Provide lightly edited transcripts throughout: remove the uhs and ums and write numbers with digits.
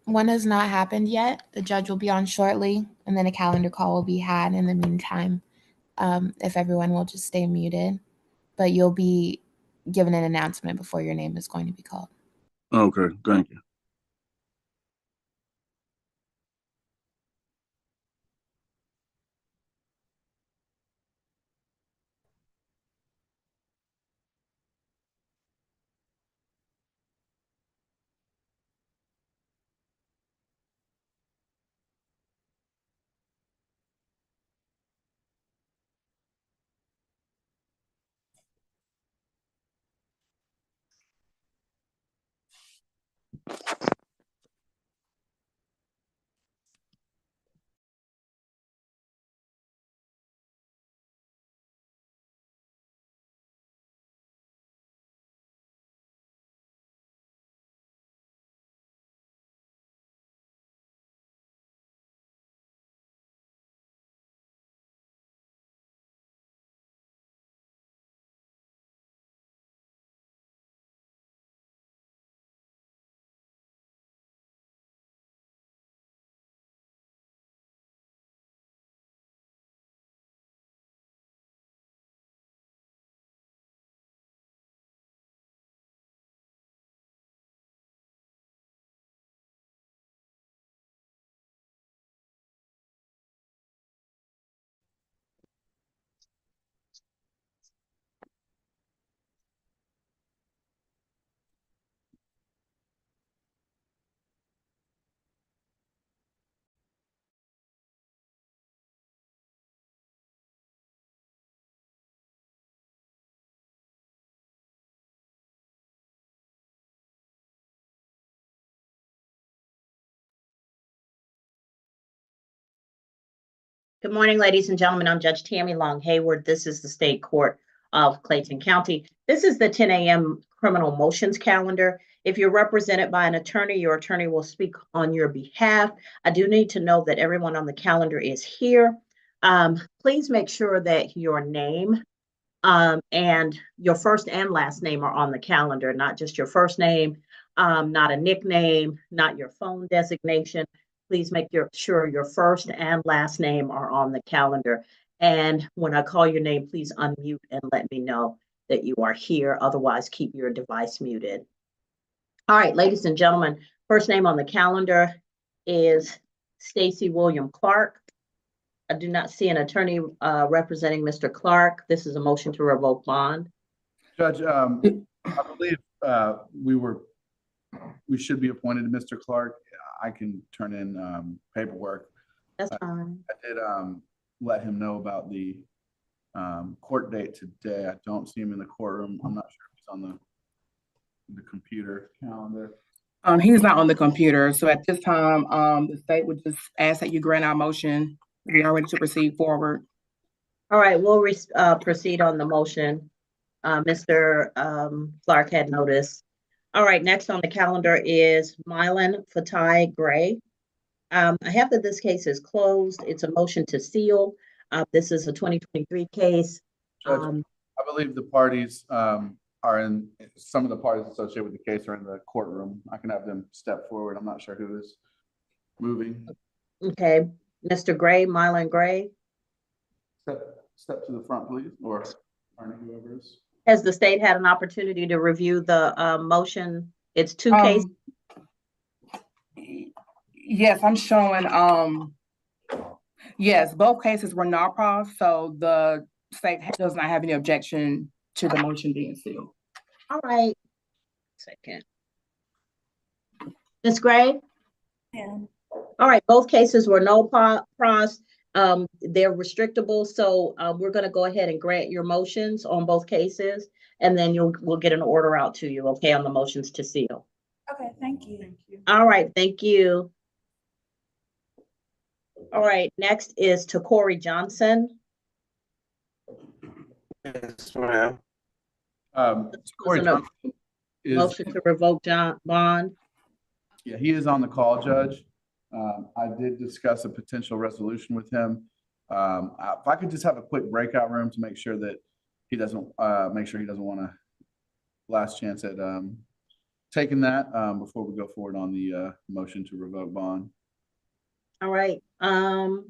One has not happened yet. The judge will be on shortly, and then a calendar call will be had in the meantime, if everyone will just stay muted. But you'll be given an announcement before your name is going to be called. Okay, thank you. Good morning, ladies and gentlemen. I'm Judge Tammy Long Hayward. This is the State Court of Clayton County. This is the 10 a.m. criminal motions calendar. If you're represented by an attorney, your attorney will speak on your behalf. I do need to know that everyone on the calendar is here. Please make sure that your name and your first and last name are on the calendar, not just your first name, not a nickname, not your phone designation. Please make sure your first and last name are on the calendar. And when I call your name, please unmute and let me know that you are here. Otherwise, keep your device muted. All right, ladies and gentlemen, first name on the calendar is Stacy William Clark. I do not see an attorney representing Mr. Clark. This is a motion to revoke bond. Judge, I believe we should be appointed to Mr. Clark. I can turn in paperwork. That's fine. I did let him know about the court date today. I don't see him in the courtroom. I'm not sure if he's on the computer calendar. He's not on the computer. So at this time, the state would just ask that you grant our motion. We are ready to proceed forward. All right, we'll proceed on the motion. Mr. Clark had noticed. All right, next on the calendar is Milin Gray. I have that this case is closed. It's a motion to seal. This is a 2023 case. Judge, I believe the parties are in, some of the parties associated with the case are in the courtroom. I can have them step forward. I'm not sure who is moving. Okay, Mr. Gray, Milin Gray. Step to the front, please, or whoever is. Has the state had an opportunity to review the motion? It's two cases. Yes, I'm showing, yes, both cases were non-prof, so the state does not have any objection to the motion being sealed. All right. Second. Ms. Gray? Yeah. All right, both cases were no pros. They're restrictable, so we're going to go ahead and grant your motions on both cases, and then we'll get an order out to you, okay, on the motions to seal. Okay, thank you. All right, thank you. All right, next is Tori Johnson. Yes, ma'am. Tori Johnson is, motion to revoke bond. Yeah, he is on the call, Judge. I did discuss a potential resolution with him. If I could just have a quick breakout room to make sure that he doesn't want to last chance at taking that, before we go forward on the, motion to revoke bond. All right, all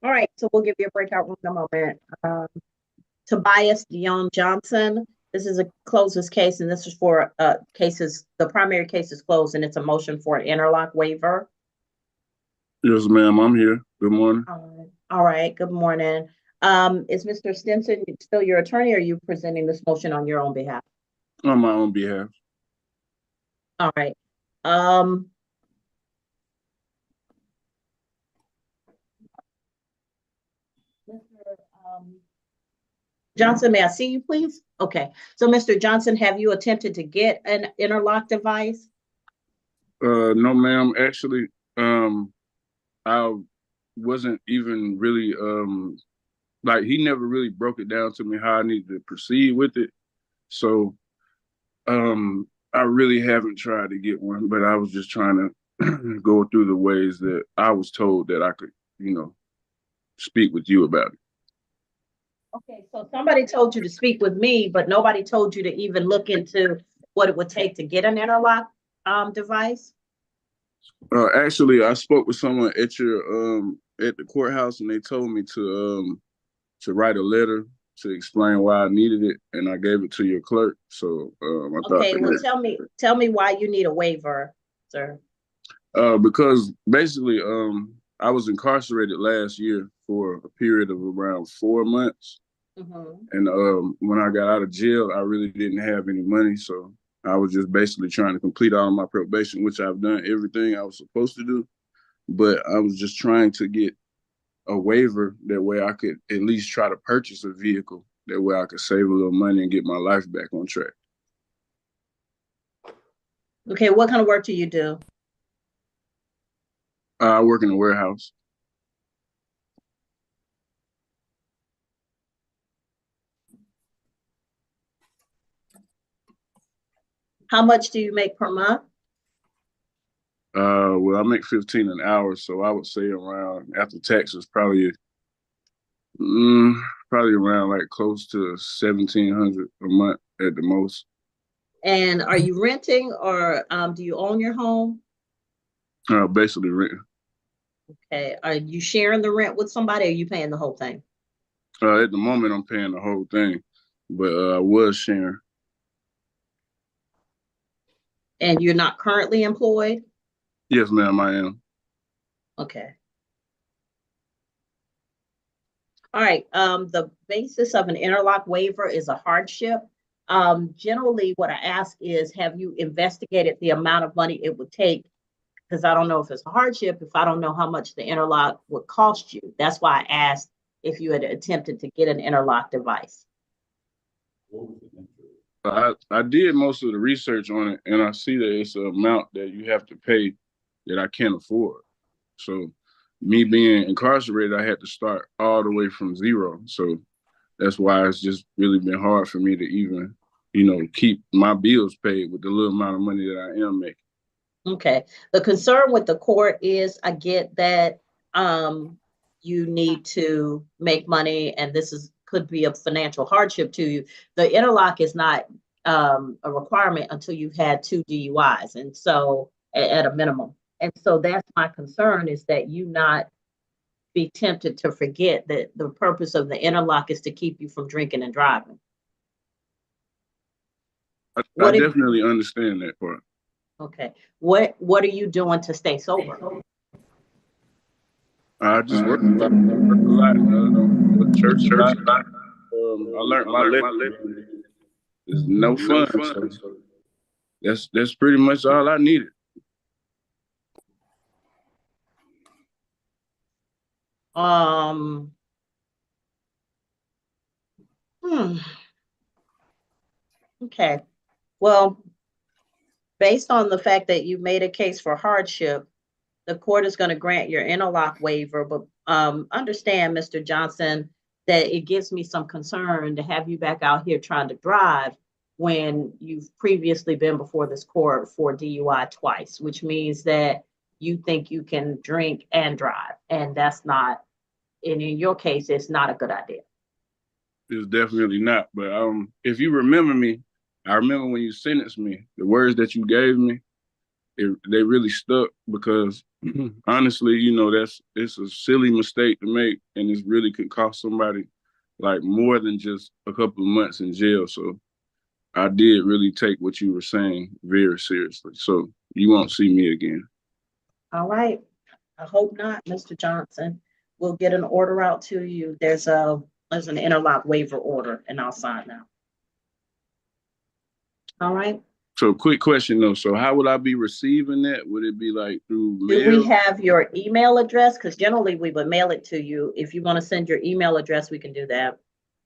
right, so we'll give you a breakout room in a moment. Tobias Johnson, this is a closes case, and this is for cases, the primary case is closed, and it's a motion for an interlock waiver. Yes, ma'am, I'm here. Good morning. All right, good morning. Is Mr. Stinson still your attorney, or are you presenting this motion on your own behalf? On my own behalf. All right. Johnson, may I see you, please? Okay, so Mr. Johnson, have you attempted to get an interlock device? No, ma'am. Actually, I wasn't even really like he never really broke it down to me how I needed to proceed with it. So I really haven't tried to get one, but I was just trying to go through the ways that I was told that I could, speak with you about it. Okay, so somebody told you to speak with me, but nobody told you to even look into what it would take to get an interlock device? Actually, I spoke with someone at your at the courthouse, and they told me to write a letter to explain why I needed it, and I gave it to your clerk. So I okay, thought. Well, tell me why you need a waiver, sir. Because basically, I was incarcerated last year for a period of around 4 months. Mm-hmm. And when I got out of jail, I really didn't have any money. So I was just basically trying to complete all of my probation, which I've done everything I was supposed to do. But I was just trying to get a waiver. That way I could at least try to purchase a vehicle. That way I could save a little money and get my life back on track. Okay, what kind of work do you do? I work in a warehouse. How much do you make per month? Well, I make $15 an hour, so I would say around, after taxes, probably around like close to $1,700 a month at the most. And are you renting, or do you own your home? Basically renting. Okay, are you sharing the rent with somebody, or are you paying the whole thing? At the moment, I'm paying the whole thing, but I was sharing. And you're not currently employed? Yes, ma'am, I am. Okay. All right, the basis of an interlock waiver is a hardship. Generally, what I ask is, have you investigated the amount of money it would take? Because I don't know if it's a hardship if I don't know how much the interlock would cost you. That's why I asked if you had attempted to get an interlock device. I did most of the research on it, and I see that it's an amount that you have to pay that I can't afford. So me being incarcerated, I had to start all the way from zero. So that's why it's just really been hard for me to even, keep my bills paid with the little amount of money that I am making. Okay. The concern with the court is, I get that you need to make money, and this could be a financial hardship to you. The interlock is not a requirement until you've had 2 DUIs, and so at a minimum. And so that's my concern, is that you not be tempted to forget that the purpose of the interlock is to keep you from drinking and driving. I definitely understand that part. Okay. What are you doing to stay sober? I just work a lot. Church a lot. I learned my lesson. There's no fun. So that's pretty much all I needed. Okay. Well, based on the fact that you made a case for hardship, the court is going to grant your interlock waiver, but understand, Mr. Johnson, that it gives me some concern to have you back out here trying to drive when you've previously been before this court for DUI twice, which means that you think you can drink and drive, and that's not, and in your case, it's not a good idea. It's definitely not. But if you remember me, I remember when you sentenced me, the words that you gave me, they really stuck because honestly, you know, it's a silly mistake to make, and it really could cost somebody like more than just a couple of months in jail. So I did really take what you were saying very seriously. So you won't see me again. All right. I hope not, Mr. Johnson. We'll get an order out to you. There's an interlock waiver order, and I'll sign now. All right. So quick question though. So how would I be receiving that? Would it be like through mail? Do we have your email address? Because generally we would mail it to you. If you want to send your email address, we can do that.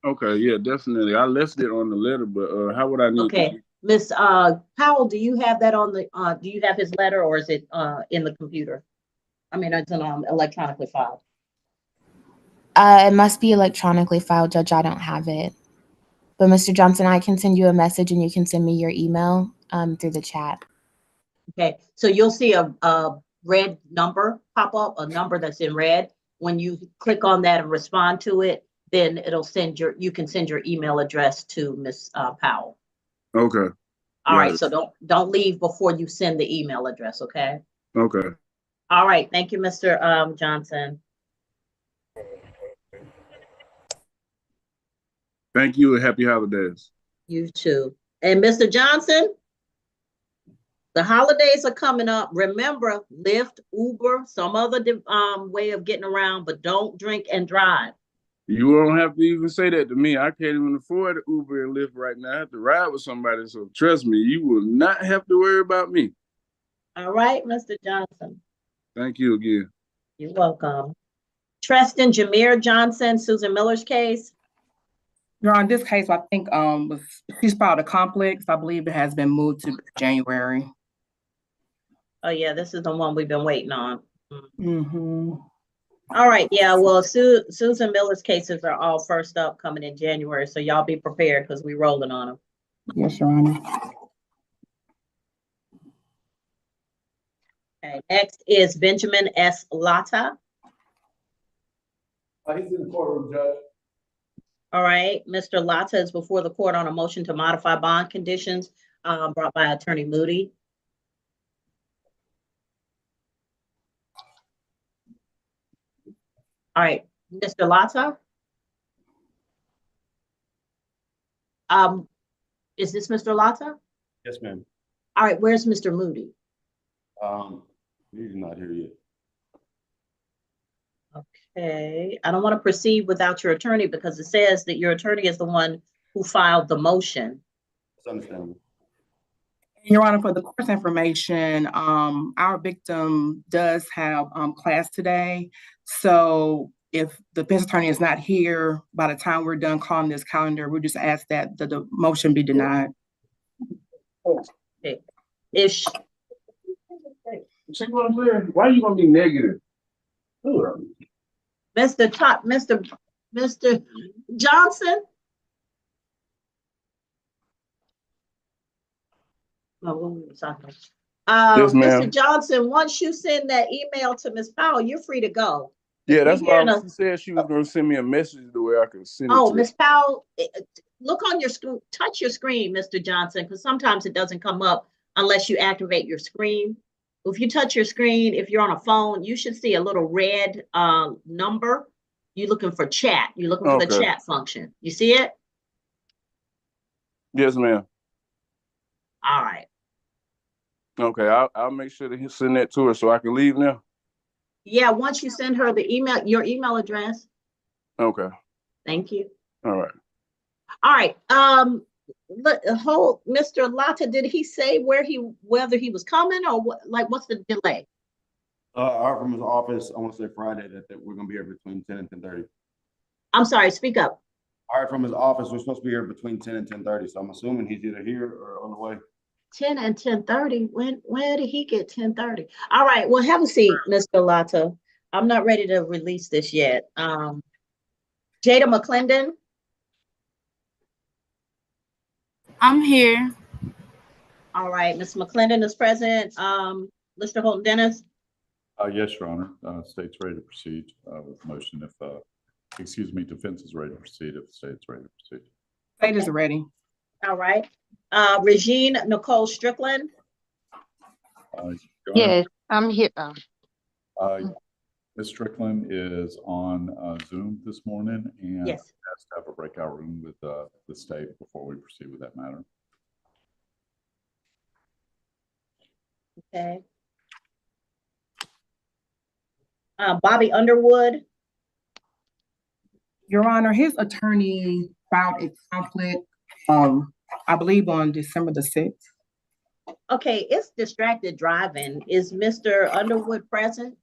Okay, yeah, definitely. I left it on the letter, but how would I need Okay. Miss Powell, do you have that on the do you have his letter, or is it in the computer? I mean, it's electronically filed. It must be electronically filed, Judge. I don't have it. But Mr. Johnson, I can send you a message and you can send me your email through the chat. Okay, so you'll see a red number pop up, a number that's in red. When you click on that and respond to it, then it'll you can send your email address to Miss Powell. Okay. All right, so don't leave before you send the email address, okay? Okay. All right, thank you, Mr. Johnson. Thank you and happy holidays. You too. And Mr. Johnson, the holidays are coming up. Remember, Lyft, Uber, some other way of getting around, but don't drink and drive. You don't have to even say that to me. I can't even afford Uber and Lyft right now. I have to ride with somebody. So trust me, you will not have to worry about me. All right, Mr. Johnson. Thank you again. You're welcome. Treston Jameer Johnson, Susan Miller's case. Your Honor, this case, I think, she's filed a complex. I believe it has been moved to January. Oh yeah, this is the one we've been waiting on. Mm-hmm. All right, yeah, well, Susan Miller's cases are all first up coming in January, so y'all be prepared because we're rolling on them. Yes, Your Honor. Okay, next is Benjamin S. Latta. He's in the courtroom, Judge. All right, Mr. Latta is before the court on a motion to modify bond conditions brought by Attorney Moody. All right, Mr. Latta. Is this Mr. Latta? Yes, ma'am. All right, where's Mr. Moody? He's not here yet. Okay, I don't want to proceed without your attorney because it says that your attorney is the one who filed the motion. That's understandable. Your Honor, for the court's information, our victim does have class today. So if the defense attorney is not here by the time we're done calling this calendar, we'll just ask that the motion be denied. Okay. Ish. See what I'm saying? Why are you gonna be negative? Mr. Johnson. Yes, Mr. Johnson, once you send that email to Ms. Powell, you're free to go. Yeah, that's why she said she was gonna send me a message the way I can send it. Oh, Ms. Powell, look on your screen, touch your screen, Mr. Johnson, because sometimes it doesn't come up unless you activate your screen. If you touch your screen, if you're on a phone, you should see a little red number. You're looking for chat. You're looking for the chat function. You see it? Yes, ma'am. All right. Okay, I'll make sure to send that to her so I can leave now. Yeah, once you send her the email, your email address. Okay. Thank you. All right. All right. Mr. Latta, did he say whether he was coming or what? Like, what's the delay? I heard from his office, I want to say Friday, that we're going to be here between 10 and 10:30. I'm sorry, speak up. I heard from his office, we're supposed to be here between 10 and 10:30. So I'm assuming he's either here or on the way. 10 and 10:30. Where did he get 10:30? All right. Well, have a seat, Mr. Latta. I'm not ready to release this yet. Jada McLendon. I'm here. All right. Ms. McLendon is present. Mr. Holton Dennis. Yes, Your Honor. State's ready to proceed with the motion if Excuse me, defense is ready to proceed if the state's ready to proceed. State is ready. All right. Regine Nicole Strickland. Yes, I'm here. Ms. Strickland is on Zoom this morning and Yes. has to have a breakout room with the state before we proceed with that matter. Okay. Bobby Underwood. Your Honor, his attorney filed a conflict, I believe on December the 6th. Okay, it's distracted driving. Is Mr. Underwood present?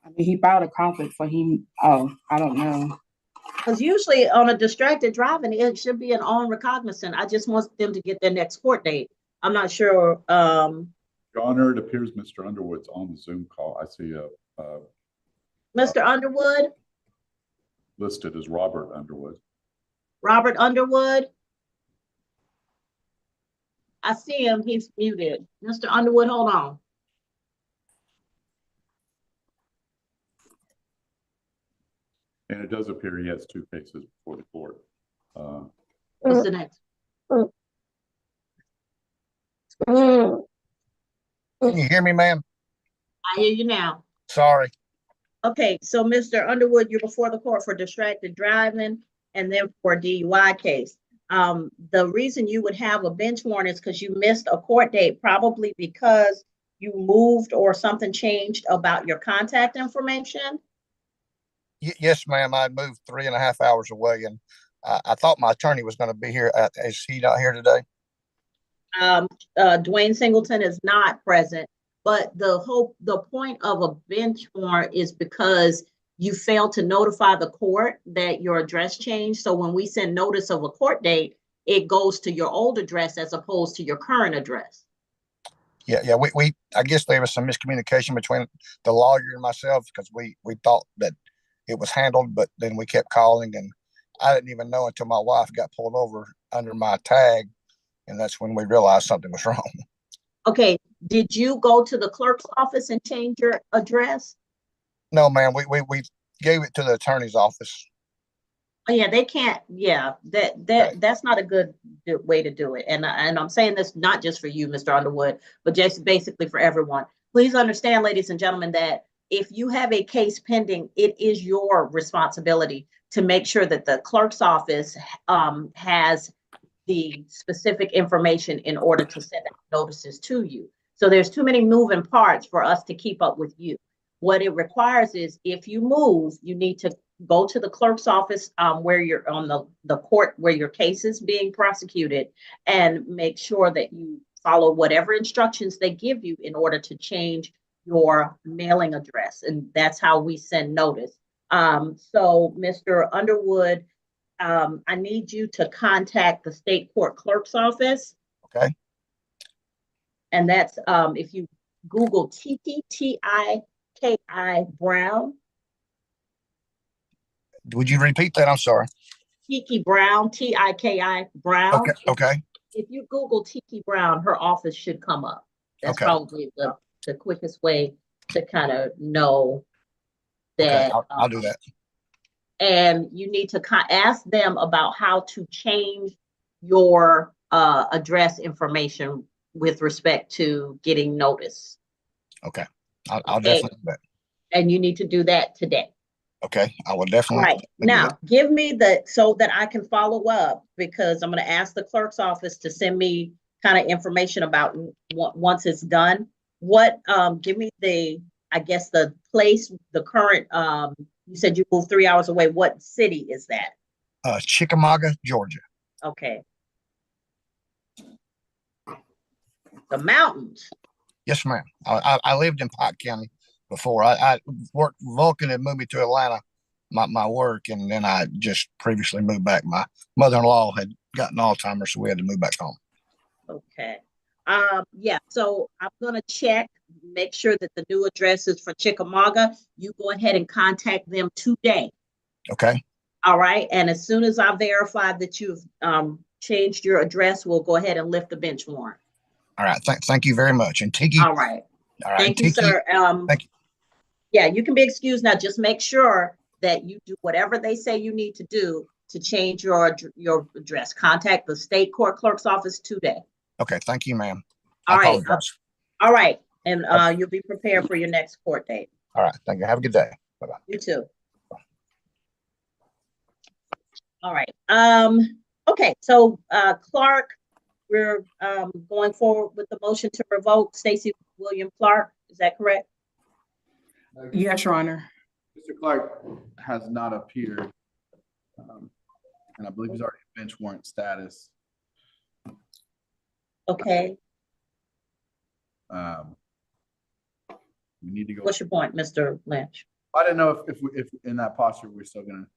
I mean, he filed a conflict, so I don't know. Because usually on a distracted driving, it should be an on recognizant. I just want them to get their next court date. I'm not sure. Your Honor, it appears Mr. Underwood's on the Zoom call. I see Mr. Underwood? listed as Robert Underwood. Robert Underwood? I see him. He's muted. Mr. Underwood, hold on. And it does appear he has 2 cases before the court. What's the next? Can you hear me, ma'am? I hear you now. Sorry. Okay, so Mr. Underwood, you're before the court for distracted driving and then for a DUI case. The reason you would have a bench warrant is because you missed a court date, probably because you moved or something changed about your contact information. Yes, ma'am. I moved 3.5 hours away, and I thought my attorney was going to be here. Is he not here today? Dwayne Singleton is not present, but the point of a bench warrant is because you failed to notify the court that your address changed. So when we send notice of a court date, it goes to your old address as opposed to your current address. Yeah. We I guess there was some miscommunication between the lawyer and myself because we thought that it was handled, but then we kept calling, and I didn't even know until my wife got pulled over under my tag, and that's when we realized something was wrong. Okay, did you go to the clerk's office and change your address? No, ma'am. We gave it to the attorney's office. Oh yeah, they can't. Yeah, that's not a good way to do it. And I'm saying this not just for you, Mr. Underwood, but just basically for everyone. Please understand, ladies and gentlemen, that if you have a case pending, it is your responsibility to make sure that the clerk's office has the specific information in order to send out notices to you. So there's too many moving parts for us to keep up with you. What it requires is if you move, you need to go to the clerk's office where you're on the court where your case is being prosecuted, and make sure that you follow whatever instructions they give you in order to change your mailing address. And that's how we send notice. So Mr. Underwood, I need you to contact the state court clerk's office. Okay. And that's if you Google Tiki, T-I-K-I Brown. Would you repeat that? I'm sorry. Tiki Brown, T-I-K-I Brown. Okay. If you Google Tiki Brown, her office should come up. That's probably the quickest way to kind of know that. Okay, I'll do that. And you need to ask them about how to change your address information with respect to getting notice. Okay. I'll definitely do that. And you need to do that today. Okay, I will definitely. All right. Now, give me so that I can follow up, because I'm going to ask the clerk's office to send me kind of information about once it's done. Give me I guess the place, the current, you said you moved 3 hours away. What city is that? Chickamauga, Georgia. Okay. The mountains. Yes, ma'am. I lived in Pike County before. I worked. Vulcan had moved me to Atlanta, my work, and then I just previously moved back. My mother-in-law had gotten Alzheimer's, so we had to move back home. Okay. Yeah. So I'm gonna check, make sure that the new address is for Chickamauga. You go ahead and contact them today. Okay. All right. And as soon as I verify that you've changed your address, we'll go ahead and lift the bench warrant. All right. Thank you very much. And Tiki. All right. Thank you, sir. Thank you. Yeah, you can be excused now. Just make sure that you do whatever they say you need to do to change your address. Contact the state court clerk's office today. Okay, thank you, ma'am. All right. Apologize. All right. And you'll be prepared for your next court date. All right, thank you. Have a good day. Bye-bye. You too. All right. Okay, so Clark, we're going forward with the motion to revoke Stacy William Clark. Is that correct? Yes, Your Honor. Mr. Clark has not appeared. And I believe he's already bench warrant status. Okay. We need to go. What's your point, Mr. Lynch? I didn't know if in that posture we're still gonna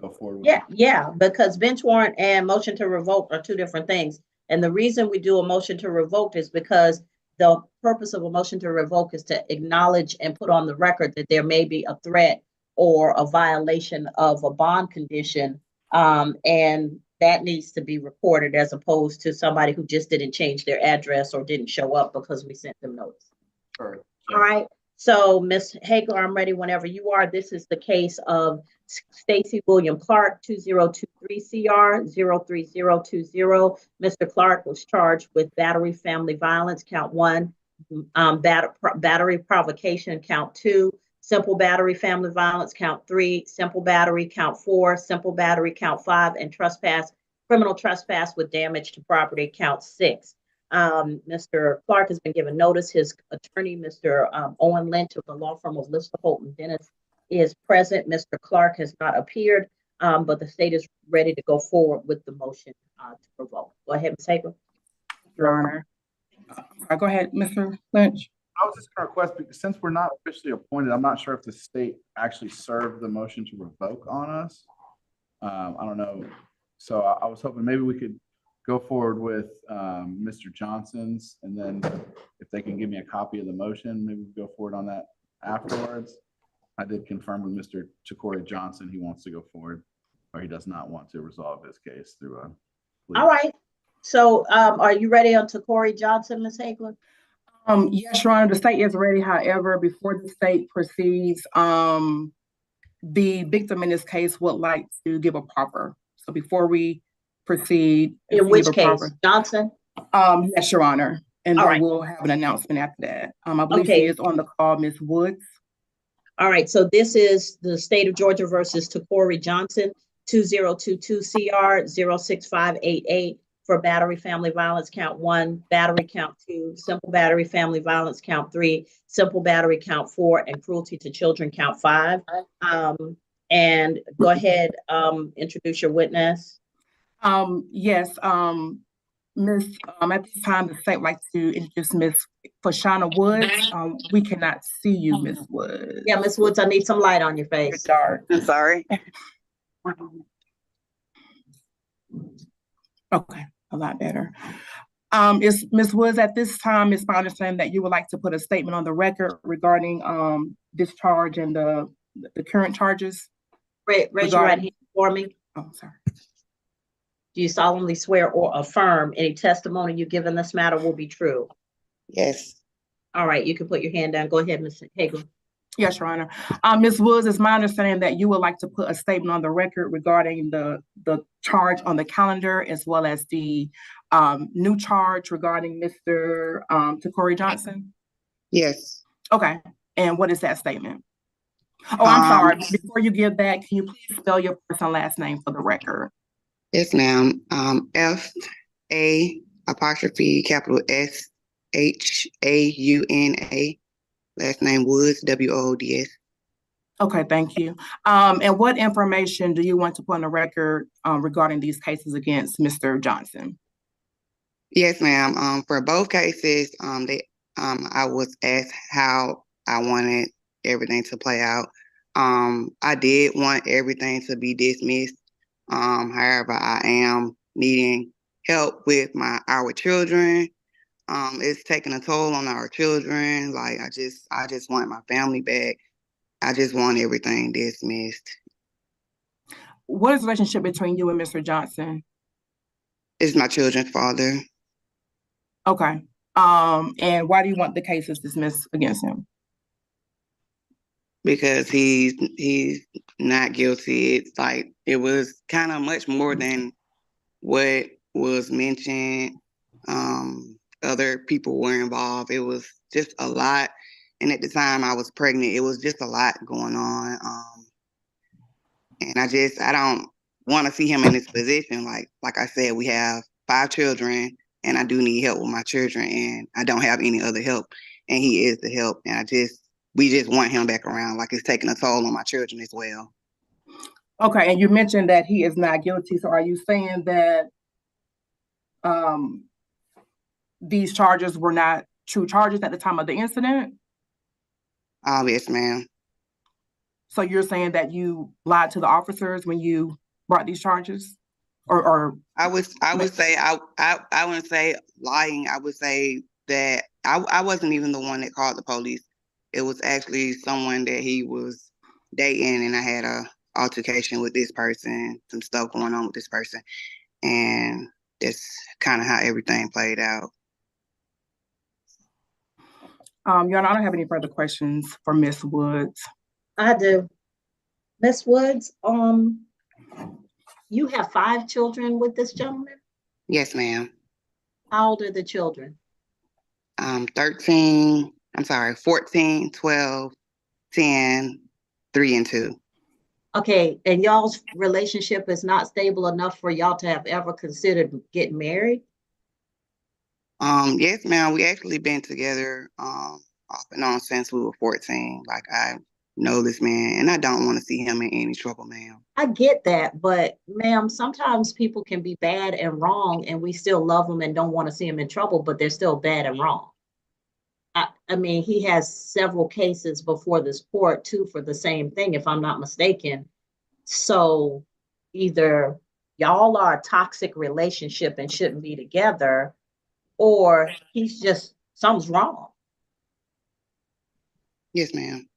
go forward with Yeah, because bench warrant and motion to revoke are two different things. And the reason we do a motion to revoke is because the purpose of a motion to revoke is to acknowledge and put on the record that there may be a threat or a violation of a bond condition. And that needs to be recorded as opposed to somebody who just didn't change their address or didn't show up because we sent them notice. Sure. All right. So, Ms. Hagler, I'm ready whenever you are. This is the case of Stacy William Clark, 2023 CR 03020. Mr. Clark was charged with battery family violence, count 1, battery provocation, count 2, simple battery family violence, count 3, simple battery, count 4, simple battery, count 5, and trespass, criminal trespass with damage to property, count 6. Mr. Clark has been given notice. His attorney, Mr. Owen Lynch of the law firm of Lister, Holton, Dennis, is present. Mr. Clark has not appeared, but the state is ready to go forward with the motion to revoke. Go ahead, Ms. Hager. Your Honor. Go ahead, Mr. Lynch. I was just going to request, because since we're not officially appointed, I'm not sure if the state actually served the motion to revoke on us. I don't know. So I was hoping maybe we could go forward with Mr. Johnson's, and then if they can give me a copy of the motion, maybe we'll go forward on that afterwards. I did confirm with Mr. Tori Johnson he wants to go forward, or he does not want to resolve his case through a plea. All right. So are you ready on Tori Johnson, Ms. Hagler? Yes, Your Honor, the state is ready. However, before the state proceeds, the victim in this case would like to give a proffer. So before we proceed. In which case, Johnson? Yes, Your Honor. And then right. We'll have an announcement after that. I believe she is on the call, Ms. Woods. All right, so this is the state of Georgia versus Tori Johnson, 2022 CR 06588 for battery family violence, count 1, battery count 2, simple battery family violence, count 3, simple battery count 4, and cruelty to children, count 5. And go ahead, introduce your witness. Yes, Miss, at this time, the state would like to introduce Miss Fashana Woods. We cannot see you, Miss Woods. Yeah, Miss Woods, I need some light on your face. It's dark. I'm sorry. Okay, a lot better. Is Miss Woods, at this time, it's my understanding that you would like to put a statement on the record regarding this charge and the current charges? Raise your right hand for me. Oh, sorry. Do you solemnly swear or affirm any testimony you give in this matter will be true? Yes. All right, you can put your hand down. Go ahead, Ms. Hagel. Yes, Your Honor. Ms. Woods, it's my understanding that you would like to put a statement on the record regarding the charge on the calendar, as well as the new charge regarding Mr. Tori Johnson? Yes. Okay, and what is that statement? Oh, I'm sorry. Before you give that, can you please spell your first and last name for the record? Yes, ma'am. F-A' S-H-A-U-N-A. Last name Woods, W-O-O-D-S. Okay, thank you. And what information do you want to put on the record regarding these cases against Mr. Johnson? Yes, ma'am. For both cases, I was asked how I wanted everything to play out. I did want everything to be dismissed. However, I am needing help with our children. It's taking a toll on our children. Like I just want my family back. I just want everything dismissed. What is the relationship between you and Mr. Johnson? It's my children's father. Okay. And why do you want the cases dismissed against him? because he's not guilty. It's like it was kind of much more than what was mentioned. Other people were involved. It was just a lot. And at the time I was pregnant, it was just a lot going on. And I don't want to see him in this position. Like I said, we have 5 children and I do need help with my children and I don't have any other help. And he is the help. And we just want him back around. Like it's taking a toll on my children as well. Okay, and you mentioned that he is not guilty. So are you saying that these charges were not true charges at the time of the incident? Yes, ma'am. So you're saying that you lied to the officers when you brought these charges? Or I would say I wouldn't say lying. I would say that I wasn't even the one that called the police. It was actually someone that he was dating, and I had a altercation with this person, some stuff going on with this person, and that's kind of how everything played out. Your Honor, I don't have any further questions for Ms. Woods. I do. Ms. Woods, you have 5 children with this gentleman? Yes, ma'am. How old are the children? 14, 12, 10, 3 and 2. Okay, and y'all's relationship is not stable enough for y'all to have ever considered getting married? Yes, ma'am. We actually been together off and on since we were 14. Like I know this man and I don't want to see him in any trouble, ma'am. I get that, but ma'am, sometimes people can be bad and wrong and we still love them and don't want to see them in trouble, but they're still bad and wrong. I mean, he has several cases before this court too for the same thing, if I'm not mistaken. So either y'all are a toxic relationship and shouldn't be together, or he's just, something's wrong. Yes, ma'am.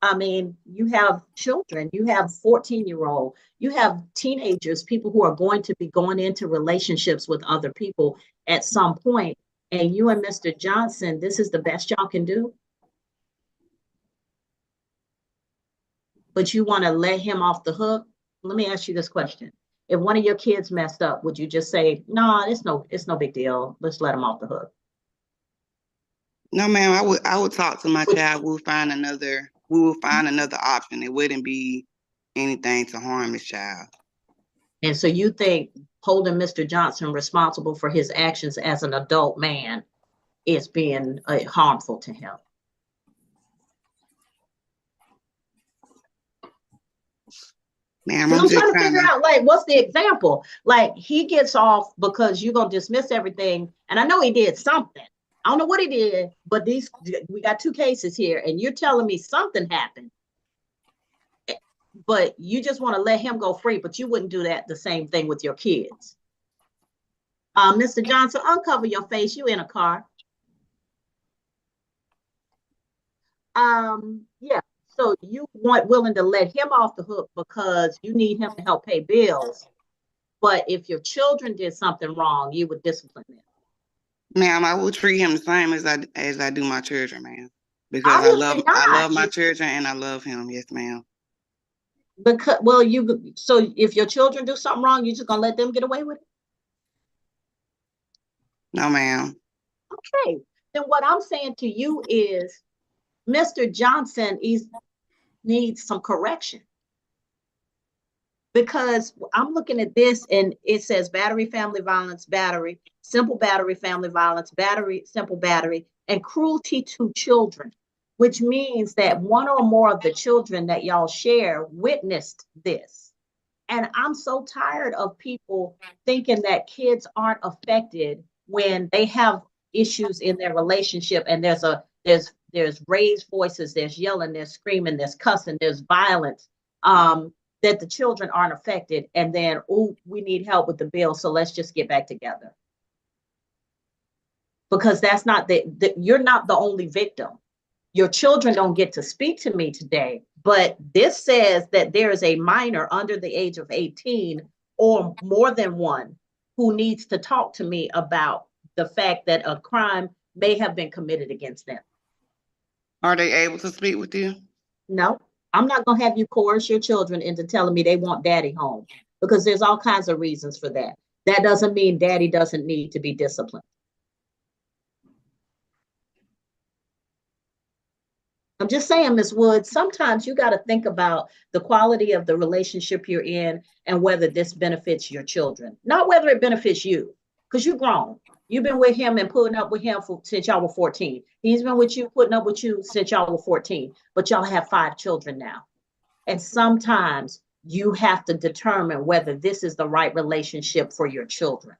I mean, you have children, you have 14-year-old, you have teenagers, people who are going to be going into relationships with other people at some point. And you and Mr. Johnson, this is the best y'all can do? But you want to let him off the hook? Let me ask you this question. If one of your kids messed up, would you just say, no, it's no big deal. Let's let him off the hook? No, ma'am. I would talk to my child. We will find another option. It wouldn't be anything to harm his child. And so you think holding Mr. Johnson responsible for his actions as an adult man is being harmful to him? Ma'am, I'm trying to figure out, like, what's the example? Like, he gets off because you're going to dismiss everything. And I know he did something. I don't know what he did, but we got 2 cases here, and you're telling me something happened. But you just want to let him go free, but you wouldn't do that the same thing with your kids. Mr. Johnson, uncover your face. You in a car. Yeah. So you willing to let him off the hook because you need him to help pay bills. But if your children did something wrong, you would discipline them. Ma'am, I will treat him the same as I do my children, ma'am. Because I love my children and I love him. Yes, ma'am. Because so if your children do something wrong, you're just gonna let them get away with it? No, ma'am. Okay. Then what I'm saying to you is Mr. Johnson needs some correction. Because I'm looking at this and it says battery, family violence, battery, simple battery, family violence, battery, simple battery, and cruelty to children, which means that one or more of the children that y'all share witnessed this. And I'm so tired of people thinking that kids aren't affected when they have issues in their relationship and there's raised voices, there's yelling, there's screaming, there's cussing, there's violence. That the children aren't affected, and then, oh, we need help with the bill, so let's just get back together. Because that's not you're not the only victim. Your children don't get to speak to me today, but this says that there is a minor under the age of 18 or more than one who needs to talk to me about the fact that a crime may have been committed against them. Are they able to speak with you? No, I'm not gonna have you coerce your children into telling me they want daddy home, because there's all kinds of reasons for that. That doesn't mean daddy doesn't need to be disciplined. I'm just saying, Ms. Woods, sometimes you got to think about the quality of the relationship you're in and whether this benefits your children, not whether it benefits you, because you're grown. You've been with him and putting up with him since y'all were 14. He's been with you, putting up with you since y'all were 14, but y'all have 5 children now. And sometimes you have to determine whether this is the right relationship for your children.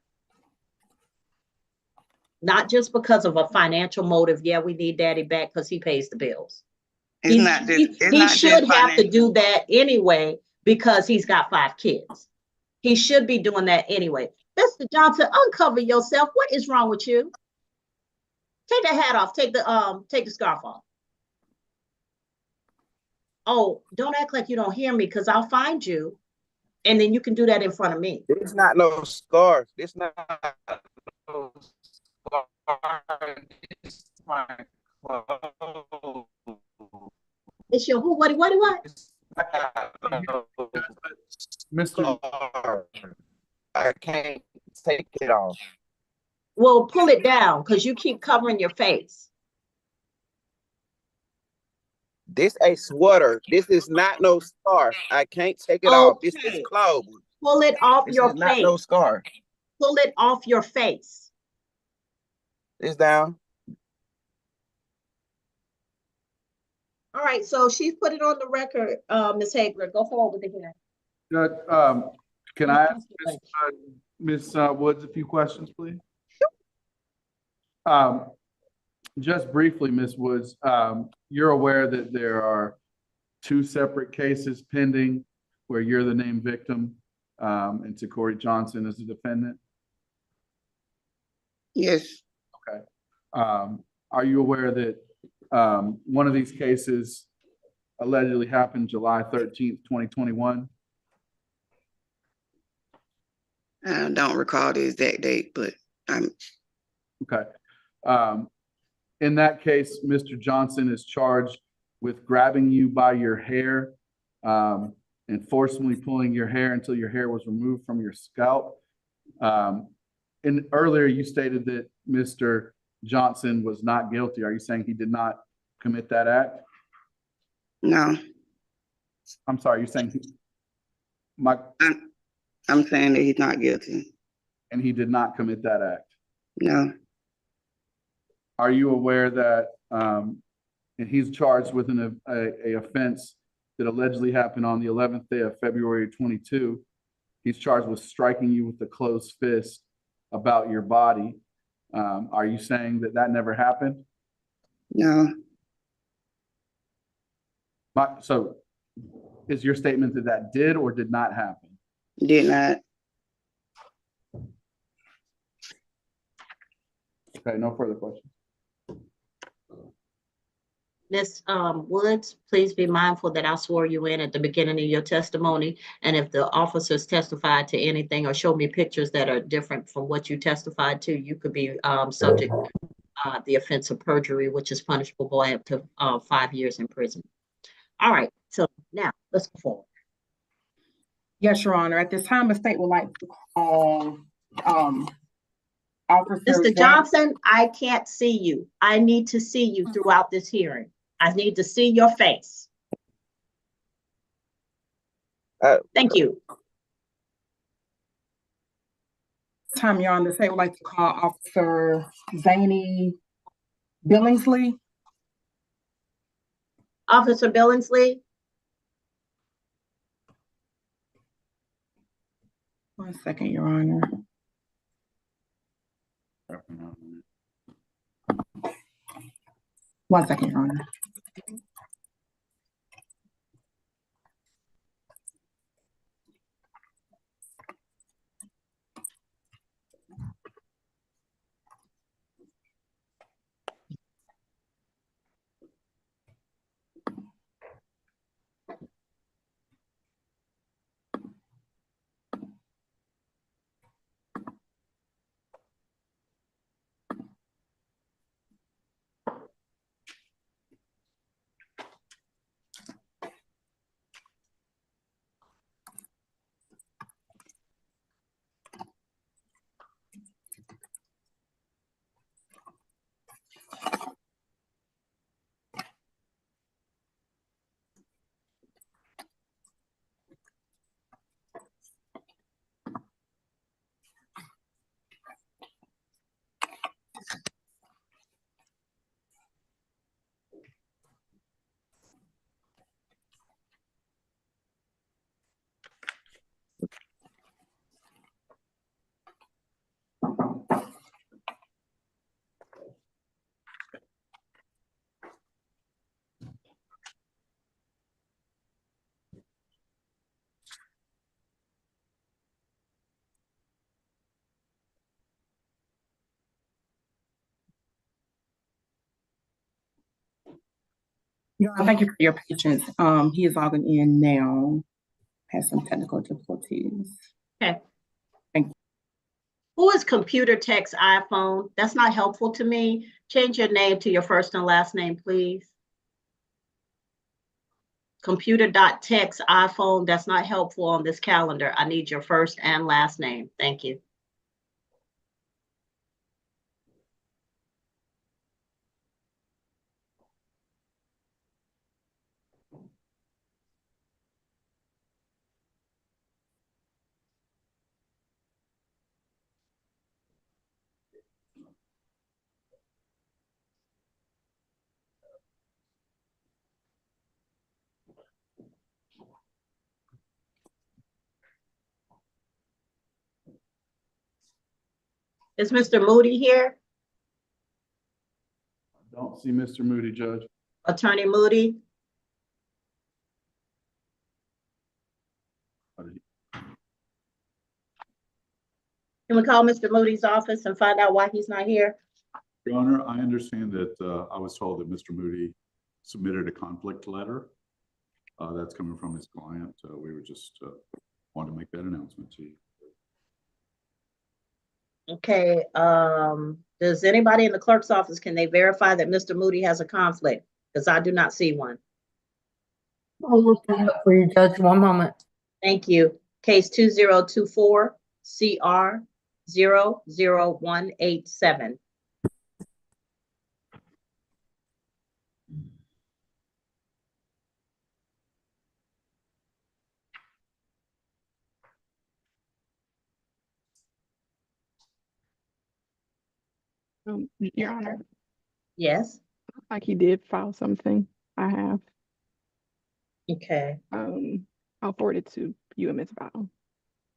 Not just because of a financial motive. Yeah, we need daddy back because he pays the bills. He should have to do that anyway because he's got 5 kids. He should be doing that anyway. Mr. Johnson, uncover yourself. What is wrong with you? Take the hat off. Take the scarf off. Oh, don't act like you don't hear me, because I'll find you, and then you can do that in front of me. It's not no scarf. It's not no scarf. It's my clothes. It's your who? What? Mr. I can't take it off. Well, pull it down because you keep covering your face. This a sweater. This is not no scarf. I can't take it off. This is clothes. Pull it off your face. Not no scarf. Pull it off your face. It's down. All right, so she's put it on the record, Ms. Hager. Go forward with the hearing. Judge, can I ask Ms. Woods a few questions, please? Sure. Just briefly, Ms. Woods, you're aware that there are 2 separate cases pending where you're the named victim, and Tori Johnson is the defendant? Yes. Okay. Are you aware that one of these cases allegedly happened July 13th, 2021? I don't recall the exact date, but I'm okay. In that case, Mr. Johnson is charged with grabbing you by your hair and forcibly pulling your hair until your hair was removed from your scalp. And earlier you stated that Mr. Johnson was not guilty. Are you saying he did not commit that act? No. I'm sorry, you're saying I'm saying that he's not guilty. And he did not commit that act? No. Are you aware that and he's charged with a offense that allegedly happened on the 11th day of February 22. He's charged with striking you with a closed fist about your body. Are you saying that that never happened? No. So is your statement that that did or did not happen? Did not. Okay, no further questions. Ms. Woods, please be mindful that I swore you in at the beginning of your testimony. And if the officers testified to anything or show me pictures that are different from what you testified to, you could be subject to the offense of perjury, which is punishable by up to 5 years in prison. All right, so now let's go forward. Yes, Your Honor. At this time, the state would like to call Officer Mr. Johnson, I can't see you. I need to see you throughout this hearing. I need to see your face. Thank you. Time, Your Honor, the state would like to call Officer Javanni Billingsley. Officer Billingsley. 1 second, Your Honor. One second, Your Honor. Your Honor, thank you for your patience. He is logging in now. Has some technical difficulties. Okay. Thank you. Who is computer text iPhone? That's not helpful to me. Change your name to your first and last name, please. Computer.text iPhone, that's not helpful on this calendar. I need your first and last name. Thank you. Is Mr. Moody here? Don't see Mr. Moody, Judge. Attorney Moody? Can we call Mr. Moody's office and find out why he's not here? Your Honor, I understand that I was told that Mr. Moody submitted a conflict letter. That's coming from his client. We were just wanted to make that announcement to you. Okay, does anybody in the clerk's office, can they verify that Mr. Moody has a conflict? Because I do not see one. I'll look that up for you, Judge. One moment. Thank you. Case 2024 CR 00187. Your Honor, Yes. looks like he did file something. I have. Okay. I'll forward it to you and Ms. Battle.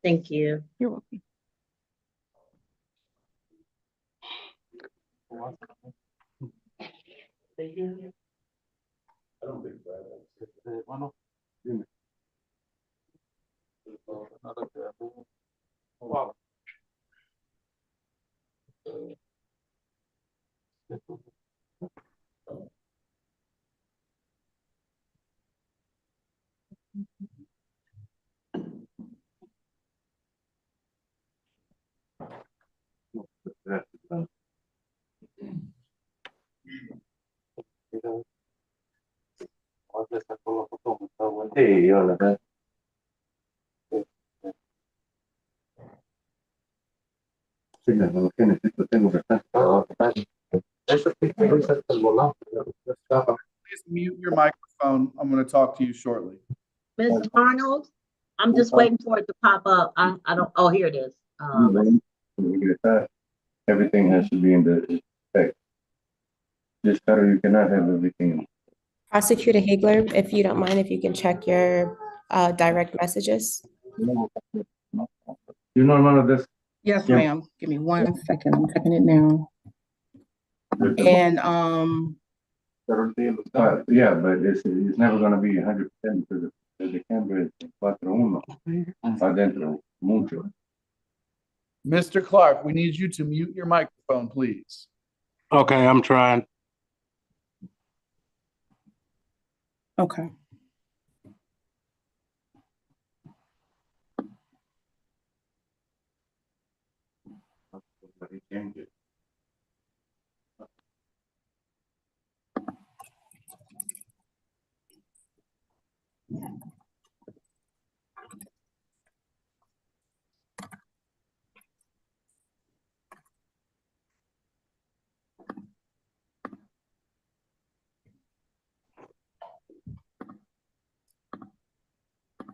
Thank you. You're welcome. I don't think Sí, hola. Sí, la tecnología necesito, tengo que estar. Eso sí, el volante. Please mute your microphone. I'm going to talk to you shortly. Ms. Arnold, I'm just waiting for it to pop up. I don't, oh, here it is. Everything has to be in the text. This cutter, you cannot have everything. Prosecutor Hagler, if you don't mind, if you can check your direct messages. You know none of this? Yes, ma'am. Give me 1 second. I'm checking it now. And yeah, but it's never going to be 100% because the camera is 4-1 adentro mucho. Mr. Clark, we need you to mute your microphone, please. Okay, I'm trying. okay.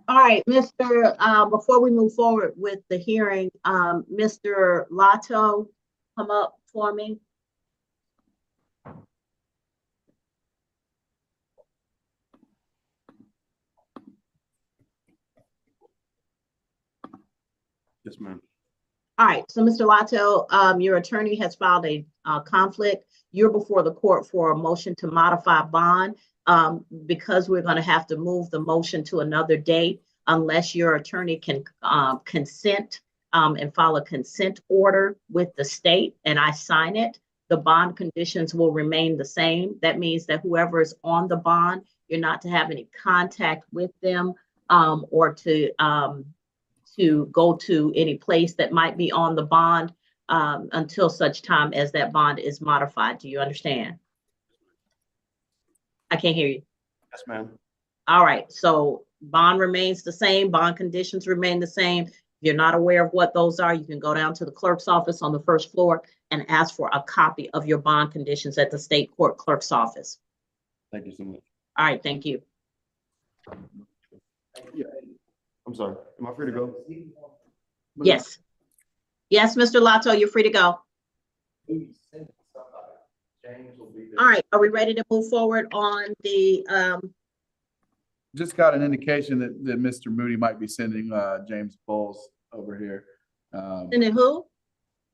All right, Mr. Before we move forward with the hearing, Mr. Lotto, come up for me. Yes, ma'am. All right, so Mr. Lotto, your attorney has filed a conflict. You're before the court for a motion to modify bond. Because we're going to have to move the motion to another date unless your attorney can consent and file a consent order with the state and I sign it. the bond conditions will remain the same. That means that whoever is on the bond, you're not to have any contact with them, or to go to any place that might be on the bond, until such time as that bond is modified. Do you understand? I can't hear you. Yes, ma'am. All right, so bond remains the same, bond conditions remain the same. If you're not aware of what those are, you can go down to the clerk's office on the first floor and ask for a copy of your bond conditions at the state court clerk's office. Thank you so much. All right, thank you. Yeah. I'm sorry. Am I free to go? Yes. Yes, Mr. Lotto, you're free to go. All right, are we ready to move forward on the, Just got an indication that Mr. Moody might be sending James Bowles over here. and then who?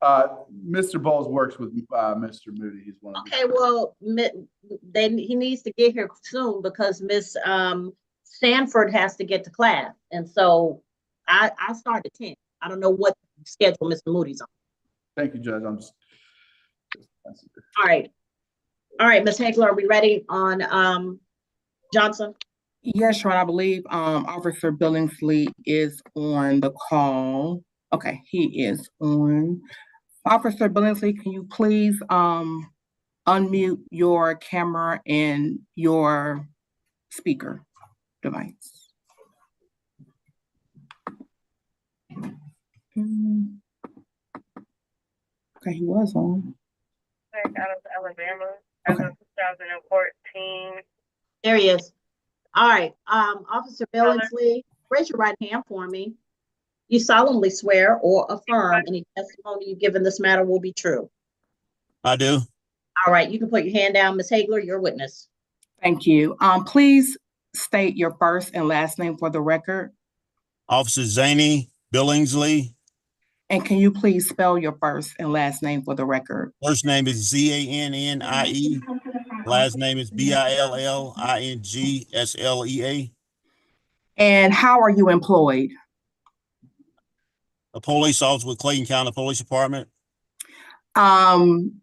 Mr. Bowles works with Mr. Moody. He's one of Okay, well, he needs to get here soon because Miss Sanford has to get to class. And so I start at 10. I don't know what schedule Mr. Moody's on. Thank you, Judge. I'm just. All right. All right, Ms. Hagler, are we ready on Johnson? Yes, Your Honor, I believe Officer Billingsley is on the call. Okay, he is on. Officer Billingsley, can you please unmute your camera and your speaker device? Okay, he was on. Out of Alabama as of 2014. There he is. All right, Officer Billingsley, raise your right hand for me. You solemnly swear or affirm any testimony you give in this matter will be true. I do. All right, you can put your hand down. Ms. Hagler, your witness. Thank you. Please state your first and last name for the record. Officer Zany Billingsley. And can you please spell your first and last name for the record? First name is Zannie. Last name is Billingslea. And how are you employed? A police officer with Clayton County Police Department. And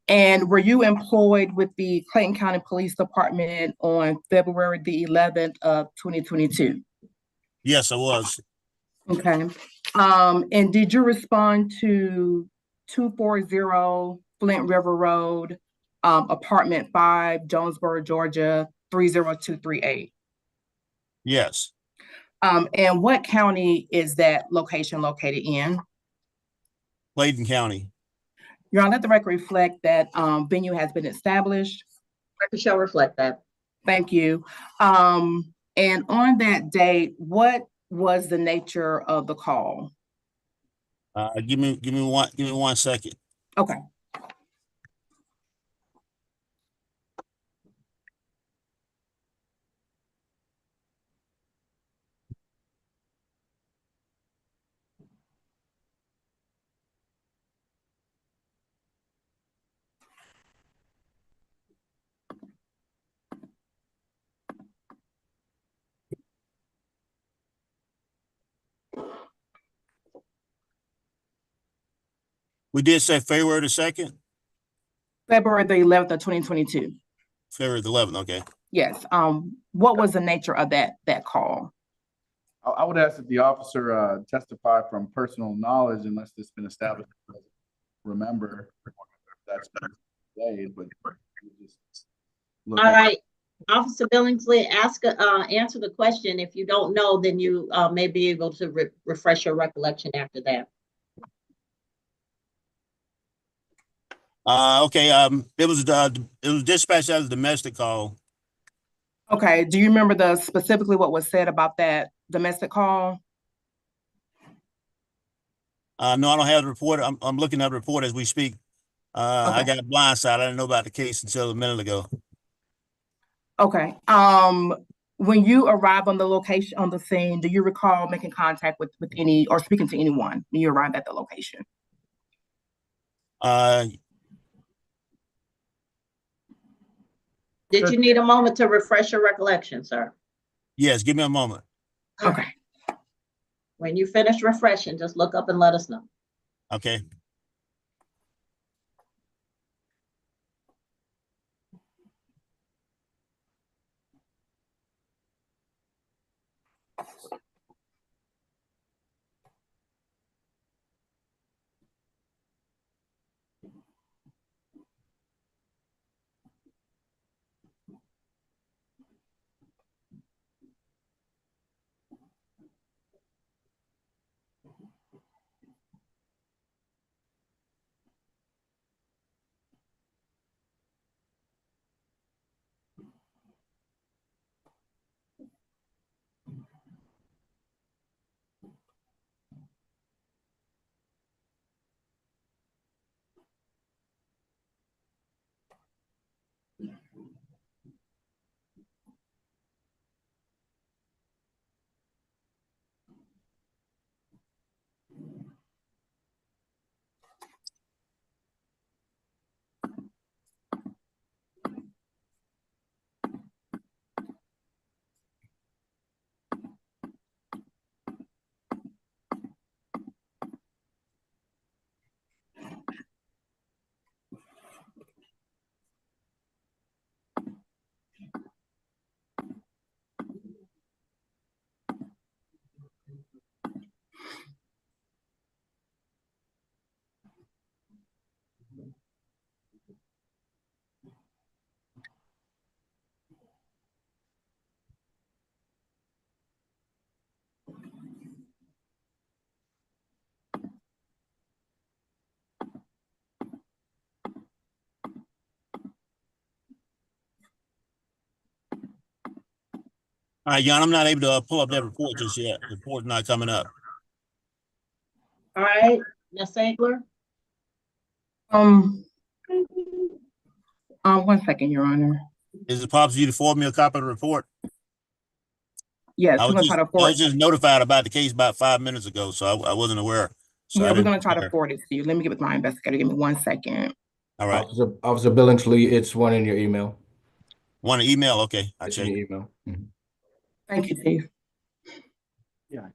were you employed with the Clayton County Police Department on February the 11th of 2022? Yes, I was. Okay. And did you respond to 240 Flint River Road, apartment 5, Jonesboro, Georgia, 30238? Yes. And what county is that location located in? Clayton County. Your Honor, let the record reflect that venue has been established. Record shall reflect that. Thank you. And on that date, what was the nature of the call? Give me 1 second. Okay. We did say February the 2nd? February the 11th of 2022. February the 11th, okay. Yes. What was the nature of that call? I would ask that the officer testify from personal knowledge unless it's been established. Remember, that's delayed, but all right, Officer Billingsley, answer the question. If you don't know, then you may be able to refresh your recollection after that. Okay. It was dispatched as a domestic call. Okay. Do you remember specifically what was said about that domestic call? No, I don't have the report. I'm looking at the report as we speak. Okay. I got blindsided. I didn't know about the case until a minute ago. Okay. When you arrived on the location, on the scene, do you recall making contact with any or speaking to anyone when you arrived at the location? Did you need a moment to refresh your recollection, sir? Yes, give me a moment. Okay. When you finish refreshing, just look up and let us know. Okay. All right, Jan, I'm not able to pull up that report just yet. The report's not coming up. All right, Ms. Engler? 1 second, Your Honor. Is it possible for you to forward me a copy of the report? Yes, I we're was gonna try to I forward. was just notified about the case about 5 minutes ago, so I wasn't aware. So Yeah, I we're didn't gonna try to prepare. forward it to you. Let me get with my investigator. Give me 1 second. All right. Officer Billingsley, it's one in your email. Want an email? Okay, I It's check. in your email. Thank you, Chief. Yeah.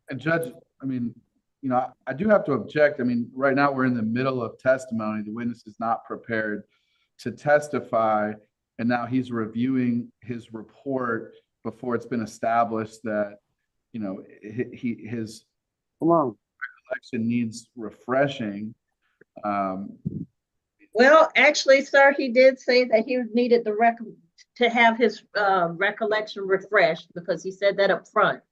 And Judge, I mean, you know, I do have to object. I mean, right now we're in the middle of testimony. The witness is not prepared to testify, and now he's reviewing his report before it's been established that, you know, his recollection needs refreshing. Well, actually, sir, he did say that he needed to have his recollection refreshed because he said that up front.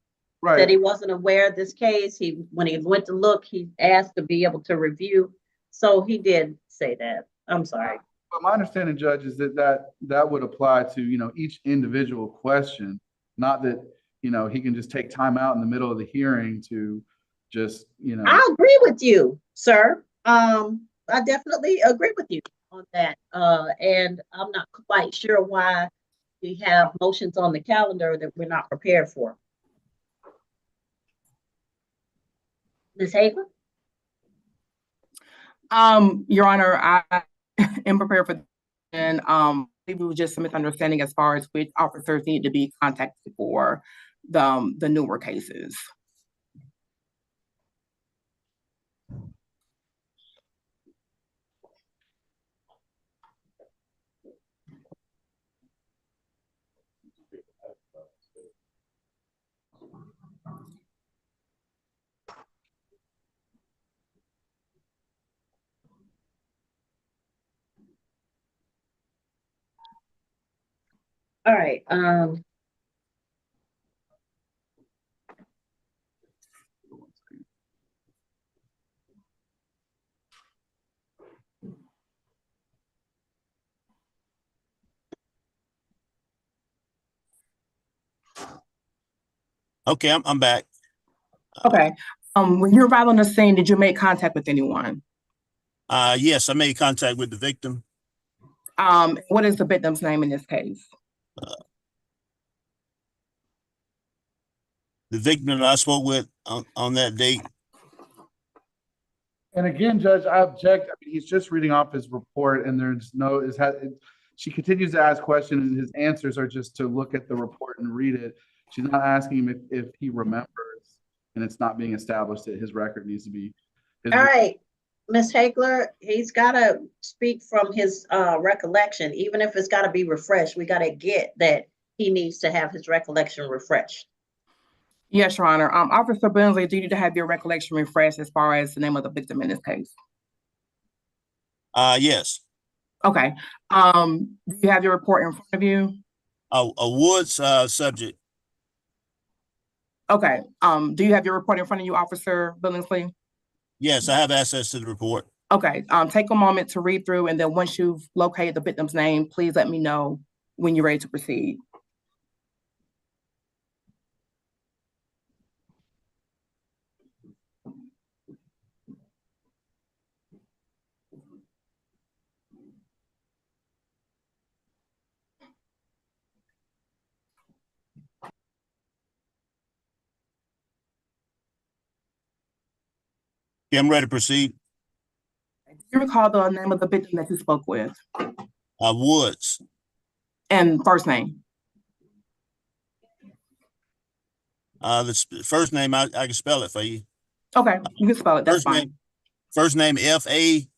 Right. That he wasn't aware of this case. When he went to look, he asked to be able to review. So he did say that. I'm sorry. But my understanding, Judge, is that would apply to, you know, each individual question, not that, you know, he can just take time out in the middle of the hearing to just, you know. I agree with you, sir. I definitely agree with you on that. And I'm not quite sure why we have motions on the calendar that we're not prepared for. Ms. Hager? Your Honor, I am prepared for, and it was just a misunderstanding as far as which officers need to be contacted for the newer cases. All right. Okay, I'm back. Okay. When you arrived on the scene, did you make contact with anyone? Yes, I made contact with the victim. What is the victim's name in this case? The victim that I spoke with on that date. And again, Judge, I object. I mean, he's just reading off his report, and there's no. She continues to ask questions, and his answers are just to look at the report and read it. She's not asking him if he remembers, and it's not being established that his record needs to be. All right, Ms. Hagler, he's got to speak from his recollection, even if it's got to be refreshed. We got to get that he needs to have his recollection refreshed. Yes, Your Honor. Officer Billingsley, do you need to have your recollection refreshed as far as the name of the victim in this case? Yes. Okay. Do you have your report in front of you? A Woods subject. Okay. Do you have your report in front of you, Officer Billingsley? Yes, I have access to the report. Okay. Take a moment to read through, and then once you've located the victim's name, please let me know when you're ready to proceed. Yeah, I'm ready to proceed. Do you recall the name of the victim that you spoke with? Woods. And first name? The first name, I can spell it for you. Okay, you can spell it. That's fine. First name Fahshauna.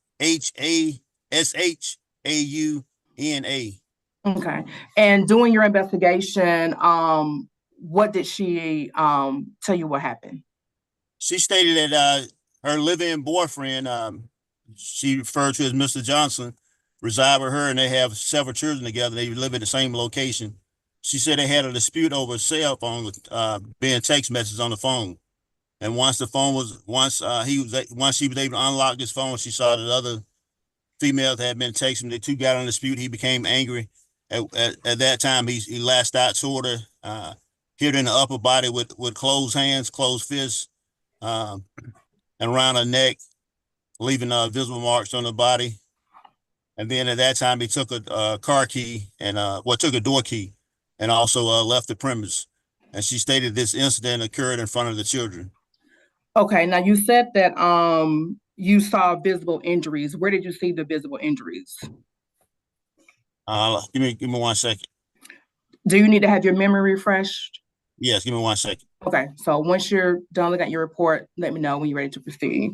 Okay. And doing your investigation, what did she tell you what happened? She stated that her live-in boyfriend, she referred to as Mr. Johnson, reside with her, and they have several children together. They live in the same location. She said they had a dispute over a cell phone, being text messages on the phone. And once she was able to unlock this phone, she saw that other females had been texting. The two got in a dispute. He became angry, At that time, he lashed out toward her, hit her in the upper body with closed hands, closed fists, and around her neck, leaving visible marks on her body. And then at that time, he took a car key and took a door key, and also left the premise. And she stated this incident occurred in front of the children. Okay, now you said that you saw visible injuries. Where did you see the visible injuries? Give me 1 second. Do you need to have your memory refreshed? Yes, give me 1 second. Okay, so once you're done looking at your report, let me know when you're ready to proceed.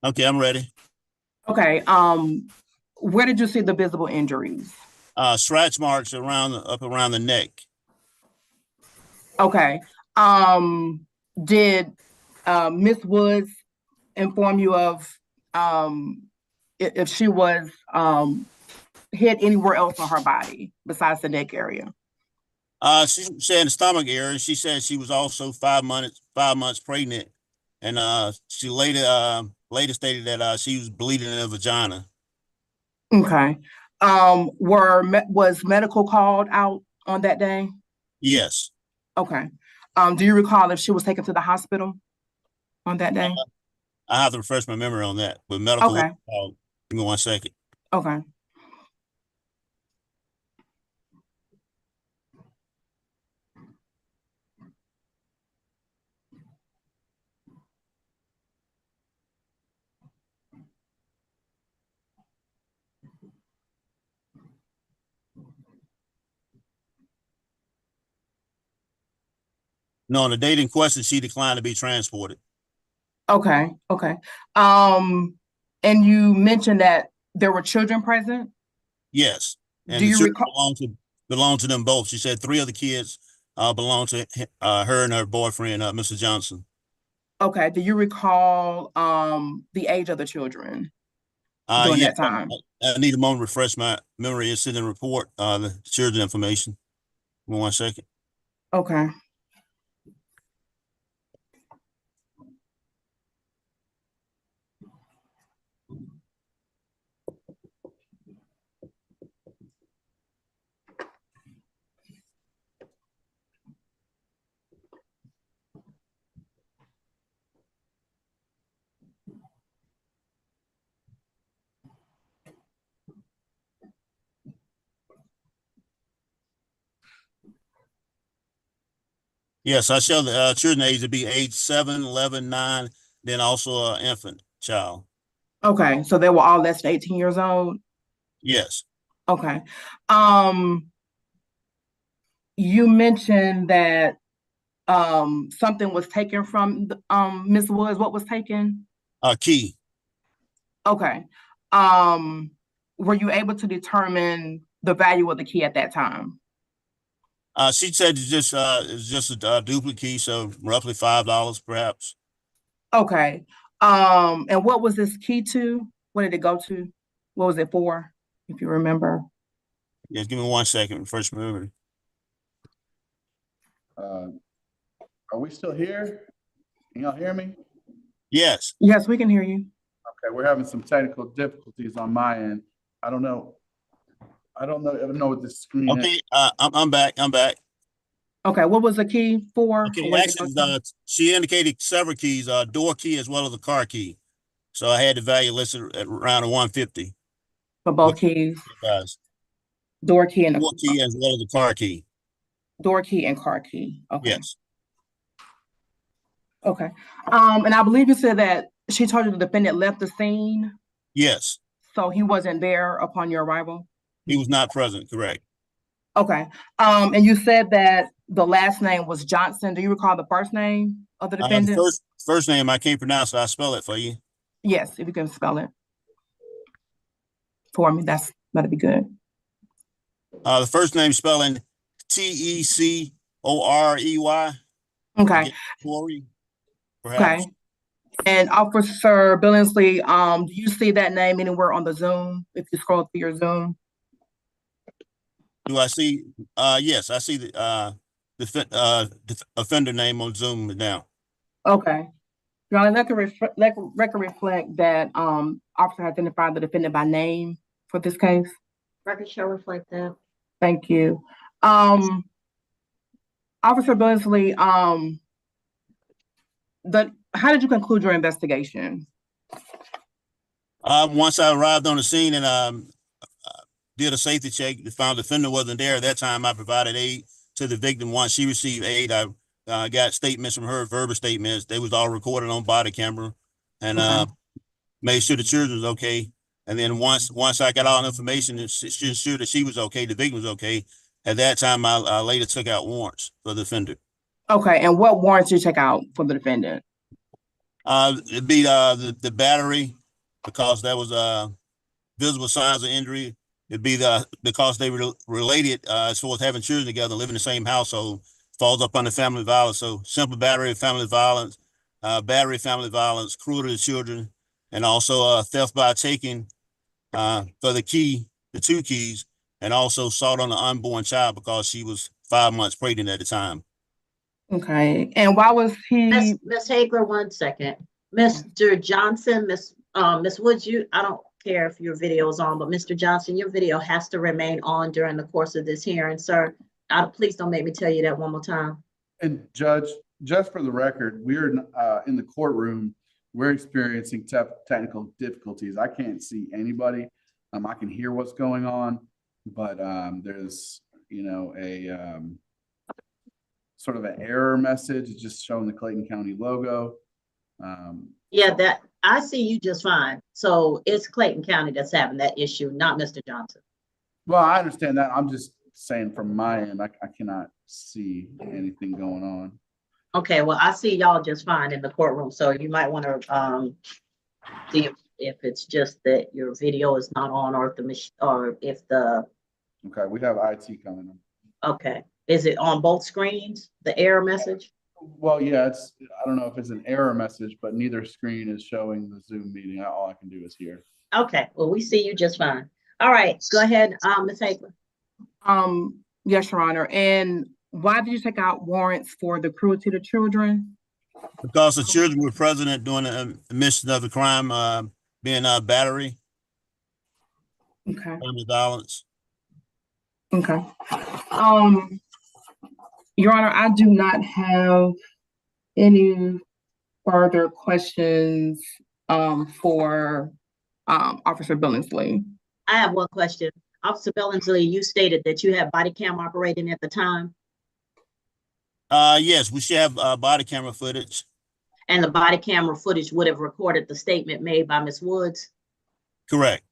Okay, I'm ready. Okay, where did you see the visible injuries? Scratch marks up around the neck. Okay. Did Miss Woods inform you of if she was hit anywhere else on her body besides the neck area? She said in the stomach area. She said she was also 5 months pregnant, and she later stated that she was bleeding in her vagina. Okay. Was medical called out on that day? Yes. Okay. Do you recall if she was taken to the hospital on that day? I have to refresh my memory on that, but medical. Okay. Give me 1 second. Okay. No, on the date in question, she declined to be transported. Okay. Okay. And you mentioned that there were children present? Yes. And Do the you children recall? belong to them both. She said 3 of the kids belong to her and her boyfriend, Mr. Johnson. Okay. Do you recall the age of the children during Yeah, that time? I need a moment to refresh my memory. It's in the report, the children information. Give me 1 second. Okay. Yes, I show the children age to be age 7, 11, 9, then also an infant child. Okay. So they were all less than 18 years old? Yes. Okay. You mentioned that something was taken from Ms. Woods. What was taken? A key. Okay. Were you able to determine the value of the key at that time? She said it's just a duplicate key, so roughly $5 perhaps. Okay. And what was this key to? What did it go to? What was it for, if you remember? Yes, give me 1 second. First memory. Are we still here? Can y'all hear me? Yes. Yes, we can hear you. Okay, we're having some technical difficulties on my end. I don't know what this screen is. Okay, I'm back. Okay, what was the key for? Okay, actually, she indicated several keys, door key as well as a car key. So I had the value listed at around a 150. For both keys? Door key and door key as well as the car key. Door key and car key. Okay. Yes. Okay. And I believe you said that she told you the defendant left the scene. Yes. So he wasn't there upon your arrival? He was not present, correct. Okay. And you said that the last name was Johnson. Do you recall the first name of the defendant? The first name I can't pronounce, so I'll spell it for you. Yes, if you can spell it for me, that'd be good. The first name spelling T-E-C-O-R-E-Y. Okay. Tori, perhaps. Okay. And Officer Billingsley, do you see that name anywhere on the Zoom? If you scroll through your Zoom? Do I see? Yes, I see the offender name on Zoom now. Okay. Your Honor, record reflect that officer identified the defendant by name for this case. Record shall reflect that. Thank you. Officer Billingsley, how did you conclude your investigation? Once I arrived on the scene and did a safety check, found the defendant wasn't there. At that time, I provided aid to the victim. Once she received aid, I got statements from her, verbal statements. They was all recorded on body camera, and made sure the children was okay. And then once I got all the information and ensured that she was okay, the victim was okay. At that time, I later took out warrants for the offender. Okay, and what warrants did you check out for the defendant? It'd be the battery, because that was visible signs of injury. It'd be because they were related as far as having children together, living in the same household, falls up under family violence. So simple battery, family violence, cruelty to children, and also theft by taking for the two keys, and also assault on an unborn child because she was 5 months pregnant at the time. Okay, and why was he? Miss Hagler, 1 second. Mr. Johnson, Miss Woods, I don't care if your video is on, but Mr. Johnson, your video has to remain on during the course of this hearing, sir. Please don't make me tell you that one more time. And Judge, just for the record, we're in the courtroom. We're experiencing technical difficulties. I can't see anybody. I can hear what's going on, but there's, a sort of an error message. It's just showing the Clayton County logo. Yeah, that I see you just fine. So it's Clayton County that's having that issue, not Mr. Johnson. Well, I understand that. I'm just saying from my end, I cannot see anything going on. Okay, well, I see y'all just fine in the courtroom. So you might want to see if it's just that your video is not on, or if the. Okay, we have IT coming in. Okay, is it on both screens, the error message? Well, yeah, I don't know if it's an error message, but neither screen is showing the Zoom meeting. All I can do is hear. Okay, well, we see you just fine. All right, go ahead, Ms. Hagler. Yes, Your Honor. And why did you take out warrants for the cruelty to children? Because the children were present during the admission of the crime, being battery. Okay. Family violence. Okay. Your Honor, I do not have any further questions for Officer Billingsley. I have one question. Officer Billingsley, you stated that you had body cam operating at the time. Yes, we should have body camera footage. And the body camera footage would have recorded the statement made by Ms. Woods? Correct.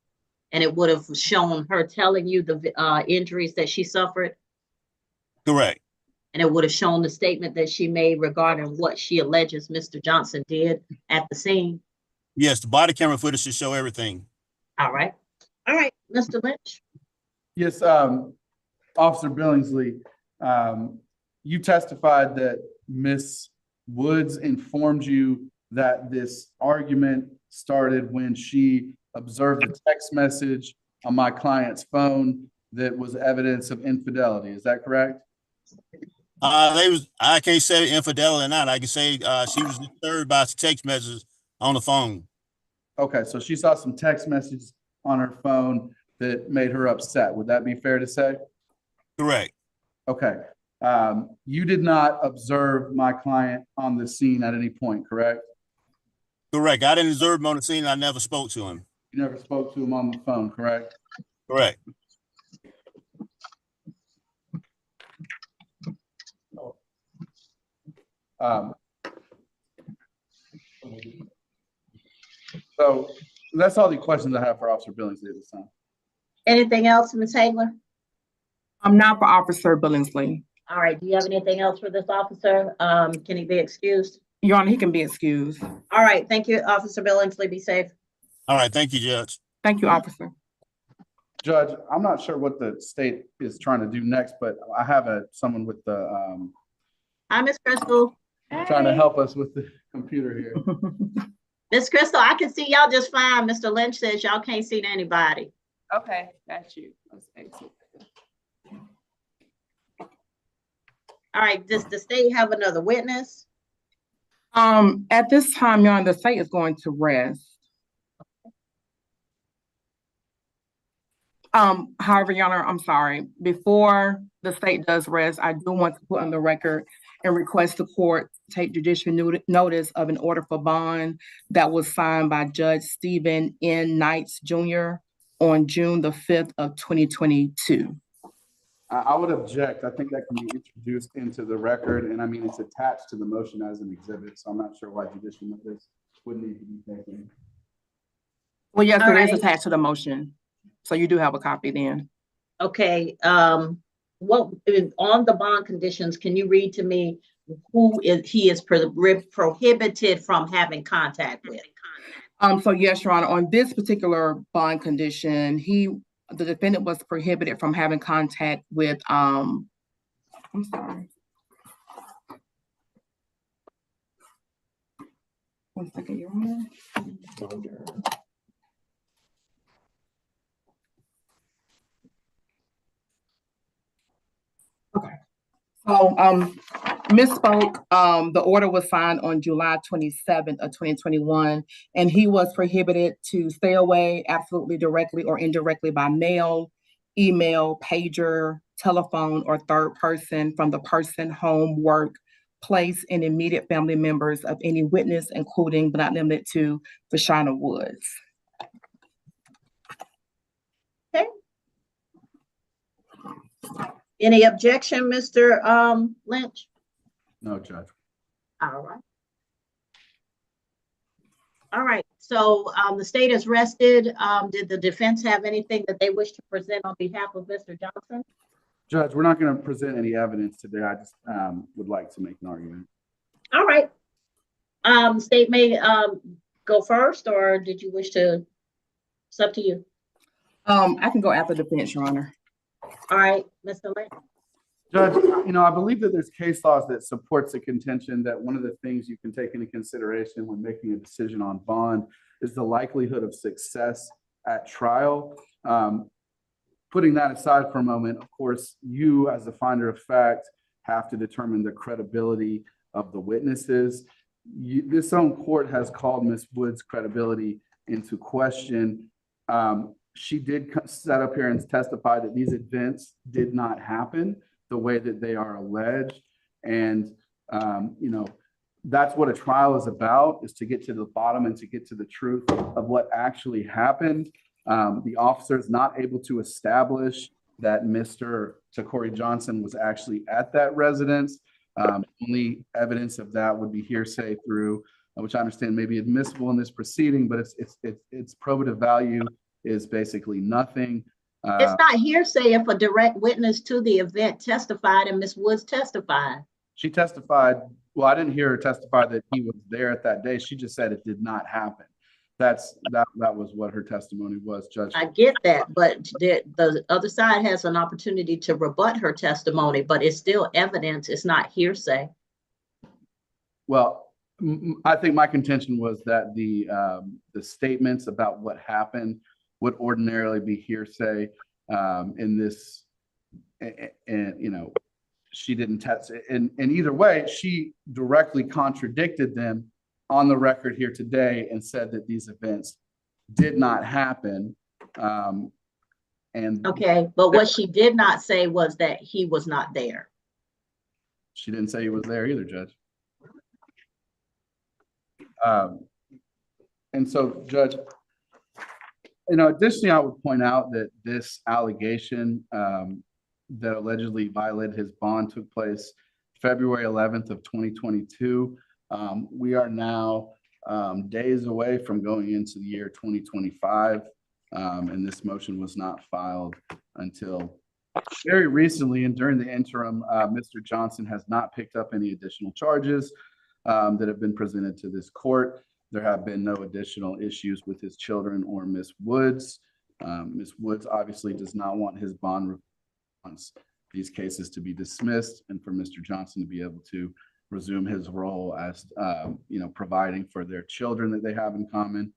And it would have shown her telling you the injuries that she suffered? Correct. And it would have shown the statement that she made regarding what she alleges Mr. Johnson did at the scene? Yes, the body camera footage should show everything. All right. All right, Mr. Lynch. Yes, Officer Billingsley, you testified that Ms. Woods informed you that this argument started when she observed a text message on my client's phone that was evidence of infidelity. Is that correct? I can't say infidelity or not. I can say she was disturbed by text messages on the phone. Okay, so she saw some text messages on her phone that made her upset. Would that be fair to say? Correct. Okay. You did not observe my client on the scene at any point, correct? Correct. I didn't observe him on the scene. I never spoke to him. You never spoke to him on the phone, correct? Correct. So that's all the questions I have for Officer Billingsley at this time. Anything else, Ms. Hagler? I'm not for Officer Billingsley. All right, do you have anything else for this officer? Can he be excused? Your Honor, he can be excused. All right, thank you, Officer Billingsley. Be safe. All right, thank you, Judge. Thank you, Officer. Judge, I'm not sure what the state is trying to do next, but I have someone with the Hi, Ms. Crystal. trying to help us with the computer here. Miss Crystal, I can see y'all just fine. Mr. Lynch says y'all can't see anybody. Okay, got you. All right, does the state have another witness? At this time, Your Honor, the state is going to rest. However, Your Honor, I'm sorry. Before the state does rest, I do want to put on the record and request the court to take judicial notice of an order for bond that was signed by Judge Stephen N. Knights Jr. on June the 5th of 2022. I would object. I think that can be introduced into the record, and I mean, it's attached to the motion as an exhibit, so I'm not sure why judicial notice would need to be taken. Well, yes, it is attached to the motion, so you do have a copy then. Okay, what on the bond conditions, can you read to me who he is prohibited from having contact with? So yes, Your Honor, on this particular bond condition, the defendant was prohibited from having contact with, I'm sorry. One second, Your Honor. Okay. So misspoke. The order was signed on July 27th of 2021, and he was prohibited to stay away absolutely directly or indirectly by mail, email, pager, telephone, or third person from the person, home, work, place, and immediate family members of any witness, including but not limited to Vashana Woods. Okay. Any objection, Mr. Lynch? No, Judge. All right. All right. So the state is rested. Did the defense have anything that they wish to present on behalf of Mr. Johnson? Judge, we're not going to present any evidence today. I just would like to make an argument. All right. State may go first, or did you wish to? It's up to you. I can go after the defense, Your Honor. All right, Mr. Lynch. Judge, I believe that there's case laws that supports the contention that one of the things you can take into consideration when making a decision on bond is the likelihood of success at trial. Putting that aside for a moment, of course, you as the finder of fact have to determine the credibility of the witnesses. This own court has called Ms. Wood's credibility into question. She did set up here and testify that these events did not happen the way that they are alleged. And, that's what a trial is about, is to get to the bottom and to get to the truth of what actually happened. The officer is not able to establish that Mr. Tori Johnson was actually at that residence. Only evidence of that would be hearsay through, which I understand may be admissible in this proceeding, but its probative value is basically nothing. It's not hearsay if a direct witness to the event testified and Ms. Woods testified. She testified. Well, I didn't hear her testify that he was there at that day. She just said it did not happen. That was what her testimony was, Judge. I get that, but the other side has an opportunity to rebut her testimony, but it's still evidence. It's not hearsay. Well, I think my contention was that the statements about what happened would ordinarily be hearsay in this, and she didn't test it. And either way, she directly contradicted them on the record here today and said that these events did not happen. Okay, but what she did not say was that he was not there. She didn't say he was there either, Judge. And so, Judge, additionally, I would point out that this allegation that allegedly violated his bond took place February 11th of 2022. We are now days away from going into the year 2025, and this motion was not filed until very recently. And during the interim, Mr. Johnson has not picked up any additional charges that have been presented to this court. There have been no additional issues with his children or Ms. Woods. Ms. Woods obviously does not want his bond these cases to be dismissed and for Mr. Johnson to be able to resume his role as, providing for their children that they have in common,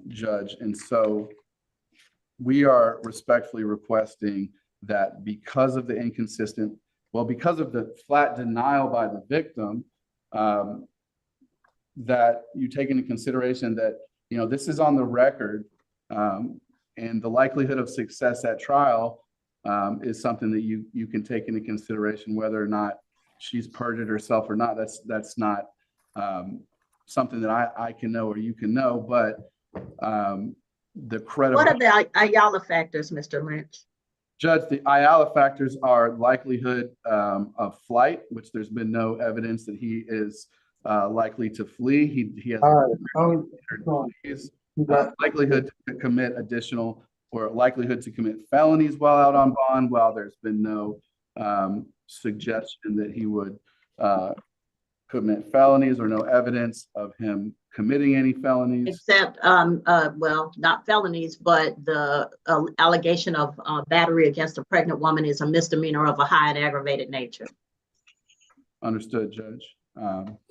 Judge. And so we are respectfully requesting that because of the because of the flat denial by the victim, that you take into consideration that, this is on the record, and the likelihood of success at trial is something that you can take into consideration, whether or not she's perjured herself or not. That's not something that I can know or you can know, but the credibility. What are the Ayala factors, Mr. Lynch? Judge, the Ayala factors are likelihood of flight, which there's been no evidence that he is likely to flee. He has likelihood to commit additional or likelihood to commit felonies while out on bond, while there's been no suggestion that he would commit felonies or no evidence of him committing any felonies. Except, well, not felonies, but the allegation of battery against a pregnant woman is a misdemeanor of a high and aggravated nature. Understood, Judge.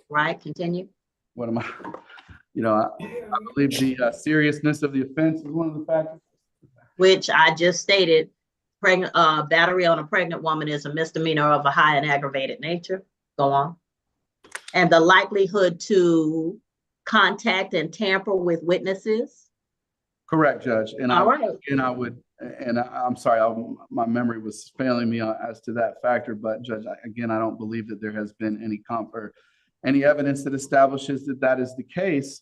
Right, continue. What am I? I believe the seriousness of the offense is one of the factors. Which I just stated, battery on a pregnant woman is a misdemeanor of a high and aggravated nature. Go on. And the likelihood to contact and tamper with witnesses. Correct, Judge. And all right. And I'm sorry, my memory was failing me as to that factor, but Judge, again, I don't believe that there has been any evidence that establishes that that is the case,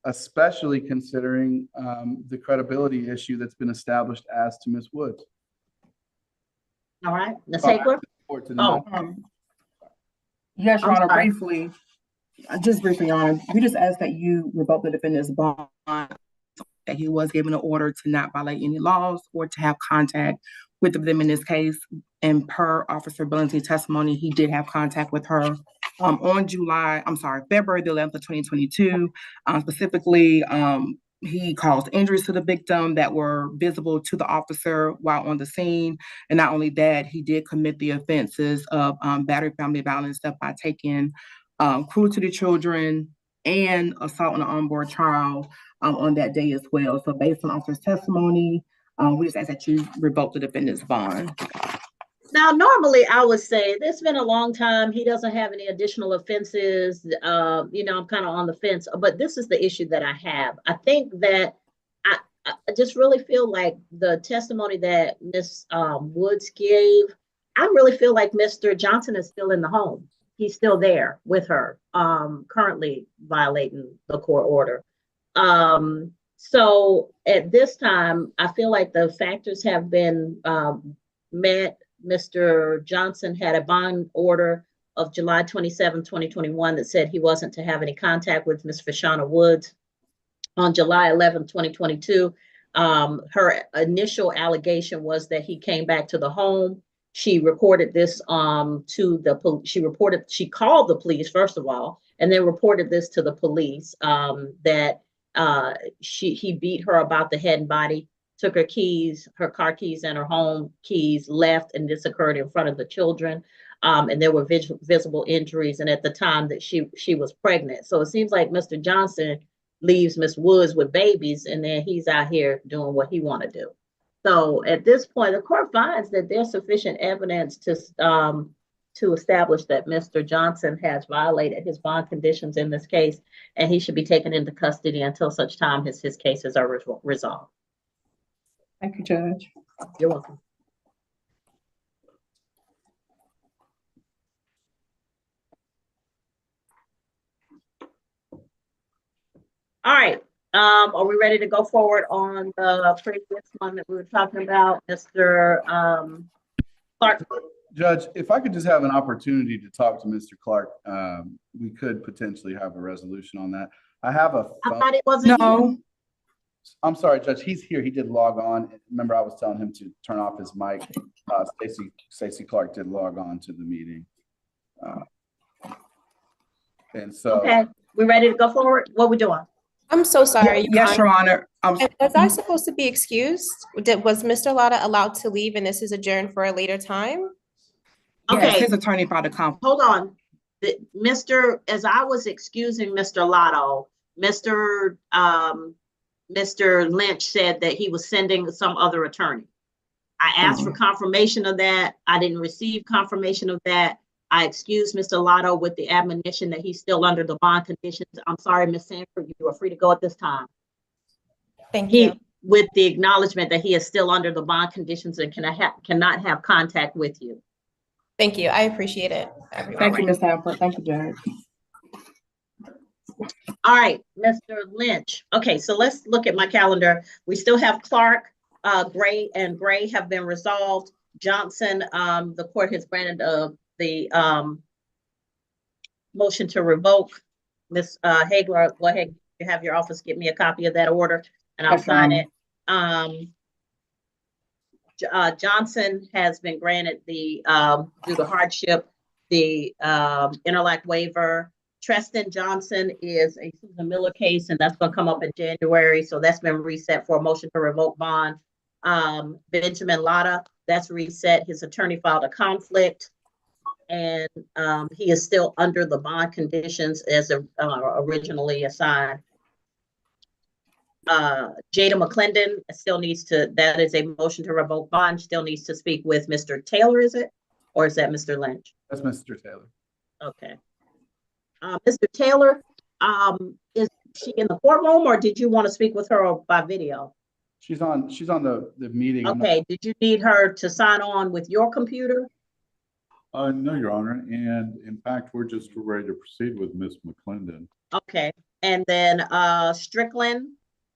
especially considering the credibility issue that's been established as to Ms. Woods. All right, Ms. Hager? Yes, Your Honor, briefly, Your Honor, we just ask that you revoke the defendant's bond, that he was given an order to not violate any laws or to have contact with them in this case. And per Officer Billington's testimony, he did have contact with her on February the 11th of 2022. Specifically, he caused injuries to the victim that were visible to the officer while on the scene. And not only that, he did commit the offenses of battery, family violence stuff by taking cruelty to the children and assault on an onboard child on that day as well. So based on officer's testimony, we just ask that you revoke the defendant's bond. Now, normally I would say it's been a long time. He doesn't have any additional offenses. I'm kind of on the fence, but this is the issue that I have. I think that I just really feel like the testimony that Ms. Woods gave, I really feel like Mr. Johnson is still in the home. He's still there with her, currently violating the court order. So at this time, I feel like the factors have been met. Mr. Johnson had a bond order of July 27, 2021 that said he wasn't to have any contact with Ms. Fashana Woods. On July 11, 2022, her initial allegation was that he came back to the home. She reported this to the police. She called the police, first of all, and then reported this to the police that he beat her about the head and body, took her keys, her car keys and her home keys, left, and this occurred in front of the children. And there were visible injuries, and at the time that she was pregnant. So it seems like Mr. Johnson leaves Ms. Woods with babies, and then he's out here doing what he want to do. So at this point, the court finds that there's sufficient evidence to establish that Mr. Johnson has violated his bond conditions in this case, and he should be taken into custody until such time as his cases are resolved. Thank you, Judge. You're welcome. All right. Are we ready to go forward on the previous one that we were talking about, Mr. Clark? Judge, if I could just have an opportunity to talk to Mr. Clark, we could potentially have a resolution on that. I have a phone. I thought it wasn't. No. I'm sorry, Judge. He's here. He did log on. Remember, I was telling him to turn off his mic. Stacy Clark did log on to the meeting. And so. Okay. We ready to go forward? What we doing? I'm so sorry. Yes, Your Honor. Was I supposed to be excused? Was Mr. Lotta allowed to leave and this is adjourned for a later time? Okay. Yes, his attorney brought a conflict. Hold on. As I was excusing Mr. Lotto, Mr. Lynch said that he was sending some other attorney. I asked for confirmation of that. I didn't receive confirmation of that. I excused Mr. Lotto with the admonition that he's still under the bond conditions. I'm sorry, Ms. Sanford, you are free to go at this time. Thank you. With the acknowledgement that he is still under the bond conditions and cannot have contact with you. Thank you. I appreciate it. Thank you, Ms. Sanford. Thank you, Judge. All right, Mr. Lynch. Okay, so let's look at my calendar. We still have Clark, Gray, and Gray have been resolved. Johnson, the court has granted the motion to revoke. Ms. Hagler, go ahead. You have your office get me a copy of that order, and I'll sign it. Johnson has been granted the due to hardship, the interlock waiver. Treston Johnson is a Susan Miller case, and that's going to come up in January. So that's been reset for a motion to revoke bond. Benjamin Lotta, that's reset. His attorney filed a conflict, and he is still under the bond conditions as originally assigned. Jada McLendon still needs to, that is a motion to revoke bond, still needs to speak with Mr. Taylor, is it? Or is that Mr. Lynch? That's Mr. Taylor. Okay. Mr. Taylor, is she in the courtroom, or did you want to speak with her by video? She's on the meeting. Okay, did you need her to sign on with your computer? No, Your Honor. And in fact, we're just ready to proceed with Ms. McLendon. Okay. And then Strickland,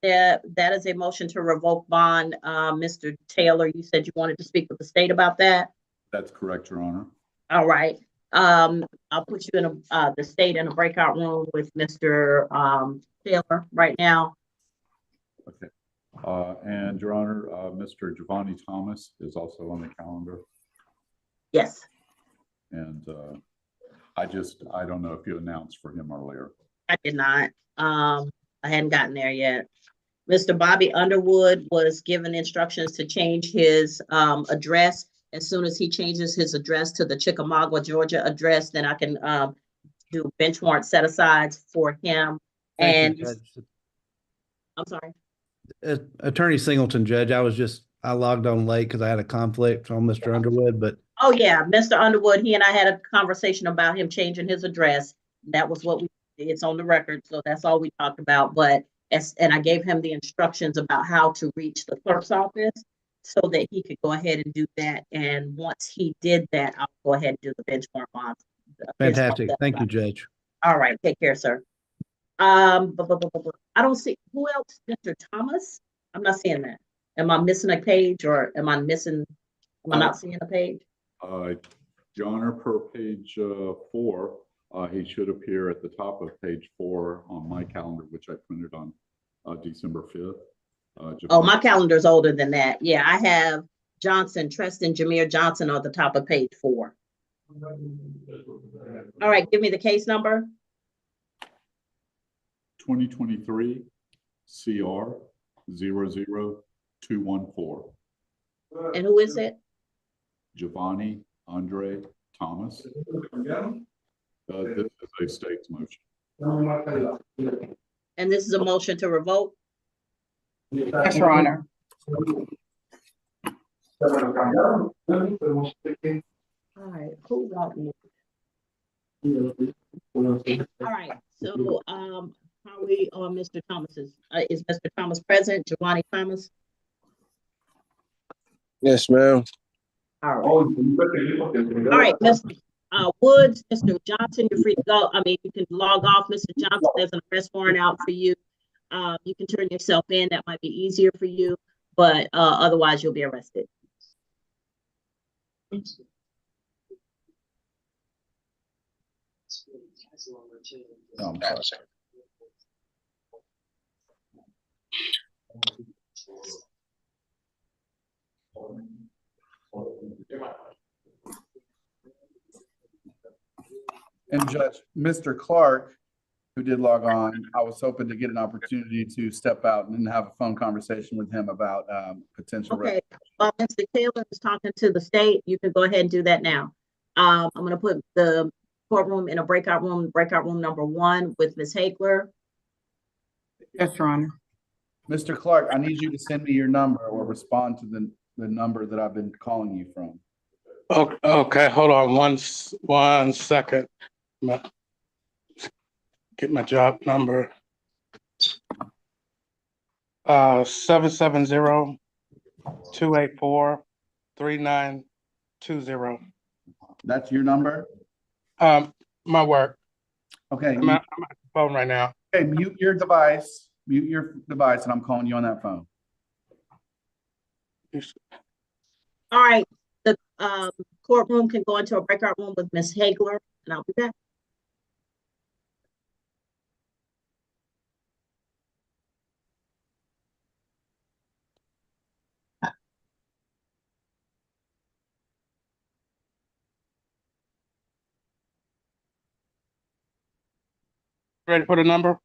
that is a motion to revoke bond. Mr. Taylor, you said you wanted to speak with the state about that? That's correct, Your Honor. All right. I'll put you in the state in a breakout room with Mr. Taylor right now. Okay. And Your Honor, Mr. Javanni Thomas is also on the calendar. Yes. And I don't know if you announced for him earlier. I did not. I hadn't gotten there yet. Mr. Bobby Underwood was given instructions to change his address. As soon as he changes his address to the Chickamauga, Georgia address, then I can do bench warrant set-asides for him. Thank you, and Judge. I'm sorry. Attorney Singleton, Judge, I logged on late because I had a conflict on Mr. Underwood, but Oh yeah, Mr. Underwood, he and I had a conversation about him changing his address. That was what it's on the record, so that's all we talked about. But and I gave him the instructions about how to reach the clerk's office so that he could go ahead and do that. And once he did that, I'll go ahead and do the bench warrant bond. fantastic. Thank you, Judge. All right, take care, sir. I don't see who else, Mr. Thomas. I'm not seeing that. Am I missing a page, or am I not seeing a page? Your Honor, per page 4, he should appear at the top of page 4 on my calendar, which I printed on December 5th. Oh, my calendar's older than that. Yeah, I have Johnson, Treston, Jameer Johnson on the top of page 4. All right, give me the case number. 2023 CR 00214. And who is it? Javanni Andre Thomas. This is a state's motion. And this is a motion to revoke? Yes, Your Honor. All right, who got me? All right, so how are we on Mr. Thomas's? Is Mr. Thomas present? Javanni Thomas? Yes, ma'am. All right. All right, Mr. Woods, Mr. Johnson, you're free to go. I mean, you can log off. Mr. Johnson, there's an arrest warrant out for you. You can turn yourself in. That might be easier for you, but otherwise you'll be arrested. Oh, I'm sorry. And Judge, Mr. Clark, who did log on, I was hoping to get an opportunity to step out and have a phone conversation with him about potential. Okay, while Mr. Taylor is talking to the state, you can go ahead and do that now. I'm going to put the courtroom in a breakout room number 1 with Ms. Hagler. Yes, Your Honor. Mr. Clark, I need you to send me your number or respond to the number that I've been calling you from. Okay, hold on one second. Get my job number. 770-284-3920. That's your number? My work. Okay. I'm at the phone right now. Okay, mute your device, and I'm calling you on that phone. All right, the courtroom can go into a breakout room with Ms. Hagler, and I'll be back. Ready for the number?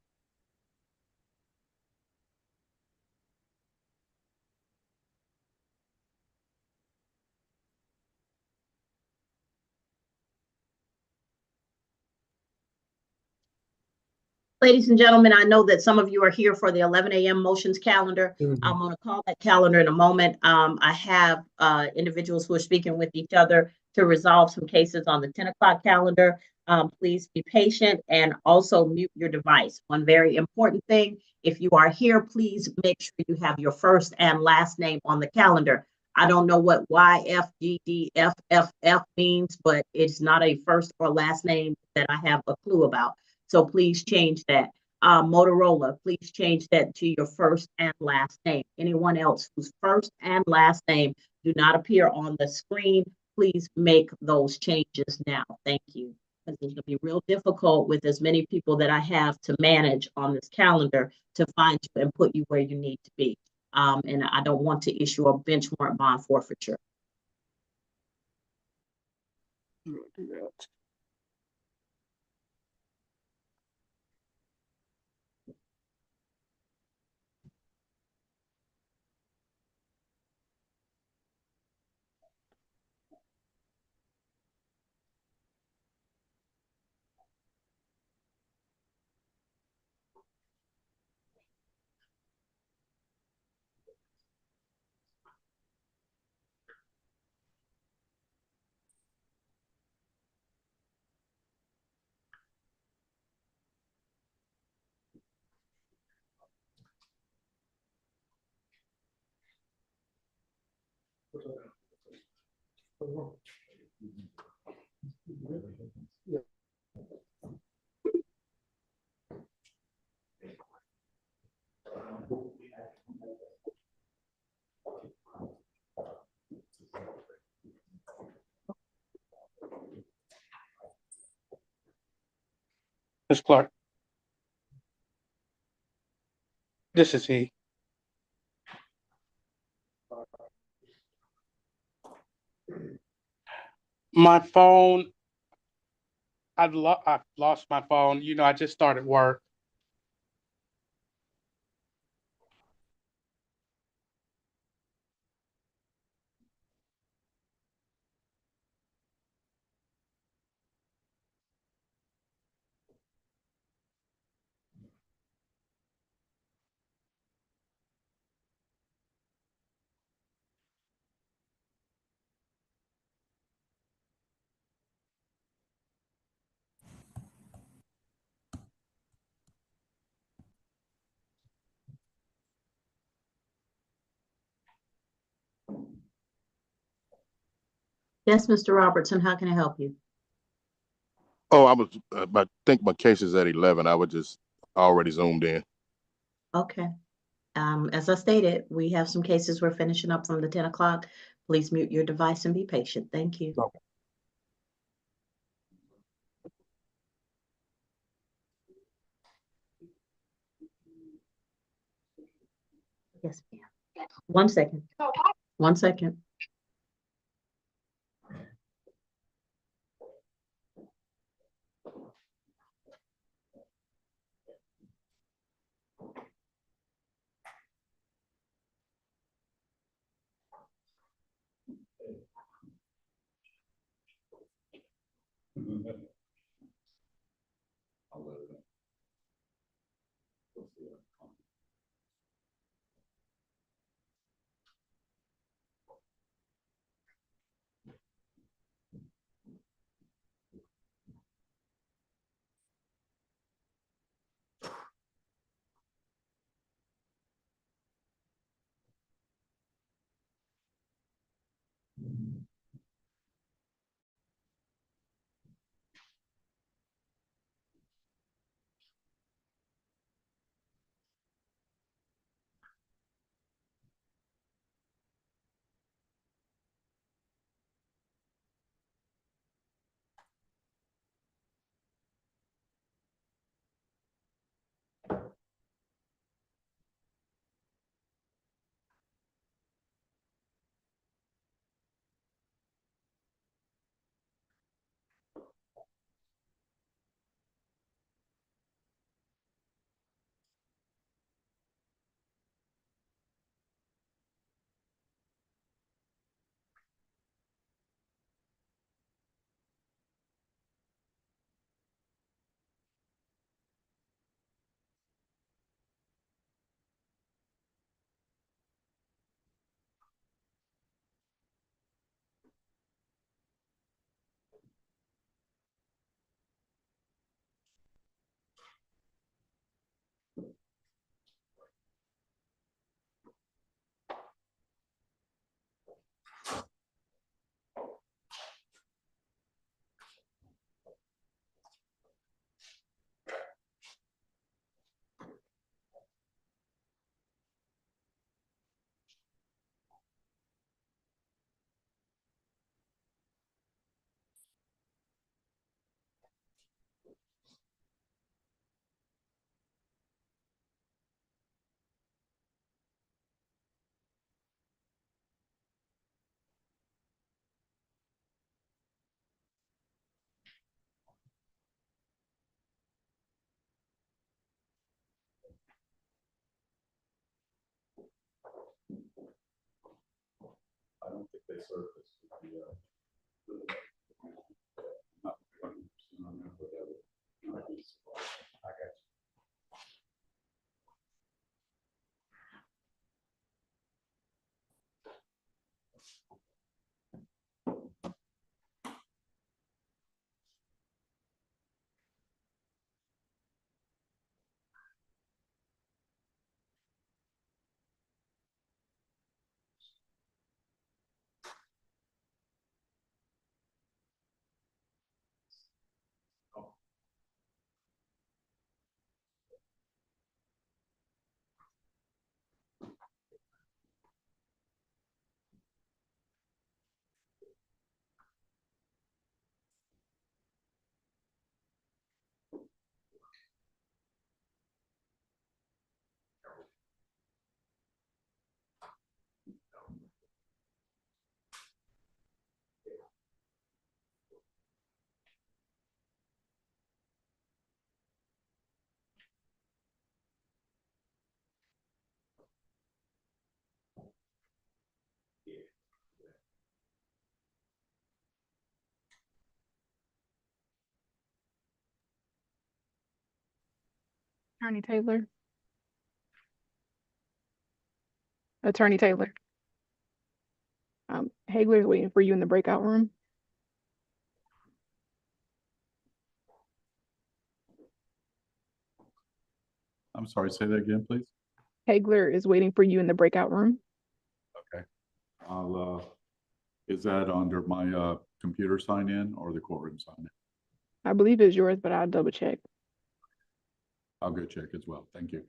Ladies and gentlemen, I know that some of you are here for the 11 a.m. motions calendar. I'm going to call that calendar in a moment. I have individuals who are speaking with each other to resolve some cases on the 10 o'clock calendar. Please be patient and also mute your device. One very important thing, if you are here, please make sure you have your first and last name on the calendar. I don't know what YFGDFFF means, but it's not a first or last name that I have a clue about. So please change that. Motorola, please change that to your first and last name. Anyone else whose first and last name do not appear on the screen, please make those changes now. Thank you. Because it's going to be real difficult with as many people that I have to manage on this calendar to find you and put you where you need to be. And I don't want to issue a bench warrant bond forfeiture. Ms. Clark. This is he. My phone, I've lost my phone. You know, I just started work. Yes, Mr. Robertson, how can I help you? Oh, I was, I think my case is at 11. I was just already zoomed in. Okay. As I stated, we have some cases we're finishing up from the 10 o'clock. Please mute your device and be patient. Thank you. Okay. Yes, ma'am. 1 second. 1 second. Yes, sir. Not 100% on that, but I got you. Attorney Taylor. Attorney Taylor. Hagler is waiting for you in the breakout room. I'm sorry, say that again, please. Hagler is waiting for you in the breakout room. Okay. Is that under my computer sign in or the courtroom sign in? I believe it's yours, but I'll double check. I'll go check as well. Thank you.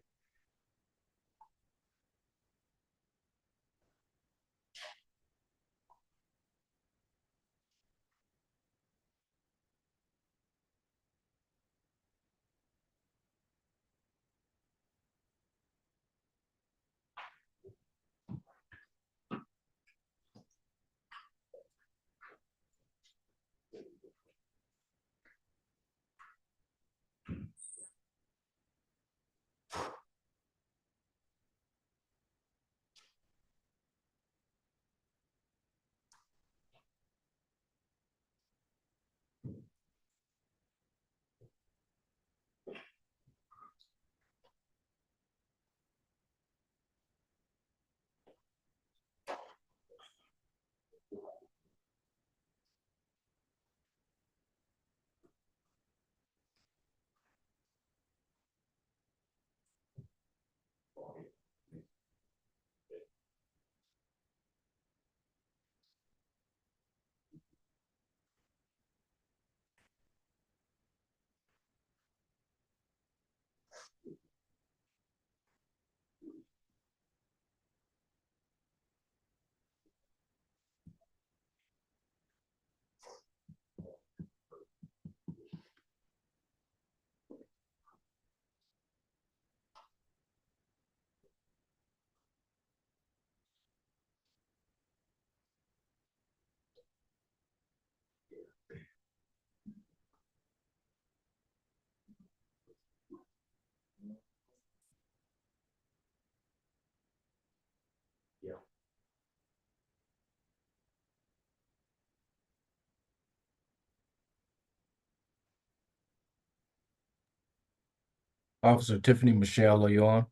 Officer Tiffany Michelle, are you on?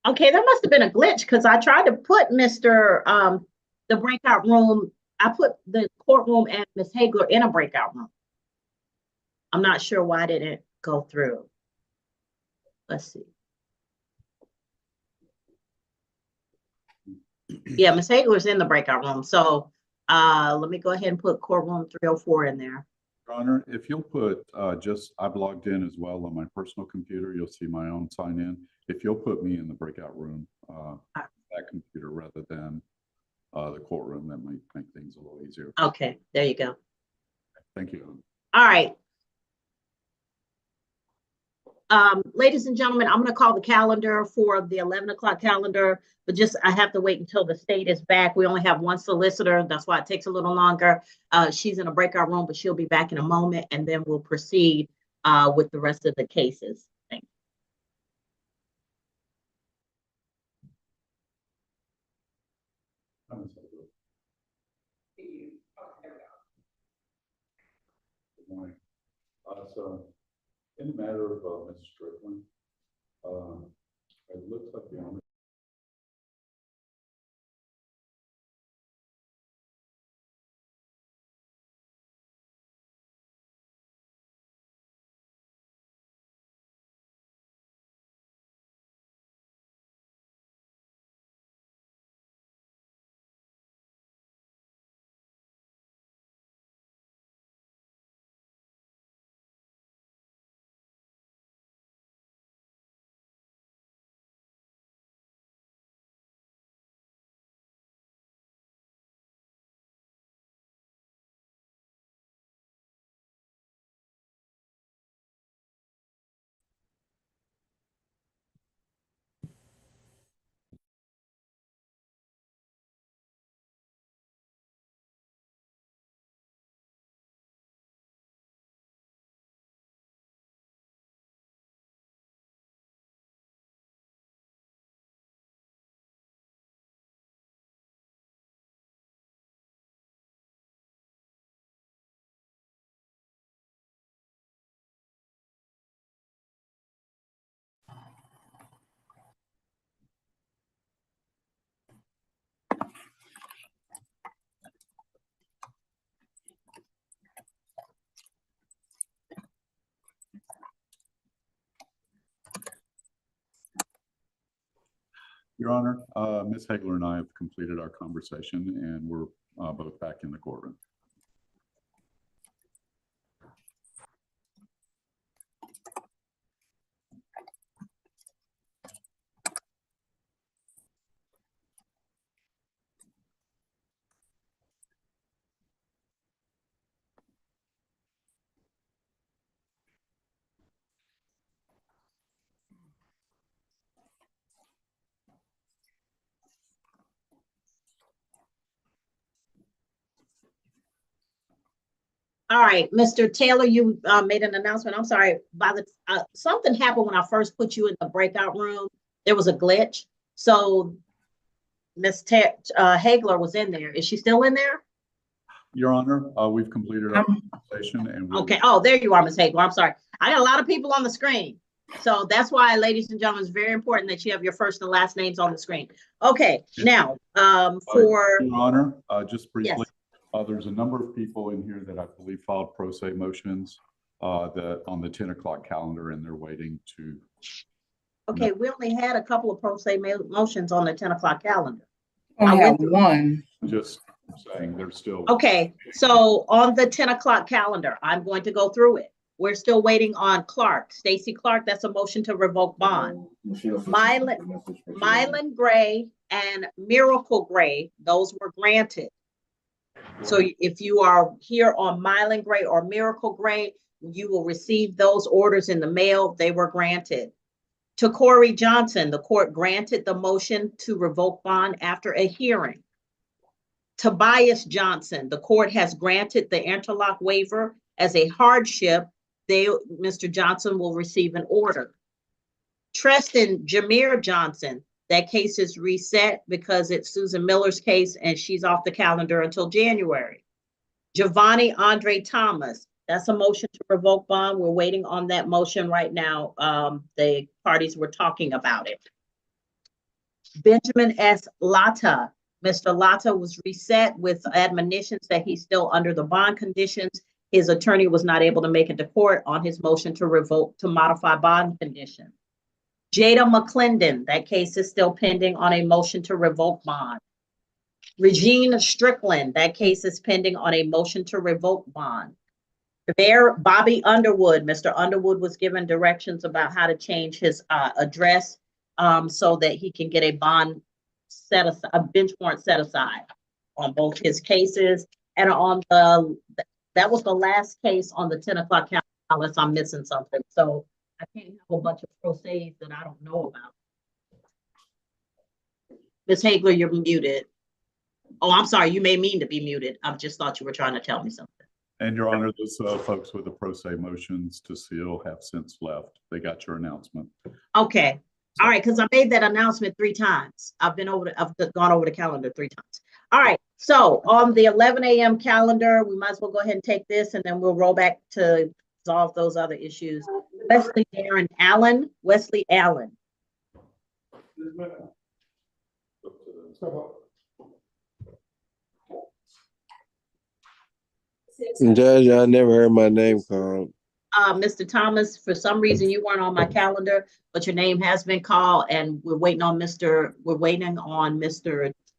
Okay, that must have been a glitch because I tried to put the breakout room, I put the courtroom and Ms. Hagler in a breakout room. I'm not sure why it didn't go through. Let's see. Yeah, Ms. Hagler's in the breakout room. So let me go ahead and put courtroom 304 in there. Your Honor, if you'll put, I've logged in as well on my personal computer, you'll see my own sign in. If you'll put me in the breakout room, that computer rather than the courtroom, that might make things a little easier. Okay, there you go. Thank you. All right. Ladies and gentlemen, I'm going to call the calendar for the 11 o'clock calendar, but I have to wait until the state is back. We only have one solicitor. That's why it takes a little longer. She's in a breakout room, but she'll be back in a moment, and then we'll proceed with the rest of the cases. Thank you. Good morning. So, in the matter of Mrs. Strickland, it looks like the only Your Honor, Ms. Hagler and I have completed our conversation, and we're both back in the courtroom. All right, Mr. Taylor, you made an announcement. I'm sorry. Something happened when I first put you in the breakout room. There was a glitch. So Ms. Hagler was in there. Is she still in there? Your Honor, we've completed our conversation, and okay. Oh, there you are, Ms. Hagler. I'm sorry. I got a lot of people on the screen. So that's why, ladies and gentlemen, it's very important that you have your first and last names on the screen. Okay, now Your Honor, just briefly. Yes. There's a number of people in here that I believe filed pro se motions that on the 10 o'clock calendar, and they're waiting to. Okay, we only had a couple of pro se motions on the 10 o'clock calendar. I have one. Just saying they're still. Okay, so on the 10 o'clock calendar, I'm going to go through it. We're still waiting on Clark, Stacy Clark. That's a motion to revoke bond. Milin Gray and Miracle Gray, those were granted. So if you are here on Milin Gray or Miracle Gray, you will receive those orders in the mail. They were granted. To Tori Johnson, the court granted the motion to revoke bond after a hearing. Tobias Johnson, the court has granted the interlock waiver as a hardship. Mr. Johnson will receive an order. Treston Jameer Johnson, that case is reset because it's Susan Miller's case and she's off the calendar until January. Javanni Thomas, that's a motion to revoke bond. We're waiting on that motion right now. The parties were talking about it. Benjamin S. Latta, Mr. Latta was reset with admonitions that he's still under the bond conditions. His attorney was not able to make it to court on his motion to revoke, to modify bond conditions. Jada McLendon, that case is still pending on a motion to revoke bond. Regina Strickland, that case is pending on a motion to revoke bond. There, Bobby Underwood, Mr. Underwood was given directions about how to change his address so that he can get a bond set aside, a bench warrant set aside on both his cases. And on that was the last case on the 10 o'clock calendar, unless I'm missing something. So I can't have a bunch of pro se's that I don't know about. Ms. Hagler, you're muted. Oh, I'm sorry. You may mean to be muted. I just thought you were trying to tell me something. And Your Honor, those folks with the pro se motions to seal have since left. They got your announcement. Okay. All right, because I made that announcement 3 times. I've gone over the calendar 3 times. All right. So on the 11 a.m. calendar, we might as well go ahead and take this, and then we'll roll back to resolve those other issues. Wesley Allen. Wesley Allen. Judge, I never heard my name called. Mr. Thomas, for some reason you weren't on my calendar, but your name has been called, and we're waiting on Mr.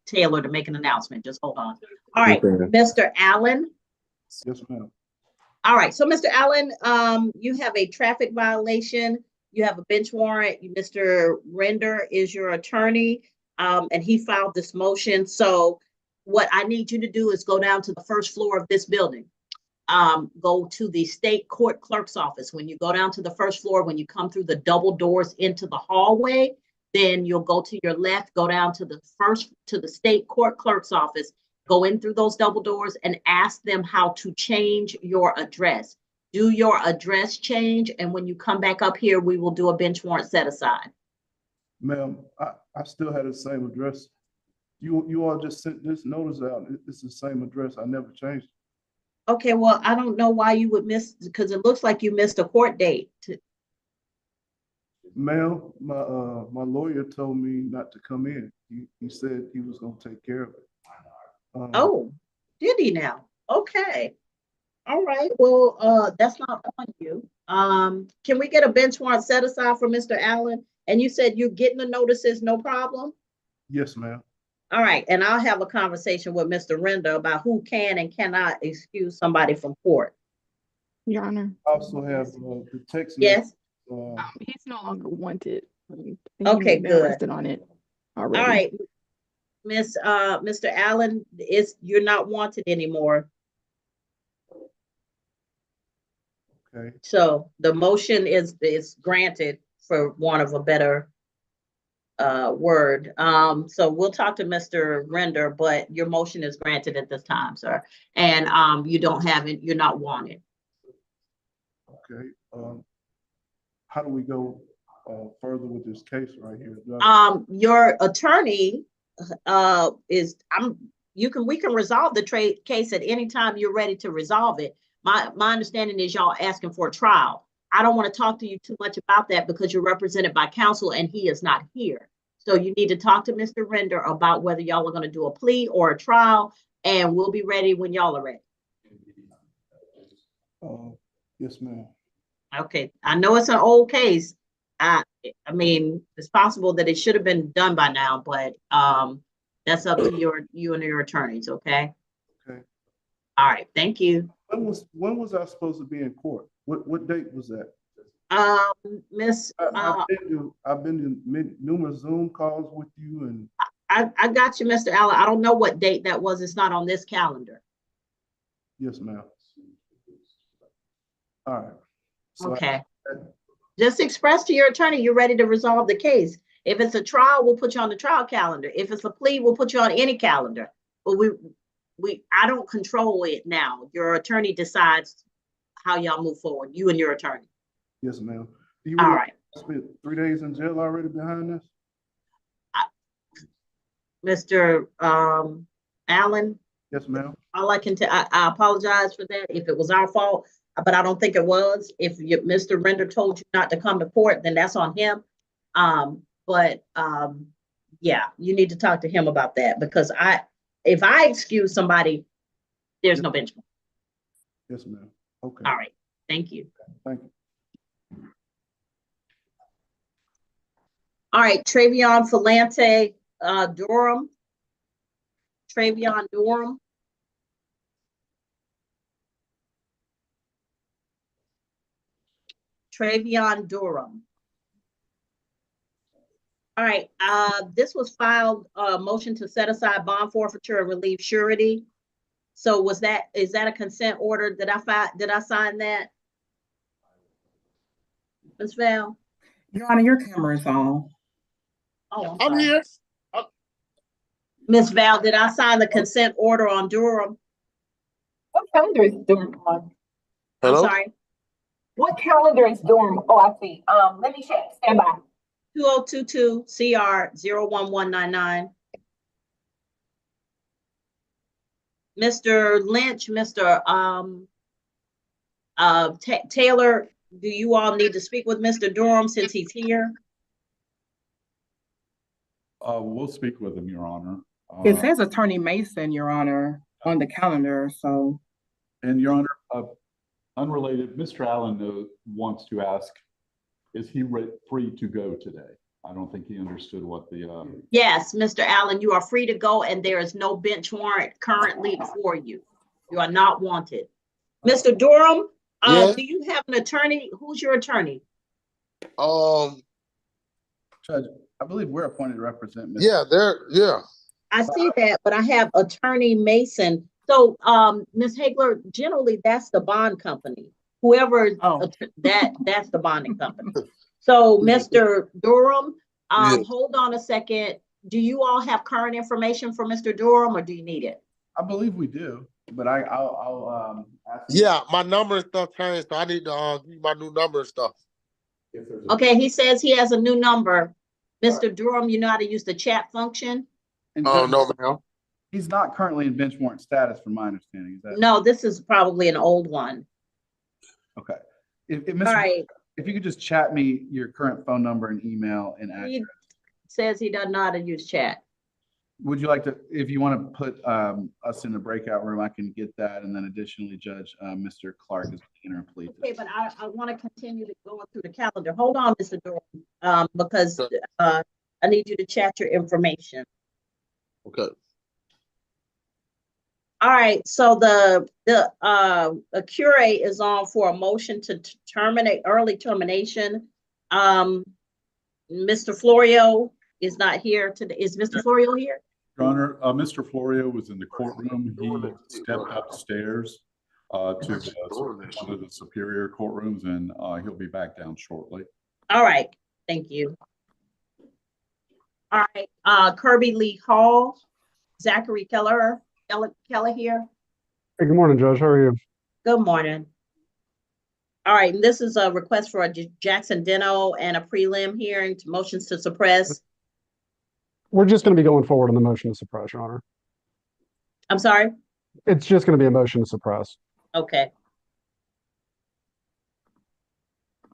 Taylor to make an announcement. Just hold on. All right, okay. Mr. Allen. Yes, ma'am. All right, so Mr. Allen, you have a traffic violation. You have a bench warrant. Mr. Render is your attorney, and he filed this motion. So what I need you to do is go down to the first floor of this building. Go to the state court clerk's office. When you go down to the first floor, when you come through the double doors into the hallway, then you'll go to your left, go down to the state court clerk's office, go in through those double doors and ask them how to change your address. Do your address change, and when you come back up here, we will do a bench warrant set aside. Ma'am, I still had the same address. You all just sent this notice out. It's the same address. I never changed. Okay, well, I don't know why you would miss, because it looks like you missed a court date. Ma'am, my lawyer told me not to come in. He said he was going to take care of it. Oh, did he now? Okay. All right. Well, that's not on you. Can we get a bench warrant set aside for Mr. Allen? And you said you're getting the notices, no problem? Yes, ma'am. All right, and I'll have a conversation with Mr. Render about who can and cannot excuse somebody from court. Your Honor. I also have the text. Yes. He's no longer wanted. Okay, good. Arrested on it already. All right, Mr. Allen, you're not wanted anymore. Okay. So the motion is granted, for want of a better word. So we'll talk to Mr. Render, but your motion is granted at this time, sir. And you don't have it, you're not wanted. Okay. How do we go further with this case right here? Your attorney we can resolve the case at any time you're ready to resolve it. My understanding is y'all asking for a trial. I don't want to talk to you too much about that because you're represented by counsel and he is not here. So you need to talk to Mr. Render about whether y'all are going to do a plea or a trial, and we'll be ready when y'all are ready. Yes, ma'am. Okay. I know it's an old case. I mean, it's possible that it should have been done by now, but that's up to you and your attorneys. Okay. Okay. All right. Thank you. When was I supposed to be in court? What date was that? I've been in numerous Zoom calls with you, and I got you, Mr. Allen. I don't know what date that was. It's not on this calendar. Yes, ma'am. All right. So okay. Just express to your attorney you're ready to resolve the case. If it's a trial, we'll put you on the trial calendar. If it's a plea, we'll put you on any calendar. But I don't control it now. Your attorney decides how y'all move forward, you and your attorney. Yes, ma'am. All right. Spent 3 days in jail already behind this? Mr. Allen? Yes, ma'am. All I can tell, I apologize for that if it was our fault, but I don't think it was. If Mr. Render told you not to come to court, then that's on him. Yeah, you need to talk to him about that, because if I excuse somebody, there's no benchmark. Yes, ma'am. Okay. All right. Thank you. Thank you. All right, Travion Falante Durham. Travion Durham. Travion Durham. All right, this was filed, motion to set aside bond forfeiture and relieve surety. So is that a consent order? Did I sign that? Ms. Val? Your Honor, your camera is on. Oh, I'm here. Ms. Val, did I sign the consent order on Durham? What calendar is Durham on? Hello? I'm sorry. What calendar is Durham? Oh, I see. Let me check. Stand by. 2022 CR 01199. Mr. Lynch, Mr. Taylor, do you all need to speak with Mr. Durham since he's here? We'll speak with him, Your Honor. It says Attorney Mason, Your Honor, on the calendar, so. And Your Honor, unrelated, Mr. Allen wants to ask, is he free to go today? I don't think he understood what the. Yes, Mr. Allen, you are free to go and there is no bench warrant currently for you. You are not wanted. Mr. Durham, Yes. do you have an attorney? Who's your attorney? Judge, I believe we're appointed to represent. Yeah. I see that, but I have Attorney Mason. So, Ms. Hagler, generally that's the bond company. Whoever, that's the bonding company. So, Mr. Durham, Yes. hold on a second. Do you all have current information for Mr. Durham or do you need it? I believe we do, but I'll ask. Yeah, my number and stuff changed, so I need to give you my new number and stuff. Okay, he says he has a new number. Mr. Durham, you know how to use the chat function? Oh, no, ma'am. He's not currently in bench warrant status, from my understanding. Is that? No, this is probably an old one. Okay. All right. If you could just chat me your current phone number and email and address. He says he doesn't know how to use chat. Would you like to, if you want to put us in the breakout room, I can get that. And then additionally, Judge, Mr. Clark is interim plea. Okay, but I want to continue to go through the calendar. Hold on, Mr. Durham, because I need you to chat your information. Okay. All right, so the cure is on for a motion to terminate, early termination. Mr. Florio is not here today. Is Mr. Florio here? Your Honor, Mr. Florio was in the courtroom. He stepped upstairs to one of the superior courtrooms, and he'll be back down shortly. All right, thank you. All right, Kirby Lee Hall, Zachary Keller here. Hey, good morning, Judge. How are you? Good morning. All right, and this is a request for a Jackson Deno and a prelim hearing to motions to suppress. We're just going to be going forward on the motion to suppress, Your Honor. I'm sorry? It's just going to be a motion to suppress. Okay.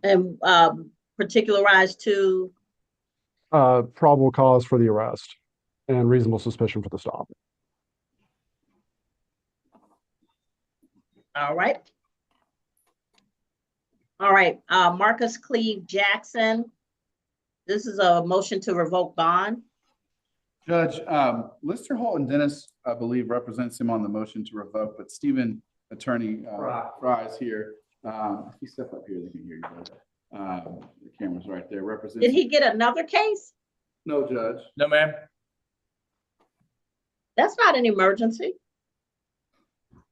And particularized to? Probable cause for the arrest and reasonable suspicion for the stop. All right. All right, Marcus Cleve Jackson. This is a motion to revoke bond. Judge, Lister Holt and Dennis, I believe, represents him on the motion to revoke, but Stephen, Attorney Fry is here. If you step up here, they can hear you better. The camera's right there. Represents. Did he get another case? No, Judge. No, ma'am. That's not an emergency.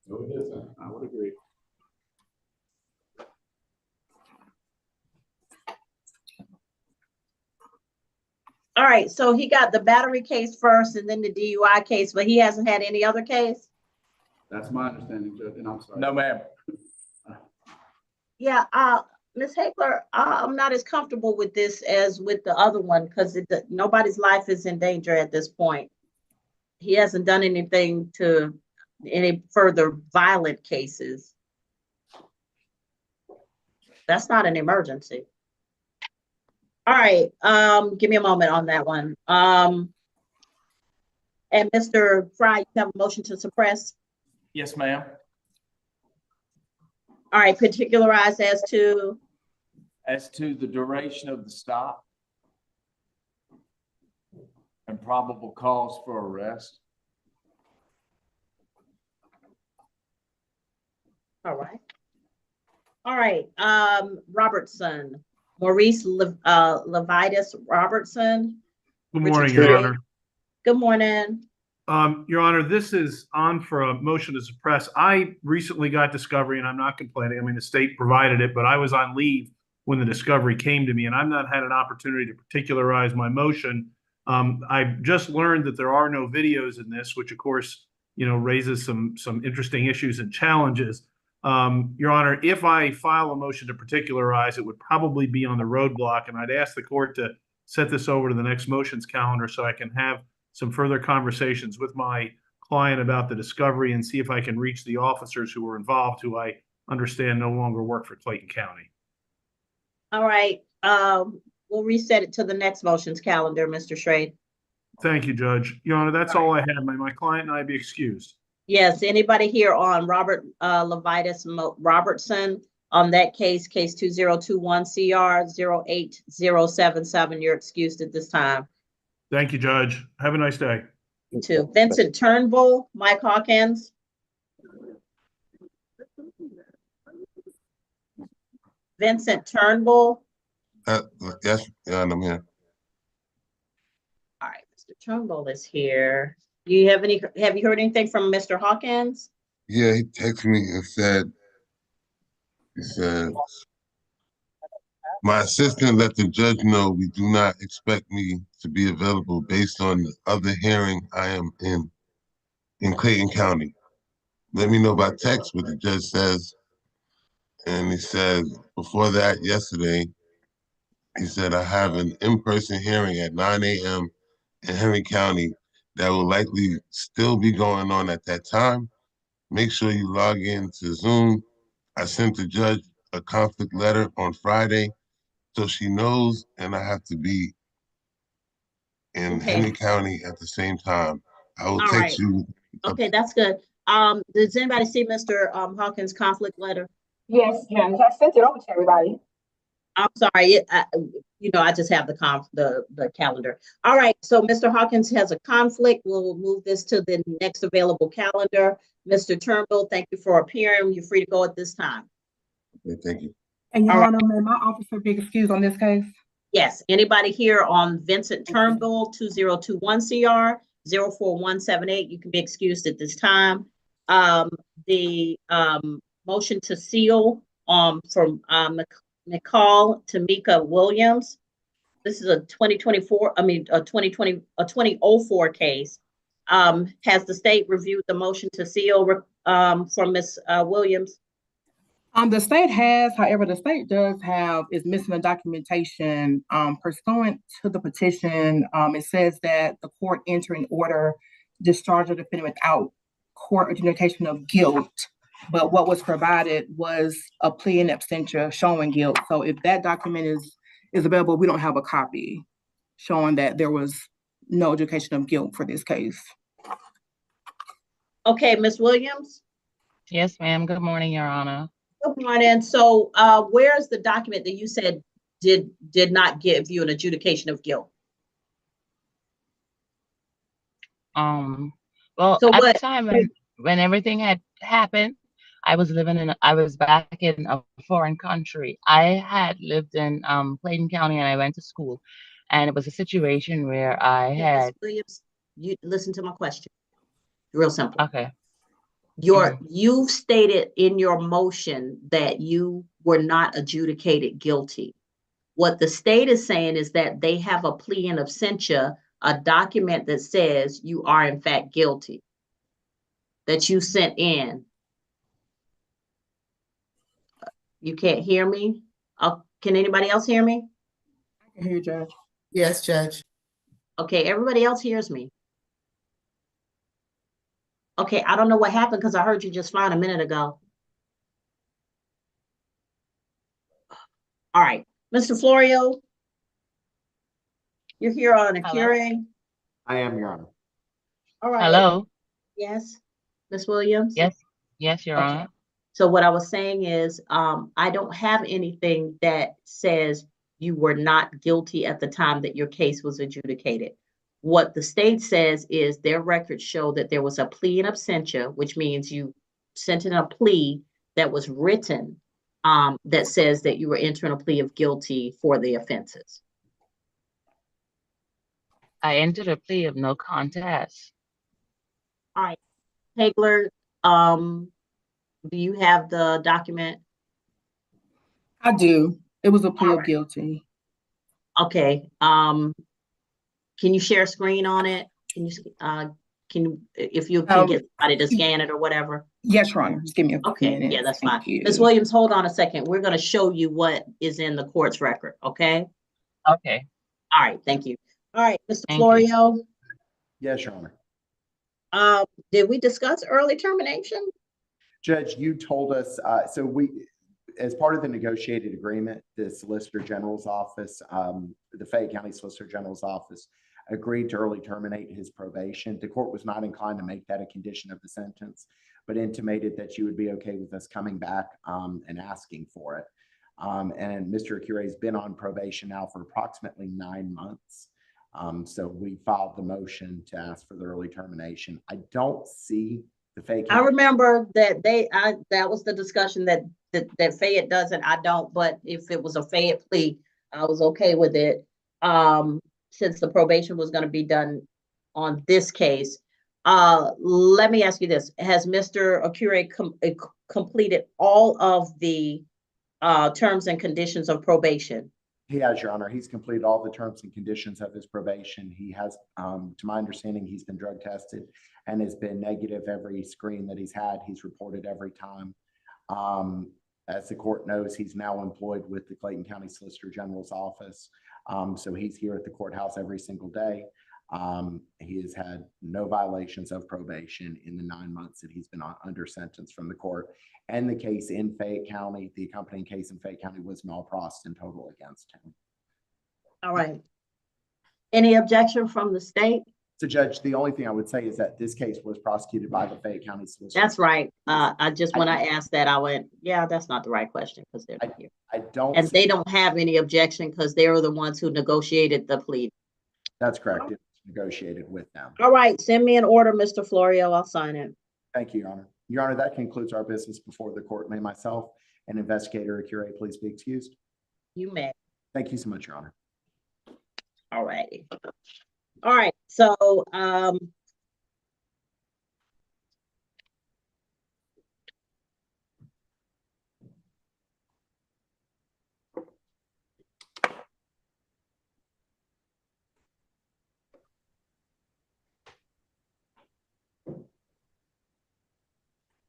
No, it isn't. I would agree. All right, so he got the battery case first and then the DUI case, but he hasn't had any other case? That's my understanding, Judge, and I'm sorry. No, ma'am. Yeah, Ms. Hagler, I'm not as comfortable with this as with the other one because nobody's life is in danger at this point. He hasn't done anything to any further violent cases. That's not an emergency. All right, give me a moment on that one. And Mr. Fry, you have a motion to suppress? Yes, ma'am. All right, particularized as to? As to the duration of the stop and probable cause for arrest. All right. All right, Robertson, Maurice Levitas Robertson. Good Richard morning, Your Trey. Honor. Good morning. Your Honor, this is on for a motion to suppress. I recently got discovery and I'm not complaining. I mean, the state provided it, but I was on leave when the discovery came to me and I've not had an opportunity to particularize my motion. I just learned that there are no videos in this, which of course, raises some interesting issues and challenges. Your Honor, if I file a motion to particularize, it would probably be on the roadblock, and I'd ask the court to set this over to the next motions calendar so I can have some further conversations with my client about the discovery and see if I can reach the officers who were involved, who I understand no longer work for Clayton County. All right, we'll reset it to the next motions calendar, Mr. Schrade. Thank you, Judge. Your Honor, that's all I had. May my client and I be excused. Yes, anybody here on Robert Levitas Robertson on that case 2021 CR 08077, you're excused at this time. Thank you, Judge. Have a nice day. You too. Vincent Turnbull, Mike Hawkins. Vincent Turnbull. Yes, yeah, I'm here. All right, Mr. Turnbull is here. Do you have you heard anything from Mr. Hawkins? Yeah, he texted me and said, my assistant let the judge know we do not expect me to be available based on the other hearing I am in Clayton County. Let me know by text what the judge says. And he said, before that, yesterday, he said, I have an in-person hearing at 9 a.m. in Henry County that will likely still be going on at that time. Make sure you log in to Zoom. I sent the judge a conflict letter on Friday, so she knows, and I have to be in Henry County at the same time. I will text you. Okay, that's good. Does anybody see Mr. Hawkins' conflict letter? Yes, Judge, I sent it over to everybody. I'm sorry, I just have the calendar. All right, so Mr. Hawkins has a conflict. We'll move this to the next available calendar. Mr. Turnbull, thank you for appearing. You're free to go at this time. Okay, thank you. And Your Honor, may my officer be excused on this case? Yes, anybody here on Vincent Turnbull, 2021 CR 04178, you can be excused at this time. The motion to seal from Nicole Tamika Williams. This is a 2004 case. Has the state reviewed the motion to seal from Ms. Williams? The state has, however, the state is missing the documentation pursuant to the petition. It says that the court entering order discharged the defendant without court adjudication of guilt, but what was provided was a plea in absentia showing guilt. So if that document is available, we don't have a copy showing that there was no adjudication of guilt for this case. Okay, Ms. Williams? Yes, ma'am. Good morning, Your Honor. Good morning. So where's the document that you said did not give you an adjudication of guilt? Well, so at the time when everything had happened, I was back in a foreign country. I had lived in Clayton County and I went to school, and it was a situation where I had. Williams, you listen to my question. Real simple. Okay. You've stated in your motion that you were not adjudicated guilty. What the state is saying is that they have a plea in absentia, a document that says you are in fact guilty, that you sent in. You can't hear me? Can anybody else hear me? I can hear you, Judge. Yes, Judge. Okay, everybody else hears me. Okay, I don't know what happened because I heard you just fine a minute ago. All right, Mr. Florio, you're here on a hearing. I am, Your Honor. All right. Hello. Yes, Ms. Williams? Yes, Your Honor. So what I was saying is, I don't have anything that says you were not guilty at the time that your case was adjudicated. What the state says is their records show that there was a plea in absentia, which means you sent in a plea that was written that says that you were entering a plea of guilty for the offenses? I entered a plea of no contest. All right, Hagler, do you have the document? I do. It was a plea All of right. guilty. Okay, can you share screen on it? Can you, if you can get somebody to scan it or whatever? Yes, Your Honor. Just give me a few Okay, minutes. yeah, that's Thank fine. you. Ms. Williams, hold on a second. We're gonna show you what is in the court's record, okay? Okay. All right, thank you. All right, Mr. Thank Florio, Yes, Your Honor. did we discuss early termination? Judge, you told us, so we, as part of the negotiated agreement, the Solicitor General's office, the Fayette County Solicitor General's office agreed to early terminate his probation. The court was not inclined to make that a condition of the sentence, but intimated that you would be okay with us coming back and asking for it. And Mr. Acure has been on probation now for approximately 9 months. So we filed the motion to ask for the early termination. I don't see the Fayette County. I remember that that was the discussion that Fayette doesn't, I don't, but if it was a Fayette plea, I was okay with it. Since the probation was going to be done on this case. Let me ask you this. Has Mr. Acure completed all of the terms and conditions of probation? He has, Your Honor. He's completed all the terms and conditions of his probation. He has, to my understanding, he's been drug tested and has been negative every screen that he's had. He's reported every time. As the court knows, he's now employed with the Clayton County Solicitor General's office. So he's here at the courthouse every single day. He has had no violations of probation in the 9 months that he's been under sentence from the court. And the case in Fayette County, the accompanying case in Fayette County was null pros in total against him. All right. Any objection from the state? So Judge, the only thing I would say is that this case was prosecuted by the Fayette County Solicitor. That's right. I just, when I asked that, I went, yeah, that's not the right question because they're not here. I don't. And they don't have any objection because they were the ones who negotiated the plea. That's correct. It was negotiated with them. All right. Send me an order, Mr. Florio. I'll sign it. Thank you, Your Honor. Your Honor, that concludes our business before the court. May myself and Investigator Acure please be excused. You may. Thank you so much, Your Honor. All righty. All right. So, all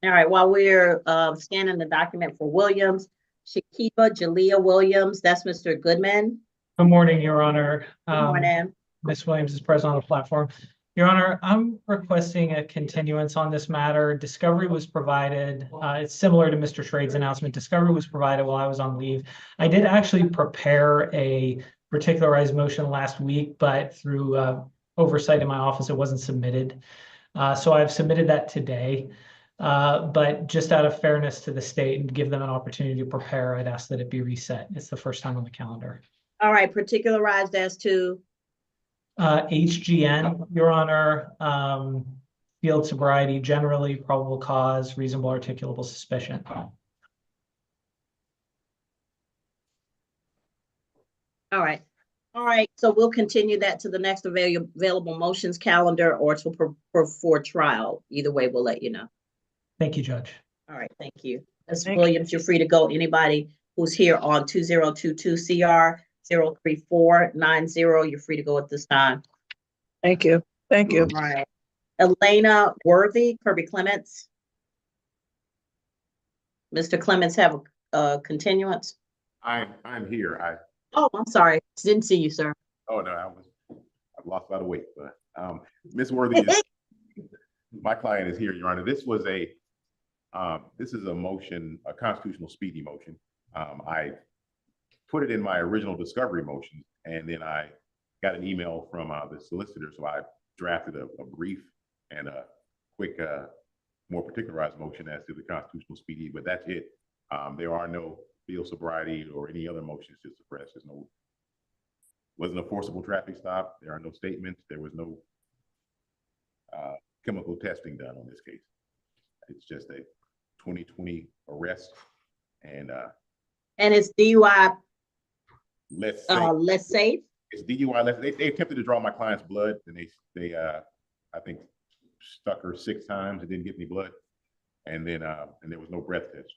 right, while we're scanning the document for Williams, Shakiba Jalea Williams, that's Mr. Goodman. Good morning, Your Honor. Good morning. Ms. Williams is present on the platform. Your Honor, I'm requesting a continuance on this matter. Discovery was provided. It's similar to Mr. Schrade's announcement. Discovery was provided while I was on leave. I did actually prepare a particularized motion last week, but through oversight in my office, it wasn't submitted. So I've submitted that today. But just out of fairness to the state and give them an opportunity to prepare, I'd ask that it be reset. It's the first time on the calendar. All right, particularized as to? HGN, Your Honor, field sobriety, generally probable cause, reasonable articulable suspicion. All right. All right, so we'll continue that to the next available motions calendar or to for trial. Either way, we'll let you know. Thank you, Judge. All right, thank you. Ms. Williams, you're free to go. Anybody who's here on 2022 CR 03490, you're free to go at this time. Thank you. Thank you. All right. Elena Worthy, Kirby Clements. Mr. Clements have a continuance? I'm here. Oh, I'm sorry. Didn't see you, sir. Oh no, I've lost a lot of weight, but Ms. Worthy is my client is here, Your Honor. This was this is a motion, a constitutional speedy motion. I put it in my original discovery motion, and then I got an email from the solicitor, so I drafted a brief and a quick, more particularized motion as to the constitutional speedy, but that's it. There are no field sobriety or any other motions to suppress. Wasn't a forcible traffic stop. There are no statements. There was no chemical testing done on this case. It's just a 2020 arrest And it's DUI let's say less safe. it's DUI less. They attempted to draw my client's blood, and they I think stuck her 6 times and didn't get any blood, and then and there was no breath test.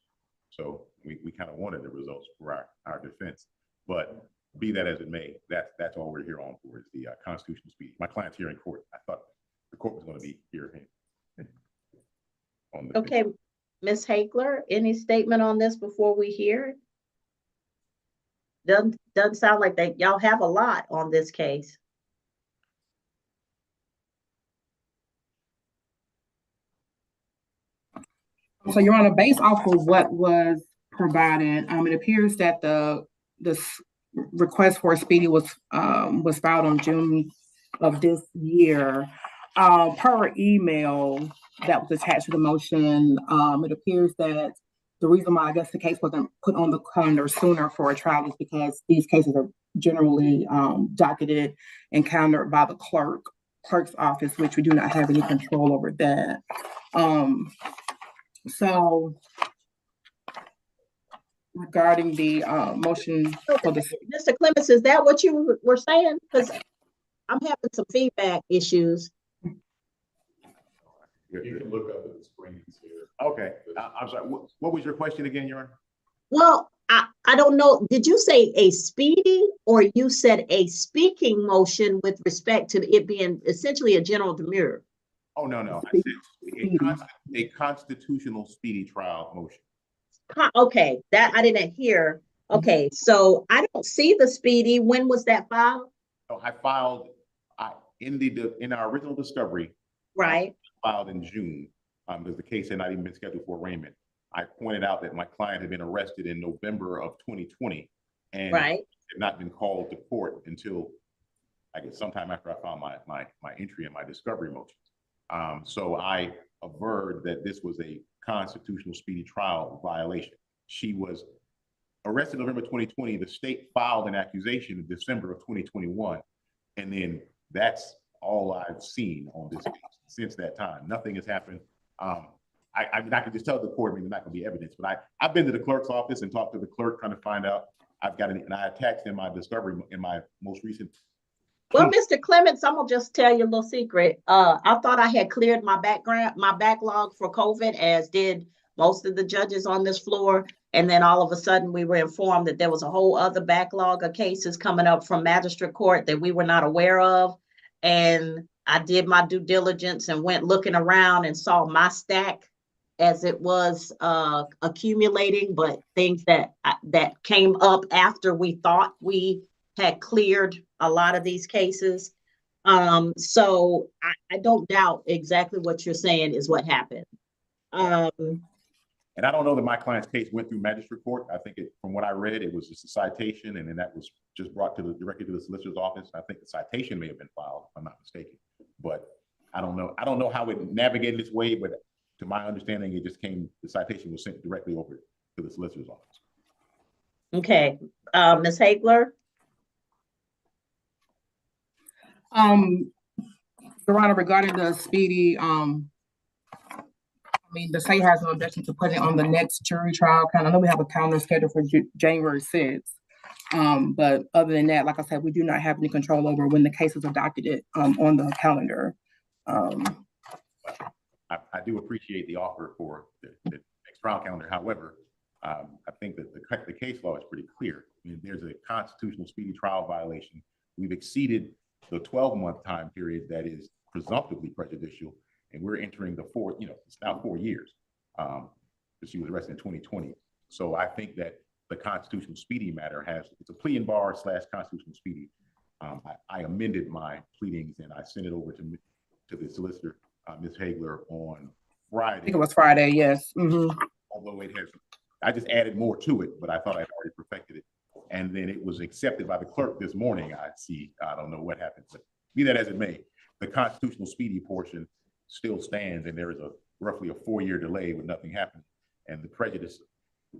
So we kind of wanted the results for our defense, but be that as it may, that's all we're here on for is the constitutional speedy. My client's here in court. I thought the court was going to be here. On the Okay, Ms. Hagler, any statement on this before we hear it? Doesn't sound like that y'all have a lot on this case. So Your Honor, based off of what was provided, it appears that the request for a speedy was filed on June of this year. Per email that was attached to the motion, it appears that the reason why I guess the case wasn't put on the calendar sooner for a trial is because these cases are generally docketed and countered by the clerk's office, which we do not have any control over that. So regarding the motion for the Mr. Clements, is that what you were saying? Because I'm having some feedback issues. You can look up at the screens here. Okay, I'm sorry. What was your question again, Your Honor? Well, I don't know. Did you say a speedy or you said a speaking motion with respect to it being essentially a general demurrer? Oh, no. I said a constitutional speedy trial motion. Okay, that I didn't hear. Okay, so I don't see the speedy. When was that filed? So I filed in our original discovery. Right. Filed in June, because the case had not even been scheduled for arraignment. I pointed out that my client had been arrested in November of 2020 and had not been called to court until I guess sometime after I filed my entry in my discovery motions. So I averred that this was a constitutional speedy trial violation. She was arrested in November 2020. The state filed an accusation in December of 2021. And then that's all I've seen on this case since that time. Nothing has happened. I mean, I can just tell the court, there's not going to be evidence, but I've been to the clerk's office and talked to the clerk trying to find out. And I attached in my discovery in my most recent. Well, Mr. Clements, I'm gonna just tell you a little secret. I thought I had cleared my backlog for COVID, as did most of the judges on this floor. And then all of a sudden we were informed that there was a whole other backlog of cases coming up from magistrate court that we were not aware of. And I did my due diligence and went looking around and saw my stack as it was accumulating, but things that came up after we thought we had cleared a lot of these cases. So I don't doubt exactly what you're saying is what happened. And I don't know that my client's case went through magistrate court. I think from what I read, it was just a citation, and then that was just brought directly to the solicitor's office. I think the citation may have been filed, if I'm not mistaken. But I don't know. I don't know how it navigated its way, but to my understanding, the citation was sent directly over to the solicitor's office. Okay, Ms. Hagler. Your Honor, regarding the speedy, the state has no objection to putting it on the next jury trial. I know we have a calendar scheduled for January 6th. But other than that, like I said, we do not have any control over when the cases are docketed on the calendar. I do appreciate the offer for the next trial calendar. However, I think that the case law is pretty clear. I mean, there's a constitutional speedy trial violation. We've exceeded the 12-month time period that is presumptively prejudicial, and we're entering the fourth, it's now 4 years. Because she was arrested in 2020. So I think that the constitutional speedy matter it's a plea and bar / constitutional speedy. I amended my pleadings and I sent it over to the solicitor, Ms. Hagler, on Friday. I think it was Friday, yes. Mm-hmm. Although I just added more to it, but I thought I'd already perfected it. And then it was accepted by the clerk this morning. I don't know what happened, but be that as it may, the constitutional speedy portion still stands, and there is roughly a 4-year delay with nothing happening. And the prejudice,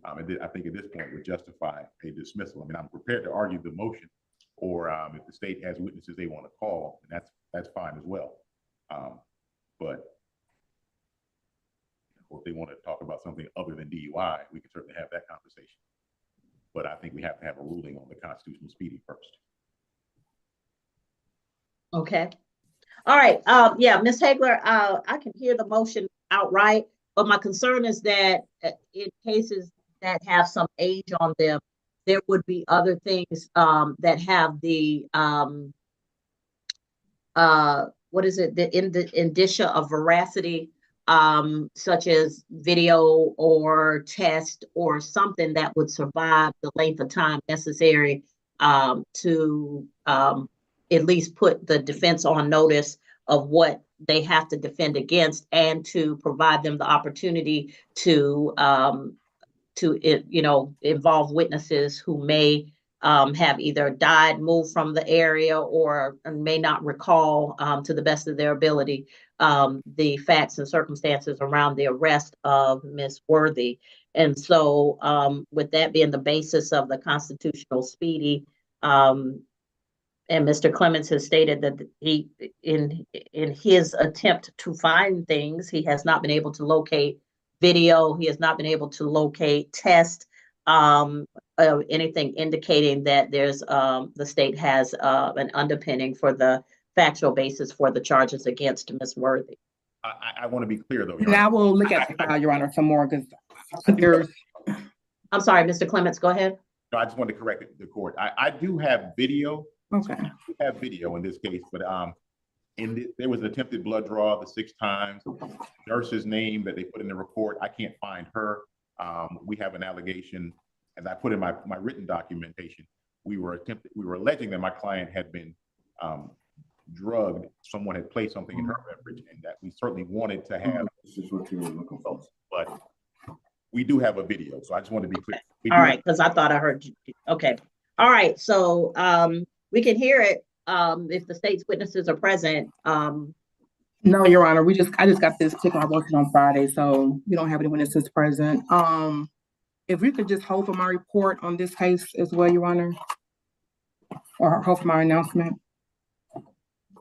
I think at this point would justify a dismissal. I mean, I'm prepared to argue the motion, or if the state has witnesses they want to call, and that's fine as well. But if they want to talk about something other than DUI, we can certainly have that conversation. But I think we have to have a ruling on the constitutional speeding first. Okay. All right. Yeah, Ms. Hagler, I can hear the motion outright, but my concern is that in cases that have some age on them, there would be other things that have the what is it, the indicia of veracity, such as video or test or something that would survive the length of time necessary to at least put the defense on notice of what they have to defend against, and to provide them the opportunity to involve witnesses who may have either died, moved from the area, or may not recall to the best of their ability the facts and circumstances around the arrest of Ms. Worthy. And so with that being the basis of the constitutional speedy, and Mr. Clements has stated that he, in his attempt to find things, he has not been able to locate video. He has not been able to locate test, anything indicating that there's the state has an underpinning for the factual basis for the charges against Ms. Worthy. I want to be clear though. And I will look at the file, Your Honor, some more because there's. I'm sorry, Mr. Clements, go ahead. No, I just wanted to correct the court. I do have video. Okay. I do have video in this case, but there was an attempted blood draw the 6 times. Nurse's name that they put in the report, I can't find her. We have an allegation, as I put in my written documentation, we were alleging that my client had been drugged. Someone had placed something in her beverage, and that we certainly wanted to have. This is what you were looking for. But we do have a video, so I just want to be clear. All right, because I thought I heard you. Okay. All right, so we can hear it if the state's witnesses are present. No, Your Honor, I just got this particular motion on Friday, so we don't have any witnesses present. If we could just hold for my report on this case as well, Your Honor, or hold for my announcement.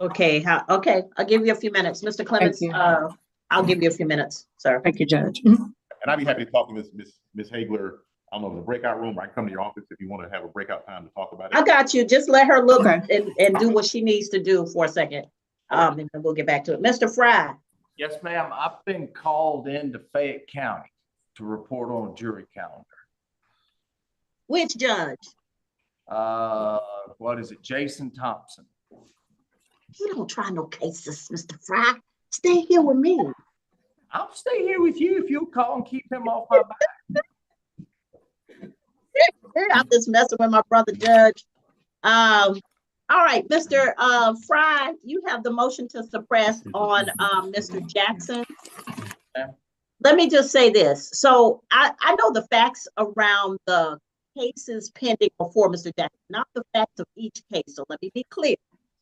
Okay, okay, I'll give you a few minutes. Mr. Clements, I'll give you a few minutes, sir. Thank you, Judge. And I'd be happy to talk to Ms. Hagler. I don't know, in the breakout room, or I can come to your office if you want to have a breakout time to talk about it. I got you. Just let her look and do what she needs to do for a second. And then we'll get back to it. Mr. Fry. Yes, ma'am. I've been called into Fayette County to report on a jury calendar. Which judge? What is it? Jason Thompson. You don't try no cases, Mr. Fry. Stay here with me. I'll stay here with you if you'll call and keep him off my back. I'm just messing with my brother, Judge. All right, Mr. Fry, you have the motion to suppress on Mr. Jackson. Let me just say this. So I know the facts around the cases pending before Mr. Jackson, not the facts of each case. So let me be clear.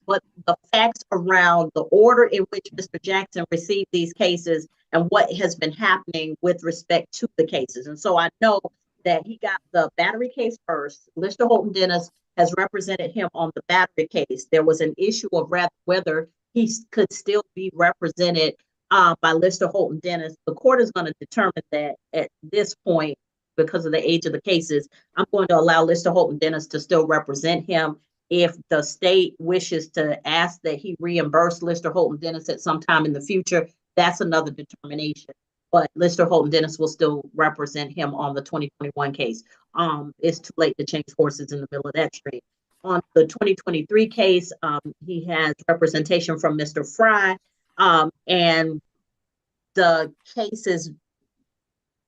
But the facts around the order in which Mr. Jackson received these cases and what has been happening with respect to the cases. And so I know that he got the battery case first. Mr. Holton Dennis has represented him on the battery case. There was an issue of whether he could still be represented by Mr. Holton Dennis. The court is going to determine that at this point, because of the age of the cases. I'm going to allow Mr. Holton Dennis to still represent him. If the state wishes to ask that he reimburse Mr. Holton Dennis at some time in the future, that's another determination. But Mr. Holton Dennis will still represent him on the 2021 case. It's too late to change horses in the middle of that street. On the 2023 case, he has representation from Mr. Fry, and the cases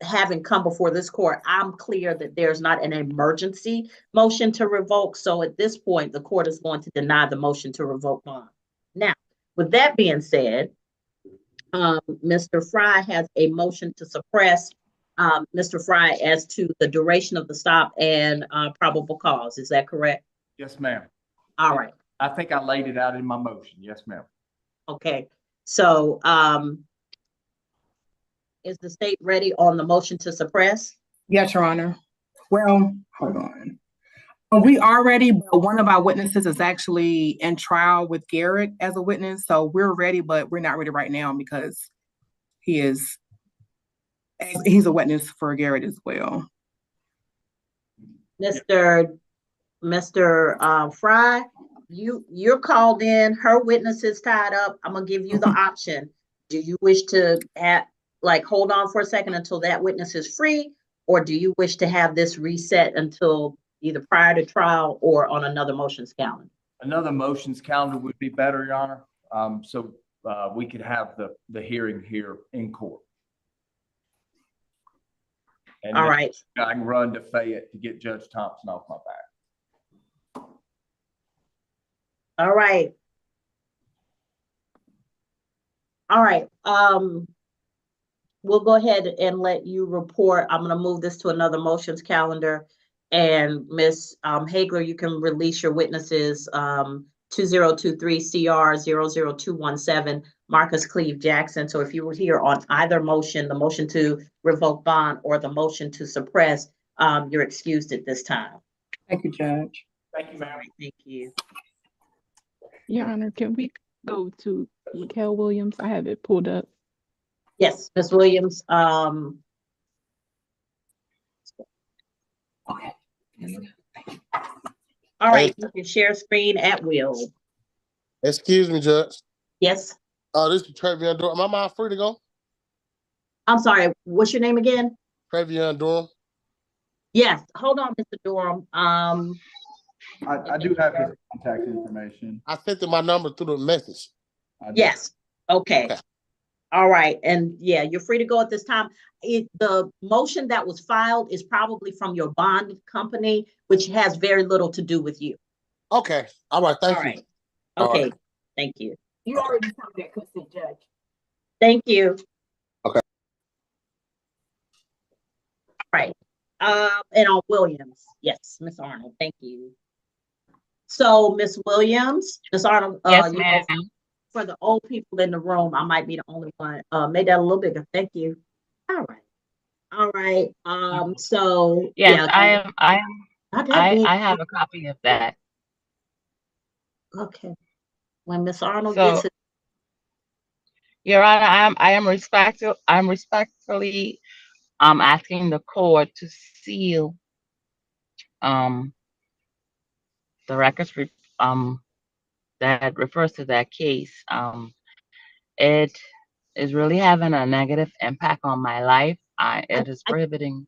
having come before this court, I'm clear that there's not an emergency motion to revoke. So at this point, the court is going to deny the motion to revoke bond. Now, with that being said, Mr. Fry has a motion to suppress Mr. Fry as to the duration of the stop and probable cause. Is that correct? Yes, ma'am. All right. I think I laid it out in my motion. Yes, ma'am. Okay. So is the state ready on the motion to suppress? Yes, Your Honor. Well, hold on. We are ready, but one of our witnesses is actually in trial with Garrett as a witness. So we're ready, but we're not ready right now because he is He's a witness for Garrett as well. Mr. Fry, you're called in, her witness is tied up. I'm gonna give you the option. Do you wish to hold on for a second until that witness is free? Or do you wish to have this reset until either prior to trial or on another motions calendar? Another motions calendar would be better, Your Honor. So we could have the hearing here in court. And all then right. I can run to Fayette to get Judge Thompson off my back. All right. All right. We'll go ahead and let you report. I'm going to move this to another motions calendar. And Ms. Hagler, you can release your witnesses 2023 CR 00217, Marcus Cleve Jackson. So if you were here on either motion, the motion to revoke bond or the motion to suppress, you're excused at this time. Thank you, Judge. Thank you, ma'am. Thank you. Your Honor, can we go to Mikhail Williams? I have it pulled up. Yes, Ms. Williams. Okay. All right, you can share screen at will. Excuse me, Judge. Yes. This is Travion Durham. Am I free to go? I'm sorry, what's your name again? Travion Durham. Yes, hold on, Mr. Durham. I do have his contact information. I sent him my number through the message. Yes. Okay. All right. And yeah, you're free to go at this time. The motion that was filed is probably from your bond company, which has very little to do with you. Okay. All right. Thank you. Right. Okay. Right. Thank you. You already told that consent, Judge. Thank you. Okay. All right. And on Williams. Yes, Miss Arnold. Thank you. So Miss Williams, Miss Arnold, Yes, ma'am. For the old people in the room, I might be the only one. Made that a little bigger. Thank you. All right. All right. So Yes, yeah, I have a copy of that. Okay. When Miss Arnold So, gets it. Your Honor, I'm respectfully asking the court to seal the records that refers to that case. It is really having a negative impact on my life. It is prohibiting.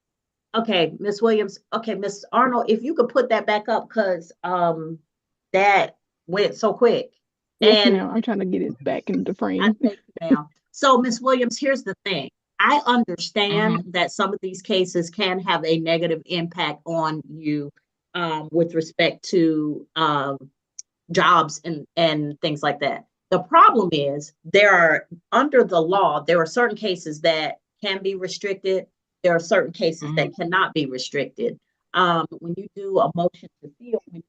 Okay, Miss Williams. Okay, Miss Arnold, if you could put that back up, because that went so quick. Yes, And ma'am. I'm trying to get it back in the frame. now, so Miss Williams, here's the thing. I understand that some of these cases can have a negative impact on you with respect to jobs and things like that. The problem is under the law, there are certain cases that can be restricted. There are certain cases that cannot be restricted. When you do a motion to seal, when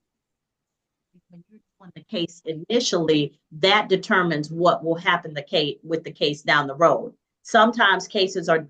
you're doing the case initially, that determines what will happen with the case down the road. Sometimes cases are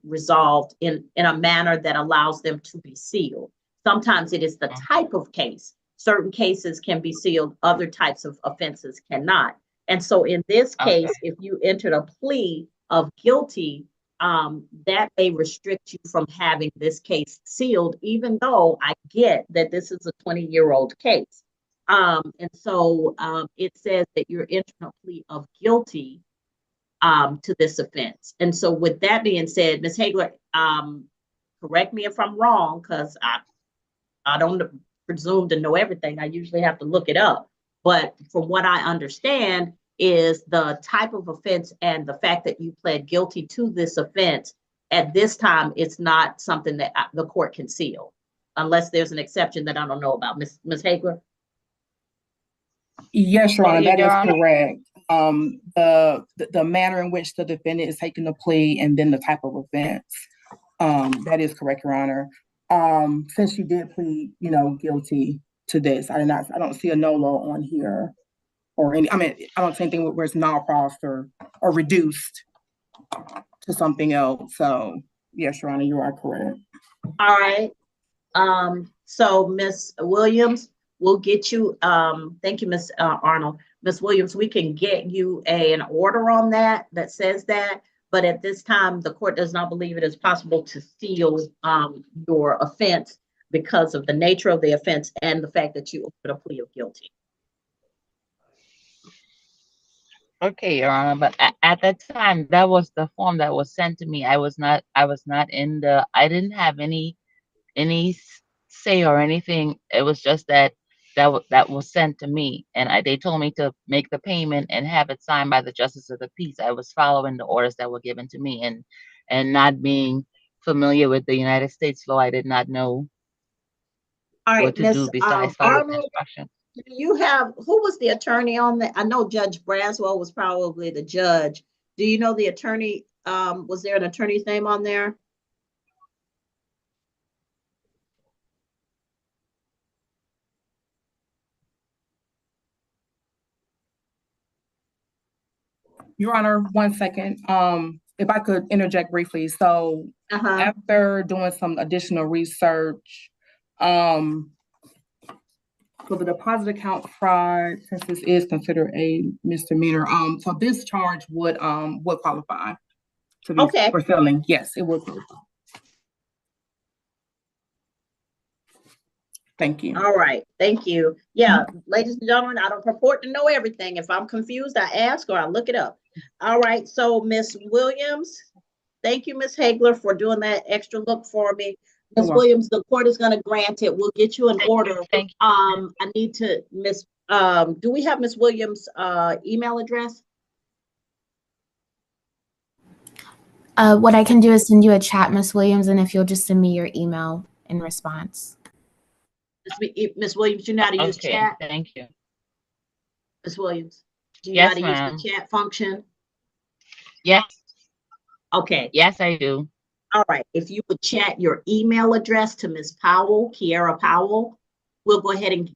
resolved in a manner that allows them to be sealed. Sometimes it is the type of case. Certain cases can be sealed, other types of offenses cannot. And so in this case, if you entered a plea of guilty, that may restrict you from having this case sealed, even though I get that this is a 20-year-old case. And so it says that you're entering a plea of guilty to this offense. And so with that being said, Ms. Hagler, correct me if I'm wrong, because I don't presume to know everything. I usually have to look it up. But from what I understand is the type of offense and the fact that you pled guilty to this offense, at this time, it's not something that the court can seal, unless there's an exception that I don't know about. Ms. Hagler? Yes, Your Honor, that is correct. The manner in which the defendant is taking the plea and then the type of offense, that is correct, Your Honor. Since you did plead, guilty to this, I don't see a NOLO on here or I don't see anything where it's not crossed or reduced to something else. So yes, Your Honor, you are correct. All right. So Ms. Williams, we'll get you, thank you, Ms. Arnold. Ms. Williams, we can get you an order on that says that, but at this time, the court does not believe it is possible to seal your offense because of the nature of the offense and the fact that you opened a plea of guilty. Okay, Your Honor, but at that time, that was the form that was sent to me. I was not in the, I didn't have any say or anything. It was just that that was sent to me, and they told me to make the payment and have it signed by the justice of the peace. I was following the orders that were given to me, and not being familiar with the United States law, I did not know All right, what to do Ms. besides follow the Arnold, instructions. do you have, who was the attorney on that? I know Judge Braswell was probably the judge. Do you know the attorney? Was there an attorney's name on there? Your Honor, 1 second. If I could interject briefly. So after doing some additional research, for the deposit account fraud, since this is considered a misdemeanor, so this charge would qualify to be for felony. Yes, it would qualify. Thank you. All right, thank you. Yeah, ladies and gentlemen, I don't purport to know everything. If I'm confused, I ask or I look it up. All right, so Ms. Williams, thank you, Ms. Hagler, for doing that extra look for me. Ms. Williams, the court is going to grant it. We'll get you an order. Thank you. I need to, do we have Ms. Williams' email address? What I can do is send you a chat, Ms. Williams, and if you'll just send me your email in response. Ms. Williams, you know how to use chat? Thank you. Ms. Williams, do you know how to use the chat function? Yes. Okay. Yes, I do. All right. If you would chat your email address to Ms. Powell, Kiara Powell, we'll go ahead and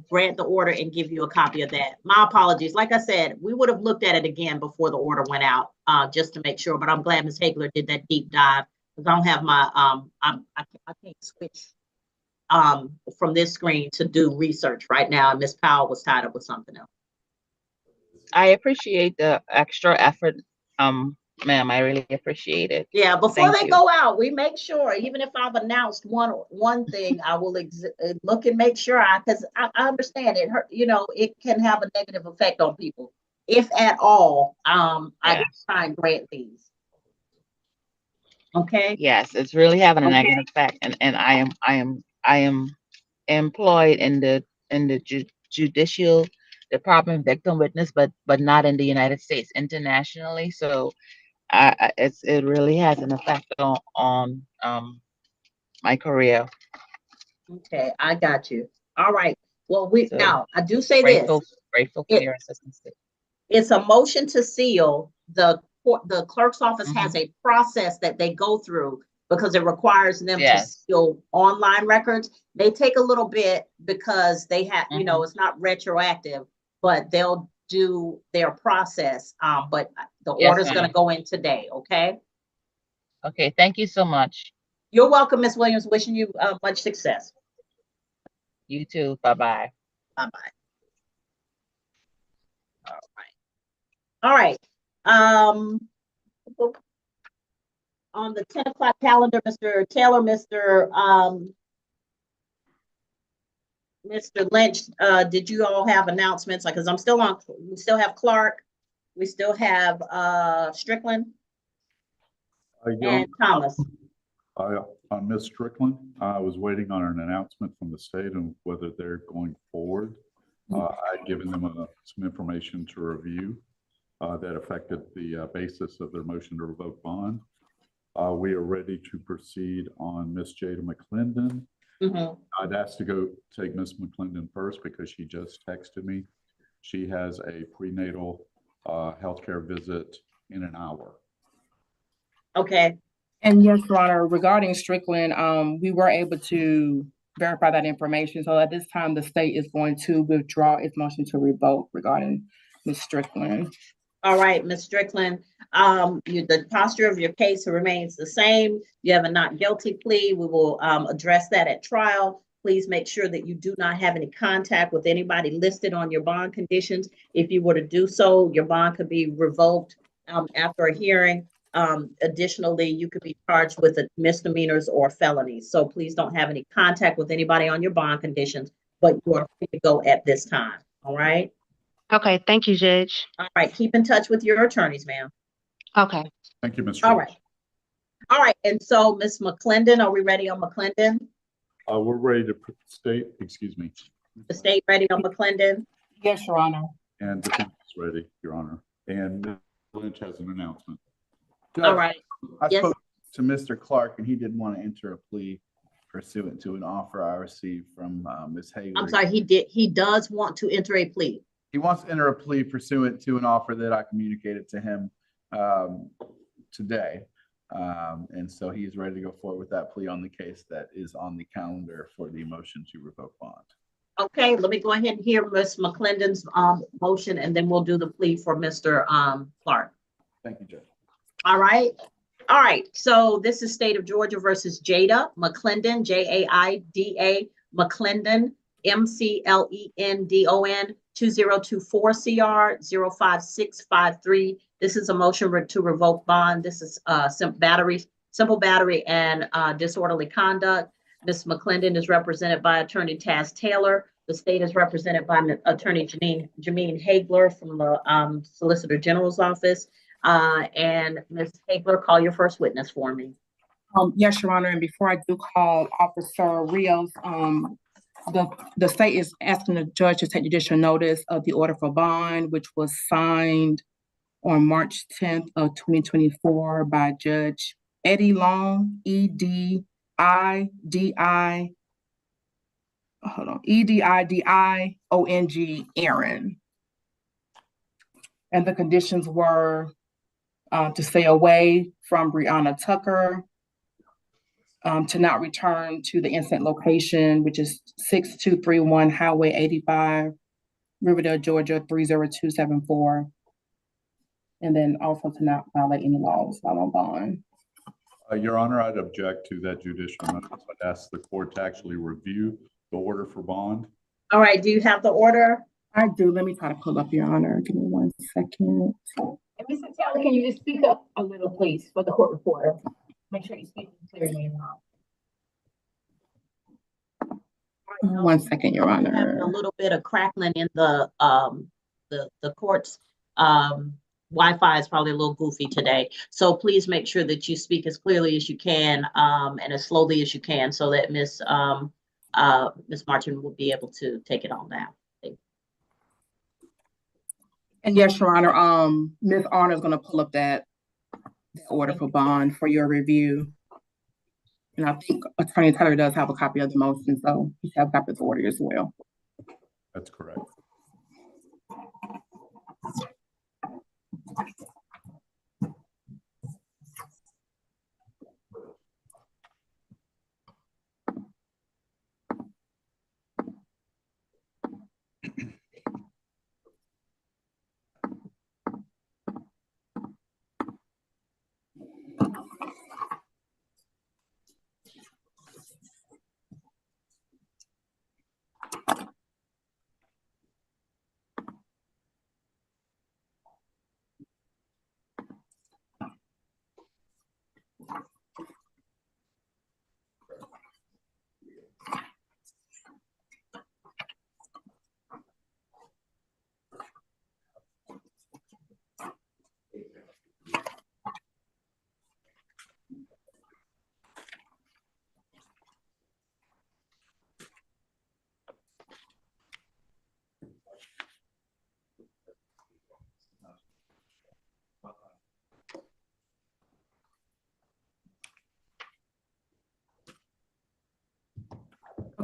grant the order and give you a copy of that. My apologies. Like I said, we would have looked at it again before the order went out, just to make sure. But I'm glad Ms. Hagler did that deep dive because I don't have my I can't switch from this screen to do research right now. And Ms. Powell was tied up with something else. I appreciate the extra effort, ma'am. I really appreciate it. Yeah, before they go out, we make sure, even if I've announced one thing, I will look and make sure because I understand it hurt, it can have a negative effect on people, if at all. I try and grant these. Okay. Yes, it's really having a negative effect, and I am employed in the judicial department, victim witness, but not in the United States, internationally. So it really has an effect on my career. Okay, I got you. All right. Well, now I do say grateful for your assistance. It's a motion to seal. The clerk's office has a process that they go through because it requires them to seal online records. They take a little bit because they have, it's not retroactive, but they'll do their process. But the order's going to go in today. Okay. Okay. Thank you so much. You're welcome, Ms. Williams. Wishing you much success. You too. Bye-bye. Bye-bye. All right. On the 10 o'clock calendar, Mr. Taylor, Mr. Lynch, did you all have announcements? Because I'm still on, we still have Clark, we still have Strickland and Thomas. On Ms. Strickland, I was waiting on an announcement from the state on whether they're going forward. I'd given them some information to review that affected the basis of their motion to revoke bond. We are ready to proceed on Ms. Jada McLendon. I'd asked to go take Ms. McLendon first because she just texted me. She has a prenatal healthcare visit in an hour. Okay. And yes, Your Honor, regarding Strickland, we were able to verify that information. So at this time, the state is going to withdraw its motion to revoke regarding Ms. Strickland. All right, Ms. Strickland, the posture of your case remains the same. You have a not guilty plea. We will address that at trial. Please make sure that you do not have any contact with anybody listed on your bond conditions. If you were to do so, your bond could be revoked after a hearing. Additionally, you could be charged with misdemeanors or felonies. So please don't have any contact with anybody on your bond conditions, but you are free to go at this time. All right. Okay, thank you, Judge. All right. Keep in touch with your attorneys, ma'am. Okay. Thank you, Ms. All Schwartz. right. All right. And so, Ms. McLendon, are we ready on McLendon? We're ready to state, excuse me, The state ready on McLendon? Yes, Your Honor. and defense is ready, Your Honor. And Ms. Lynch has an announcement. All right. I Yes. spoke to Mr. Clark and he did want to enter a plea pursuant to an offer I received from Ms. Hayward. I'm sorry, he does want to enter a plea. He wants to enter a plea pursuant to an offer that I communicated to him today. And so he's ready to go forward with that plea on the case that is on the calendar for the motion to revoke bond. Okay, let me go ahead and hear Ms. McLendon's motion, and then we'll do the plea for Mr. Clark. Thank you, Judge. All right. All right. So this is State of Georgia versus Jada McLendon, Jaida McLendon, McLendon, 2024 CR 05653. This is a motion to revoke bond. This is simple battery and disorderly conduct. Ms. McLendon is represented by Attorney Taz Taylor. The state is represented by Attorney Janine Hagler from the Solicitor General's office. And Ms. Hagler, call your first witness for me. Yes, Your Honor. And before I do call Officer Rios, the state is asking the judge to take judicial notice of the order for bond, which was signed on March 10th of 2024 by Judge Eddie Long, Edidong, Aaron. And the conditions were to stay away from Breonna Tucker, to not return to the incident location, which is 6231 Highway 85, Riverdale, Georgia, 30274. And then also to not violate any laws while on bond. Your Honor, I'd object to that judicial notice. I'd ask the court to actually review the order for bond. All right. Do you have the order? I do. Let me try to pull up, Your Honor. Give me 1 second. And Mr. Taylor, can you just speak up a little, please, for the court reporter? Make sure you speak clearly and loud. 1 second, Your Honor. Having a little bit of crackling in the court's Wi-Fi is probably a little goofy today. So please make sure that you speak as clearly as you can and as slowly as you can so that Ms. Martin will be able to take it on down. And yes, Your Honor, Ms. Arnold is going to pull up that order for bond for your review. And I think Attorney Taylor does have a copy of the motion, so you should have a copy of the order as well. That's correct.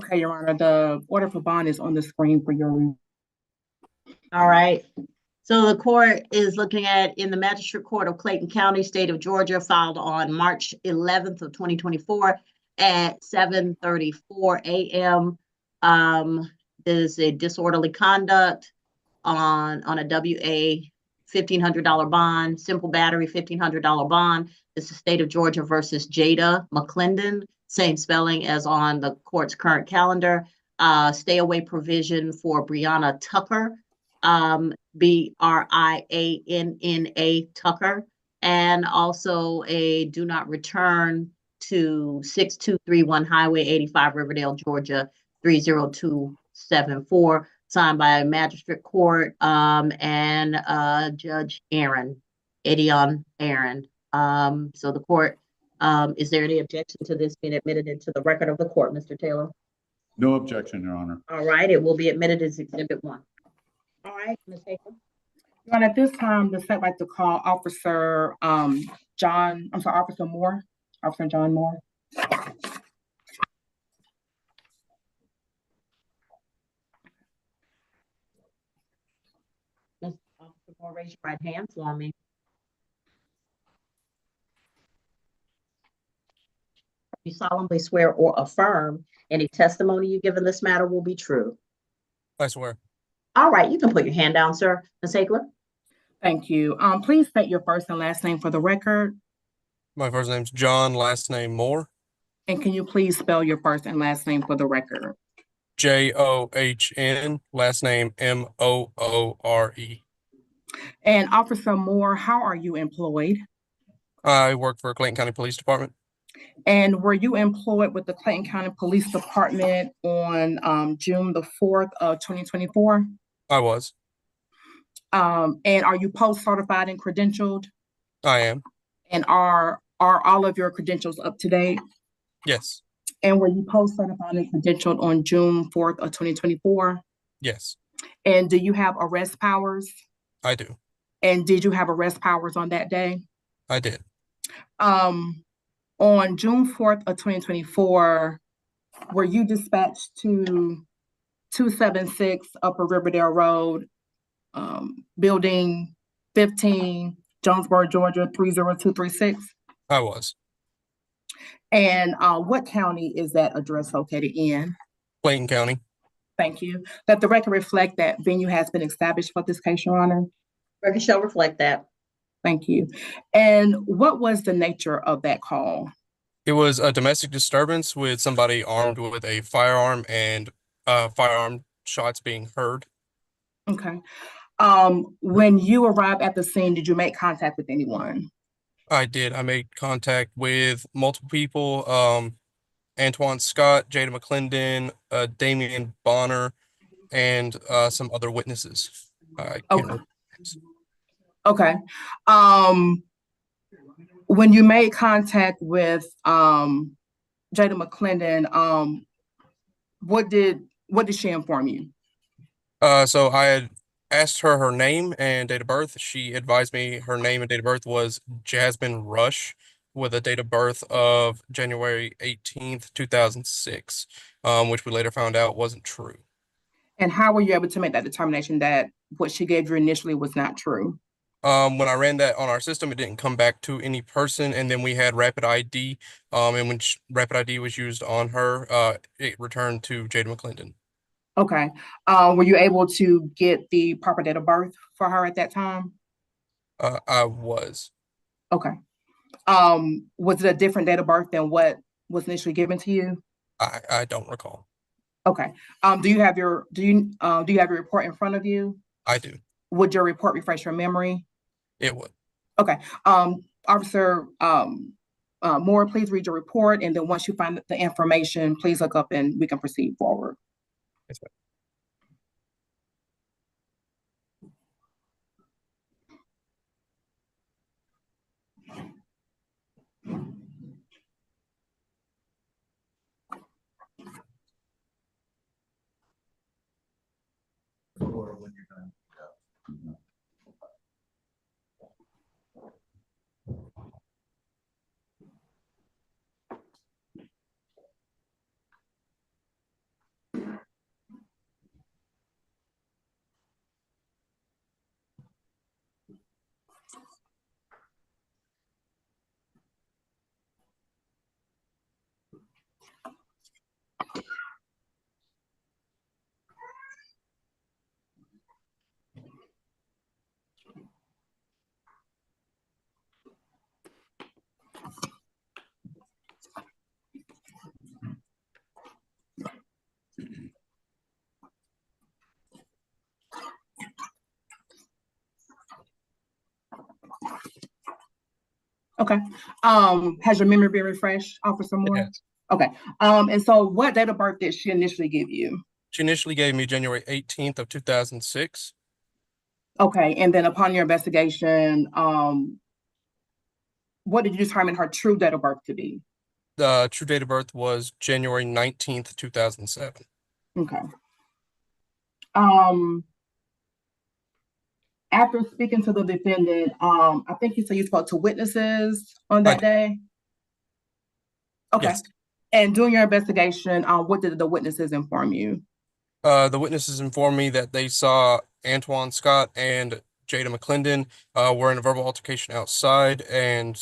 Okay, Your Honor, the order for bond is on the screen for your review. All right. So the court is looking at in the Magistrate Court of Clayton County, State of Georgia, filed on March 11th of 2024 at 7:34 a.m. There's a disorderly conduct on a WA $1,500 bond, simple battery $1,500 bond. This is State of Georgia versus Jada McLendon, same spelling as on the court's current calendar. Stay away provision for Breonna Tucker, Brianna Tucker, and also a do not return to 6231 Highway 85, Riverdale, Georgia, 30274, signed by Magistrate Court, and Judge Adion Aaron. So the court, is there any objection to this being admitted into the record of the court, Mr. Taylor? No objection, Your Honor. All right, it will be admitted as Exhibit 1. All right, Ms. Hazel. Your Honor, at this time, the state would like to call Officer Officer Moore, Officer John Moore. Mr. Officer Moore, raise your right hand for me. You solemnly swear or affirm any testimony you give in this matter will be true. I swear. All right, you can put your hand down, sir. Ms. Hagler. Thank you. Please state your first and last name for the record. My first name's John, last name Moore. And can you please spell your first and last name for the record? John, last name Moore. And Officer Moore, how are you employed? I work for Clayton County Police Department. And were you employed with the Clayton County Police Department on June the 4th of 2024? I was. And are you post-certified and credentialed? I am. And are all of your credentials up to date? Yes. And were you post-certified and credentialed on June 4th of 2024? Yes. And do you have arrest powers? I do. And did you have arrest powers on that day? I did. On June 4th of 2024, were you dispatched to 276 Upper Riverdale Road, Building 15, Jonesboro, Georgia, 30236? I was. And what county is that address located in? Clayton County. Thank you. Let the record reflect that venue has been established for this case, Your Honor. Record shall reflect that. Thank you. And what was the nature of that call? It was a domestic disturbance with somebody armed with a firearm and firearm shots being heard. Okay. When you arrived at the scene, did you make contact with anyone? I did. I made contact with multiple people. Antoine Scott, Jada McLendon, Damian Bonner, and some other witnesses. I can't remember. Okay. When you made contact with Jada McLendon, what did she inform you? So I had asked her name and date of birth. She advised me her name and date of birth was Jasmine Rush, with a date of birth of January 18th, 2006, which we later found out wasn't true. And how were you able to make that determination that what she gave you initially was not true? When I ran that on our system, it didn't come back to any person, and then we had Rapid ID, and when Rapid ID was used on her, it returned to Jada McLendon. Okay. Were you able to get the proper date of birth for her at that time? I was. Okay. Was it a different date of birth than what was initially given to you? I don't recall. Okay. Do you have your report in front of you? I do. Would your report refresh your memory? It would. Okay. Officer Moore, please read your report, and then once you find the information, please look up and we can proceed forward. Yes, ma'am. When you're done. Yeah. Okay. Has your memory been refreshed, Officer Moore? Yes. Okay. And so what date of birth did she initially give you? She initially gave me January 18th of 2006. Okay, and then upon your investigation, what did you determine her true date of birth to be? The true date of birth was January 19th, 2007. Okay. After speaking to the defendant, I think you said you spoke to witnesses on that day? Okay. Yes. And during your investigation, what did the witnesses inform you? The witnesses informed me that they saw Antoine Scott and Jada McLendon were in a verbal altercation outside, and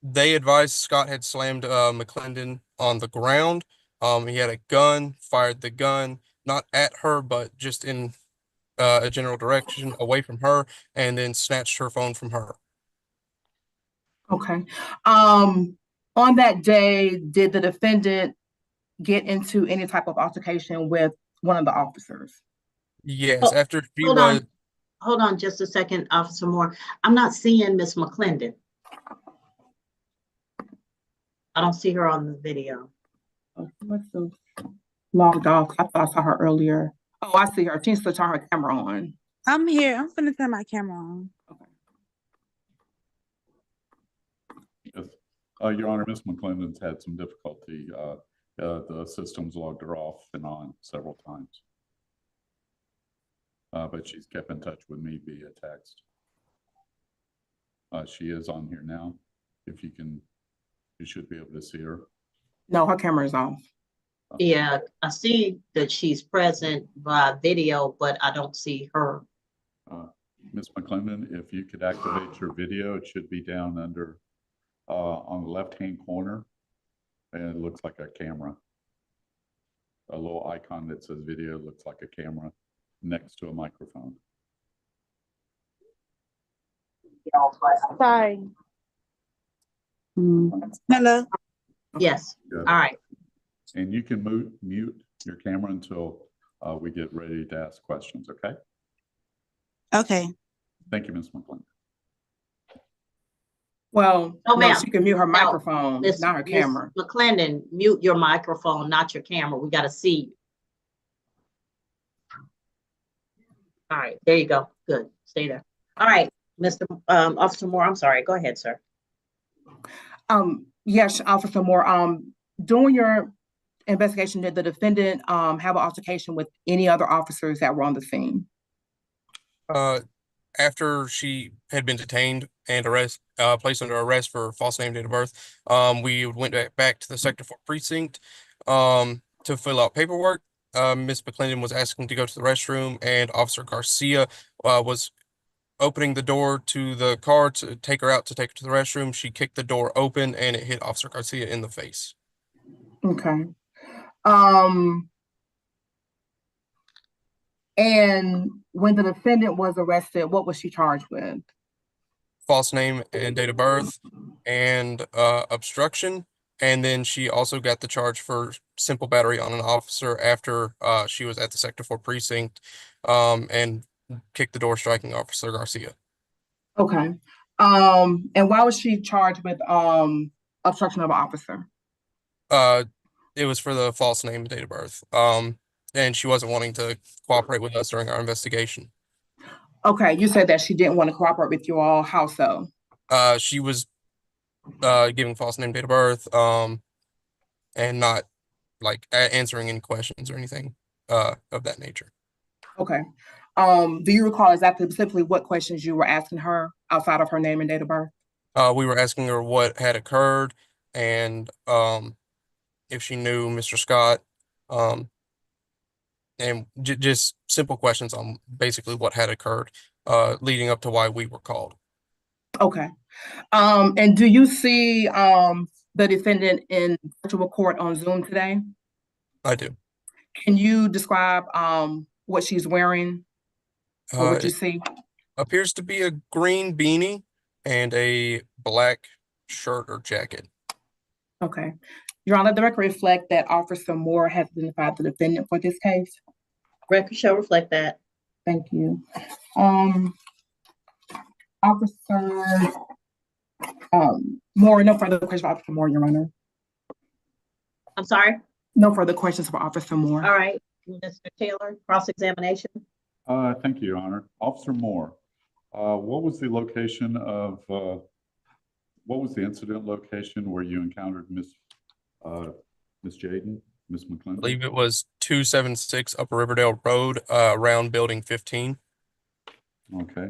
they advised Scott had slammed McLendon on the ground. He had a gun, fired the gun, not at her, but just in a general direction away from her, and then snatched her phone from her. Okay. On that day, did the defendant get into any type of altercation with one of the officers? Yes, after she Hold on just a second, Officer Moore. I'm not seeing Miss McLendon. I don't see her on the video. What's the logged off? I thought I saw her earlier. Oh, I see her. She needs to turn her camera on. I'm here. I'm gonna turn my camera on. Yes. Your Honor, Ms. McLendon's had some difficulty. The system's logged her off and on several times. But she's kept in touch with me via text. She is on here now. If you can, you should be able to see her. No, her camera is off. Yeah, I see that she's present by video, but I don't see her. Ms. McLendon, if you could activate your video, it should be down under on the left-hand corner, and it looks like a camera. A little icon that says video looks like a camera next to a microphone. Sorry. Hello. Yes. Yes. All right. And you can mute your camera until we get ready to ask questions, okay? Okay. Thank you, Ms. McLendon. Well, No, no, ma'am. she can mute her microphone, Miss not her camera. McLendon, mute your microphone, not your camera. We got to see you. All right, there you go. Good. Stay there. All right, Mr. Officer Moore, I'm sorry. Go ahead, sir. Yes, Officer Moore. During your investigation, did the defendant have an altercation with any other officers that were on the scene? After she had been detained and placed under arrest for false name, date of birth, we went back to the Sector 4 precinct to fill out paperwork. Ms. McLendon was asking to go to the restroom, and Officer Garcia was opening the door to the car to take her out to take her to the restroom. She kicked the door open, and it hit Officer Garcia in the face. Okay. And when the defendant was arrested, what was she charged with? False name and date of birth and obstruction. And then she also got the charge for simple battery on an officer after she was at the Sector 4 precinct and kicked the door, striking Officer Garcia. Okay. And why was she charged with obstruction of an officer? It was for the false name and date of birth. And she wasn't wanting to cooperate with us during our investigation. Okay, you said that she didn't want to cooperate with you all. How so? She was giving false name, date of birth, and not like answering any questions or anything of that nature. Okay. Do you recall exactly specifically what questions you were asking her outside of her name and date of birth? We were asking her what had occurred and if she knew Mr. Scott, and just simple questions on basically what had occurred leading up to why we were called. Okay. And do you see the defendant in virtual court on Zoom today? I do. Can you describe what she's wearing or what you see? Appears to be a green beanie and a black shirt or jacket. Okay. Your Honor, the record reflect that Officer Moore has identified the defendant for this case. Record shall reflect that. Thank you. Officer More, no further questions for Officer Moore, Your Honor. I'm sorry? No further questions for Officer Moore. All right, Mr. Taylor, cross-examination. Thank you, Your Honor. Officer Moore, what was the location of, what was the incident location where you encountered Miss Jaden, Miss I McLendon? believe it was 276 Upper Riverdale Road, around building 15. Okay.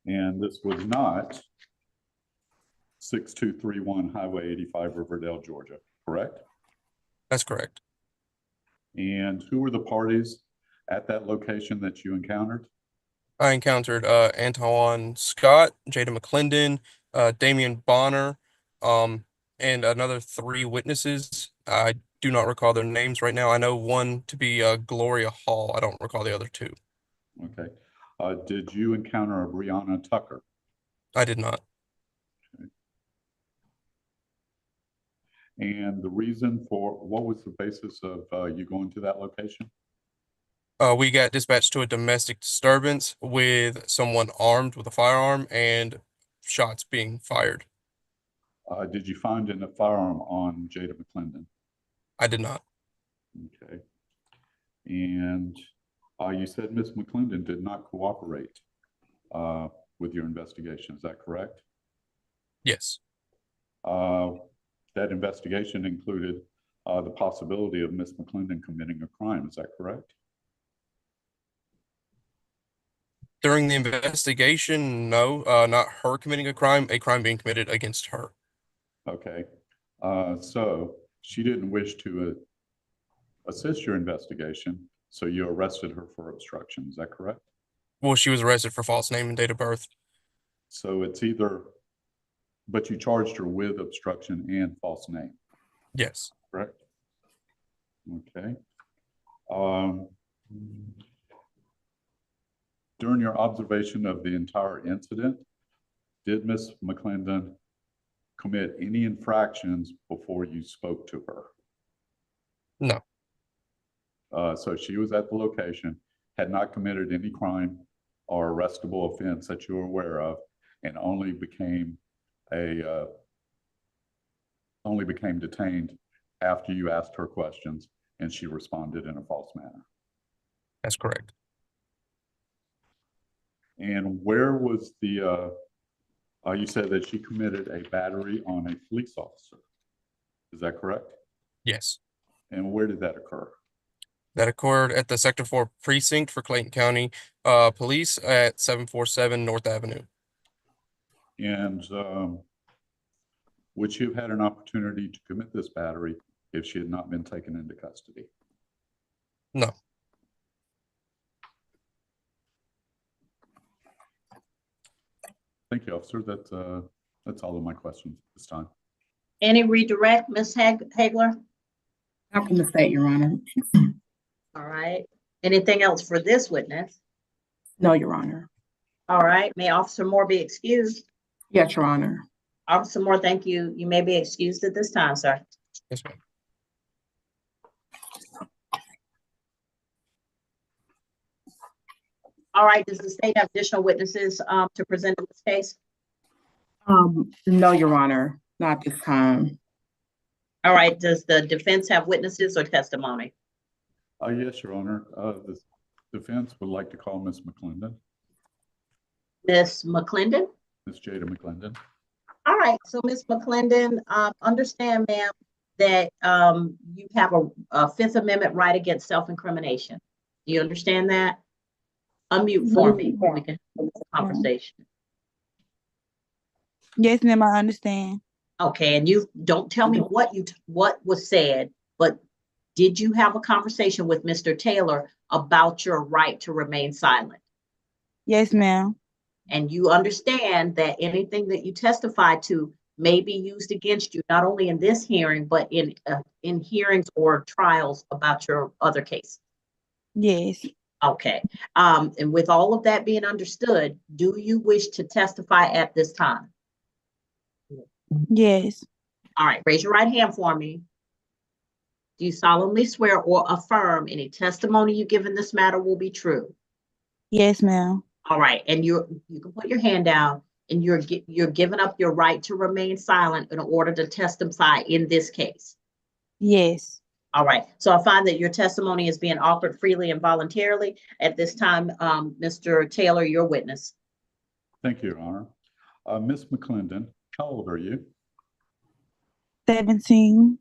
And this was not 6231 Highway 85 Riverdale, Georgia, correct? That's correct. And who were the parties at that location that you encountered? I encountered Antoine Scott, Jada McLendon, Damian Bonner, and another 3 witnesses. I do not recall their names right now. I know one to be Gloria Hall. I don't recall the other 2. Okay. Did you encounter a Brianna Tucker? I did not. Okay. And the reason for, what was the basis of you going to that location? We got dispatched to a domestic disturbance with someone armed with a firearm and shots being fired. Did you find a firearm on Jada McLendon? I did not. Okay. And you said Miss McLendon did not cooperate with your investigation. Is that correct? Yes. That investigation included the possibility of Miss McLendon committing a crime. Is that correct? During the investigation, no, not her committing a crime being committed against her. Okay. So she didn't wish to assist your investigation, so you arrested her for obstruction. Is that correct? Well, she was arrested for false name and date of birth. So it's either, but you charged her with obstruction and false name. Yes. Correct? Okay. During your observation of the entire incident, did Miss McLendon commit any infractions before you spoke to her? No. So she was at the location, had not committed any crime or arrestable offense that you were aware of, and only became detained after you asked her questions and she responded in a false manner. That's correct. And where was the, you said that she committed a battery on a police officer. Is that correct? Yes. And where did that occur? That occurred at the Sector 4 precinct for Clayton County Police at 747 North Avenue. And would she have had an opportunity to commit this battery if she had not been taken into custody? No. Thank you, officer. That's all of my questions this time. Any redirect, Ms. Hagler? Not from the state, Your Honor. All right. Anything else for this witness? No, Your Honor. All right. May Officer Moore be excused? Yes, Your Honor. Officer Moore, thank you. You may be excused at this time, sir. Yes, ma'am. All right. Does the state have additional witnesses to present in this case? No, Your Honor, not this time. All right. Does the defense have witnesses or testimony? Yes, Your Honor. The defense would like to call Miss McLendon. Miss McLendon? Miss Jada McLendon. All right. So Miss McLendon, understand, ma'am, that you have a Fifth Amendment right against self-incrimination. Do you understand that? Unmute for me. We can have a conversation. Yes, ma'am, I understand. Okay, and you don't tell me what was said, but did you have a conversation with Mr. Taylor about your right to remain silent? Yes, ma'am. And you understand that anything that you testified to may be used against you, not only in this hearing, but in hearings or trials about your other case? Yes. Okay. And with all of that being understood, do you wish to testify at this time? Yes. All right. Raise your right hand for me. Do you solemnly swear or affirm any testimony you give in this matter will be true? Yes, ma'am. All right, and you can put your hand down, and you're giving up your right to remain silent in order to testify in this case. Yes. All right, so I find that your testimony is being offered freely and voluntarily. At this time, Mr. Taylor, your witness. Thank you, Your Honor. Ms. McLendon, how old are you? 17.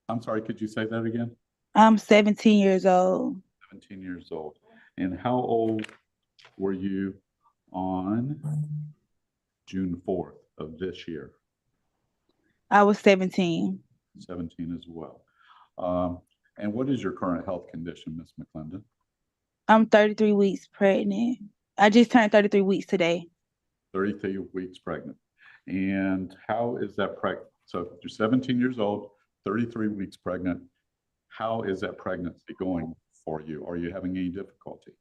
I'm sorry, could you say that again? I'm 17 years old. 17 years old. And how old were you on June 4th of this year? I was 17. 17 as well. And what is your current health condition, Ms. McLendon? I'm 33 weeks pregnant. I just turned 33 weeks today. 33 weeks pregnant. And how is that so you're 17 years old, 33 weeks pregnant. How is that pregnancy going for you? Are you having any difficulty?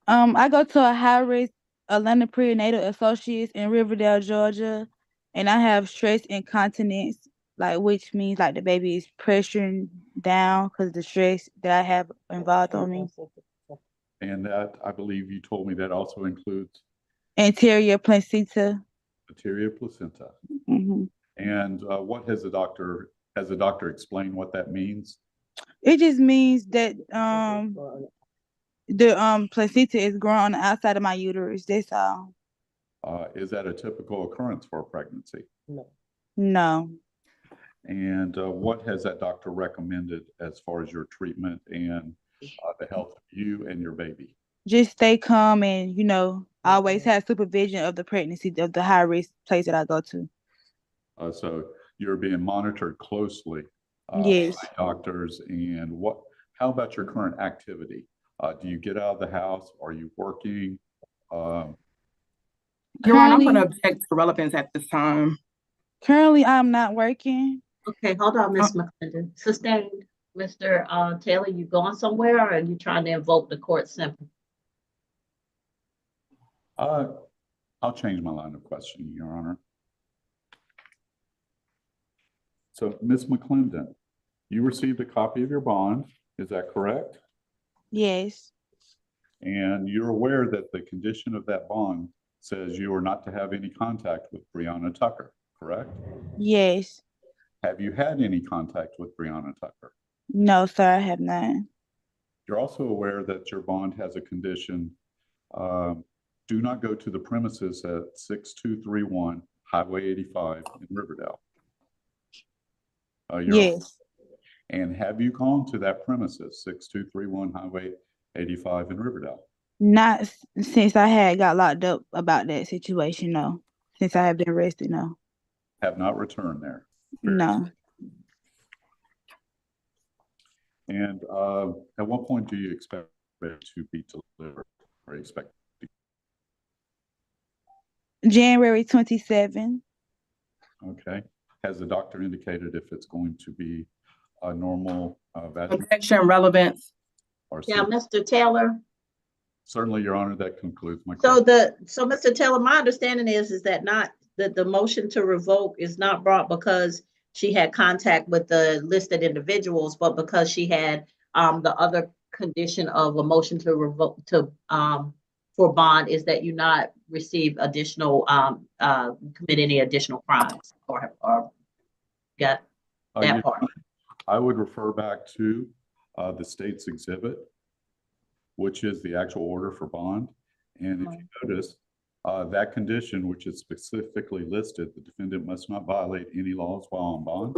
I go to a high-risk Atlanta Prenatal Associates in Riverdale, Georgia, and I have stress incontinence, which means the baby is pressuring down because of the stress that I have involved on me. And that, I believe you told me that also includes Anterior placenta. anterior placenta. Mm-hmm. And what has the doctor explained what that means? It just means that the placenta is growing on the outside of my uterus. That's all. Is that a typical occurrence for a pregnancy? No. And what has that doctor recommended as far as your treatment and the health of you and your baby? Just stay calm and, always have supervision of the pregnancy of the high risk place that I go to. So you're being monitored closely Yes. by doctors. And how about your current activity? Do you get out of the house? Are you working? Your Honor, I'm going to object to relevance at this time. Currently, I'm not working. Okay, hold on, Ms. McLendon. Sustained. Mr. Taylor, you going somewhere, or are you trying to invoke the court simple? I'll change my line of questioning, Your Honor. So, Ms. McLendon, you received a copy of your bond, is that correct? Yes. And you're aware that the condition of that bond says you are not to have any contact with Breonna Tucker, correct? Yes. Have you had any contact with Breonna Tucker? No, sir, I have not. You're also aware that your bond has a condition, do not go to the premises at 6231 Highway 85 in Riverdale. Yes. And have you gone to that premises, 6231 Highway 85 in Riverdale? Not since I had got locked up about that situation, no. Since I have been arrested, no. Have not returned there? No. And at what point do you expect it to be delivered or expect? January 27. Okay. Has the doctor indicated if it's going to be a normal vaginal? Objection, relevance. Yeah, Mr. Taylor. Certainly, Your Honor, that concludes my question. So Mr. Taylor, my understanding is that the motion to revoke is not brought because she had contact with the listed individuals, but because she had the other condition of a motion to revoke for bond is that you not receive additional commit any additional crimes or got that part. I would refer back to the state's exhibit, which is the actual order for bond. And if you notice, that condition, which is specifically listed, the defendant must not violate any laws while on bond.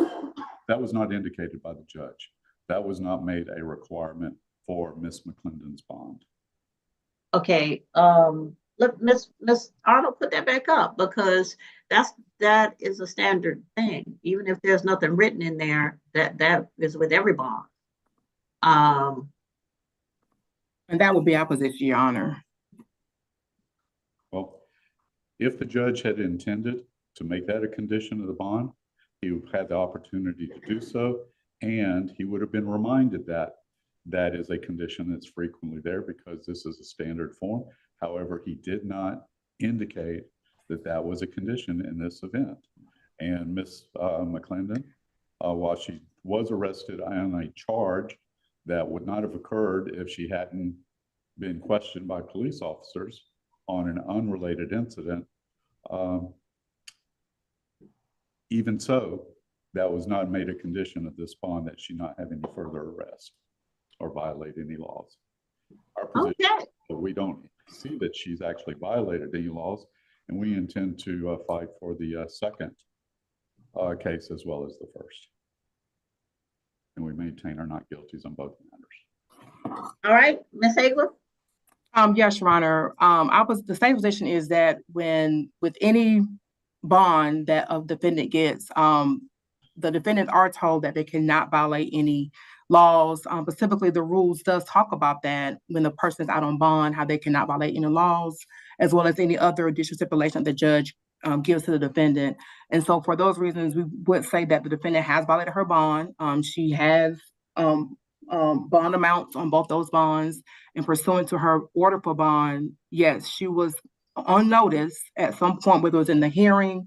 That was not indicated by the judge. That was not made a requirement for Ms. McLendon's bond. Okay, let Ms. Arnold put that back up because that is a standard thing. Even if there's nothing written in there, that is with every bond. And that would be our position, Your Honor. Well, if the judge had intended to make that a condition of the bond, he had the opportunity to do so, and he would have been reminded that that is a condition that's frequently there because this is a standard form. However, he did not indicate that that was a condition in this event. And Ms. McLendon, while she was arrested on a charge that would not have occurred if she hadn't been questioned by police officers on an unrelated incident. Even so, that was not made a condition of this bond that she not have any further arrest or violate any laws. Our position is that we don't see that she's actually violated any laws, and we intend to fight for the second case as well as the first. And we maintain our not guilties on both matters. All right, Ms. Hagler? Yes, Your Honor. The same position is that with any bond that a defendant gets, the defendants are told that they cannot violate any laws. Specifically, the rules does talk about that when the person is out on bond, how they cannot violate any laws, as well as any other additional stipulation the judge gives to the defendant. And so for those reasons, we would say that the defendant has violated her bond. She has bond amounts on both those bonds, and pursuant to her order for bond, yes, she was on notice at some point, whether it was in the hearing,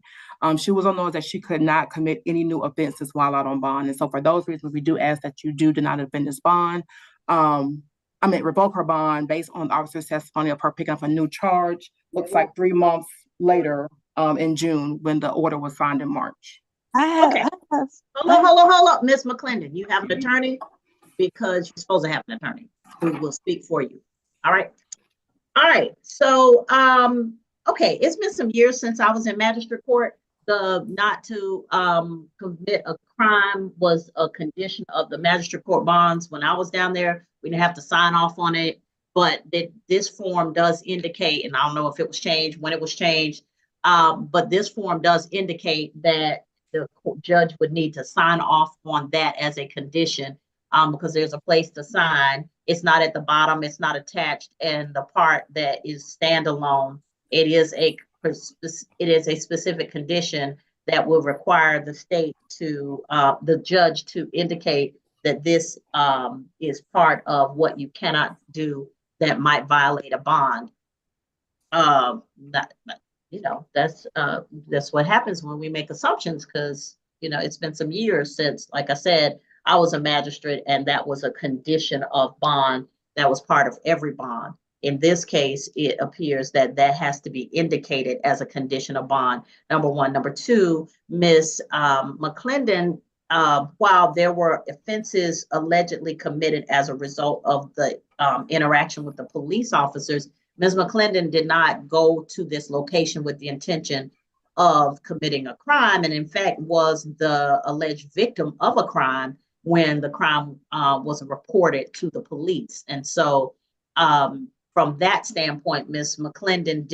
she was on notice that she could not commit any new offenses while out on bond. And so for those reasons, we do ask that you do deny the defendant's bond. Revoke her bond based on the officer's testimony of her picking up a new charge. Looks like 3 months later, in June, when the order was signed in March. Hold on, Ms. McLendon, you have an attorney because you're supposed to have an attorney who will speak for you. All right. So, okay, it's been some years since I was in magistrate court. The not to commit a crime was a condition of the magistrate court bonds. When I was down there, we didn't have to sign off on it, but this form does indicate, and I don't know if it was changed, when it was changed, but this form does indicate that the judge would need to sign off on that as a condition, because there's a place to sign. It's not at the bottom, it's not attached, and the part that is standalone, it is a specific condition that will require the state to, the judge to indicate that this is part of what you cannot do that might violate a bond. That's what happens when we make assumptions, because, it's been some years since, like I said, I was a magistrate, and that was a condition of bond that was part of every bond. In this case, it appears that has to be indicated as a condition of bond, number one. Number two, Ms. McLendon, while there were offenses allegedly committed as a result of the interaction with the police officers, Ms. McLendon did not go to this location with the intention of committing a crime, and in fact was the alleged victim of a crime when the crime was reported to the police. And so from that standpoint, Ms. McLendon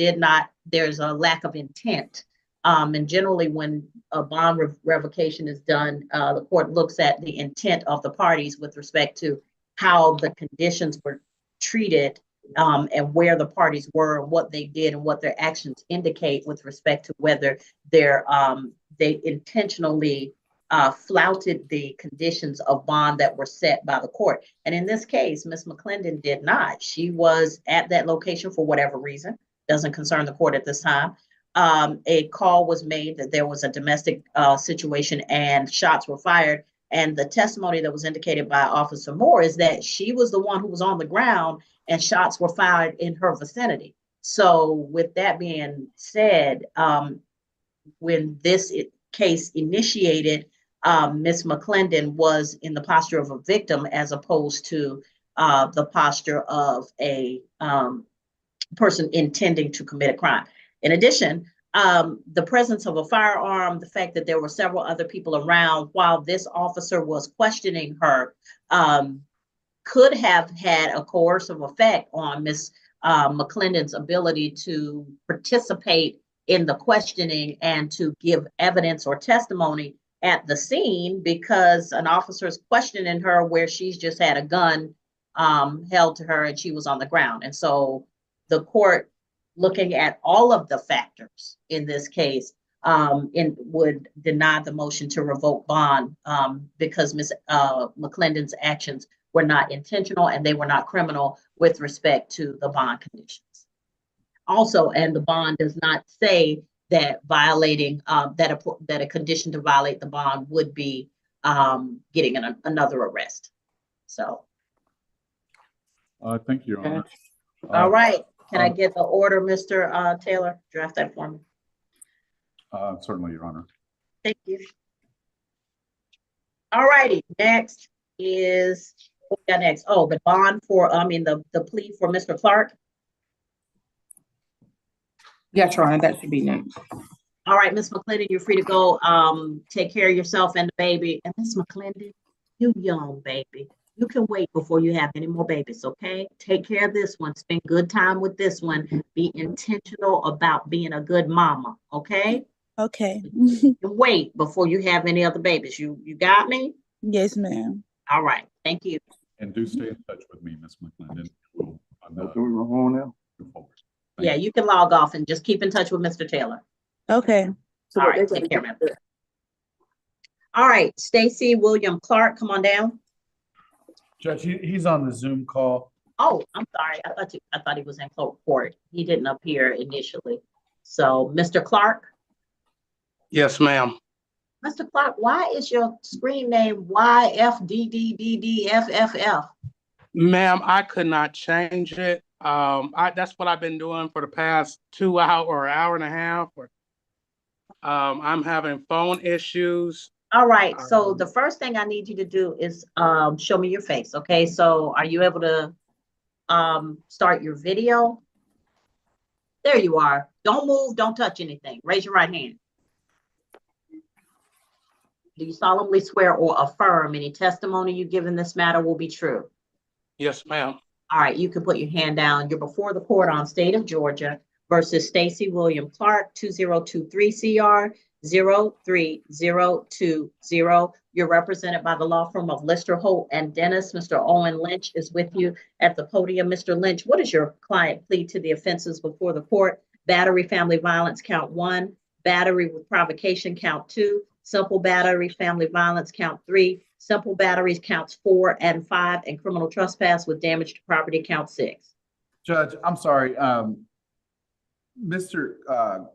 there's a lack of intent. And generally when a bond revocation is done, the court looks at the intent of the parties with respect to how the conditions were treated, and where the parties were, and what they did, and what their actions indicate with respect to whether they intentionally flouted the conditions of bond that were set by the court. And in this case, Ms. McLendon did not. She was at that location for whatever reason, doesn't concern the court at this time. A call was made that there was a domestic situation and shots were fired. And the testimony that was indicated by Officer Moore is that she was the one who was on the ground and shots were fired in her vicinity. So with that being said, when this case initiated, Ms. McLendon was in the posture of a victim as opposed to the posture of a person intending to commit a crime. In addition, the presence of a firearm, the fact that there were several other people around while this officer was questioning her, could have had a coercive effect on Ms. McLendon's ability to participate in the questioning and to give evidence or testimony at the scene, because an officer is questioning her where she's just had a gun held to her and she was on the ground. And so the court, looking at all of the factors in this case, would deny the motion to revoke bond because Ms. McLendon's actions were not intentional and they were not criminal with respect to the bond conditions. Also, and the bond does not say that violating that a condition to violate the bond would be getting another arrest. So, Thank you, Your Honor. all right. Can I get the order, Mr. Taylor? Draft that for me. Certainly, Your Honor. Thank you. All righty. Next is, what we got next? Oh, the bond for, the plea for Mr. Clark. Yes, Your Honor, that should be next. All right, Ms. McLendon, you're free to go. Take care of yourself and the baby. And Ms. McLendon, you young baby. You can wait before you have any more babies, okay? Take care of this one. Spend good time with this one. Be intentional about being a good mama, okay? Okay. Wait before you have any other babies. You got me? Yes, ma'am. All right. Thank you. And do stay in touch with me, Ms. McLendon. Yeah, you can log off and just keep in touch with Mr. Taylor. Okay. All right. Take care, ma'am. All right. Stacy William Clark, come on down. Judge, he's on the Zoom call. Oh, I'm sorry. I thought he was in court. He didn't appear initially. So, Mr. Clark. Yes, ma'am. Mr. Clark, why is your screen name YFDDDDFFF? Ma'am, I could not change it. That's what I've been doing for the past 2 hours or hour and a half. I'm having phone issues. All right. So the first thing I need you to do is show me your face. Okay. So are you able to start your video? There you are. Don't move. Don't touch anything. Raise your right hand. Do you solemnly swear or affirm any testimony you give in this matter will be true? Yes, ma'am. All right. You can put your hand down. You're before the court on State of Georgia versus Stacy William Clark, 2023 CR 03020. You're represented by the law firm of Lister Holt and Dennis. Mr. Owen Lynch is with you at the podium. Mr. Lynch, what is your client plead to the offenses before the court? Battery, family violence, count 1. Battery with provocation, count 2. Simple battery, family violence, count 3. Simple batteries, counts 4 and 5. And criminal trespass with damage to property, count 6. Judge, I'm sorry. Mr.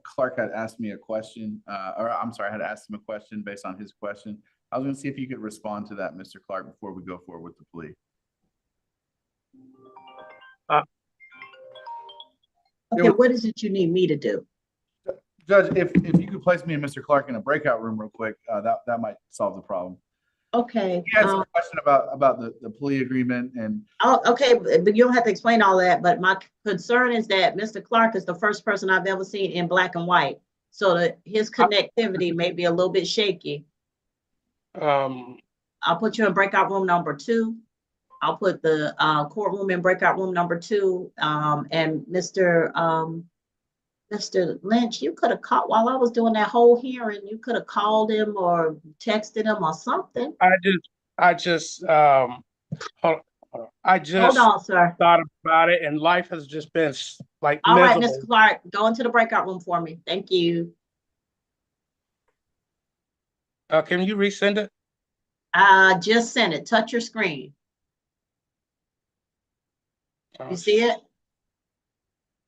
Clark had asked me a question, or I'm sorry, I had asked him a question based on his question. I was going to see if you could respond to that, Mr. Clark, before we go forward with the plea. Okay, what is it you need me to do? Judge, if you could place me and Mr. Clark in a breakout room real quick, that might solve the problem. Okay. He had some question about the plea agreement and. Oh, okay, but you don't have to explain all that. But my concern is that Mr. Clark is the first person I've ever seen in black and white, so that his connectivity may be a little bit shaky. I'll put you in breakout room number 2. I'll put the courtroom in breakout room number 2. And Mr. Lynch, you could have called while I was doing that whole hearing. You could have called him or texted him or something. I just hold on, sir. Thought about it, and life has just been like all miserable. right, Mr. Clark, go into the breakout room for me. Thank you. Can you resend it? Just send it. Touch your screen. You see it?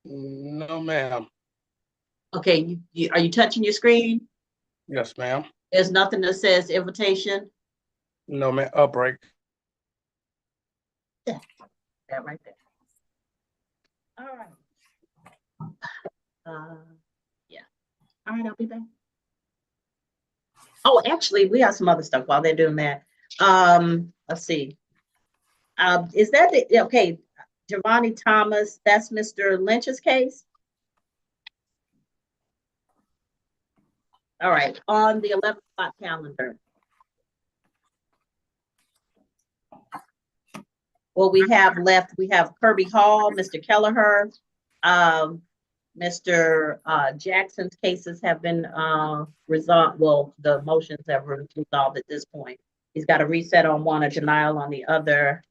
No, ma'am. Okay, are you touching your screen? Yes, ma'am. There's nothing that says invitation. No, ma'am. I'll break. Yeah, that right there. All right. Yeah. All right, I'll be back. Oh, actually, we have some other stuff while they're doing that. Let's see. Is that okay? Javanni Thomas, that's Mr. Lynch's case. All right, on the 11 o'clock calendar. What we have left, we have Kirby Hall, Mr. Kelleher, Mr. Jackson's cases have been resolved. Well, the motions have been resolved at this point. He's got a reset on one, a denial on the other.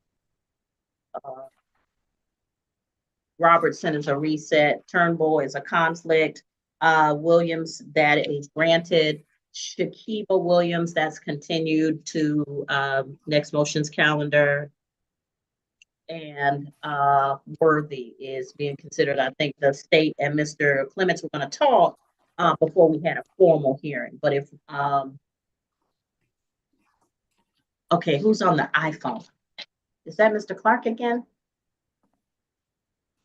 Robertson is a reset. Turnbull is a conflict. Williams, that is granted. Shakiba Williams, that's continued to next motion's calendar. And Worthy is being considered. I think the state and Mr. Clements were going to talk before we had a formal hearing. But if Okay, who's on the iPhone? Is that Mr. Clark again?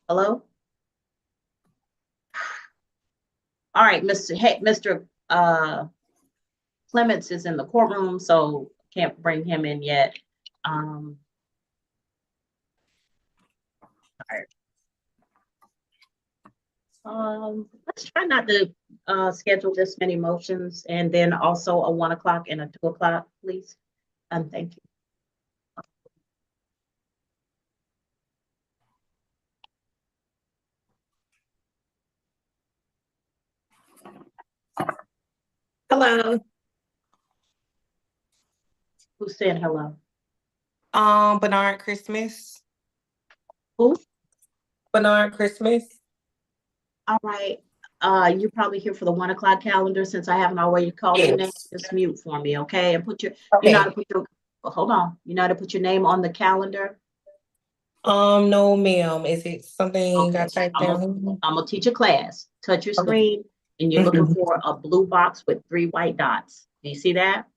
Hello? All right, Mr. Clements is in the courtroom, so can't bring him in yet. All right. Let's try not to schedule this many motions, and then also a 1 o'clock and a 2 o'clock, please. Thank you. Hello. Who said hello? Bernard Christmas. Who? Bernard Christmas. All right. You're probably here for the 1 o'clock calendar since I haven't already called your name. Yes. Just mute for me, okay? And put your, Okay. you know how to put your, hold on. You know how to put your name on the calendar? No, ma'am. Is it something Okay. I typed down? I'm gonna teach a class. Touch your screen and you're looking for a blue box with 3 white dots. Do you see that?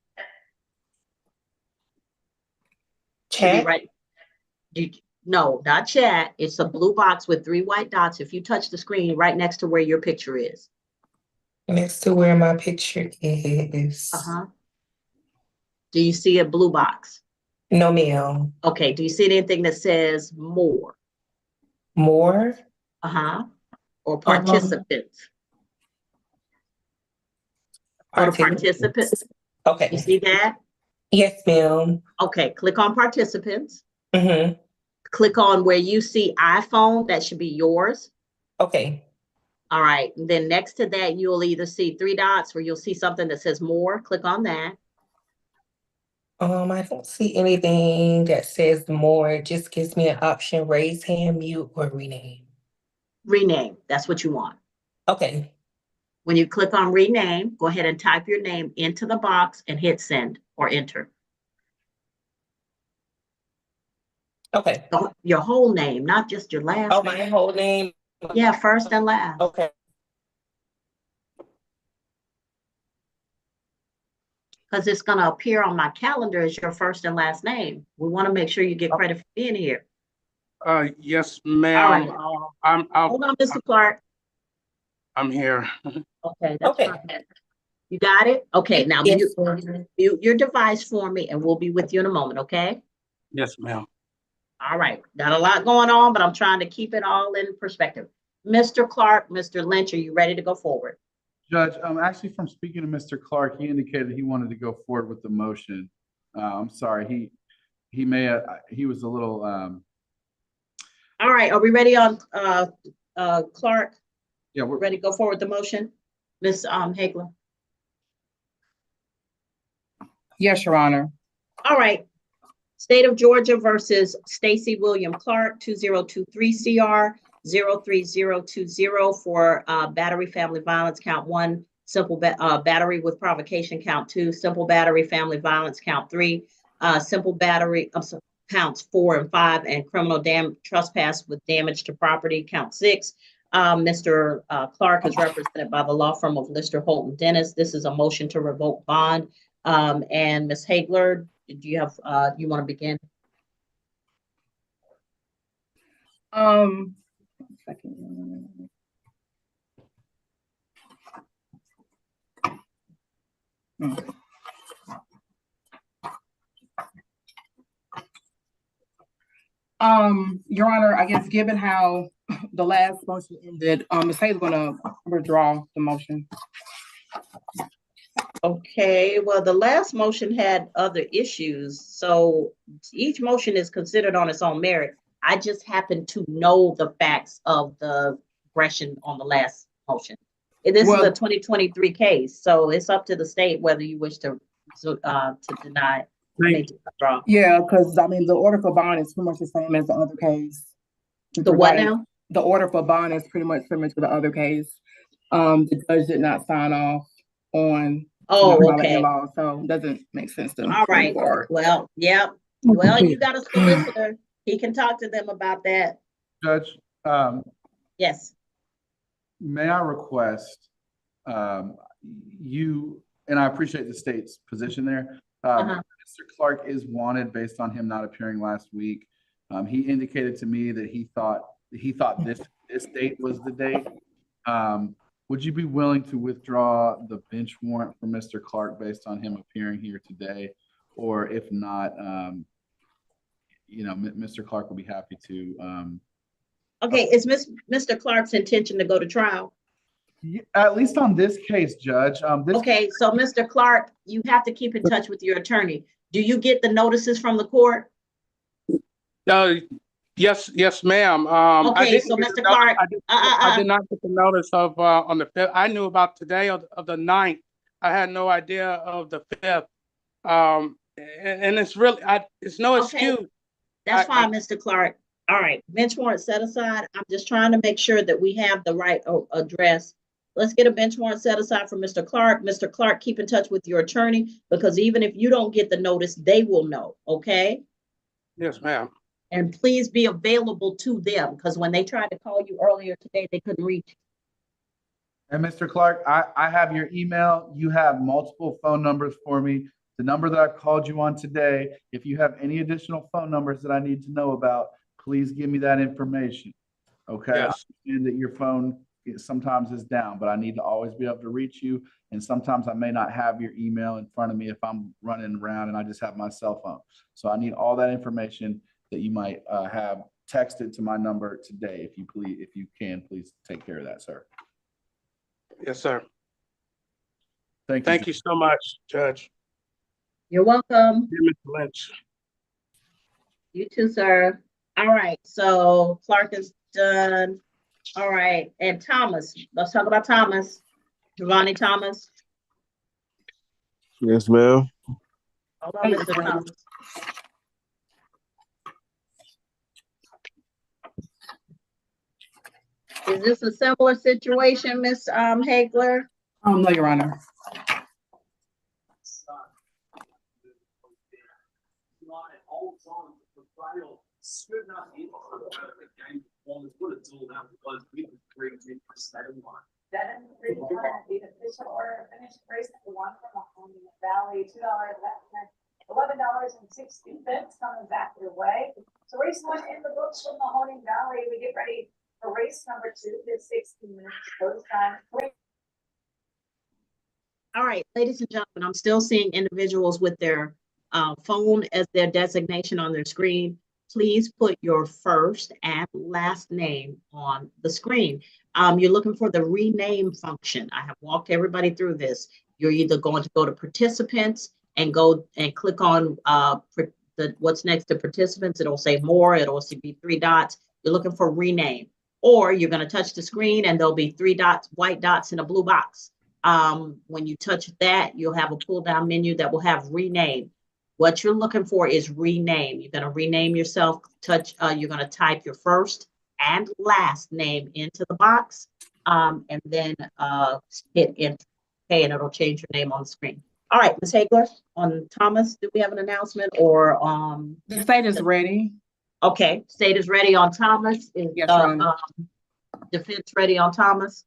Chat? Right. No, not chat. It's a blue box with 3 white dots. If you touch the screen right next to where your picture is. Next to where my picture is. Do you see a blue box? No, ma'am. Okay. Do you see anything that says more? More? Or participants? Go to participants. Okay. You see that? Yes, ma'am. Okay. Click on participants. Click on where you see iPhone. That should be yours. Okay. All right. And then next to that, you'll either see 3 dots or you'll see something that says more. Click on that. I don't see anything that says more. It just gives me an option: raise hand, mute, or rename. Rename. That's what you want. Okay. When you click on rename, go ahead and type your name into the box and hit send or enter. Okay. Your whole name, not just your last name. My whole name? Yeah, first and last. Okay. Because it's going to appear on my calendar as your first and last name. We want to make sure you get credit for being here. Yes, ma'am. Hold on, Mr. Clark. I'm here. Okay, that's fine. You got it? Okay, now mute your device for me and we'll be with you in a moment, okay? Yes, ma'am. All right, got a lot going on, but I'm trying to keep it all in perspective. Mr. Clark, Mr. Lynch, are you ready to go forward? Judge, actually from speaking to Mr. Clark, he indicated he wanted to go forward with the motion. I'm sorry, he was a little. All right, are we ready on Clark? Yeah, we're ready to go forward with the motion. Ms. Hagler. Yes, Your Honor. All right. State of Georgia versus Stacy William Clark, 2023 CR 03020 for battery family violence count 1, simple battery with provocation count 2, simple battery family violence count 3, simple battery counts 4 and 5, and criminal trespass with damage to property count 6. Mr. Clark is represented by the law firm of Lister Holton Dennis. This is a motion to revoke bond. And Ms. Hagler, do you have, you want to begin? Your Honor, I guess given how the last motion ended, Ms. Hayes is gonna withdraw the motion. Okay, well, the last motion had other issues, so each motion is considered on its own merit. I just happen to know the facts of the aggression on the last motion. This is a 2023 case, so it's up to the state whether you wish to deny. Yeah, because I mean, the order for bond is pretty much the same as the other case. The what now? The order for bond is pretty much similar to the other case. The judge did not sign off on. Okay. Law, so it doesn't make sense to. All right. Well, yep. Well, you got a solicitor. He can talk to them about that. Judge. Yes. May I request you, and I appreciate the state's position there. Uh-huh. Mr. Clark is wanted based on him not appearing last week. He indicated to me that he thought this date was the date. Would you be willing to withdraw the bench warrant for Mr. Clark based on him appearing here today? Or if not, Mr. Clark will be happy to. Okay, is Mr. Clark's intention to go to trial? At least on this case, Judge. Okay, so Mr. Clark, you have to keep in touch with your attorney. Do you get the notices from the court? Yes, ma'am. Okay, so Mr. Clark, I did not get the notice of on the 5th. I knew about today of the 9th. I had no idea of the 5th. And it's really, it's no excuse. That's fine, Mr. Clark. All right, bench warrant set aside. I'm just trying to make sure that we have the right address. Let's get a bench warrant set aside for Mr. Clark. Mr. Clark, keep in touch with your attorney, because even if you don't get the notice, they will know, okay? Yes, ma'am. And please be available to them, because when they tried to call you earlier today, they couldn't reach you. And Mr. Clark, I have your email. You have multiple phone numbers for me. The number that I called you on today, if you have any additional phone numbers that I need to know about, please give me that information. Okay. Yes. I understand that your phone sometimes is down, but I need to always be able to reach you. And sometimes I may not have your email in front of me if I'm running around and I just have my cell phone. So I need all that information that you might have texted to my number today. If you can, please take care of that, sir. Yes, sir. Thank you so much, Judge. You're welcome. Dear Mr. Lynch. You too, sir. All right, so Clark is done. All right, and Thomas, let's talk about Thomas. Javanni Thomas. Yes, ma'am. Hold on, Mr. Thomas. Is this a similar situation, Ms. Hagler? No, Your Honor. The official order finished race number 1 from Mahoney Valley, $11.60 coming back your way. So race 1 in the books from Mahoney Valley. We get ready for race number 2. It's 16 minutes post time. All right, ladies and gentlemen, I'm still seeing individuals with their phone as their designation on their screen. Please put your first and last name on the screen. You're looking for the rename function. I have walked everybody through this. You're either going to go to participants and go and click on what's next to participants. It'll say more, it'll be 3 dots. You're looking for rename, or you're going to touch the screen and there'll be 3 dots, white dots in a blue box. When you touch that, you'll have a pull down menu that will have rename. What you're looking for is rename. You're going to rename yourself. You're going to type your first and last name into the box, and then hit enter. Okay, and it'll change your name on the screen. All right, Ms. Hagler, on Thomas, do we have an announcement or the state is ready? Okay, state is ready on Thomas. Is yes, defense ready on Thomas?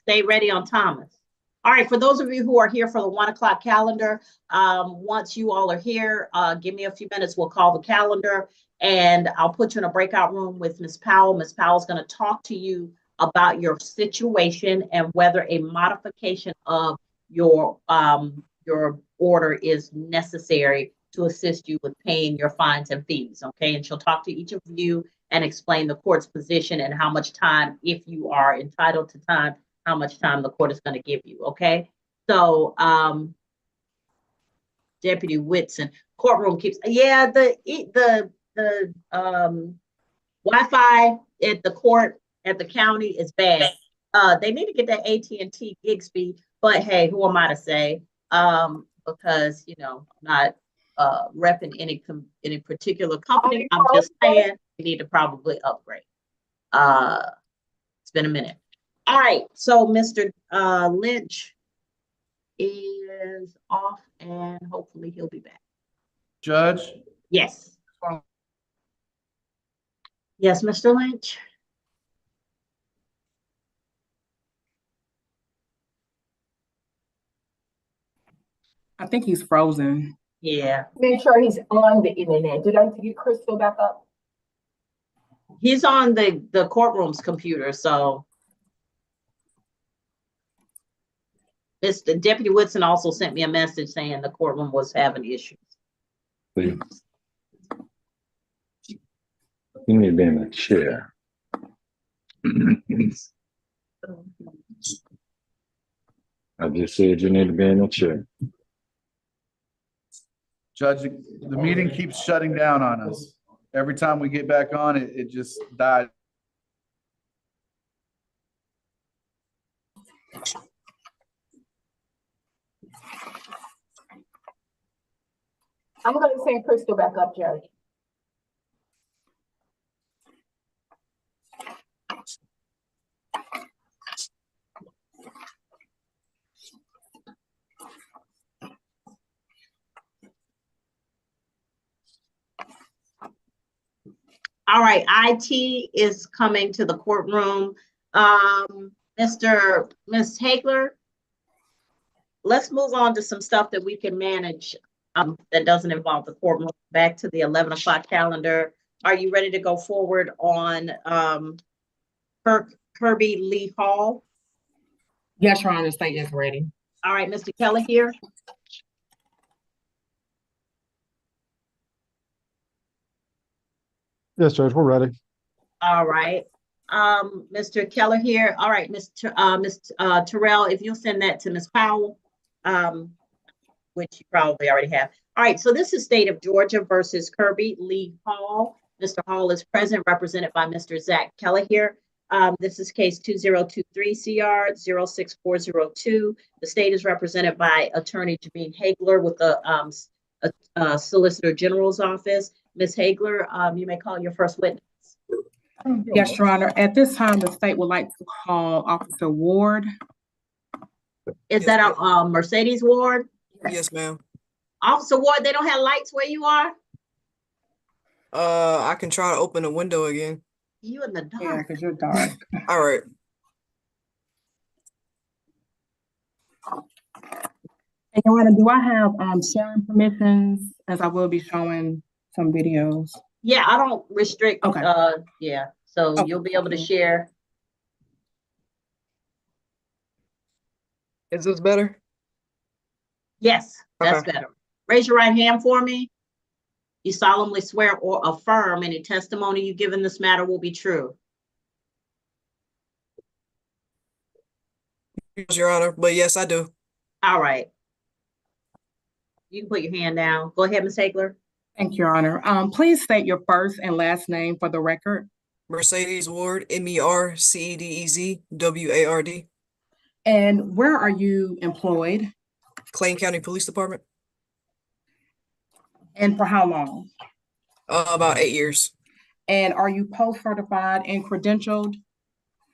Stay ready on Thomas. All right, for those of you who are here for the 1 o'clock calendar, once you all are here, give me a few minutes, we'll call the calendar and I'll put you in a breakout room with Ms. Powell. Ms. Powell's gonna talk to you about your situation and whether a modification of your order is necessary to assist you with paying your fines and fees, okay? And she'll talk to each of you and explain the court's position and how much time, if you are entitled to time, how much time the court is going to give you, okay? So, Deputy Whitson, courtroom keeps, yeah, the Wi-Fi at the court, at the county is bad. They need to get that AT&T gig speed, but hey, who am I to say? Because, you know, I'm not repping any particular company. I'm just saying we need to probably upgrade. It's been a minute. All right, so Mr. Lynch, is off and hopefully he'll be back. Judge? Yes. Yes, Mr. Lynch? I think he's frozen. Yeah. Make sure he's on the internet. Did I get Crystal back up? He's on the courtroom's computer, so. Mr. Deputy Woodson also sent me a message saying the courtroom was having issues. You need to be in a chair. I just said you need to be in a chair. Judge, the meeting keeps shutting down on us. Every time we get back on, it just died. I'm going to send Crystal back up, Judge. All right, IT is coming to the courtroom. Miss Hagler, let's move on to some stuff that we can manage that doesn't involve the courtroom. Back to the 11 o'clock calendar. Are you ready to go forward on Kirby Lee Hall? Yes, Your Honor, state is ready. All right, Mr. Keller here. Yes, Judge, we're ready. All right. Mr. Keller here. All right, Ms. Terrell, if you'll send that to Ms. Powell, which you probably already have. All right, so this is State of Georgia versus Kirby Lee Hall. Mr. Hall is present, represented by Mr. Zach Keller here. This is case 2023 CR 06402. The state is represented by Attorney Javanni Hagler with the Solicitor General's office. Ms. Hagler, you may call your first witness. Yes, Your Honor. At this time, the state would like to call Officer Ward. Is that a Mercedes Ward? Yes, ma'am. Officer Ward, they don't have lights where you are? I can try to open the window again. You in the dark. Yeah, because you're dark. All right. And Your Honor, do I have sharing permissions, as I will be showing some videos? Yeah, I don't restrict. Okay. Yeah, so Okay. you'll be able to share. Is this better? Yes, that's Okay. better. Raise your right hand for me. You solemnly swear or affirm any testimony you give in this matter will be true. Yes, Your Honor, but yes, I do. All right. You can put your hand down. Go ahead, Ms. Hagler. Thank you, Your Honor. Please state your first and last name for the record. Mercedes Ward, MERCEDEZ WARD. And where are you employed? Clayton County Police Department. And for how long? About 8 years. And are you post-certified and credentialed?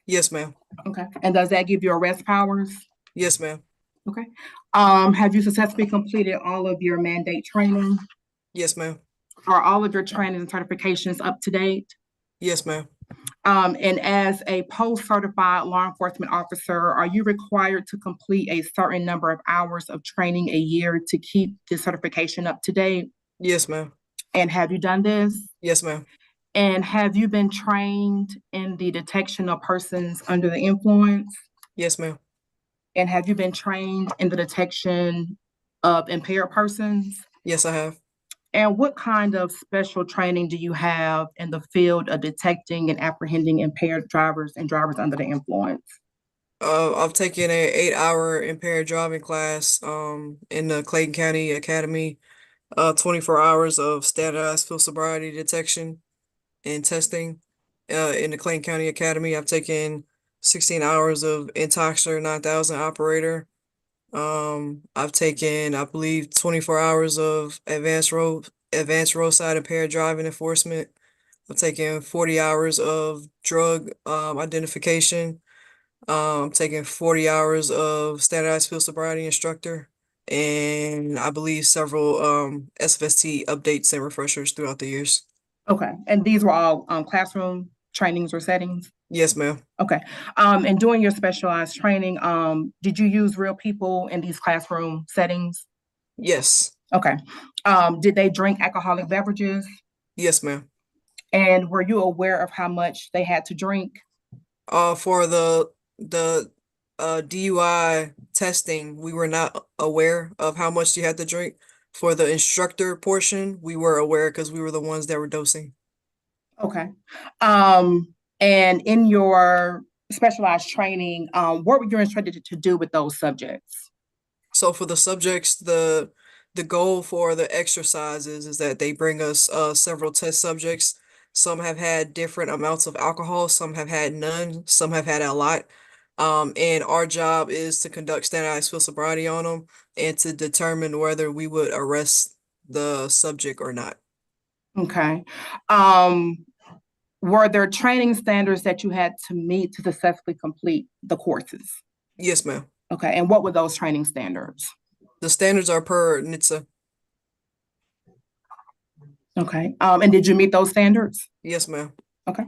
Yes, ma'am. Okay. And does that give you arrest powers? Yes, ma'am. Okay. Have you successfully completed all of your mandate training? Yes, ma'am. Are all of your training and certifications up to date? Yes, ma'am. And as a post-certified law enforcement officer, are you required to complete a certain number of hours of training a year to keep the certification up to date? Yes, ma'am. And have you done this? Yes, ma'am. And have you been trained in the detection of persons under the influence? Yes, ma'am. And have you been trained in the detection of impaired persons? Yes, I have. And what kind of special training do you have in the field of detecting and apprehending impaired drivers and drivers under the influence? I've taken an 8-hour impaired driving class in the Clayton County Academy, 24 hours of standardized field sobriety detection and testing. In the Clayton County Academy, I've taken 16 hours of Intoxer 9000 operator. I've taken, I believe, 24 hours of advanced roadside impaired driving enforcement. I've taken 40 hours of drug identification. Taking 40 hours of standardized field sobriety instructor, and I believe several SFST updates and refreshers throughout the years. Okay, and these were all classroom trainings or settings? Yes, ma'am. Okay, and during your specialized training, did you use real people in these classroom settings? Yes. Okay, did they drink alcoholic beverages? Yes, ma'am. And were you aware of how much they had to drink? For the DUI testing, we were not aware of how much you had to drink. For the instructor portion, we were aware because we were the ones that were dosing. Okay. And in your specialized training, what were you instructed to do with those subjects? So for the subjects, the goal for the exercises is that they bring us several test subjects. Some have had different amounts of alcohol, some have had none, some have had a lot. And our job is to conduct standardized field sobriety on them and to determine whether we would arrest the subject or not. Okay. Were there training standards that you had to meet to successfully complete the courses? Yes, ma'am. Okay, and what were those training standards? The standards are per NHTSA. Okay, and did you meet those standards? Yes, ma'am. Okay.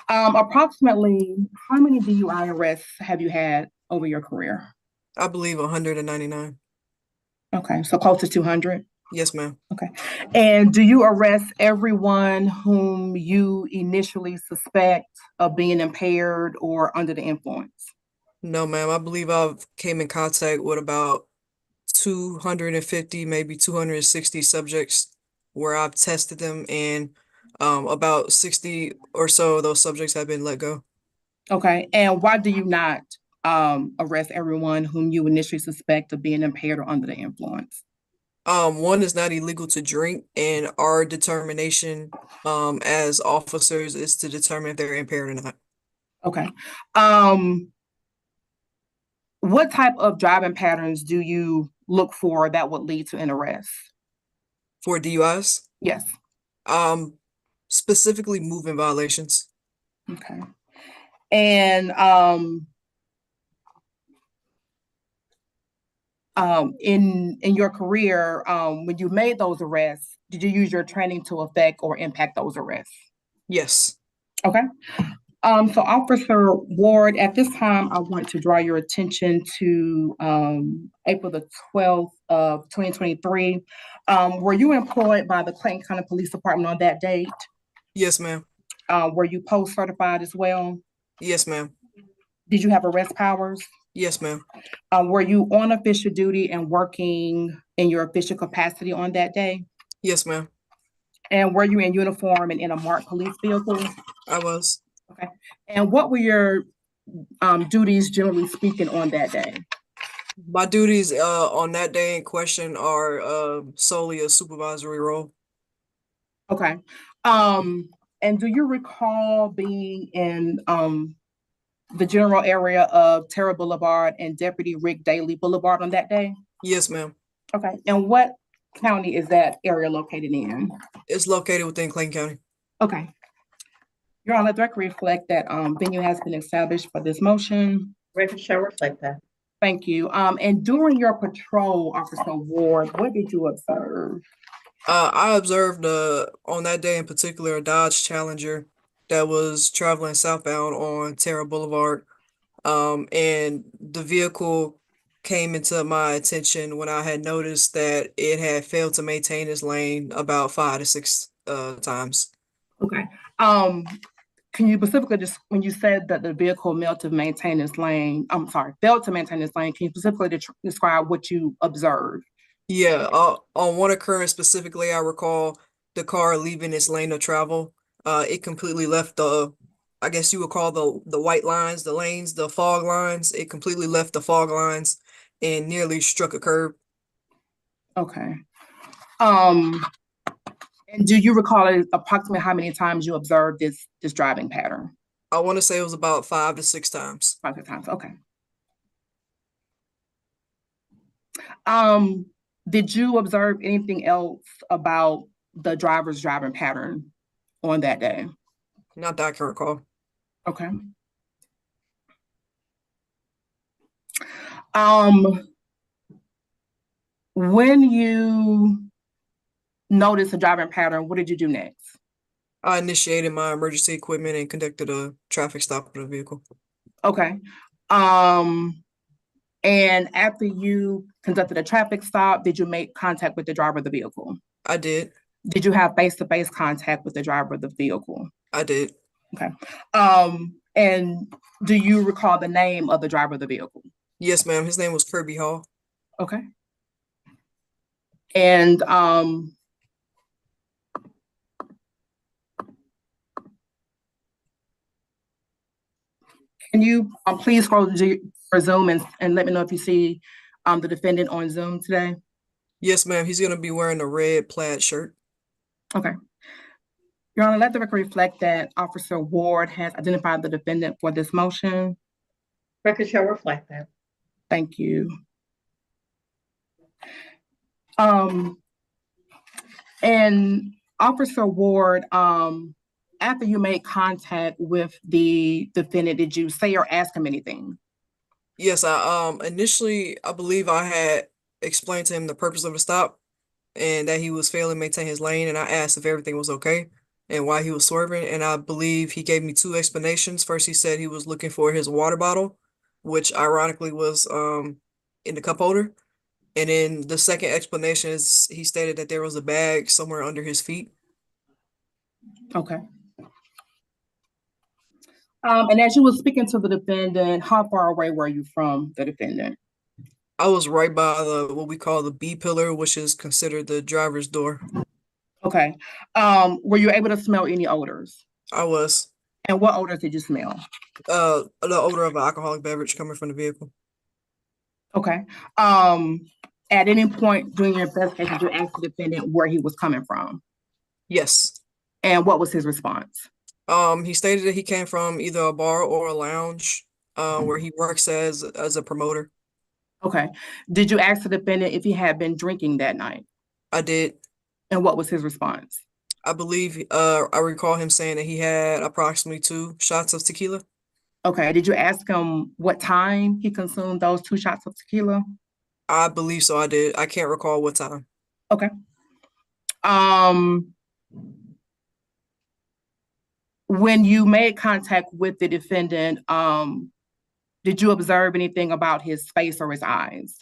Approximately how many DUI arrests have you had over your career? I believe 199. Okay, so close to 200? Yes, ma'am. Okay. And do you arrest everyone whom you initially suspect of being impaired or under the influence? No, ma'am. I believe I've came in contact with about 250, maybe 260 subjects where I've tested them, and about 60 or so of those subjects have been let go. Okay. And why do you not arrest everyone whom you initially suspect of being impaired or under the influence? One is not illegal to drink, and our determination as officers is to determine if they're impaired or not. Okay. What type of driving patterns do you look for that would lead to an arrest? For DUIs? Yes. Specifically movement violations. Okay. And in your career, when you made those arrests, did you use your training to affect or impact those arrests? Yes. Okay. So Officer Ward, at this time, I want to draw your attention to April the 12th of 2023. Were you employed by the Clayton County Police Department on that date? Yes, ma'am. Were you post-certified as well? Yes, ma'am. Did you have arrest powers? Yes, ma'am. Were you on official duty and working in your official capacity on that day? Yes, ma'am. And were you in uniform and in a marked police vehicle? I was. Okay. And what were your duties, generally speaking, on that day? My duties on that day in question are solely a supervisory role. Okay. And do you recall being in the general area of Terra Boulevard and Deputy Rick Daley Boulevard on that day? Yes, ma'am. Okay. And what county is that area located in? It's located within Clayton County. Okay. Your Honor, let the record reflect that venue has been established for this motion. Record shall reflect that. Thank you. And during your patrol, Officer Ward, what did you observe? I observed on that day in particular a Dodge Challenger that was traveling southbound on Terra Boulevard. And the vehicle came into my attention when I had noticed that it had failed to maintain its lane about 5 to 6 times. Okay. Can you specifically just, when you said that the vehicle failed to maintain its lane, can you specifically describe what you observed? Yeah, on one occurrence specifically, I recall the car leaving its lane of travel. It completely left I guess you would call the white lines, the lanes, the fog lines. It completely left the fog lines and nearly struck a curb. Okay. And do you recall approximately how many times you observed this driving pattern? I want to say it was about 5 to 6 times. 5 to 6 times, okay. Did you observe anything else about the driver's driving pattern on that day? Not that I can recall. Okay. When you noticed a driving pattern, what did you do next? I initiated my emergency equipment and conducted a traffic stop of the vehicle. Okay. And after you conducted a traffic stop, did you make contact with the driver of the vehicle? I did. Did you have face-to-face contact with the driver of the vehicle? I did. Okay. And do you recall the name of the driver of the vehicle? Yes, ma'am. His name was Kirby Hall. Okay. And can you please scroll for Zoom and let me know if you see the defendant on Zoom today? Yes, ma'am. He's going to be wearing a red plaid shirt. Okay. Your Honor, let the record reflect that Officer Ward has identified the defendant for this motion. Record shall reflect that. Thank you. And Officer Ward, after you made contact with the defendant, did you say or ask him anything? Yes, I initially I believe I had explained to him the purpose of the stop and that he was failing to maintain his lane, and I asked if everything was okay and why he was swerving, and I believe he gave me two explanations. First, he said he was looking for his water bottle, which ironically was in the cup holder. And then the second explanation is he stated that there was a bag somewhere under his feet. Okay. And as you were speaking to the defendant, how far away were you from the defendant? I was right by the what we call the B pillar, which is considered the driver's door. Okay. Were you able to smell any odors? I was. And what odors did you smell? The odor of an alcoholic beverage coming from the vehicle. Okay. At any point during your investigation, did you ask the defendant where he was coming from? Yes. And what was his response? He stated that he came from either a bar or a lounge, where he works as a promoter. Okay. Did you ask the defendant if he had been drinking that night? I did. And what was his response? I believe I recall him saying that he had approximately 2 shots of tequila. Okay. Did you ask him what time he consumed those 2 shots of tequila? I believe so. I did. I can't recall what time. Okay. When you made contact with the defendant, did you observe anything about his face or his eyes?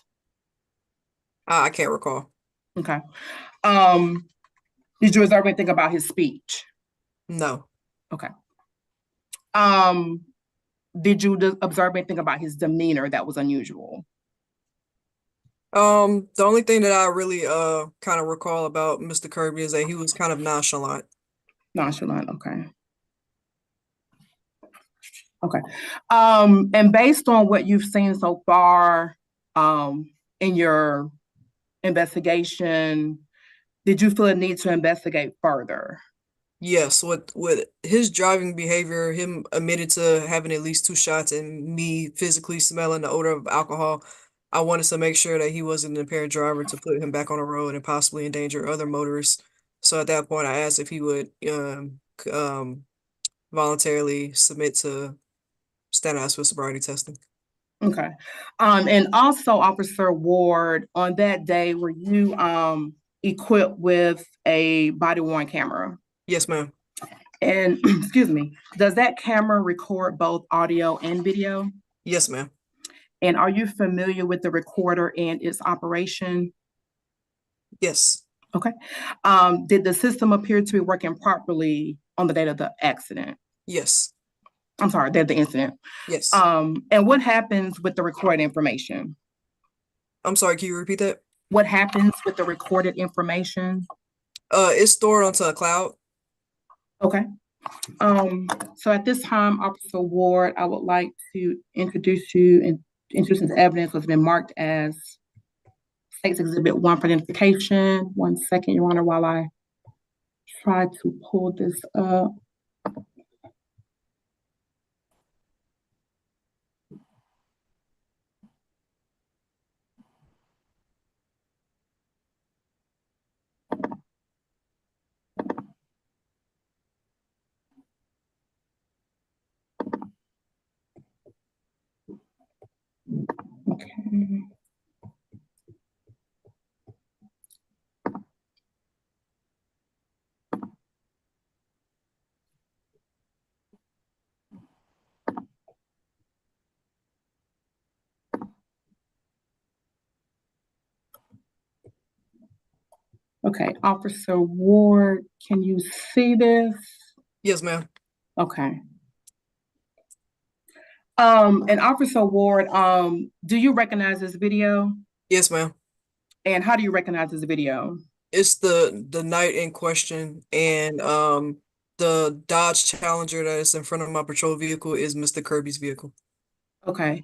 I can't recall. Okay. Did you observe anything about his speech? No. Okay. Did you observe anything about his demeanor that was unusual? The only thing that I really kind of recall about Mr. Kirby is that he was kind of nonchalant. Nonchalant, okay. Okay. And based on what you've seen so far in your investigation, did you feel a need to investigate further? Yes, with his driving behavior, him admitted to having at least 2 shots and me physically smelling the odor of alcohol, I wanted to make sure that he wasn't an impaired driver to put him back on the road and possibly endanger other motorists. So at that point, I asked if he would voluntarily submit to standardized field sobriety testing. Okay. And also, Officer Ward, on that day, were you equipped with a body-worn camera? Yes, ma'am. And excuse me, does that camera record both audio and video? Yes, ma'am. And are you familiar with the recorder and its operation? Yes. Okay. Did the system appear to be working properly on the date of the accident? Yes. I'm sorry, the incident. Yes. And what happens with the recorded information? I'm sorry, can you repeat that? What happens with the recorded information? It's stored onto a cloud. Okay. So at this time, Officer Ward, I would like to introduce you and introduce into evidence what's been marked as State's Exhibit 1 for identification. 1 second, Your Honor, while I try to pull this up. Okay. Okay, Officer Ward, can you see this? Yes, ma'am. Okay. And Officer Ward, do you recognize this video? Yes, ma'am. And how do you recognize this video? It's the night in question, and the Dodge Challenger that is in front of my patrol vehicle is Mr. Kirby's vehicle. Okay.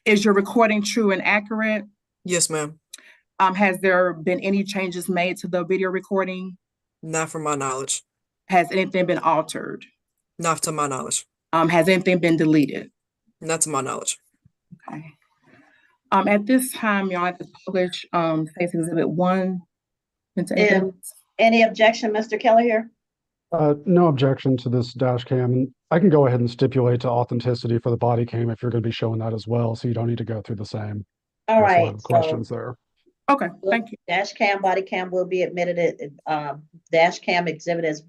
Is your recording true and accurate? Yes, ma'am. Has there been any changes made to the video recording? Not from my knowledge. Has anything been altered? Not to my knowledge. Has anything been deleted? Not to my knowledge. Okay. At this time, y'all have to publish Stacy Exhibit 1 into evidence. Any objection, Mr. Kelleher? No objection to this dash cam, and I can go ahead and stipulate to authenticity for the body cam if you're going to be showing that as well, so you don't need to go through the same. All right. Questions there. Okay, thank you. Dash cam, body cam will be admitted at dash cam exhibit as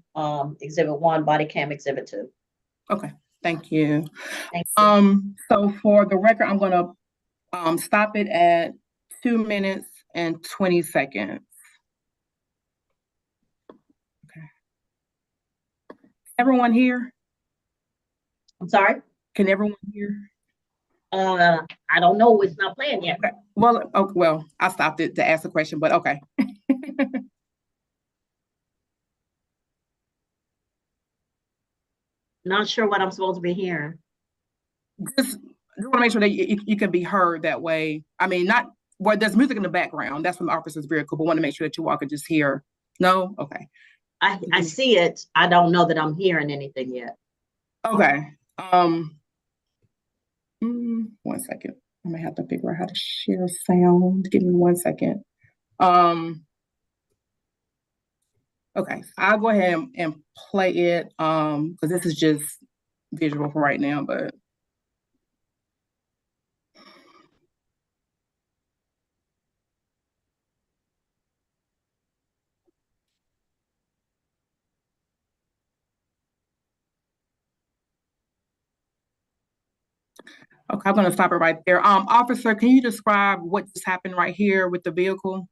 exhibit 1, body cam exhibit 2. Okay, thank you. Thank you. So for the record, I'm gonna stop it at 2 minutes and 20 seconds. Okay. Everyone here? I'm sorry? Can everyone hear? I don't know. It's not playing yet. Okay. Well, I stopped it to ask a question, but okay. Not sure what I'm supposed to be hearing. Just want to make sure that you can be heard that way. I mean, not where there's music in the background. That's from the officer's vehicle, but want to make sure that you all can just hear. No? Okay. I see it. I don't know that I'm hearing anything yet. Okay. 1 second. I may have to figure out how to share sound. Give me 1 second. Okay, I'll go ahead and play it because this is just visual for right now, but okay, I'm gonna stop it right there. Officer, can you describe what just happened right here with the vehicle?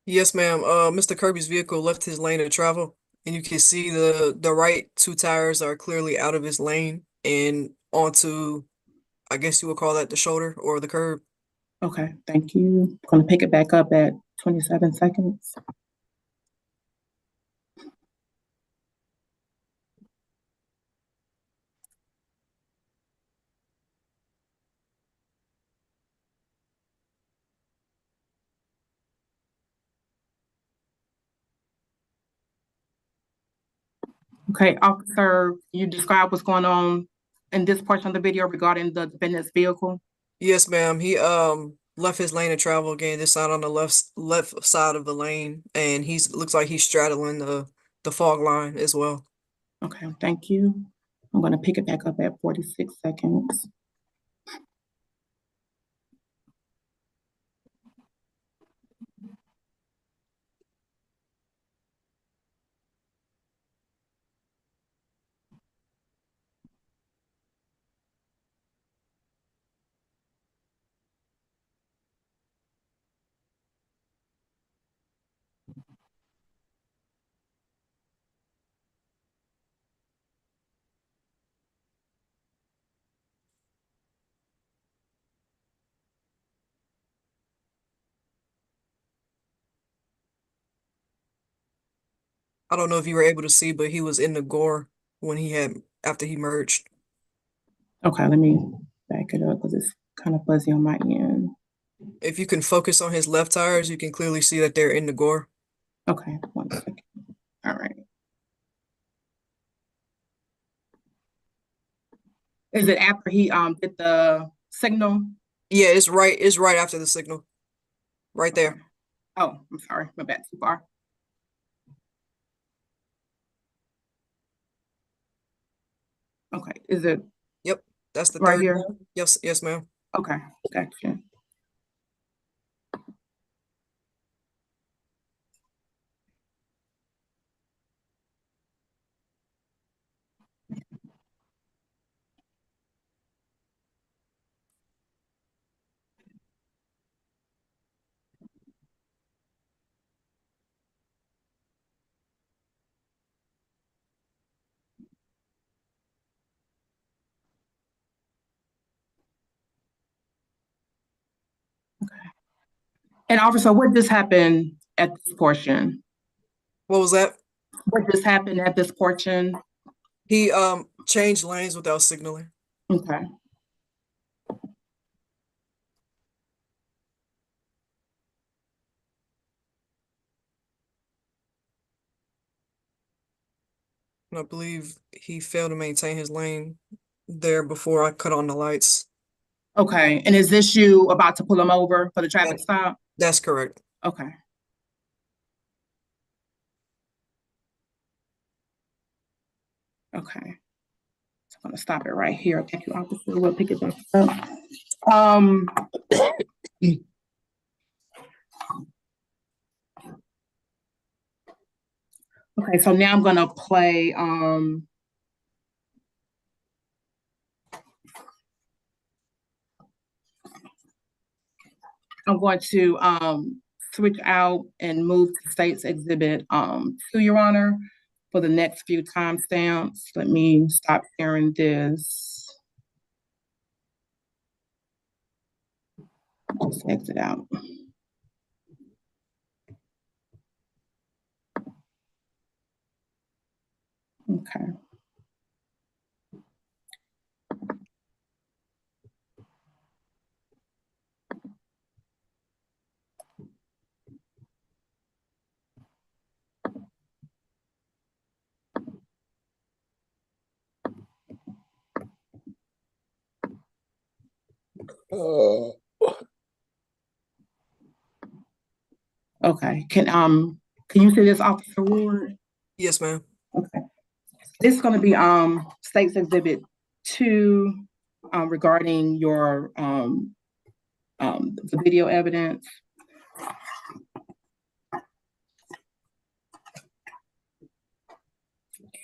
Yes, ma'am. Mr. Kirby's vehicle left his lane of travel, and you can see the right 2 tires are clearly out of his lane and onto, I guess you would call that the shoulder or the curb. Okay, thank you. I'm gonna pick it back up at 27 seconds. Okay, officer, you describe what's going on in this portion of the video regarding the defendant's vehicle? Yes, ma'am. He left his lane of travel again, this side on the left side of the lane, and looks like he's straddling the fog line as well. Okay, thank you. I'm gonna pick it back up at 46 seconds. I don't know if you were able to see, but he was in the gore after he merged. Okay, let me back it up because it's kind of fuzzy on my end. If you can focus on his left tires, you can clearly see that they're in the gore. Okay, 1 second. All right. Is it after he did the signal? Yeah, it's right after the signal. Right there. Oh, I'm sorry, my bad, too far. Okay, is it? Yep, that's the right third here? one. Yes, ma'am. Okay, gotcha. And officer, what just happened at this portion? What was that? What just happened at this portion? He changed lanes without signaling. Okay. And I believe he failed to maintain his lane there before I cut on the lights. Okay, and is this you about to pull him over for the traffic stop? That's correct. Okay. Okay. So I'm gonna stop it right here. Thank you, officer. We'll pick it back up. Okay, so now I'm gonna play I'm going to switch out and move to State's Exhibit 2, Your Honor, for the next few timestamps. Let me stop sharing this. Just exit out. Okay. Okay. Can you see this, Officer Ward? Yes, ma'am. Okay. This is going to be State's Exhibit 2 regarding your the video evidence.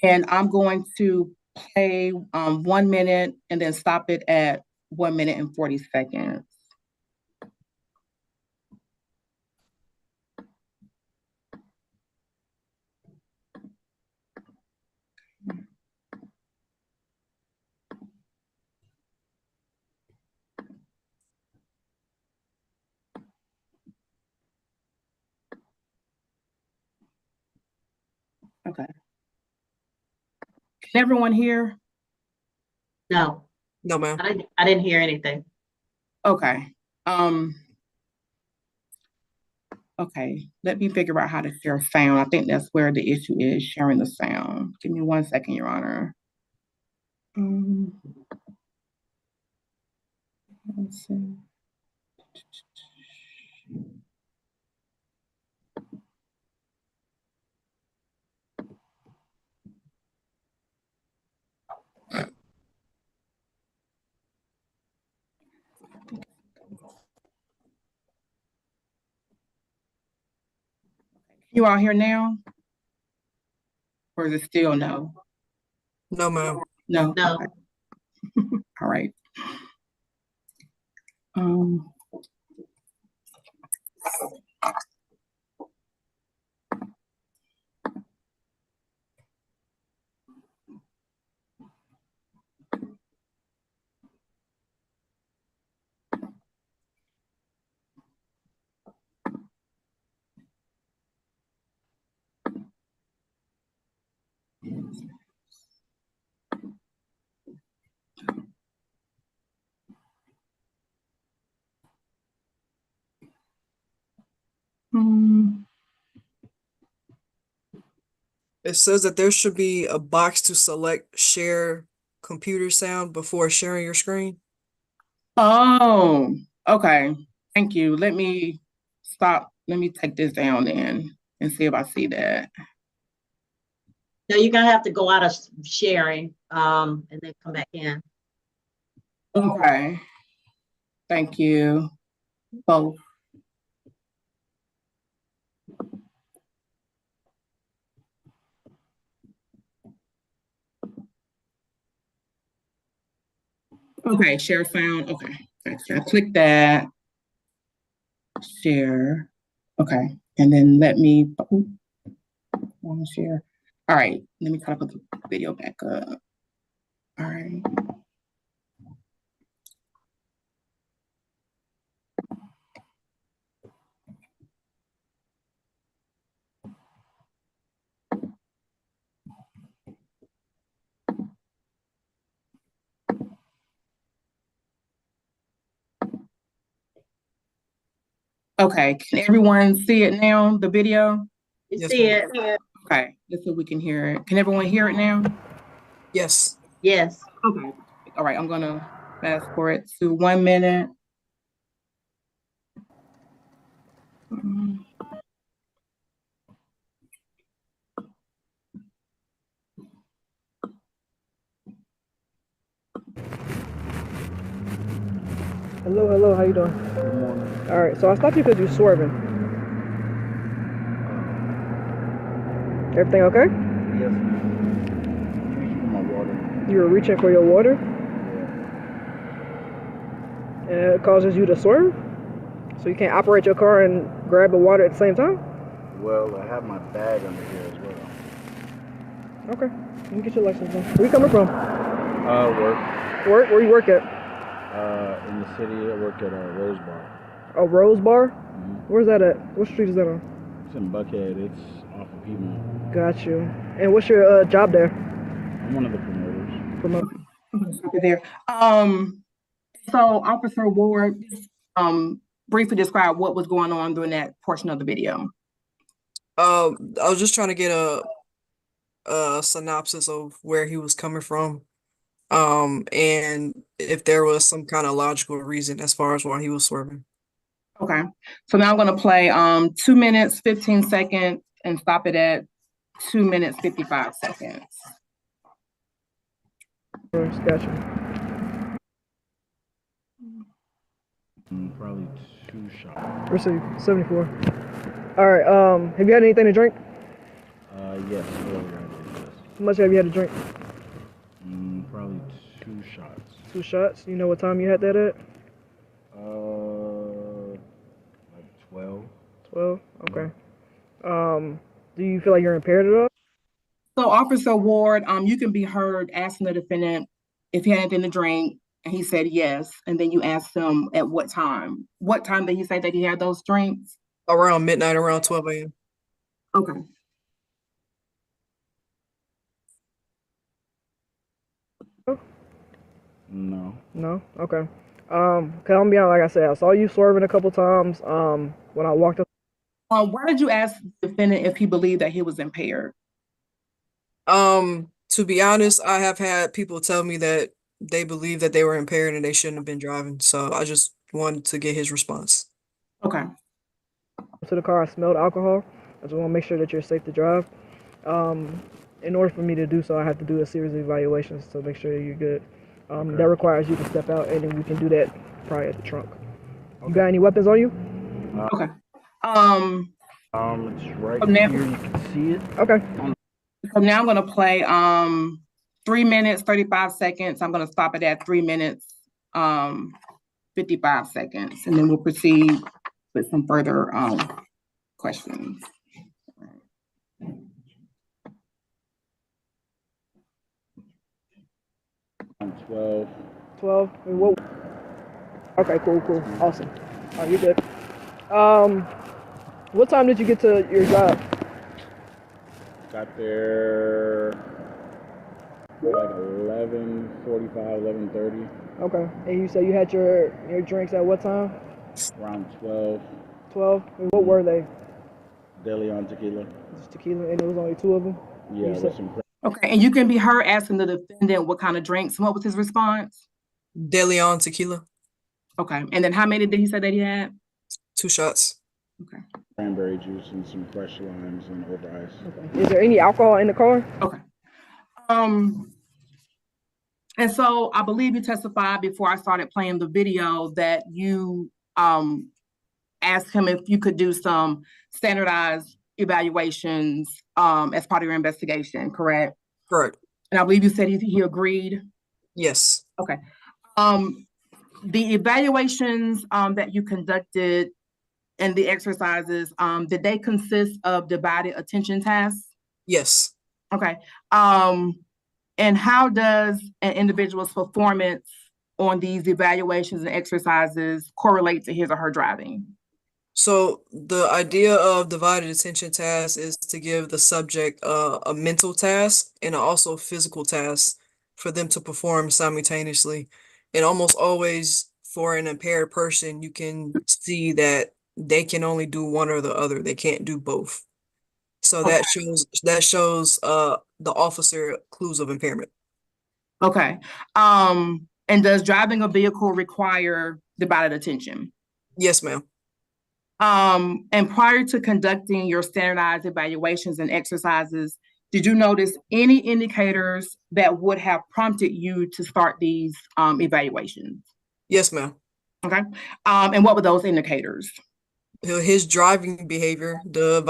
And I'm going to play 1 minute and then stop it at 1 minute and 40 seconds. Okay. Can everyone hear? No. No, ma'am. I didn't hear anything. Okay. Okay, let me figure out how to share sound. I think that's where the issue is, sharing the sound. Give me 1 second, Your Honor. Let's see. You all here now? Or is it still no? No, ma'am. No? No. Okay. All right. It says that there should be a box to select share computer sound before sharing your screen. Oh, okay. Thank you. Let me stop. Let me take this down then and see if I see that. No, you're gonna have to go out of sharing and then come back in. Okay. Thank you. Both. Okay, share sound. Okay, gotcha. I click that. Share. Okay, and then let me want to share. All right, let me try to put the video back up. All right. Okay, can everyone see it now, the video? You Yes, see ma'am. it? Okay, just so we can hear it. Can everyone hear it now? Yes. Yes. Okay. All right, I'm gonna fast forward to 1 minute. Hello, hello, how you doing? Good morning. All right, so I stopped you because you're swerving. Everything okay? Yes. Reaching my water. You were reaching for your water? Yeah. And it causes you to swerve? So you can't operate your car and grab the water at the same time? Well, I have my bag under here as well. Okay, let me get your license then. Where you coming from? Work. Work? Where you work at? In the city, I work at a Rose Bar. A Rose Bar? Where's that at? What street is that on? It's in Buckhead. It's off of Piedmont. Got you. And what's your job there? I'm one of the promoters. Promoter. There. So Officer Ward, briefly describe what was going on during that portion of the video. I was just trying to get a synopsis of where he was coming from. And if there was some kind of logical reason as far as why he was swerving. Okay, so now I'm gonna play 2 minutes, 15 seconds and stop it at 2 minutes, 55 seconds. Gotcha. Probably 2 shots. Receive 74. All right. Have you had anything to drink? Yes. Earlier I did, yes. How much have you had to drink? Probably 2 shots. 2 shots. You know what time you had that at? Like 12. 12. Okay. Do you feel like you're impaired at all? So Officer Ward, you can be heard asking the defendant if he had anything to drink, and he said yes. And then you asked him at what time. What time did he say that he had those drinks? Around midnight, around 12 a.m. Okay. No. No? Okay. Cause I'm gonna be honest, like I said, I saw you swerving a couple times, when I walked up. Why did you ask the defendant if he believed that he was impaired? To be honest, I have had people tell me that they believe that they were impaired and they shouldn't have been driving. So I just wanted to get his response. Okay. To the car, I smelled alcohol. I just want to make sure that you're safe to drive. In order for me to do so, I have to do a series of evaluations to make sure you're good. That requires you to step out, and then we can do that probably at the trunk. You got any weapons on you? Okay. It's right now, here. You can see it. Okay. So now I'm gonna play 3 minutes, 35 seconds. I'm gonna stop it at 3 minutes, 55 seconds, and then we'll proceed with some further questions. 12. 12. And what? Okay, cool. Awesome. Oh, you're good. What time did you get to your job? Got there like 11:45, 11:30. Okay. And you said you had your drinks at what time? Around 12. 12. And what were they? De Leon tequila. Just tequila, and there was only 2 of them? Yeah, You with said- some. Okay, and you can be heard asking the defendant what kind of drinks, and what was his response? De Leon tequila. Okay, and then how many did he say that he had? 2 shots. Okay. Cranberry juice and some fresh limes and over ice. Okay. Is there any alcohol in the car? Okay. And so I believe you testified before I started playing the video that you asked him if you could do some standardized evaluations as part of your investigation, correct? Correct. And I believe you said he agreed? Yes. Okay. The evaluations that you conducted and the exercises, did they consist of divided attention tasks? Yes. Okay. And how does an individual's performance on these evaluations and exercises correlate to his or her driving? So the idea of divided attention tasks is to give the subject a mental task and also physical task for them to perform simultaneously. And almost always for an impaired person, you can see that they can only do one or the other. They can't do both. So Okay. that shows the officer clues of impairment. Okay. And does driving a vehicle require divided attention? Yes, ma'am. And prior to conducting your standardized evaluations and exercises, did you notice any indicators that would have prompted you to start these evaluations? Yes, ma'am. Okay. And what were those indicators? His driving behavior, the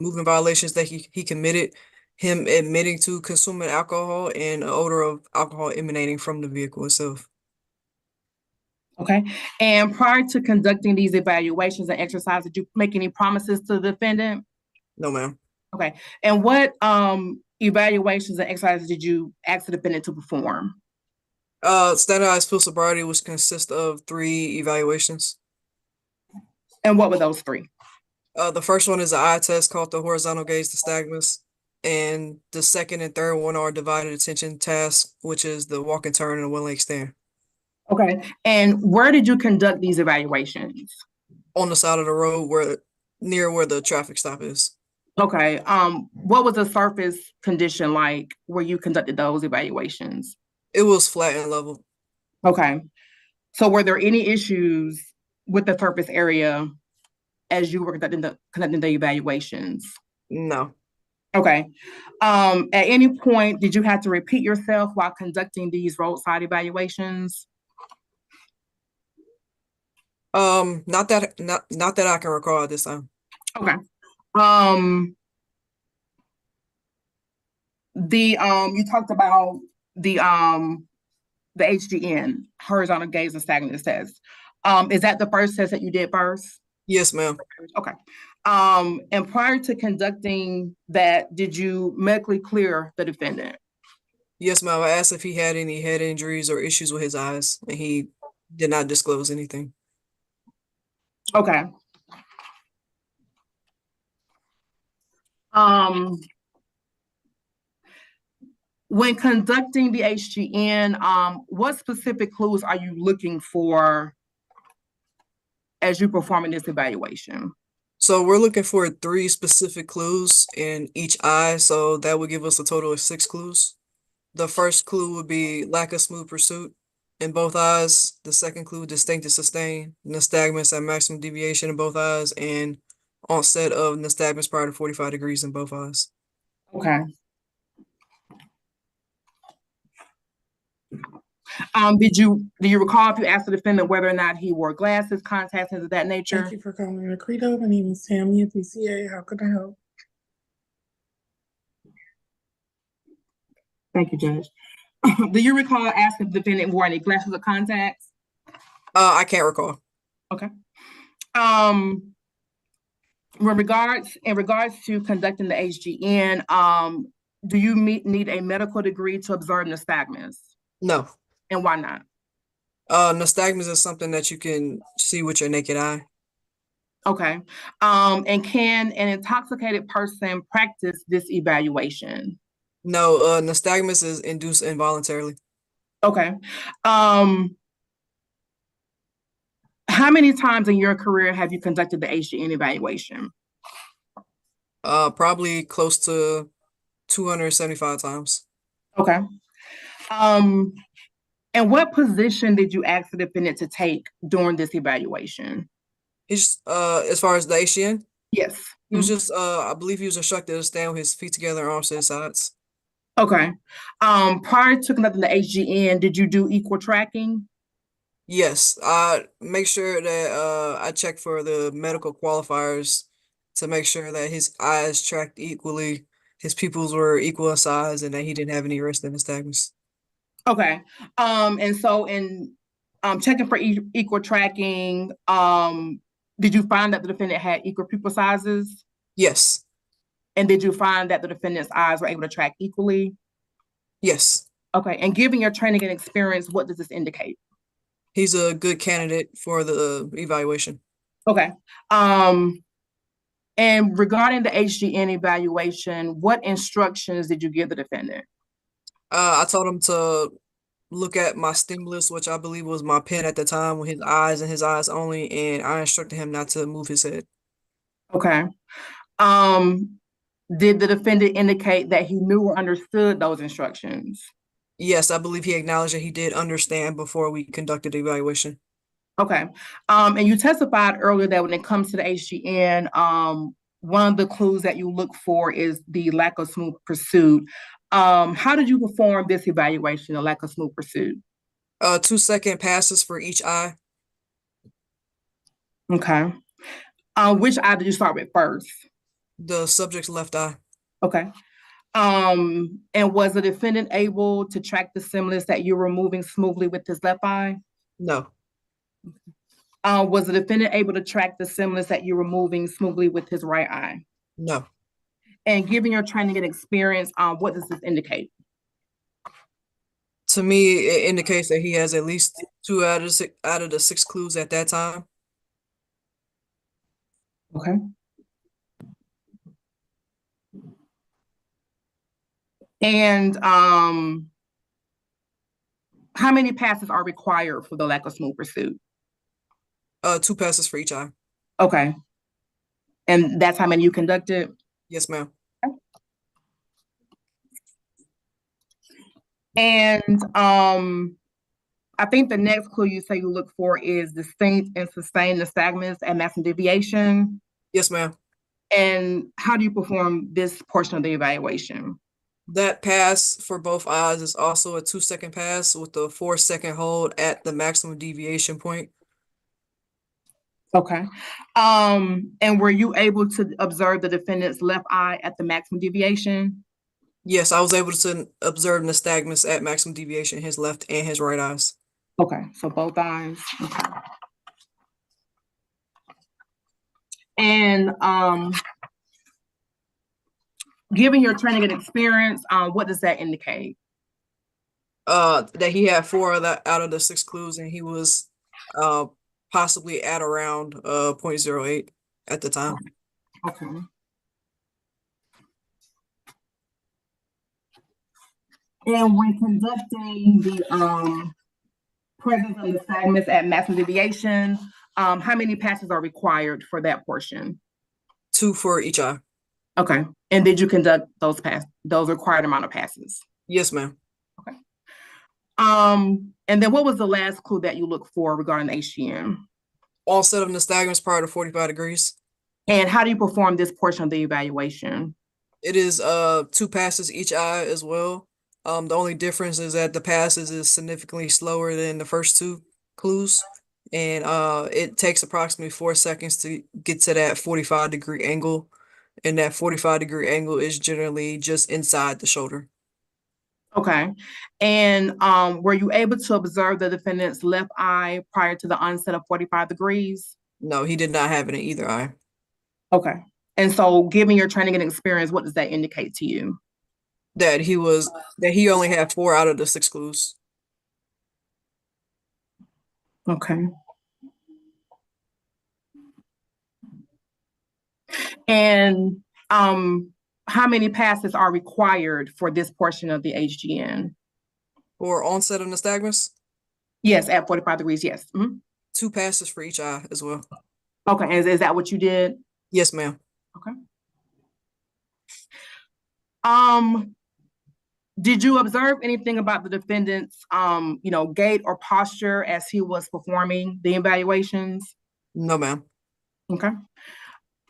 movement violations that he committed, him admitting to consuming alcohol, and an odor of alcohol emanating from the vehicle itself. Okay. And prior to conducting these evaluations and exercises, did you make any promises to the defendant? No, ma'am. Okay. And what evaluations and exercises did you ask the defendant to perform? Standardized field sobriety, which consists of 3 evaluations. And what were those 3? The first one is an eye test called the horizontal gaze nystagmus, and the second and third one are divided attention tasks, which is the walk and turn and the one-leg stand. Okay. And where did you conduct these evaluations? On the side of the road near where the traffic stop is. Okay. What was the surface condition like where you conducted those evaluations? It was flat and level. Okay. So were there any issues with the surface area as you were conducting the evaluations? No. Okay. At any point, did you have to repeat yourself while conducting these roadside evaluations? Not that I can recall at this time. Okay. You talked about the HGN, horizontal gaze and stagnant test. Is that the first test that you did first? Yes, ma'am. Okay. And prior to conducting that, did you medically clear the defendant? Yes, ma'am. I asked if he had any head injuries or issues with his eyes, and he did not disclose anything. Okay. When conducting the HGN, what specific clues are you looking for as you're performing this evaluation? So we're looking for 3 specific clues in each eye, so that would give us a total of 6 clues. The first clue would be lack of smooth pursuit in both eyes. The second clue, distinct and sustained nystagmus at maximum deviation in both eyes, and onset of nystagmus prior to 45 degrees in both eyes. Okay. Do you recall if you asked the defendant whether or not he wore glasses, contacts, things of that nature? Thank you for calling the Credo. My name is Tammy at PCA. How can I help? Thank you, Judge. Do you recall asking the defendant wore any glasses or contacts? I can't recall. Okay. In regards to conducting the HGN, do you need a medical degree to observe nystagmus? No. And why not? Nystagmus is something that you can see with your naked eye. Okay. And can an intoxicated person practice this evaluation? No, nystagmus is induced involuntarily. Okay. How many times in your career have you conducted the HGN evaluation? Probably close to 275 times. Okay. And what position did you ask the defendant to take during this evaluation? He's as far as the HGN? Yes. He was just I believe he was instructed to stand with his feet together, arms to his sides. Okay. Prior to conducting the HGN, did you do equal tracking? Yes. I make sure that I check for the medical qualifiers to make sure that his eyes tracked equally, his pupils were equal in size, and that he didn't have any rest in nystagmus. Okay. And so in checking for equal tracking, did you find that the defendant had equal pupil sizes? Yes. And did you find that the defendant's eyes were able to track equally? Yes. Okay. And given your training and experience, what does this indicate? He's a good candidate for the evaluation. Okay. And regarding the HGN evaluation, what instructions did you give the defendant? I told him to look at my stimulus, which I believe was my pen at the time, with his eyes and his eyes only, and I instructed him not to move his head. Okay. Did the defendant indicate that he knew or understood those instructions? Yes, I believe he acknowledged that he did understand before we conducted the evaluation. Okay. And you testified earlier that when it comes to the HGN, one of the clues that you look for is the lack of smooth pursuit. How did you perform this evaluation, the lack of smooth pursuit? 2-second passes for each eye. Okay. Which eye did you start with first? The subject's left eye. Okay. And was the defendant able to track the stimulus that you were moving smoothly with his left eye? No. Was the defendant able to track the stimulus that you were moving smoothly with his right eye? No. And given your training and experience, what does this indicate? To me, it indicates that he has at least 2 out of the 6 clues at that time. Okay. And how many passes are required for the lack of smooth pursuit? 2 passes for each eye. Okay. And that's how many you conducted? Yes, ma'am. And I think the next clue you say you look for is distinct and sustained nystagmus and maximum deviation. Yes, ma'am. And how do you perform this portion of the evaluation? That pass for both eyes is also a 2-second pass with a 4-second hold at the maximum deviation point. Okay. And were you able to observe the defendant's left eye at the maximum deviation? Yes, I was able to observe nystagmus at maximum deviation in his left and his right eyes. Okay, so both eyes. Okay. And given your training and experience, what does that indicate? That he had 4 out of the 6 clues, and he was possibly at around 0.08 at the time. Okay. And when conducting the presence of nystagmus at maximum deviation, how many passes are required for that portion? 2 for each eye. Okay. And did you conduct those required amount of passes? Yes, ma'am. Okay. And then what was the last clue that you looked for regarding the HGN? Onset of nystagmus prior to 45 degrees. And how do you perform this portion of the evaluation? It is 2 passes each eye as well. The only difference is that the passes is significantly slower than the first 2 clues. And it takes approximately 4 seconds to get to that 45-degree angle. And that 45-degree angle is generally just inside the shoulder. Okay. And were you able to observe the defendant's left eye prior to the onset of 45 degrees? No, he did not have it in either eye. Okay. And so given your training and experience, what does that indicate to you? That he only had 4 out of the 6 clues. Okay. And how many passes are required for this portion of the HGN? For onset of nystagmus? Yes, at 45 degrees, yes. 2 passes for each eye as well. Okay, is that what you did? Yes, ma'am. Okay. Did you observe anything about the defendant's, gait or posture as he was performing the evaluations? No, ma'am. Okay.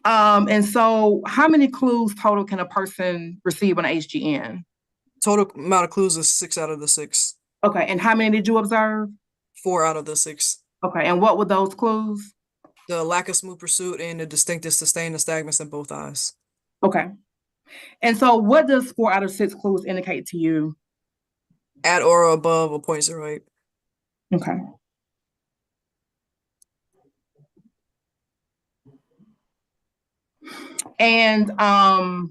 And so how many clues total can a person receive on HGN? Total amount of clues is 6 out of the 6. Okay, and how many did you observe? 4 out of the 6. Okay, and what were those clues? The lack of smooth pursuit and the distinctive sustained nystagmus in both eyes. Okay. And so what does 4 out of 6 clues indicate to you? At or above a 0.08. Okay. And how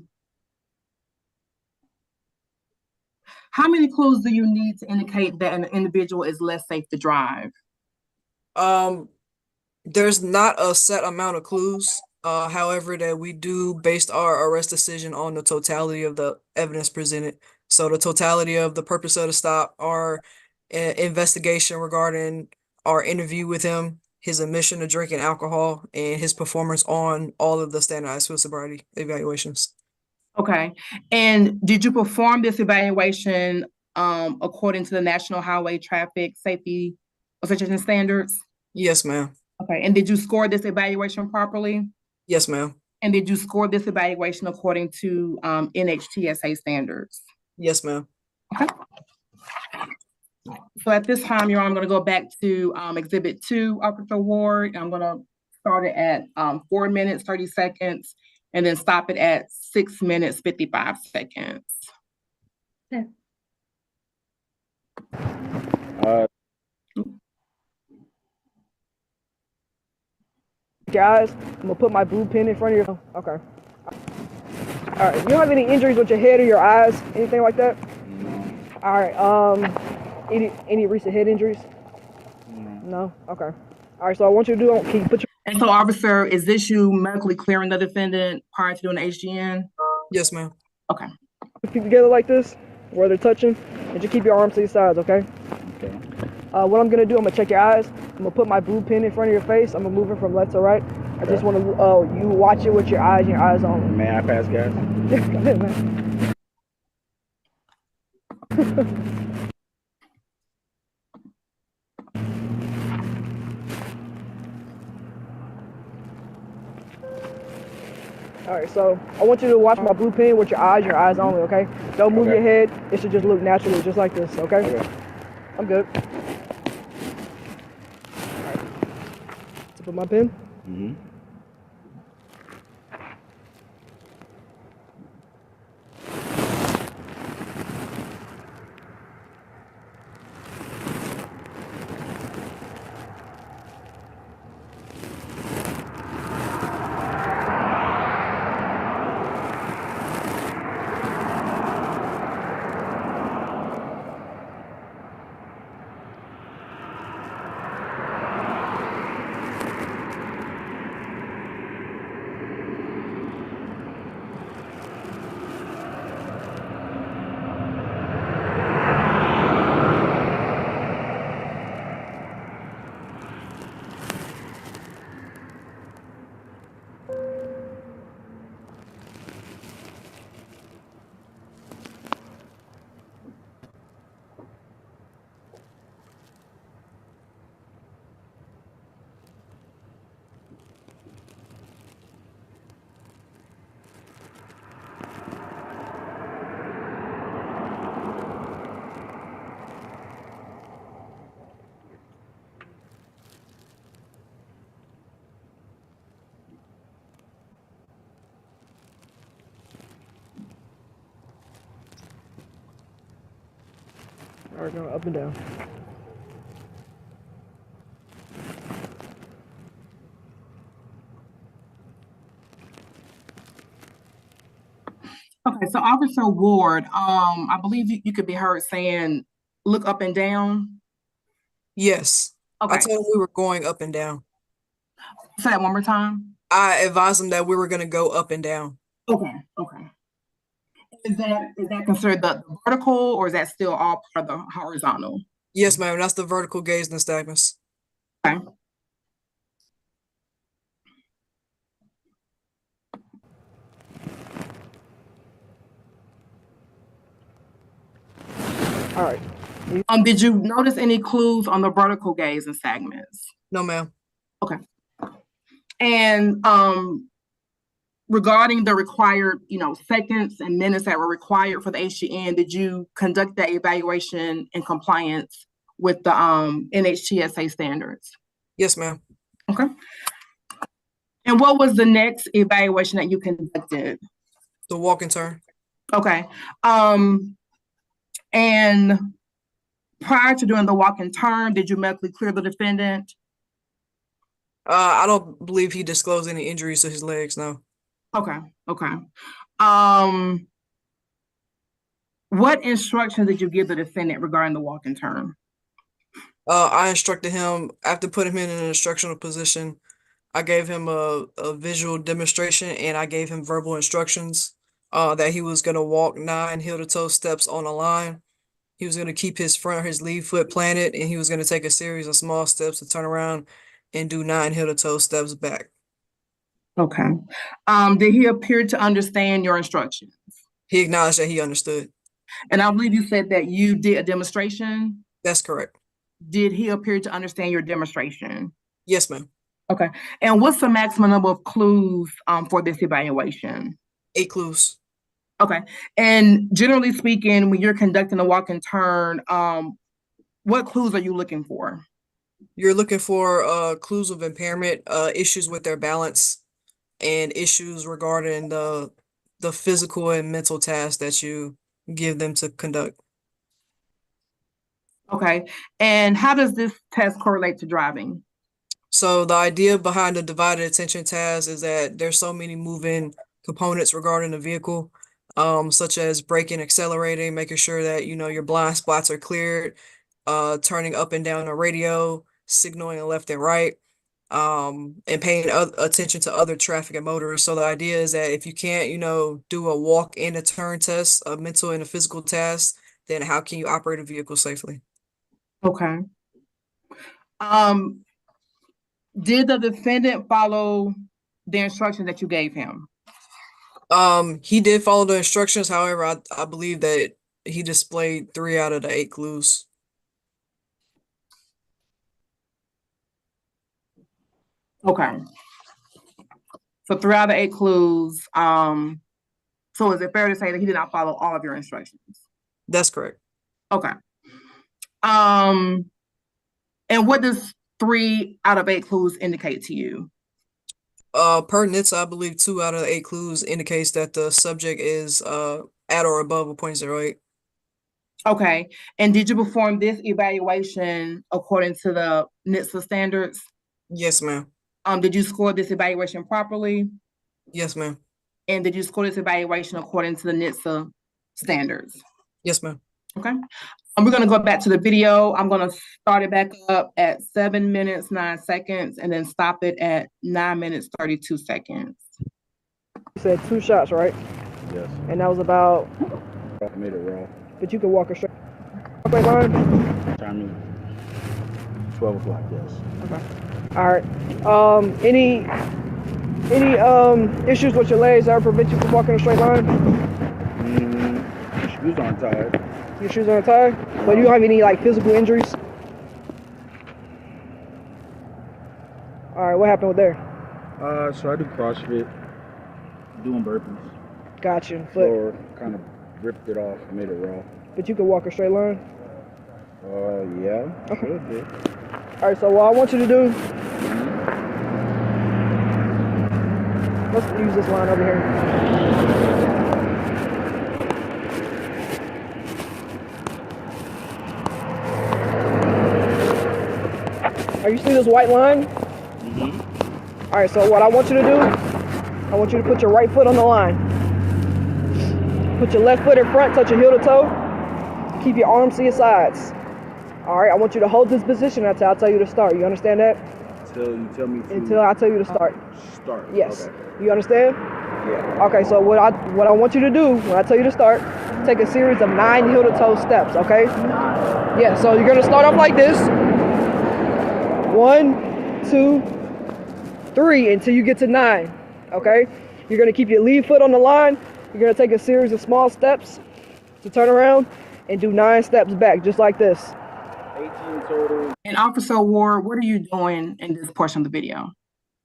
many clues do you need to indicate that an individual is less safe to drive? There's not a set amount of clues. However, that we do based our arrest decision on the totality of the evidence presented. So the totality of the purpose of the stop, our investigation regarding our interview with him, his admission to drinking alcohol, and his performance on all of the standardized field sobriety evaluations. Okay. And did you perform this evaluation according to the National Highway Traffic Safety Association standards? Yes, ma'am. Okay. And did you score this evaluation properly? Yes, ma'am. And did you score this evaluation according to NHTSA standards? Yes, ma'am. Okay. So at this time, Your Honor, I'm going to go back to Exhibit 2, Officer Ward. I'm going to start it at 4 minutes, 30 seconds, and then stop it at 6 minutes, 55 seconds. Okay. Guys, I'm gonna put my blue pen in front of you. Okay. All right. You don't have any injuries with your head or your eyes, anything like that? All right. Any recent head injuries? No. Okay. All right. So I want you to do. Can you put your? And so, officer, is this you medically clearing the defendant prior to doing the HGN? Yes, ma'am. Okay. Feet together like this, where they're touching, and just keep your arms to your sides. Okay. Okay. What I'm gonna do, I'm gonna check your eyes. I'm gonna put my blue pen in front of your face. I'm gonna move it from left to right. I just want to, you watch it with your eyes only. May I pass gas? Go ahead, man. All right, so I want you to watch my blue pen with your eyes only, okay? Don't move your head. It should just look naturally, just like this, okay? I'm good. All right. So put my pen. Mm-hmm. All right, go up and down. Okay, so Officer Ward, I believe you could be heard saying, look up and down. Yes. Okay. I told him we were going up and down. Say that one more time. I advised him that we were going to go up and down. Okay, okay. Is that considered the vertical, or is that still all part of the horizontal? Yes, ma'am. That's the vertical gaze nystagmus. Okay. All right. Did you notice any clues on the vertical gaze and segments? No, ma'am. Okay. And regarding the required, seconds and minutes that were required for the HGN, did you conduct that evaluation in compliance with the NHTSA standards? Yes, ma'am. Okay. And what was the next evaluation that you conducted? The walk and turn. Okay. And prior to doing the walk and turn, did you medically clear the defendant? I don't believe he disclosed any injuries to his legs, no. Okay, okay. What instructions did you give the defendant regarding the walk and turn? I instructed him, after putting him in an instructional position, I gave him a visual demonstration, and I gave him verbal instructions that he was going to walk 9 heel-to-toe steps on a line. He was going to keep his lead foot planted, and he was going to take a series of small steps to turn around and do 9 heel-to-toe steps back. Okay. Did he appear to understand your instructions? He acknowledged that he understood. And I believe you said that you did a demonstration? That's correct. Did he appear to understand your demonstration? Yes, ma'am. Okay. And what's the maximum number of clues for this evaluation? 8 clues. Okay. And generally speaking, when you're conducting a walk and turn, what clues are you looking for? You're looking for clues of impairment, issues with their balance, and issues regarding the physical and mental tasks that you give them to conduct. Okay. And how does this test correlate to driving? So the idea behind the divided attention task is that there's so many moving components regarding the vehicle, such as braking, accelerating, making sure that, you know, your blind spots are cleared, turning up and down the radio, signaling left and right, and paying attention to other traffic and motorists. So the idea is that if you can't, you know, do a walk and a turn test, a mental and a physical task, then how can you operate a vehicle safely? Okay. Did the defendant follow the instructions that you gave him? He did follow the instructions. However, I believe that he displayed 3 out of the 8 clues. Okay. So 3 out of 8 clues. So is it fair to say that he did not follow all of your instructions? That's correct. Okay. And what does 3 out of 8 clues indicate to you? Per NHTSA, I believe 2 out of 8 clues indicates that the subject is at or above a 0.08. Okay. And did you perform this evaluation according to the NHTSA standards? Yes, ma'am. Did you score this evaluation properly? Yes, ma'am. And did you score this evaluation according to the NHTSA standards? Yes, ma'am. Okay. We're going to go back to the video. I'm going to start it back up at 7 minutes, 9 seconds, and then stop it at 9 minutes, 32 seconds. You said 2 shots, right? Yes. And that was about. I made it wrong. But you can walk a straight line. Time is 12 o'clock. Yes. Okay. All right. Any issues with your legs that prevent you from walking a straight line? Shoes aren't tied. Your shoes aren't tied? But you don't have any like physical injuries? All right. What happened with there? So I do CrossFit, doing burpees. Gotcha. Or kind of ripped it off, made it raw. But you can walk a straight line? Yeah. Okay. Should be. All right, so what I want you to do, let's use this line over here. Are you seeing this white line? All right, so what I want you to do, I want you to put your right foot on the line. Put your left foot in front, touch your heel to toe. Keep your arms to your sides. All right, I want you to hold this position until I tell you to start. You understand that? Until you tell me to. Until I tell you to start. Start. Yes. Okay. You understand? Yeah. Okay, so what I want you to do when I tell you to start, take a series of 9 heel to toe steps, okay? 9. Yeah, so you're gonna start off like this. 1, 2, 3 until you get to 9, okay? You're gonna keep your lead foot on the line. You're gonna take a series of small steps to turn around and do 9 steps back, just like this. 18 total. And Officer Ward, what are you doing in this portion of the video?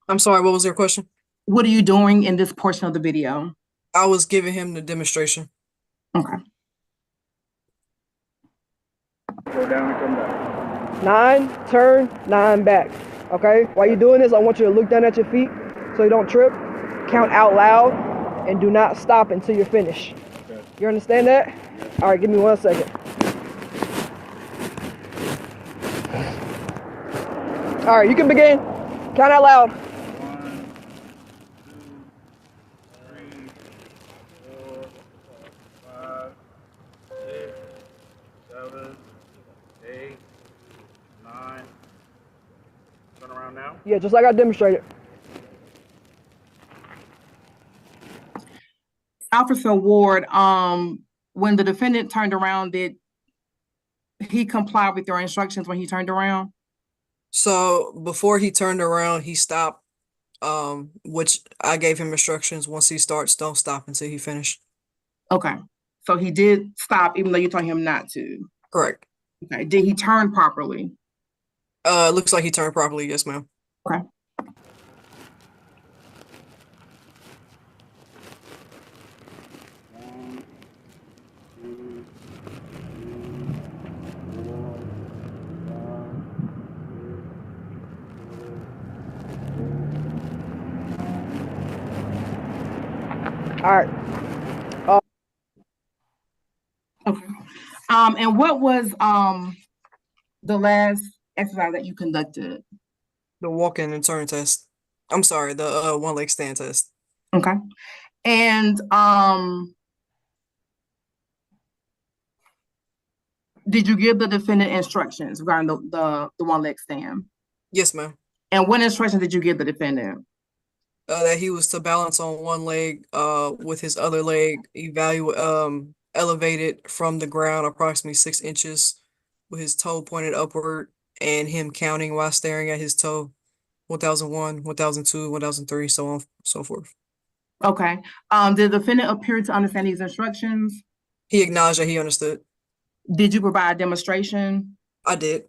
I'm sorry, what was your question? What are you doing in this portion of the video? I was giving him the demonstration. Okay. Go down and come back. 9, turn, 9 back, okay? While you're doing this, I want you to look down at your feet so you don't trip. Count out loud and do not stop until you're finished. Okay. You understand that? All right, give me 1 second. All right, you can begin. Count out loud. 1, 2, 3, 4, 5, 6, 7, 8, 9. Turn around now. Yeah, just like I demonstrated. Officer Ward, when the defendant turned around, did he complied with your instructions when he turned around? So before he turned around, he stopped, which I gave him instructions. Once he starts, don't stop until he finished. Okay. So he did stop even though you told him not to. Correct. Okay. Did he turn properly? Looks like he turned properly. Yes, ma'am. Okay. All right. Okay. And what was the last exercise that you conducted? The walk-in and turn test. I'm sorry, the one leg stand test. Okay. And did you give the defendant instructions regarding the one leg stand? Yes, ma'am. And what instructions did you give the defendant? That he was to balance on one leg, with his other leg elevated from the ground approximately 6 inches, with his toe pointed upward, and him counting while staring at his toe, 1001, 1002, 1003, so on, so forth. Okay. Did the defendant appear to understand these instructions? He acknowledged that he understood. Did you provide a demonstration? I did.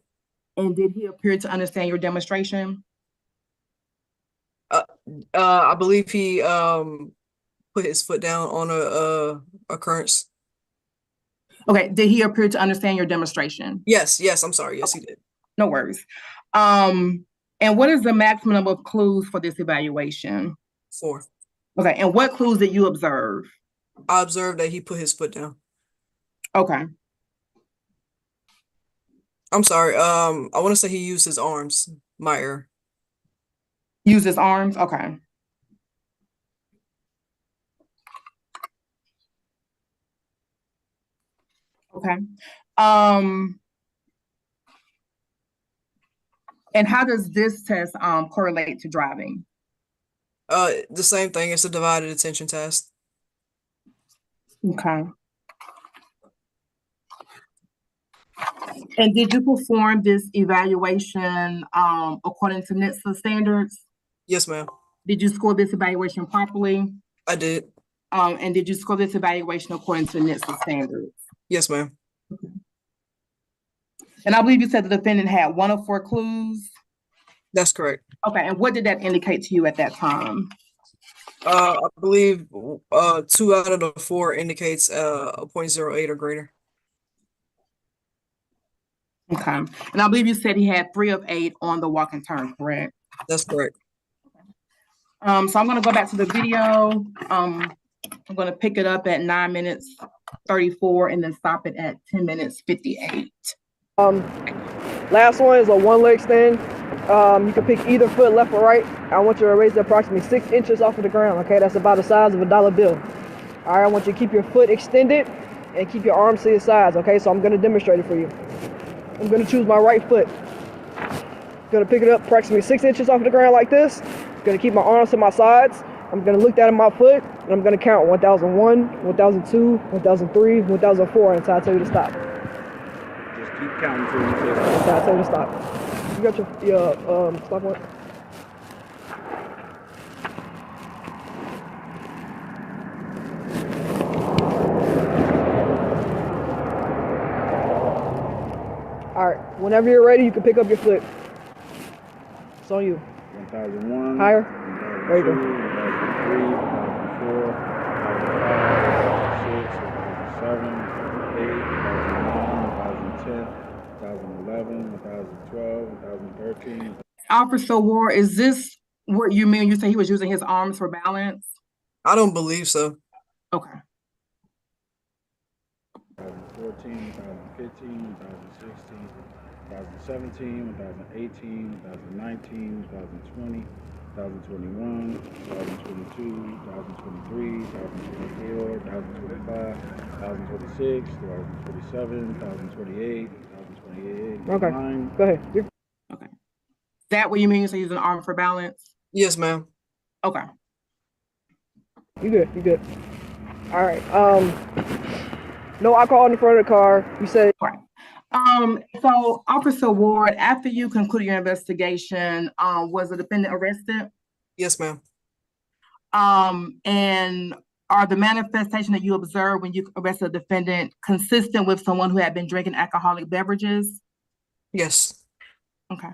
And did he appear to understand your demonstration? I believe he put his foot down on a occurrence. Okay. Did he appear to understand your demonstration? Yes, I'm sorry. Yes, he did. No worries. And what is the maximum number of clues for this evaluation? 4. Okay. And what clues did you observe? I observed that he put his foot down. Okay. I'm sorry. I want to say he used his arms. My error. Use his arms? Okay. Okay. And how does this test correlate to driving? The same thing. It's a divided attention test. Okay. And did you perform this evaluation according to NHTSA standards? Yes, ma'am. Did you score this evaluation properly? I did. And did you score this evaluation according to NHTSA standards? Yes, ma'am. Okay. And I believe you said the defendant had 1 of 4 clues? That's correct. Okay, and what did that indicate to you at that time? I believe 2 out of the 4 indicates a 0.08 or greater. Okay, and I believe you said he had 3 of 8 on the walk and turn, correct? That's correct. So I'm gonna go back to the video. I'm gonna pick it up at 9 minutes 34 and then stop it at 10 minutes 58. Last one is a one leg stand. You can pick either foot, left or right. I want you to raise it approximately 6 inches off of the ground. Okay, that's about the size of a $1 bill. All right, I want you to keep your foot extended and keep your arms to your sides. Okay, so I'm gonna demonstrate it for you. I'm gonna choose my right foot. Gonna pick it up approximately 6 inches off the ground like this. Gonna keep my arms to my sides. I'm gonna look down at my foot and I'm gonna count 1001, 1002, 1003, 1004 until I tell you to stop. Just keep counting until you say stop. Until I tell you to stop. You got your stop watch? All right, whenever you're ready, you can pick up your foot. It's on you. 1001. Higher. There you go. 1003, 1004, 1005, 1006, 1007, 1008, 1009, 1010, 1011, 1012, 1013. Officer Ward, is this what you mean? You say he was using his arms for balance? I don't believe so. Okay. 2014, 2015, 2016, 2017, 2018, 2019, 2020, 2021, 2022, 2023, 2024, 2025, 2026, 2027, 2028, 2028. Okay, 2029. go ahead. Okay. Is that what you mean? You say using arm for balance? Yes, ma'am. Okay. You good, you good. All right, no alcohol in the front of the car. You said. Right. So Officer Ward, after you concluded your investigation, was the defendant arrested? Yes, ma'am. And are the manifestation that you observed when you arrested the defendant consistent with someone who had been drinking alcoholic beverages? Yes. Okay.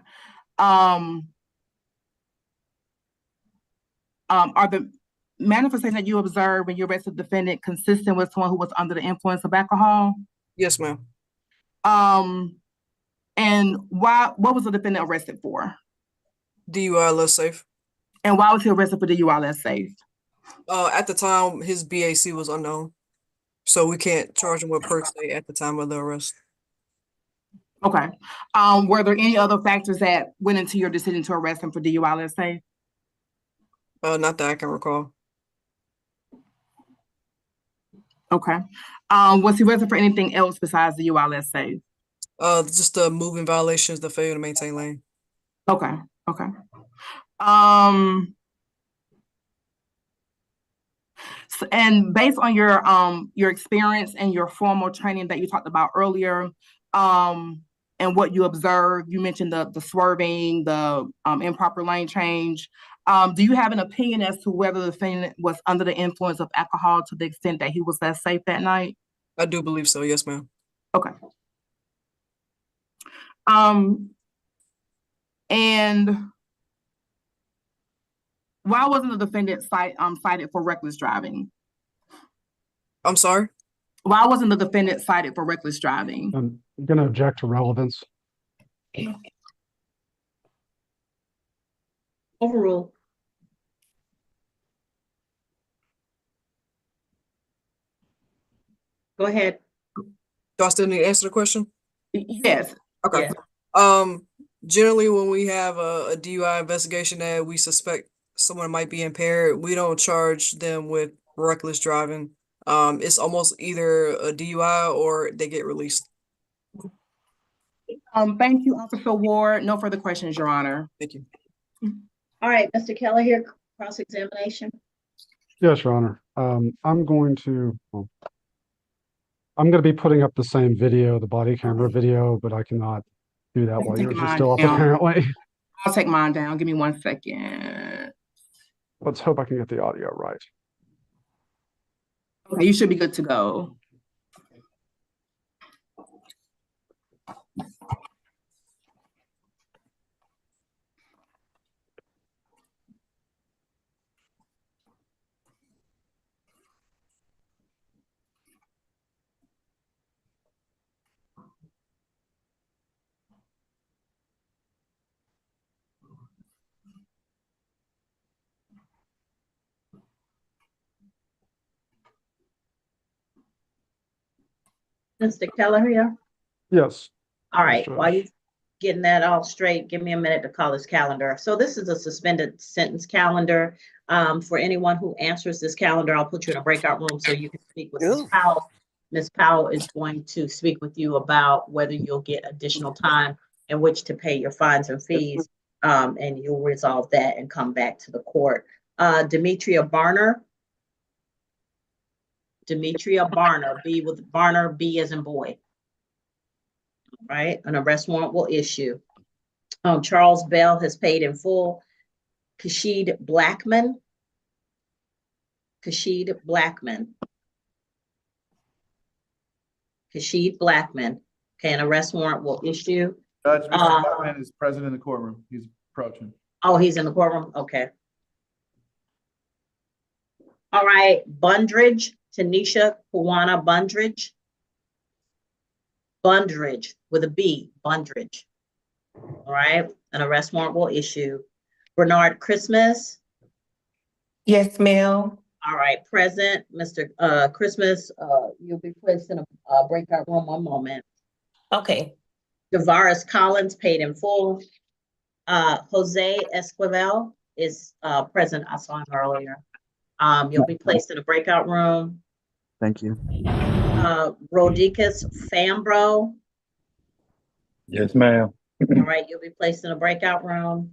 Are the manifestations that you observed when you arrested the defendant consistent with someone who was under the influence of alcohol? Yes, ma'am. And what was the defendant arrested for? DUI less safe. And why was he arrested for DUI less safe? At the time, his BAC was unknown, so we can't charge him with per se at the time of the arrest. Okay. Were there any other factors that went into your decision to arrest him for DUI less safe? Not that I can recall. Okay. Was he arrested for anything else besides DUI less safe? Just the moving violations, the failure to maintain lane. Okay. Okay. And based on your experience and your formal training that you talked about earlier, and what you observed, you mentioned the swerving, the improper lane change. Do you have an opinion as to whether the defendant was under the influence of alcohol to the extent that he was less safe that night? I do believe so. Yes, ma'am. Okay. And why wasn't the defendant cited for reckless driving? I'm sorry? Why wasn't the defendant cited for reckless driving? I'm going to object to relevance. Overruled. Go ahead. Do I still need to answer the question? Yes. Okay. Yes. Generally, when we have a DUI investigation that we suspect someone might be impaired, we don't charge them with reckless driving. It's almost either a DUI or they get released. Thank you, Officer Ward. No further questions, Your Honor. Thank you. All right, Mr. Keller here, cross-examination. Yes, Your Honor. I'm going to be putting up the same video, the body camera video, but I cannot do that while yours is still up, apparently. I'll take mine down. Give me 1 second. Let's hope I can get the audio right. Okay, you should be good to go. Mr. Keller here. Yes. All right, while you're getting that all straight, give me a minute to call this calendar. So this is a suspended sentence calendar. For anyone who answers this calendar, I'll put you in a breakout room so you can speak with Ms. Powell. Ms. Powell is going to speak with you about whether you'll get additional time in which to pay your fines and fees, and you'll resolve that and come back to the court. Demetria Barner, B with Barner, B as in boy. Right, an arrest warrant will issue. Charles Bell has paid in full. Kashid Blackman. Okay, an arrest warrant will issue. Judge, Mr. Blackman is present in the courtroom. He's approaching. Oh, he's in the courtroom? Okay. All right, Bundridge, Tanisha Kawana Bundridge. Bundridge with a B, Bundridge. All right, an arrest warrant will issue. Bernard Christmas. Yes, ma'am. All right, present. Mr. Christmas, you'll be placed in a breakout room. 1 moment. Okay. Tavares Collins paid in full. Jose Esquivel is present. I saw him earlier. You'll be placed in a breakout room. Thank you. Rodicus Fambro. Yes, ma'am. All right, you'll be placed in a breakout room.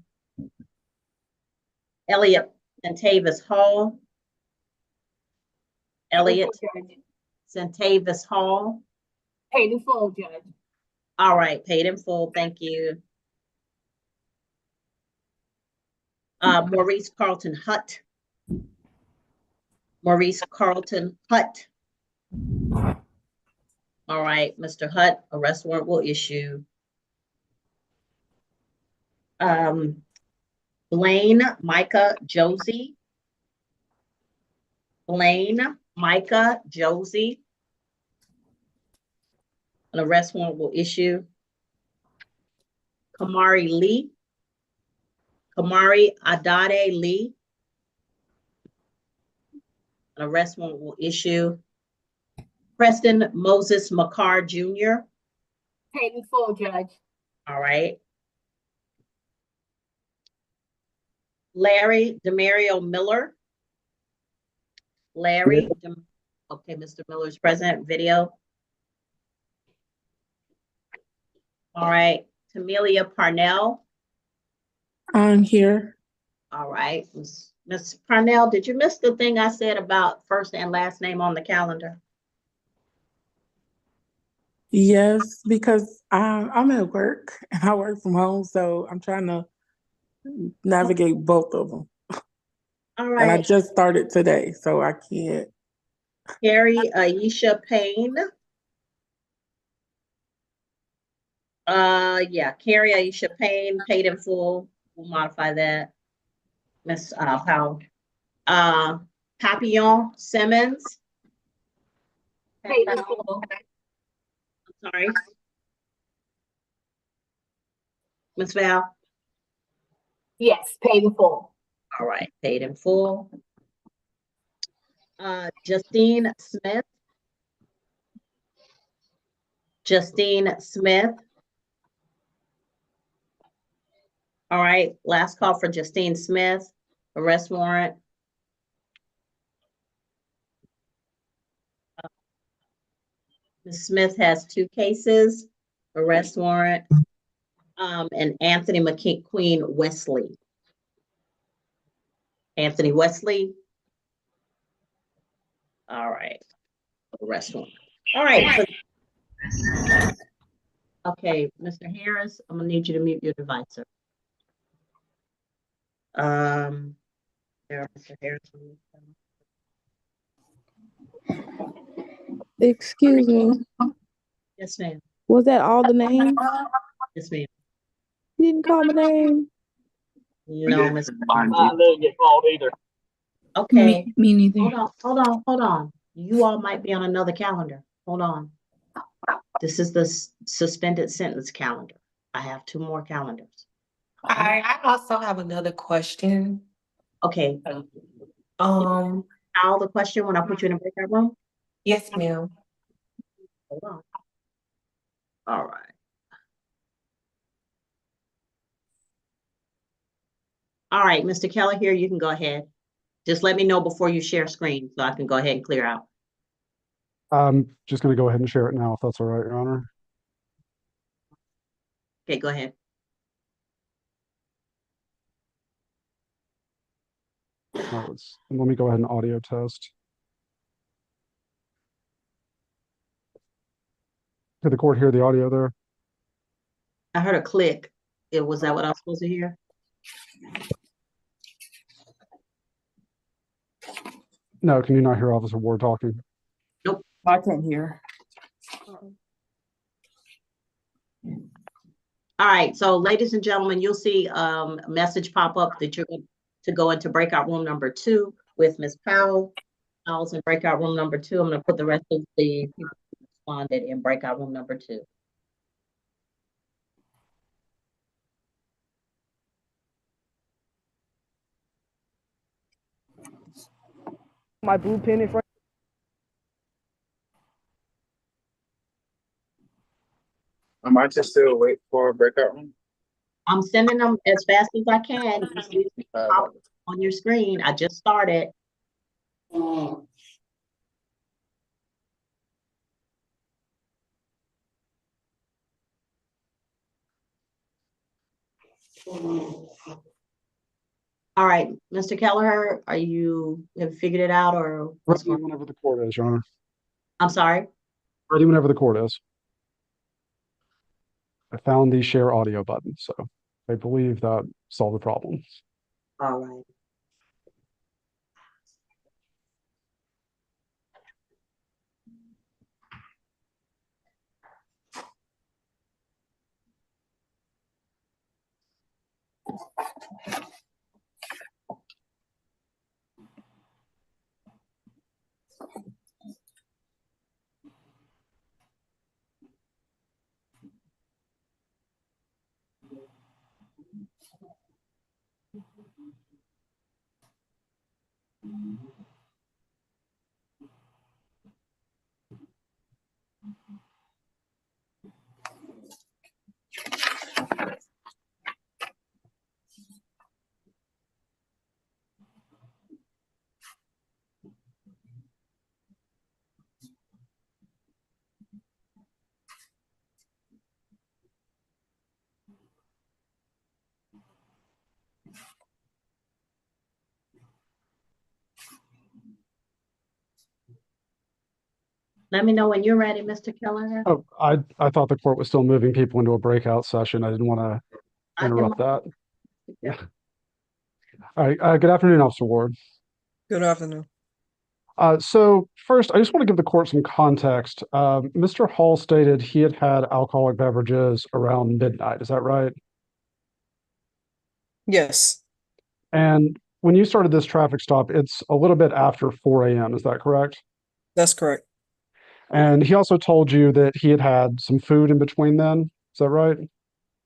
Elliot Centavis Hall. Elliot Centavis Hall. Paid in full, Judge. All right, paid in full, thank you. Maurice Carlton Hutt. Maurice Carlton Hutt. All right, Mr. Hutt, arrest warrant will issue. Blaine Micah Josie. Blaine Micah Josie. An arrest warrant will issue. Kamari Lee. Kamari Adade Lee. An arrest warrant will issue. Preston Moses McCarr Jr. Paid in full, Judge. All right. Larry Demario Miller. Larry, okay, Mr. Miller's present, video. All right, Tamelia Parnell. I'm here. All right, Ms. Parnell, did you miss the thing I said about first and last name on the calendar? Yes, because I'm at work and I work from home, so I'm trying to navigate both of them. All And I right, just started today, so I can't. Carrie Aisha Payne. Yeah, Carrie Aisha Payne, paid in full. We'll modify that. Miss Powell. Papillon Simmons. Paid in full. Sorry. Ms. Val. Yes, paid in full. All right, paid in full. Justine Smith. Justine Smith. All right, last call for Justine Smith, arrest warrant. Ms. Smith has 2 cases, arrest warrant, and Anthony McQueen Wesley. Anthony Wesley. All right, arrest warrant. All right. Okay, Mr. Harris, I'm gonna need you to mute your device, sir. There, Mr. Harris. Excuse me. Yes, ma'am. Was that all the names? Yes, ma'am. You didn't call my name. No, Ms. I didn't get called either. Okay. Me neither. Hold on. You all might be on another calendar. Hold on. This is the suspended sentence calendar. I have 2 more calendars. I also have another question. Okay. Um, All the question when I put you in a breakout room? yes, ma'am. Hold on. All right. All right, Mr. Keller here, you can go ahead. Just let me know before you share screen so I can go ahead and clear out. I'm just going to go ahead and share it now, if that's all right, Your Honor. Okay, go ahead. Let me go ahead and audio test. Did the court hear the audio there? I heard a click. Was that what I was supposed to hear? No, can you not hear Officer Ward talking? Nope. I can't hear. All right, so ladies and gentlemen, you'll see a message pop up that you're going to go into breakout room number 2 with Ms. Powell. I was in breakout room number 2. I'm going to put the rest of the people who responded in breakout room number 2. My blue pen in front. I might just still wait for a breakout room. I'm sending them as fast as I can. You see it pop on your screen. I just started. All right, Mr. Kelleher, have you figured it out or what's Ready whenever the court is, Your Honor. I'm sorry? Ready whenever the court is. I found the share audio button, so I believe that solved the problem. All right. Let me know when you're ready, Mr. Kelleher. Oh, I thought the court was still moving people into a breakout session. I didn't want to interrupt that. Yeah. All right. Good afternoon, Officer Ward. Good afternoon. So first, I just want to give the court some context. Mr. Hall stated he had had alcoholic beverages around midnight. Is that right? Yes, And when you started this traffic stop, it's a little bit after 4 a.m. Is that correct? that's correct. And he also told you that he had had some food in between then. Is that right?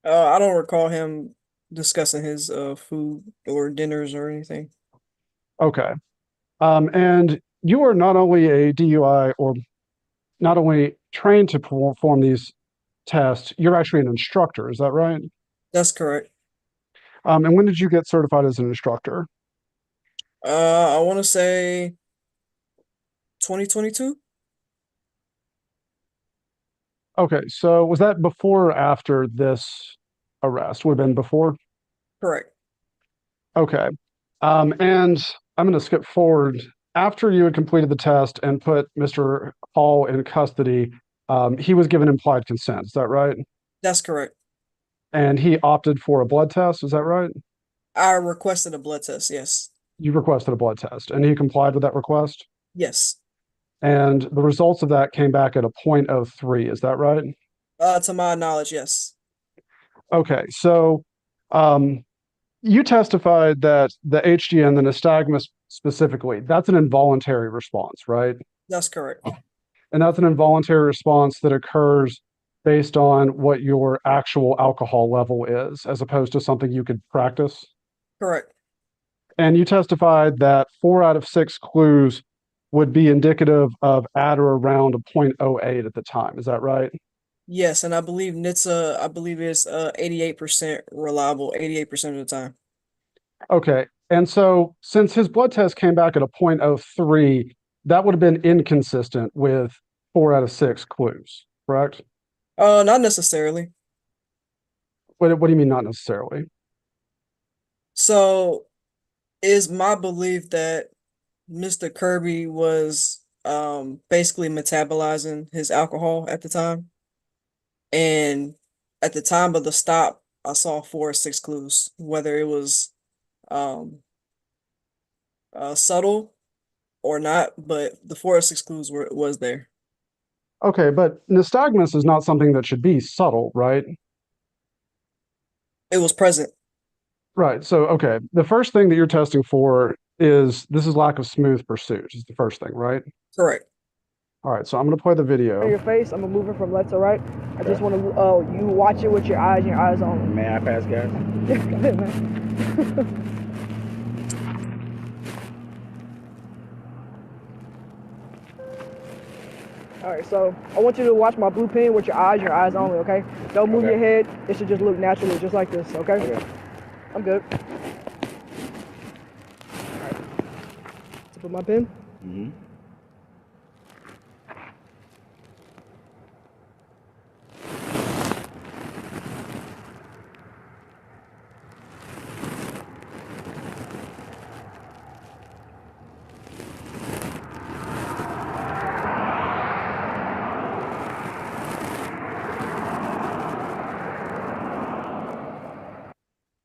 I don't recall him discussing his food or dinners or anything. Okay. And you are not only a DUI or not only trained to perform these tests, you're actually an instructor. Is that right? That's correct. And when did you get certified as an instructor? I want to say 2022. Okay, so was that before or after this arrest? Would have been before? Correct. Okay. And I'm going to skip forward. After you had completed the test and put Mr. Hall in custody, he was given implied consent. Is that right? That's correct. And he opted for a blood test. Is that right? I requested a blood test. Yes. You requested a blood test and he complied with that request? Yes. And the results of that came back at a 0.03. Is that right? To my knowledge, yes. Okay, so you testified that the HDN, the nystagmus specifically, that's an involuntary response, right? That's correct. And that's an involuntary response that occurs based on what your actual alcohol level is, as opposed to something you could practice. Correct. And you testified that 4 out of 6 clues would be indicative of at or around a 0.08 at the time. Is that right? Yes, and I believe NHTSA, I believe is 88% reliable, 88% of the time. Okay. And so since his blood test came back at a 0.03, that would have been inconsistent with 4 out of 6 clues, correct? Not necessarily. What do you mean not necessarily? So is my belief that Mr. Kirby was basically metabolizing his alcohol at the time. And at the time of the stop, I saw 4 or 6 clues, whether it was subtle or not, but the 4 or 6 clues was there. Okay, but nystagmus is not something that should be subtle, right? It was present. Right. So, okay, the first thing that you're testing for is lack of smooth pursuit is the first thing, right? Correct. All right, so I'm going to play the video. On your face, I'm gonna move it from left to right. I just want to, you watch it with your eyes on. May I pass gas? Go ahead, man. All right, so I want you to watch my blue pen with your eyes only, okay? Don't move your head. It should just look naturally, just like this, okay? I'm good. All right. So put my pen. Mm-hmm.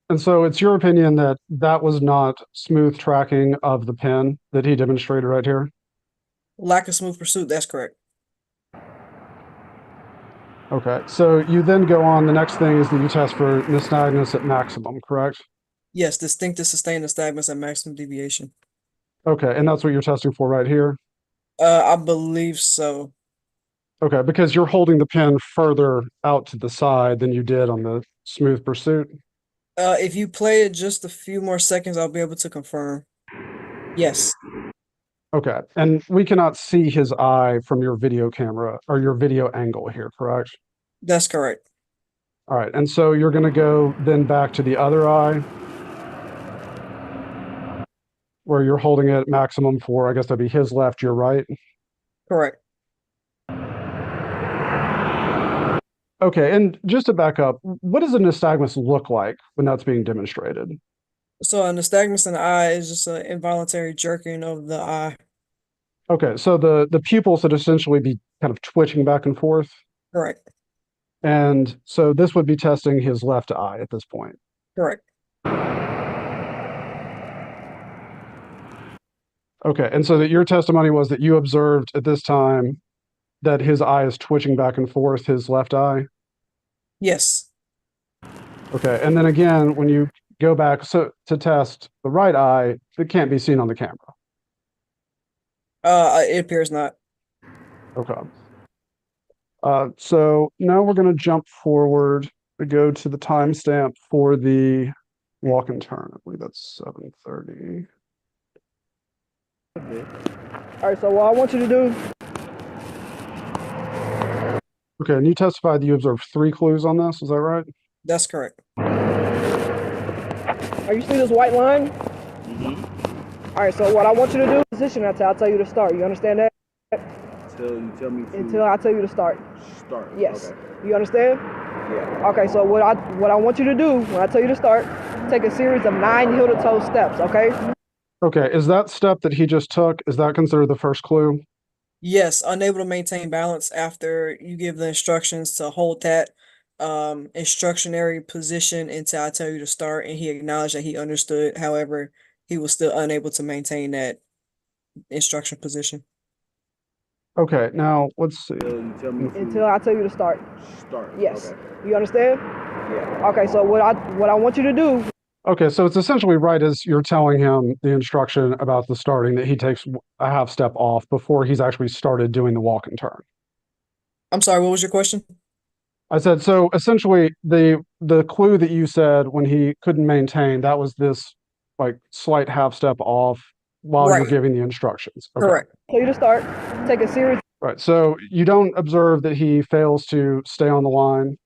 And so it's your opinion that that was not smooth tracking of the pin that he demonstrated right here? Lack of smooth pursuit, that's correct. Okay, so you then go on, the next thing is that you test for nystagmus at maximum, correct? Yes, distinctive sustained nystagmus at maximum deviation. Okay, and that's what you're testing for right here? I believe so. Okay, because you're holding the pin further out to the side than you did on the smooth pursuit. If you play it just a few more seconds, I'll be able to confirm. Yes. Okay, and we cannot see his eye from your video camera or your video angle here, correct? That's correct. All right, and so you're going to go then back to the other eye where you're holding it at maximum for, I guess that'd be his left, your right. Correct. Okay, and just to back up, what does a nystagmus look like when that's being demonstrated? So a nystagmus in the eye is just an involuntary jerking of the eye. Okay, so the pupils would essentially be kind of twitching back and forth. Correct. And so this would be testing his left eye at this point. Correct. Okay, and so that your testimony was that you observed at this time that his eye is twitching back and forth, his left eye? Yes. Okay, and then again, when you go back to test the right eye, it can't be seen on the camera. It appears not. Okay. So now we're going to jump forward to go to the timestamp for the walk and turn. I believe that's 7:30. All right, so what I want you to do. Okay, and you testified that you observed 3 clues on this, is that right? That's correct. Are you see this white line? Mm-hmm. All right, so what I want you to do, position until I tell you to start. You understand that? Until you tell me to Until I tell you to start. start. Yes. Okay. You understand? Yeah. Okay, so what I want you to do when I tell you to start, take a series of 9 heel-to-toe steps, okay? Okay, is that step that he just took, is that considered the first clue? Yes, unable to maintain balance after you give the instructions to hold that instructionary position until I tell you to start, and he acknowledged that he understood. However, he was still unable to maintain that instruction position. Okay, now let's see. Until I tell you to start. Start. Yes. Okay. You understand? Yeah. Okay, so what I want you to do. Okay, so it's essentially right as you're telling him the instruction about the starting that he takes a half step off before he's actually started doing the walk and turn. I'm sorry, what was your question? I said, so essentially the clue that you said when he couldn't maintain, that was this like slight half step off while you're Right. giving the instructions. Okay. Correct. Tell you to start. Take a series. Right. So you don't observe that he fails to stay on the line.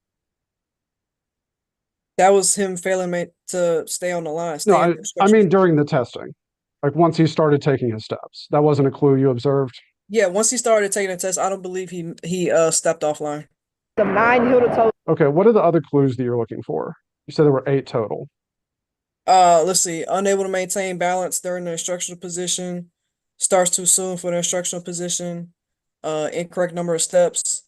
That was him failing to stay on the line. No, Stay in the I instruction mean position. during the testing, like once he started taking his steps. That wasn't a clue you observed. Yeah, once he started taking the test, I don't believe he stepped offline. The 9 heel-to-toe. Okay, what are the other clues that you're looking for? You said there were 8 total. Let's see. Unable to maintain balance during the instructional position. Starts too soon for the instructional position. Incorrect number of steps.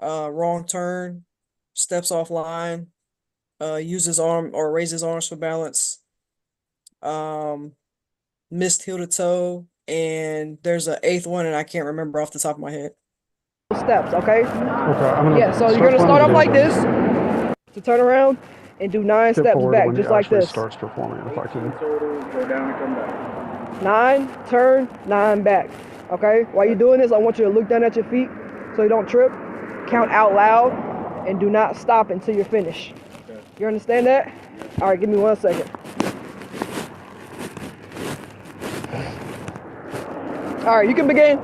Wrong turn. Steps offline. Uses arm or raises arms for balance. Missed heel to toe. And there's an 8th one, and I can't remember off the top of my head. Steps, okay? Okay, I'm gonna Yeah, so you're gonna start off like this to turn around and do 9 skip steps forward back, when just he like actually this. starts performing, if I can. Go down and come back. 9, turn, 9 back. Okay? While you're doing this, I want you to look down at your feet so you don't trip. Count out loud and do not stop until you're finished. Okay. You understand that? All right, give me 1 second. All right, you can begin.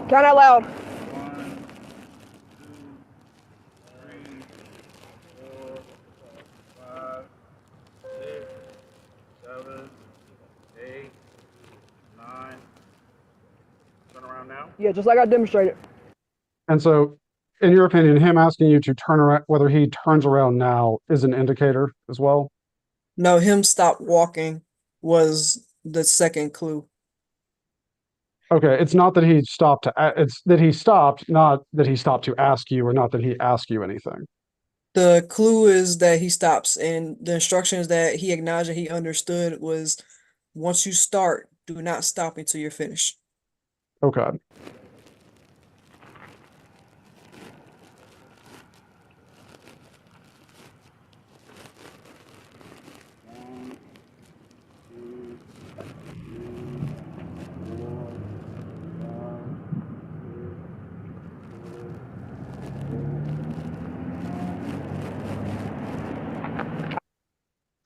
Count out loud. 1, 2, 3, 4, 5, 6, 7, 8, 9. Turn around now. Yeah, just like I demonstrated. And so, in your opinion, him asking you to turn around, whether he turns around now is an indicator as well? No, him stop walking was the second clue. Okay, it's not that he stopped to, it's that he stopped, not that he stopped to ask you, or not that he asked you anything. The clue is that he stops, and the instructions that he acknowledged that he understood was once you start, do not stop until you're finished. Okay.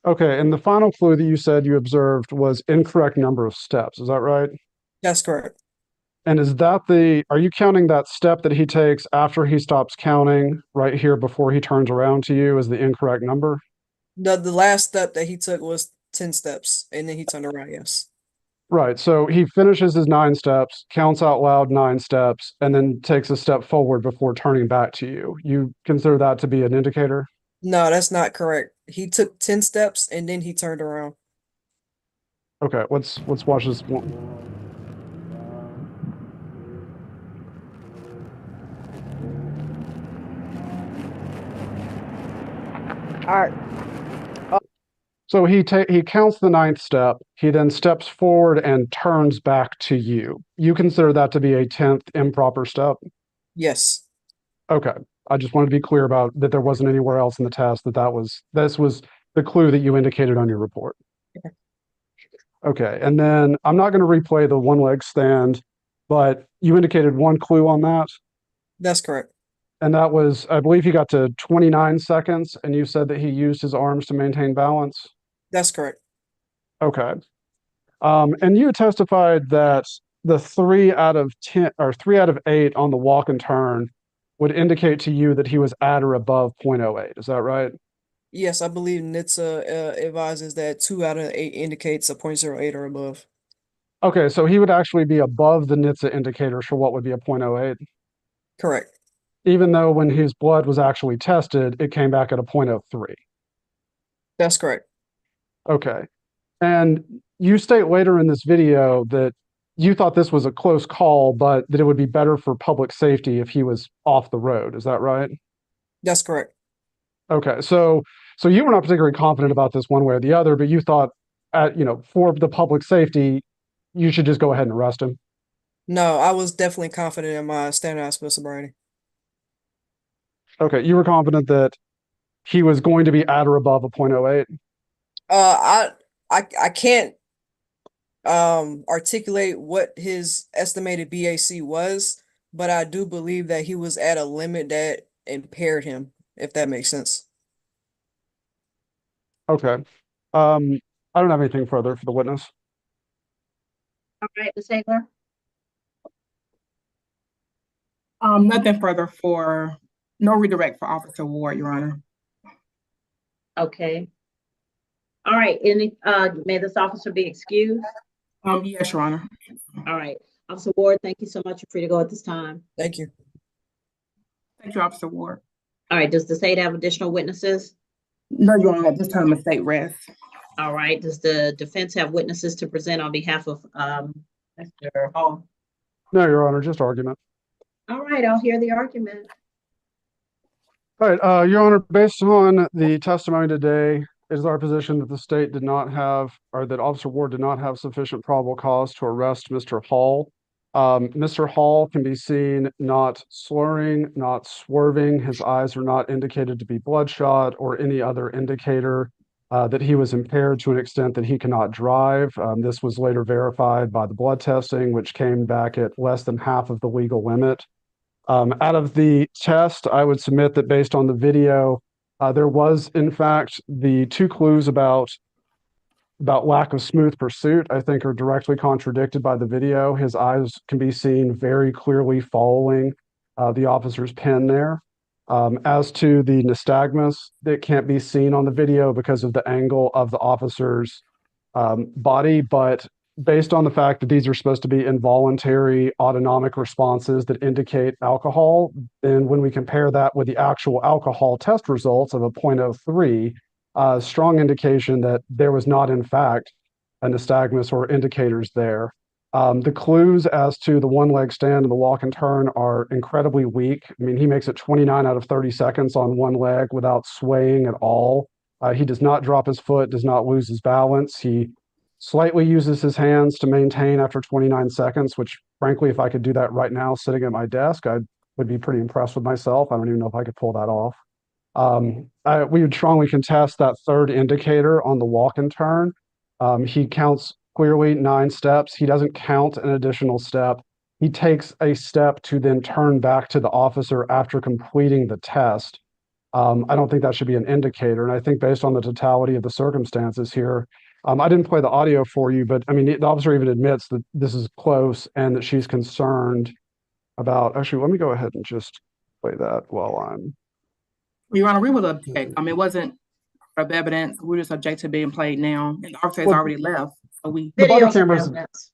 Okay, and the final clue that you said you observed was incorrect number of steps. Is that right? That's correct. And are you counting that step that he takes after he stops counting right here before he turns around to you as the incorrect number? The last step that he took was 10 steps, and then he turned around, yes. Right. So he finishes his 9 steps, counts out loud 9 steps, and then takes a step forward before turning back to you. You consider that to be an indicator? No, that's not correct. He took 10 steps and then he turned around. Okay, let's watch this one. All right. So he counts the 9th step. He then steps forward and turns back to you. You consider that to be a 10th improper step? Yes. Okay. I just wanted to be clear about that there wasn't anywhere else in the test this was the clue that you indicated on your report. Okay. Okay. And then I'm not going to replay the one leg stand, but you indicated one clue on that. That's correct. And that was, I believe he got to 29 seconds, and you said that he used his arms to maintain balance. That's correct. Okay. And you testified that the 3 out of 10 or 3 out of 8 on the walk and turn would indicate to you that he was at or above 0.08. Is that right? Yes, I believe NHTSA advises that 2 out of 8 indicates a 0.08 or above. Okay, so he would actually be above the NHTSA indicators for what would be a 0.08. Correct. Even though when his blood was actually tested, it came back at a 0.03. That's correct. Okay. And you state later in this video that you thought this was a close call, but that it would be better for public safety if he was off the road. Is that right? That's correct. Okay. So you were not particularly confident about this one way or the other, but you thought for the public safety, you should just go ahead and arrest him. No, I was definitely confident in my standardized field sobriety. Okay. You were confident that he was going to be at or above a 0.08? I can't articulate what his estimated BAC was, but I do believe that he was at a limit that impaired him, if that makes sense. Okay. I don't have anything further for the witness. All right, Ms. Hagler? Nothing further no redirect for Officer Ward, Your Honor. Okay. All right, may this officer be excused? Yes, Your Honor. All right, Officer Ward, thank you so much. You're free to go at this time. Thank you. Thank you, Officer Ward. All right, does the state have additional witnesses? No, Your Honor, at this time the state rests. All right, does the defense have witnesses to present on behalf of Mr. Hall? No, Your Honor, just argument. All right, I'll hear the argument. All right, Your Honor, based on the testimony today, it is our position that the state did not have, or that Officer Ward did not have sufficient probable cause to arrest Mr. Hall. Mr. Hall can be seen not slurring, not swerving. His eyes are not indicated to be bloodshot or any other indicator that he was impaired to an extent that he cannot drive. This was later verified by the blood testing, which came back at less than half of the legal limit. Out of the test, I would submit that based on the video, there was, in fact, the 2 clues about lack of smooth pursuit, I think, are directly contradicted by the video. His eyes can be seen very clearly following the officer's pen there. As to the nystagmus, it can't be seen on the video because of the angle of the officer's body, but based on the fact that these are supposed to be involuntary autonomic responses that indicate alcohol, then when we compare that with the actual alcohol test results of a 0.03, strong indication that there was not, in fact, a nystagmus or indicators there. The clues as to the one leg stand and the walk and turn are incredibly weak. I mean, he makes it 29 out of 30 seconds on one leg without swaying at all. He does not drop his foot, does not lose his balance. He slightly uses his hands to maintain after 29 seconds, which frankly, if I could do that right now sitting at my desk, I would be pretty impressed with myself. I don't even know if I could pull that off. We would strongly contest that third indicator on the walk and turn. He counts clearly 9 steps. He doesn't count an additional step. He takes a step to then turn back to the officer after completing the test. I don't think that should be an indicator. And I think based on the totality of the circumstances here, I didn't play the audio for you, but I mean, the officer even admits that this is close and that she's concerned about, actually, let me go ahead and just play that while I'm. Your Honor, we would object. It wasn't of evidence. We just object to being played now. And the officer has already left. So The body cameras,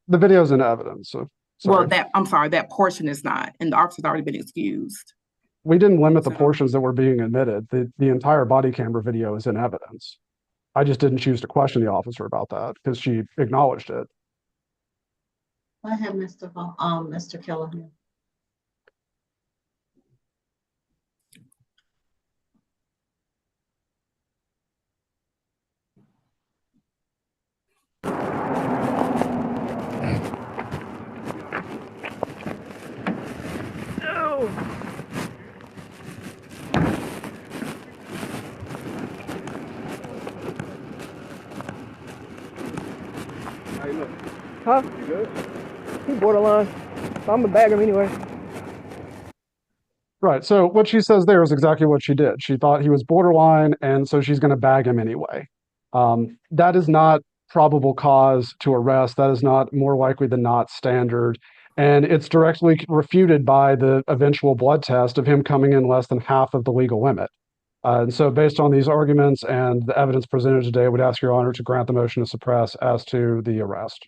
the video's in evidence. So, sorry. Well, I'm sorry, that portion is not, and the officer's already been excused. We didn't limit the portions that were being admitted. The entire body camera video is in evidence. I just didn't choose to question the officer about that because she acknowledged it. Go ahead, Mr. Callahan. How you look? Huh? You good? He borderline. So I'm gonna bag him anyway. Right. So what she says there is exactly what she did. She thought he was borderline, and so she's going to bag him anyway. That is not probable cause to arrest. That is not more likely than not standard. And it's directly refuted by the eventual blood test of him coming in less than half of the legal limit. And so based on these arguments and the evidence presented today, I would ask Your Honor to grant the motion to suppress as to the arrest.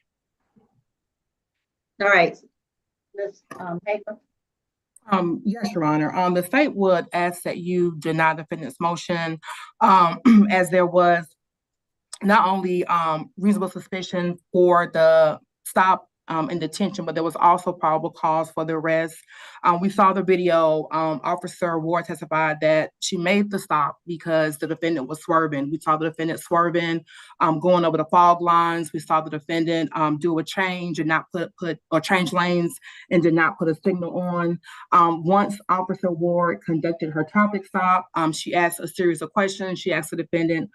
All right. Ms. Hafer. Yes, Your Honor. The state would ask that you deny the defendant's motion, as there was not only reasonable suspicion for the stop and detention, but there was also probable cause for the arrest. We saw the video. Officer Ward testified that she made the stop because the defendant was swerving. We saw the defendant swerving, going over the fog lines. We saw the defendant do a change and not change lanes and did not put a signal on. Once Officer Ward conducted her traffic stop, she asked a series of questions. She asked the defendant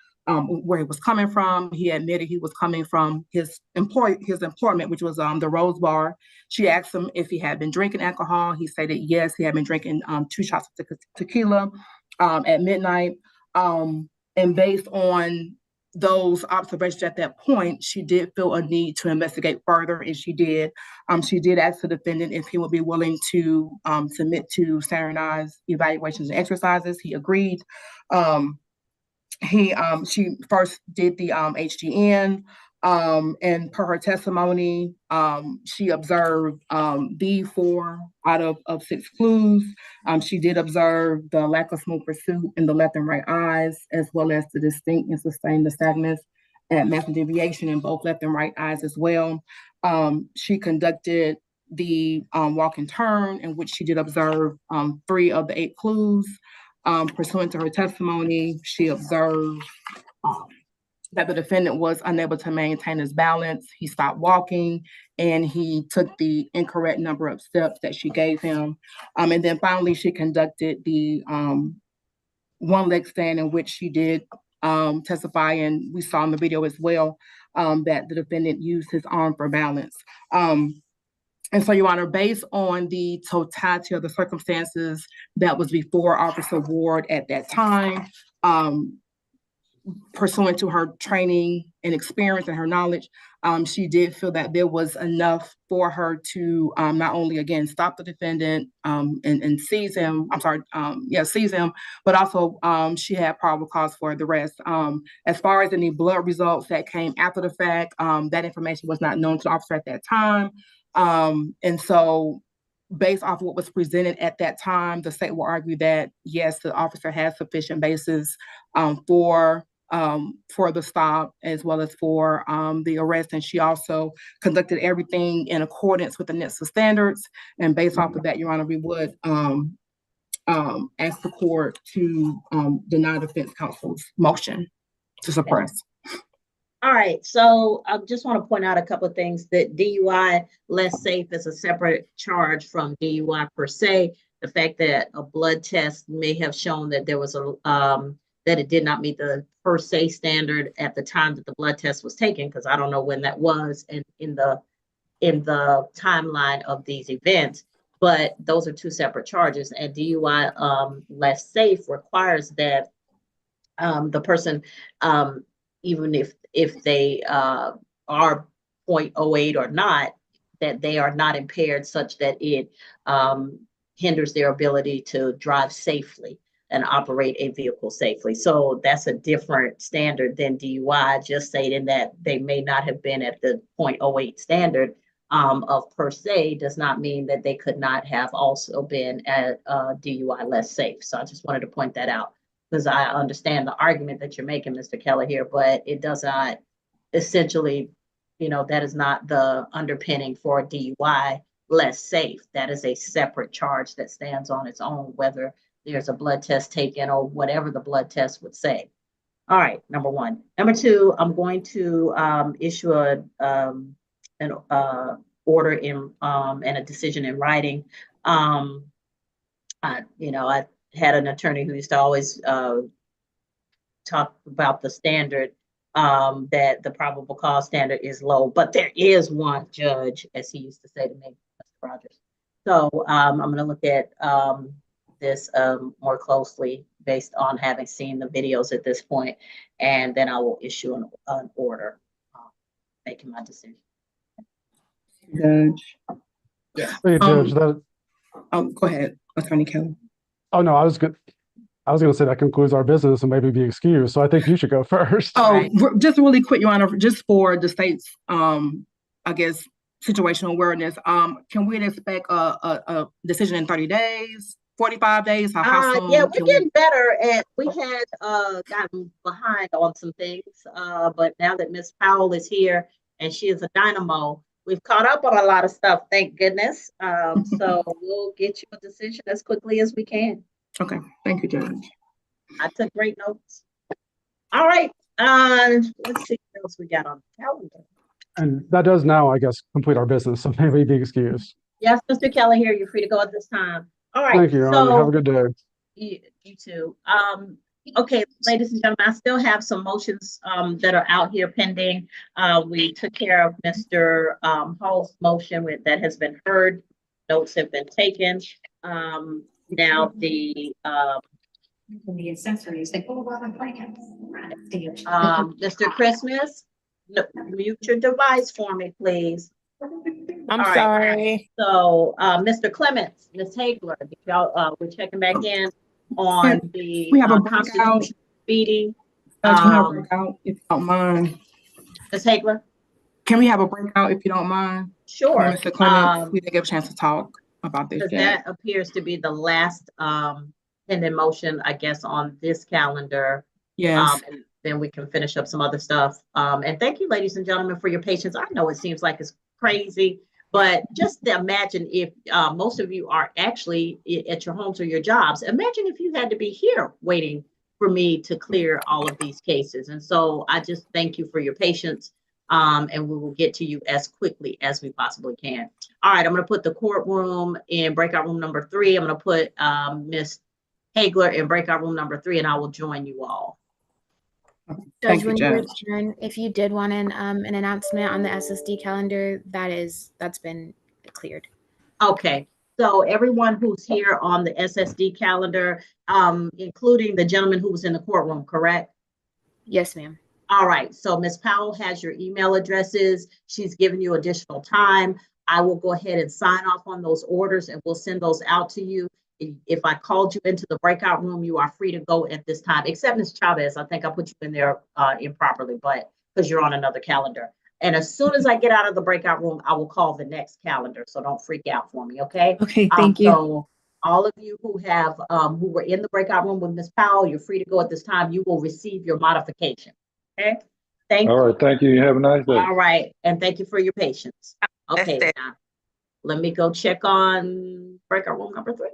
where he was coming from. He admitted he was coming from his employment, which was the Rose Bar. She asked him if he had been drinking alcohol. He said that yes, he had been drinking 2 shots of tequila at midnight. And based on those observations at that point, she did feel a need to investigate further, and she did. She did ask the defendant if he would be willing to submit to standardized evaluations and exercises. He agreed. She first did the HGN, and per her testimony, she observed the 4 out of 6 clues. She did observe the lack of smooth pursuit in the left and right eyes, as well as the distinct and sustained nystagmus and maximum deviation in both left and right eyes as well. She conducted the walk and turn, in which she did observe 3 of the 8 clues. Pursuant to her testimony, she observed that the defendant was unable to maintain his balance. He stopped walking, and he took the incorrect number of steps that she gave him. And then finally, she conducted the one leg stand, in which she did testify, and we saw in the video as well that the defendant used his arm for balance. And so, Your Honor, based on the totality of the circumstances that was before Officer Ward at that time, pursuant to her training and experience and her knowledge, she did feel that there was enough for her to not only, again, stop the defendant and seize him, seize him, but also she had probable cause for the arrest. As far as any blood results that came after the fact, that information was not known to the officer at that time. And so based off what was presented at that time, the state will argue that, yes, the officer has sufficient basis for for the stop as well as for the arrest. And she also conducted everything in accordance with the NHTSA standards. And based off of that, Your Honor, we would ask the court to deny defense counsel's motion to suppress. All right, so I just want to point out a couple of things that DUI less safe is a separate charge from DUI per se. The fact that a blood test may have shown that there was a that it did not meet the per se standard at the time that the blood test was taken, because I don't know when that was and in the timeline of these events. But those are two separate charges, and DUI less safe requires that the person, even if they are 0.08 or not, that they are not impaired such that it hinders their ability to drive safely and operate a vehicle safely. So that's a different standard than DUI, just stating that they may not have been at the 0.08 standard of per se does not mean that they could not have also been at DUI less safe. So I just wanted to point that out, because I understand the argument that you're making, Mr. Keller, here, but it does not essentially, that is not the underpinning for DUI less safe. That is a separate charge that stands on its own, whether there's a blood test taken or whatever the blood test would say. All right, number one. Number two, I'm going to issue an order in and a decision in writing. I had an attorney who used to always talk about the standard, that the probable cause standard is low, but there is one, Judge, as he used to say to me, Mr. Rogers. So I'm going to look at this more closely based on having seen the videos at this point, and then I will issue an order making my decision. Judge. Hey, Judge, go ahead, Attorney Keller. Oh, no, I was going to say that concludes our business and maybe be excused. So I think you should go first. Just really quick, Your Honor, just for the state's, I guess, situational awareness, can we expect a decision in 30 days, 45 days? How soon? Yeah, we're getting better. And we had gotten behind on some things, but now that Ms. Powell is here and she is a dynamo, we've caught up on a lot of stuff, thank goodness. So we'll get you a decision as quickly as we can. Okay, thank you, Judge. I took great notes. All right, let's see what else we got on the calendar. And that does now, I guess, complete our business, so maybe be excused. Yes, Mr. Keller here, you're free to go at this time. All right. Thank you, Your Honor. Have a good day. You too. Okay, ladies and gentlemen, I still have some motions that are out here pending. We took care of Mr. Hall's motion that has been heard. Notes have been taken. Now the accessories, they go around and Mr. Christmas, mute your device for me, please. I'm sorry. So, Mr. Clements, Ms. Hagler, y'all, we're checking back in on the we have a constitutional speeding. Can we have a breakout if you don't mind? Ms. Hagler? Can we have a breakout if you don't mind? Sure. Mr. Clements, we didn't get a chance to talk about this yet. That appears to be the last pending motion, I guess, on this calendar. Yes. And then we can finish up some other stuff. And thank you, ladies and gentlemen, for your patience. I know it seems like it's crazy, but just imagine if most of you are actually at your homes or your jobs. Imagine if you had to be here waiting for me to clear all of these cases. And so I just thank you for your patience. And we will get to you as quickly as we possibly can. All right, I'm going to put the courtroom in breakout room number 3. I'm going to put Ms. Hagler in breakout room number 3, and I will join you all. Judge, when you return, if you did want an announcement on the SSD calendar, that's been cleared. Okay, so everyone who's here on the SSD calendar, including the gentleman who was in the courtroom, correct? Yes, ma'am. All right, so Ms. Powell has your email addresses. She's given you additional time. I will go ahead and sign off on those orders and we'll send those out to you. If I called you into the breakout room, you are free to go at this time, except Ms. Chavez. I think I put you in there improperly, but because you're on another calendar. And as soon as I get out of the breakout room, I will call the next calendar. So don't freak out for me, okay? Okay, thank you. So All of you who have, who were in the breakout room with Ms. Powell, you're free to go at this time. You will receive your modification. Okay? Thank All you. right, thank you. Have a nice day. All right, and thank you for your patience. Okay, now, let me go check on breakout room number 3.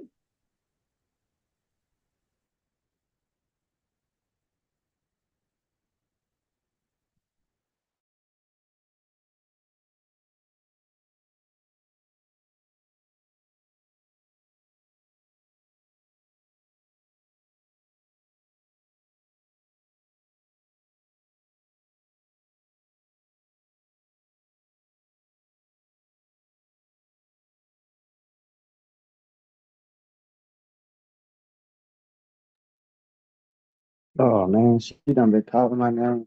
Oh man, she done been calling my name.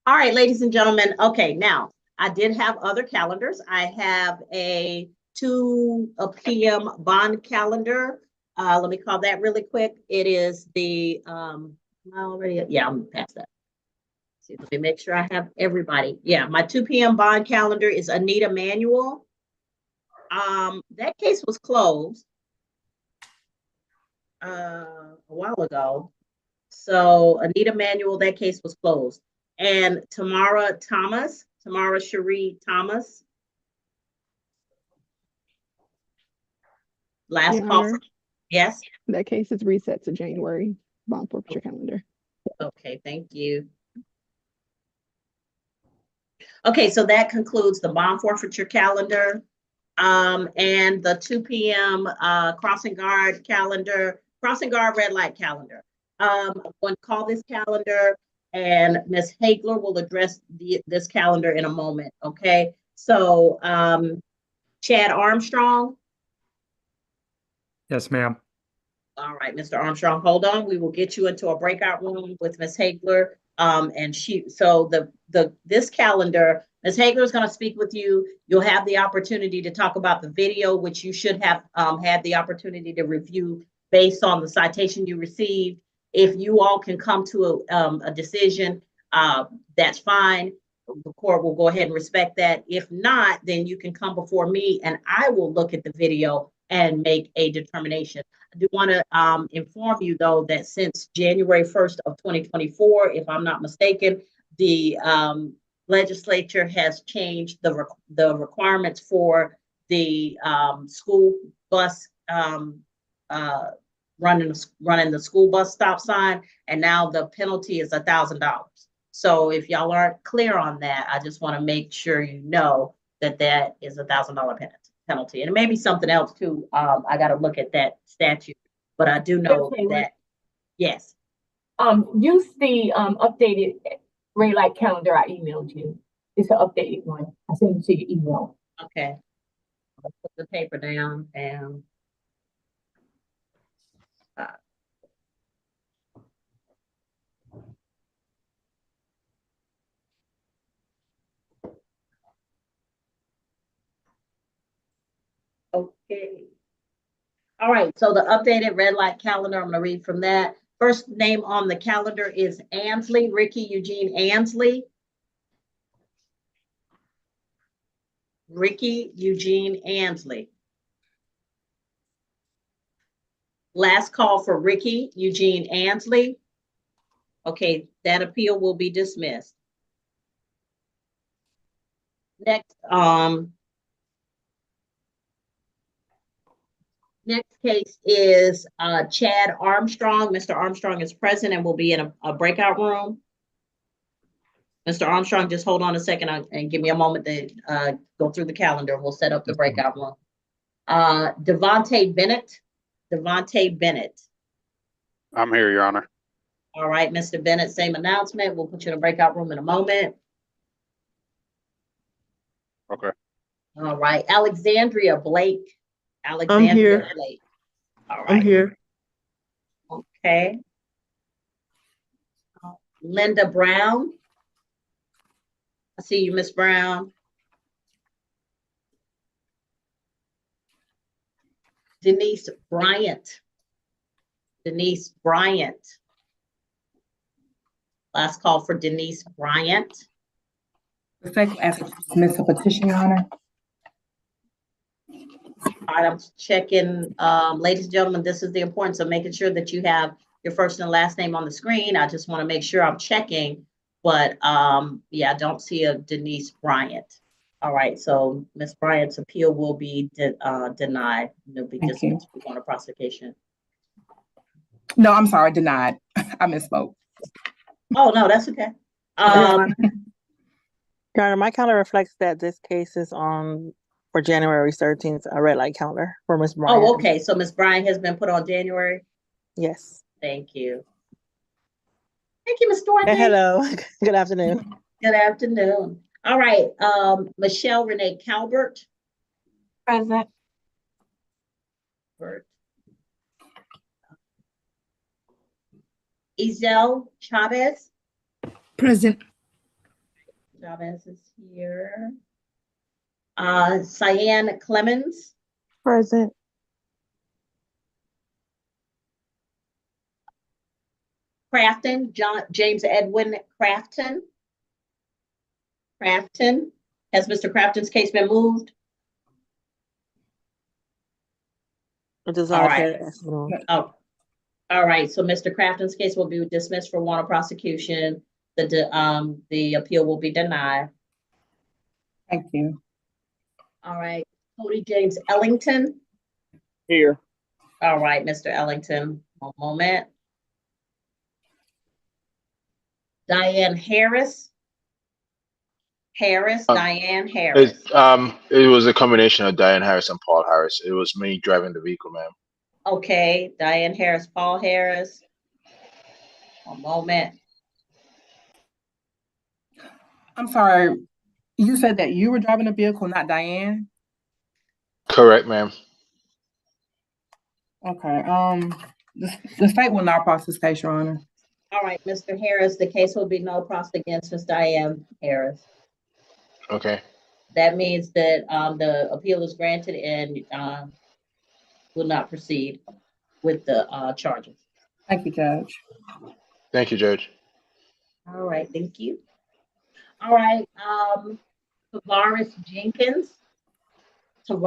All right, ladies and gentlemen. Okay, now I did have other calendars. I have a 2 p.m. bond calendar. Let me call that really quick. It is the yeah, I'm past that. See, let me make sure I have everybody. Yeah, my 2 p.m. bond calendar is Anita Manuel. That case was closed a while ago. So Anita Manuel, that case was closed. And Tamara Cherie Thomas. Last Your call Honor, for, yes? that case is reset to January bond forfeiture calendar. Okay, thank you. Okay, so that concludes the bond forfeiture calendar. And the 2 p.m. Crossing guard calendar, crossing guard red light calendar. I'm going to call this calendar, and Ms. Hagler will address this calendar in a moment. Okay, so Chad Armstrong. Yes, ma'am. All right, Mr. Armstrong, hold on. We will get you into a breakout room with Ms. Hagler. And this calendar, Ms. Hagler is going to speak with you. You'll have the opportunity to talk about the video, which you should have had the opportunity to review based on the citation you received. If you all can come to a decision, that's fine. The court will go ahead and respect that. If not, then you can come before me and I will look at the video and make a determination. I do want to inform you, though, that since January 1st of 2024, if I'm not mistaken, the legislature has changed the requirements for the school bus running the school bus stop sign, and now the penalty is $1,000. So if y'all aren't clear on that, I just want to make sure you know that that is $1,000 penalty. And it may be something else too. I got to look at that statute, but I do know that, yes. Use the updated red light calendar I emailed you. It's an updated one. I sent it to your email. Okay. I'll put the paper down and okay. All right, so the updated red light calendar, I'm going to read from that. First name on the calendar is Ansley, Ricky Eugene Ansley. Ricky Eugene Ansley. Last call for Ricky Eugene Ansley. Okay, that appeal will be dismissed. Next, next case is Chad Armstrong. Mr. Armstrong is present and will be in a breakout room. Mr. Armstrong, just hold on a second and give me a moment to go through the calendar. We'll set up the breakout room. Devontae Bennett. Devontae Bennett. I'm here, Your Honor. All right, Mr. Bennett, same announcement. We'll put you in a breakout room in a moment. Okay. All right, Alexandria Blake. Alexandria Blake. All right. I'm here. Okay. Linda Brown. I see you, Miss Brown. Denise Bryant. Denise Bryant. Last call for Denise Bryant. The second ask to dismiss a petition, Your Honor. All right, I'm checking. Ladies and gentlemen, this is the importance of making sure that you have your first and last name on the screen. I just want to make sure I'm checking, but yeah, I don't see a Denise Bryant. All right, so Ms. Bryant's appeal will be denied. It'll be dismissed on a prosecution. No, I'm sorry, denied. I misspoke. Oh, no, that's okay. Your Honor, my calendar reflects that this case is on for January 13th, a red light calendar for Ms. Bryant. Oh, okay. So Ms. Bryant has been put on January? Yes. Thank you. Thank you, Ms. Dorothy. Hello. Good afternoon. Good afternoon. All right. Michelle Renee Calvert. Present. Ezel Chavez. Present. Chavez is here. Cyan Clemens, Present. Crafton, James Edwin Crafton. Has Mr. Crafton's case been moved? It does All not right. appear as moved. Oh, all right. So Mr. Crafton's case will be dismissed for want of prosecution. The appeal will be denied. Thank you. All right. Cody James Ellington. Here. All right, Mr. Ellington. One moment. Diane Harris. Diane Harris. It was a combination of Diane Harris and Paul Harris. It was me driving the vehicle, ma'am. Okay, Diane Harris, Paul Harris. One moment. I'm sorry. You said that you were driving the vehicle, not Diane? Correct, ma'am. Okay. The state will not process case, Your Honor. All right, Mr. Harris, the case will be no process against Ms. Diane Harris. Okay. That means that the appeal is granted and will not proceed with the charges. Thank you, Judge. Thank you, Judge. All right, thank you. All right, Tavares Jenkins. Thought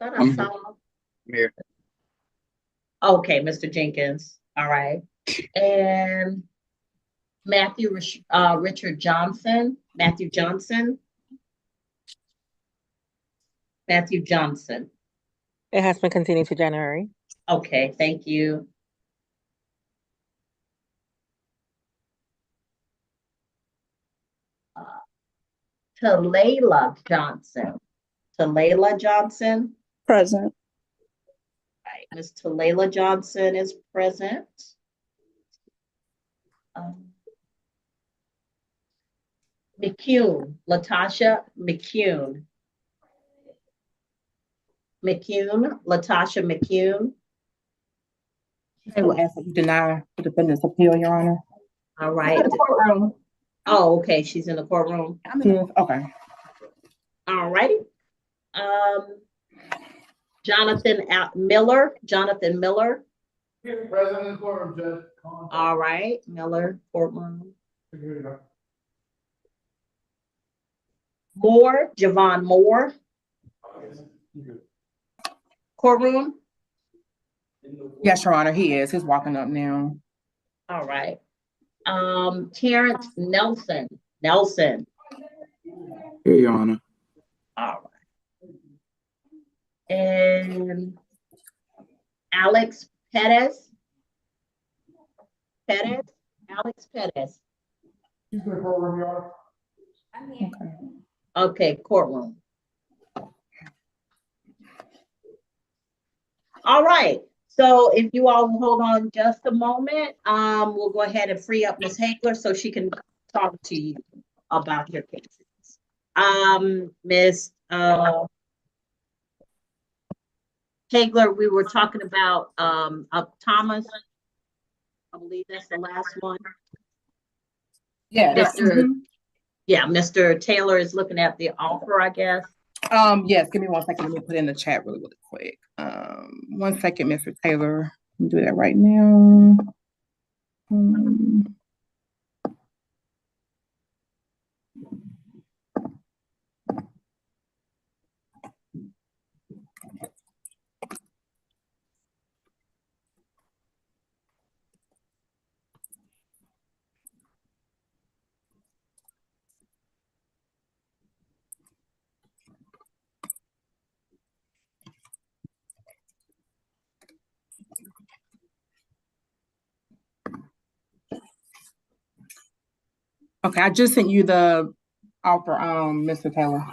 I saw. Here. Okay, Mr. Jenkins. All right. And Richard Johnson. Matthew Johnson. It has been continued to January. Okay, thank you. Talayla Johnson. Present. Right, Ms. Talayla Johnson is present. Latasha McCune. I will ask that you deny the defendant's appeal, Your Honor. All right. Courtroom. Oh, okay, she's in the courtroom. Okay. All righty. Jonathan Miller. Present in the courtroom, Judge. All right, Miller, courtroom. Javon Moore. Courtroom. Yes, Your Honor, he is. He's walking up now. All right. Terrence Nelson. Here, Your Honor. All right. And Alex Perez. Alex Perez. I'm here. Okay, courtroom. All right. So if you all will hold on just a moment, we'll go ahead and free up Ms. Hagler so she can talk to you about your cases. Ms. Hagler, we were talking about Thomas. I believe that's the last one. Yeah. Mr. Taylor is looking at the offer, I guess. Yes, give me 1 second. Let me put it in the chat really quick. 1 second, Mr. Taylor. I'll do that right now. Okay, I just sent you the offer, Mr. Taylor.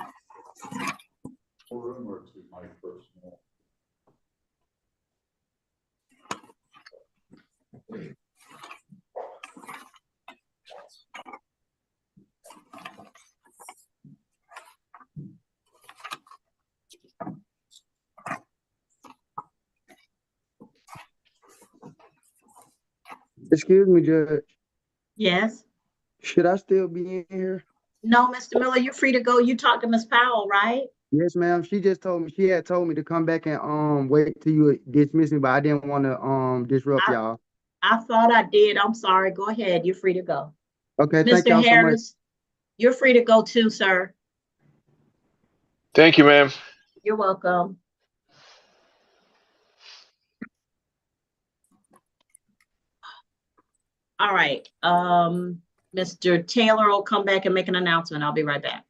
Excuse me, Judge. Yes. Should I still be in here? No, Mr. Miller, you're free to go. You talked to Ms. Powell, right? Yes, ma'am. She just told me, she had told me to come back and wait till you dismiss me, but I didn't want to disrupt y'all. I thought I did. I'm sorry. Go ahead. You're free to go. Okay, thank Mr. y'all so much. Harris, you're free to go too, sir. Thank you, ma'am. You're welcome. All right. Mr. Taylor will come back and make an announcement. I'll be right back.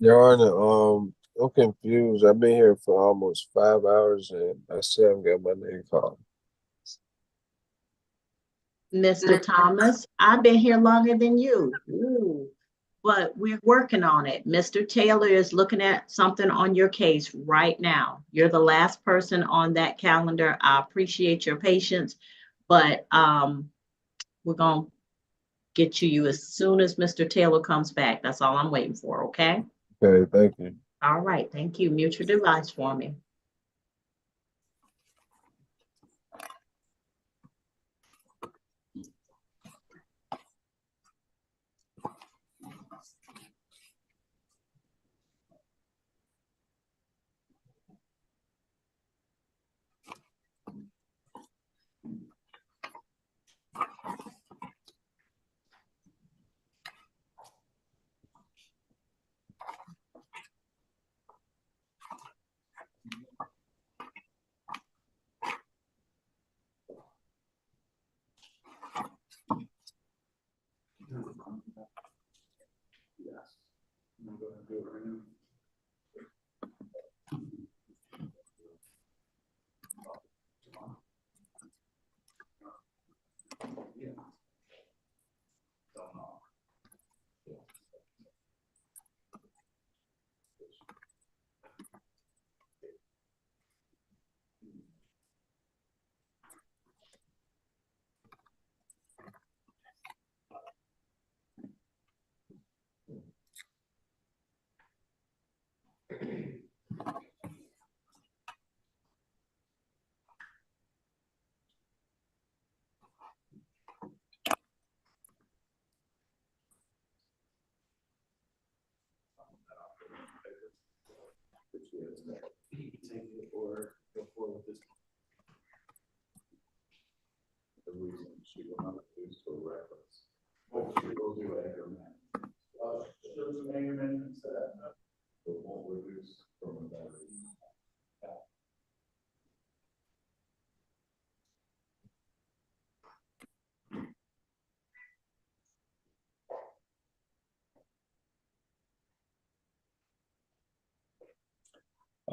Your Honor, I'm confused. I've been here for almost 5 hours and I still haven't got my name called. Mr. Thomas, I've been here longer than you. Ooh. But we're working on it. Mr. Taylor is looking at something on your case right now. You're the last person on that calendar. I appreciate your patience, but we're going to get you as soon as Mr. Taylor comes back. That's all I'm waiting for, okay? Okay, thank you. All right, thank you. Mute your device for me.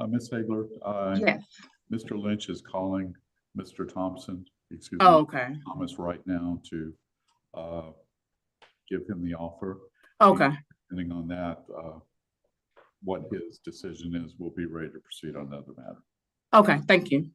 Ms. Hagler, Yes. Mr. Lynch is calling Mr. Thompson, excuse Oh, me, okay. Thomas right now to give him the offer. Okay. Depending on that, what his decision is, we'll be ready to proceed on the other matter. Okay, thank you.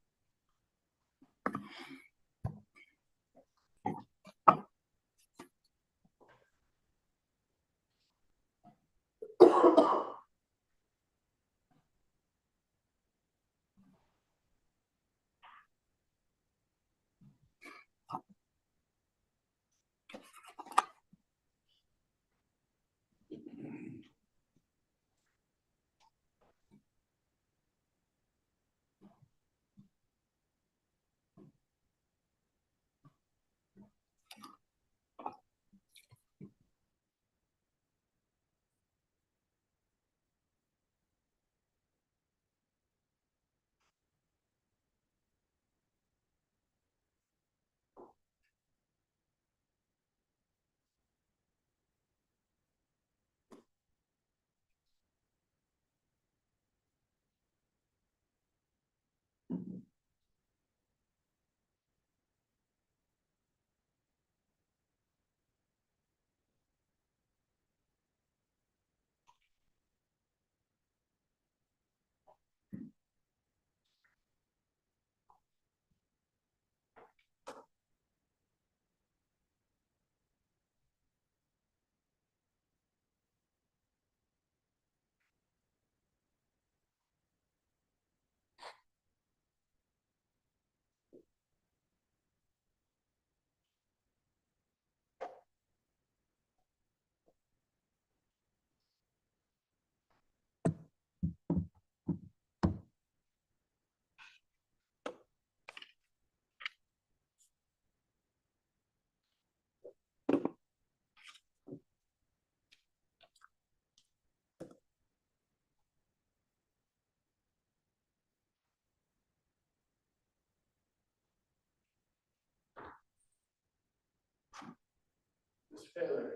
Taylor.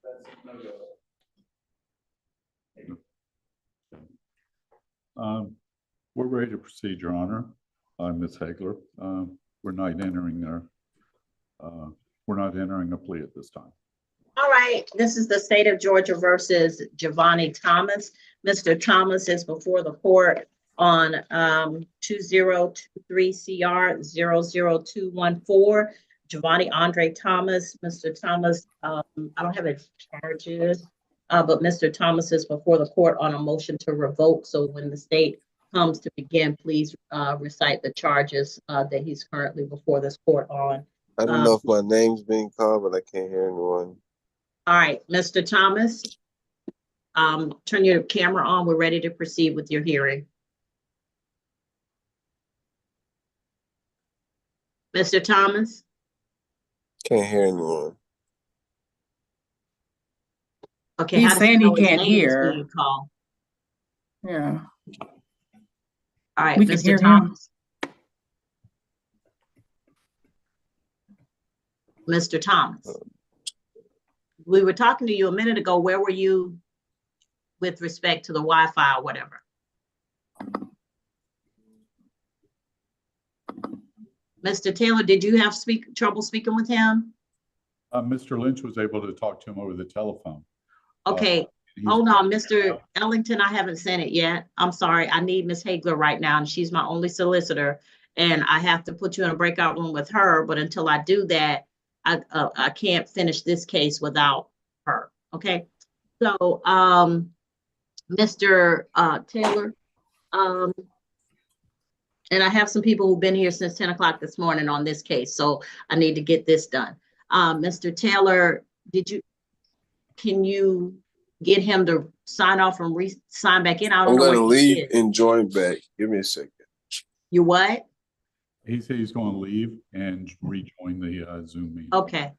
That's no go. We're ready to proceed, Your Honor. Ms. Hagler, we're not entering a plea at this time. All right, this is the state of Georgia versus Javanni Thomas. Mr. Thomas is before the court on 2023 CR 00214. Javanni Andre Thomas. Mr. Thomas, I don't have any charges, but Mr. Thomas is before the court on a motion to revoke. So when the state comes to begin, please recite the charges that he's currently before this court on. I don't know if my name's being called, but I can't hear anyone. All right, Mr. Thomas, turn your camera on. We're ready to proceed with your hearing. Mr. Thomas? Can't hear anyone. Okay, He's how does he saying know he his can't name is hear. being called? Yeah. All right, We can Mr. hear him. Thomas. Mr. Thomas. We were talking to you a minute ago. Where were you with respect to the Wi-Fi or whatever? Mr. Taylor, did you have trouble speaking with him? Mr. Lynch was able to talk to him over the telephone. Okay, hold on, Mr. Ellington, I haven't sent it yet. I'm sorry, I need Ms. Hagler right now, and she's my only solicitor, and I have to put you in a breakout room with her, but until I do that, I can't finish this case without her, okay? So, Mr. Taylor, and I have some people who've been here since 10 o'clock this morning on this case, so I need to get this done. Mr. Taylor, can you get him to sign off and sign back in? I don't I'm know gonna what he leave did. and join back. Give me a second. You what? He said he's going to leave and rejoin the Zoom meeting. Okay.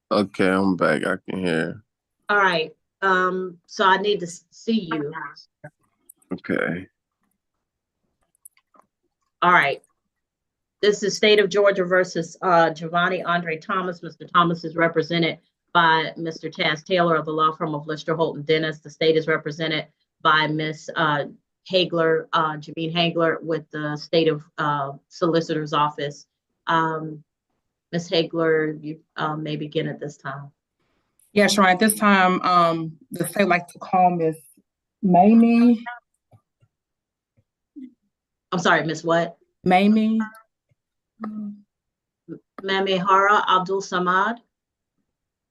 Okay, I'm back. I can hear. All right. So I need to see you. Okay. All right. This is State of Georgia versus Javanni Andre Thomas. Mr. Thomas is represented by Mr. Taz Taylor of the law firm of Lister Holton Dennis. The state is represented by Ms. Hagler, Jameen Hagler with the state of solicitor's office. Ms. Hagler, you may begin at this time. Yeah, sure. At this time, the state like to call Miss Mamie. I'm sorry, Miss what? Mamie. Mami Hara Abdul Samad.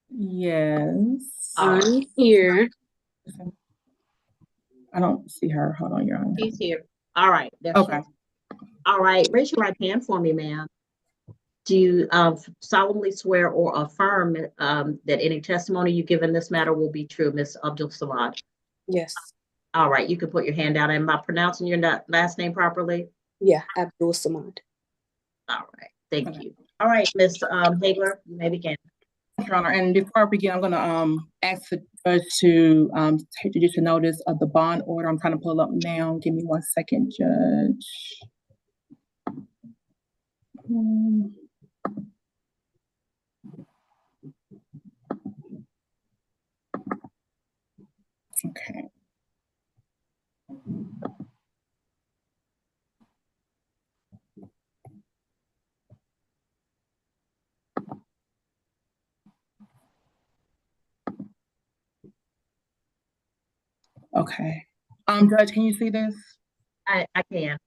Yes. I'm here. I don't see her. Hold on, Your Honor. She's here. All right. Okay. All right. Raise your right hand for me, ma'am. Do you solemnly swear or affirm that any testimony you give in this matter will be true, Ms. Abdul Samad? Yes. All right. You can put your hand out. Am I pronouncing your last name properly? Yeah, Abdul Samad. All right. Thank you. All right, Ms. Hagler, you may begin. Your Honor, and before I begin, I'm going to ask the judge to take judicial notice of the bond order. I'm trying to pull up now. Give me 1 second, Judge. Okay. Okay. Judge, can you see this? I can.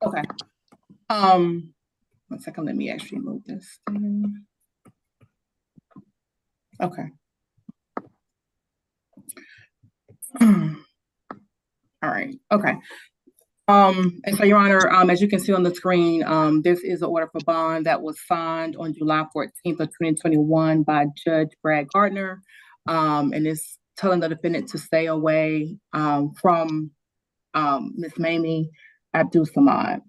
Okay. 1 second, let me actually move this thing. Okay. All right. Okay. And so, Your Honor, as you can see on the screen, this is an order for bond that was signed on July 14th of 2021 by Judge Brad Gardner. And it's telling the defendant to stay away from Ms. Mamie Abdul-Samad.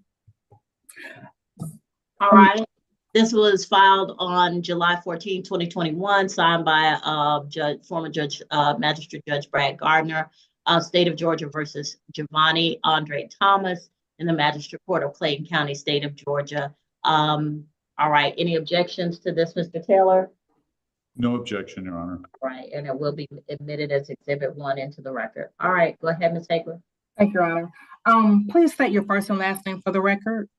All right. This was filed on July 14, 2021, signed by former Judge, Magistrate Judge Brad Gardner, State of Georgia versus Javanni Thomas in the Magistrate Court of Clayton County, State of Georgia. All right. Any objections to this, Mr. Taylor? No objection, Your Honor. All right. And it will be admitted as Exhibit 1 into the record. All right. Go ahead, Ms. Hager. Thank you, Your Honor. Please state your first and last name for the record.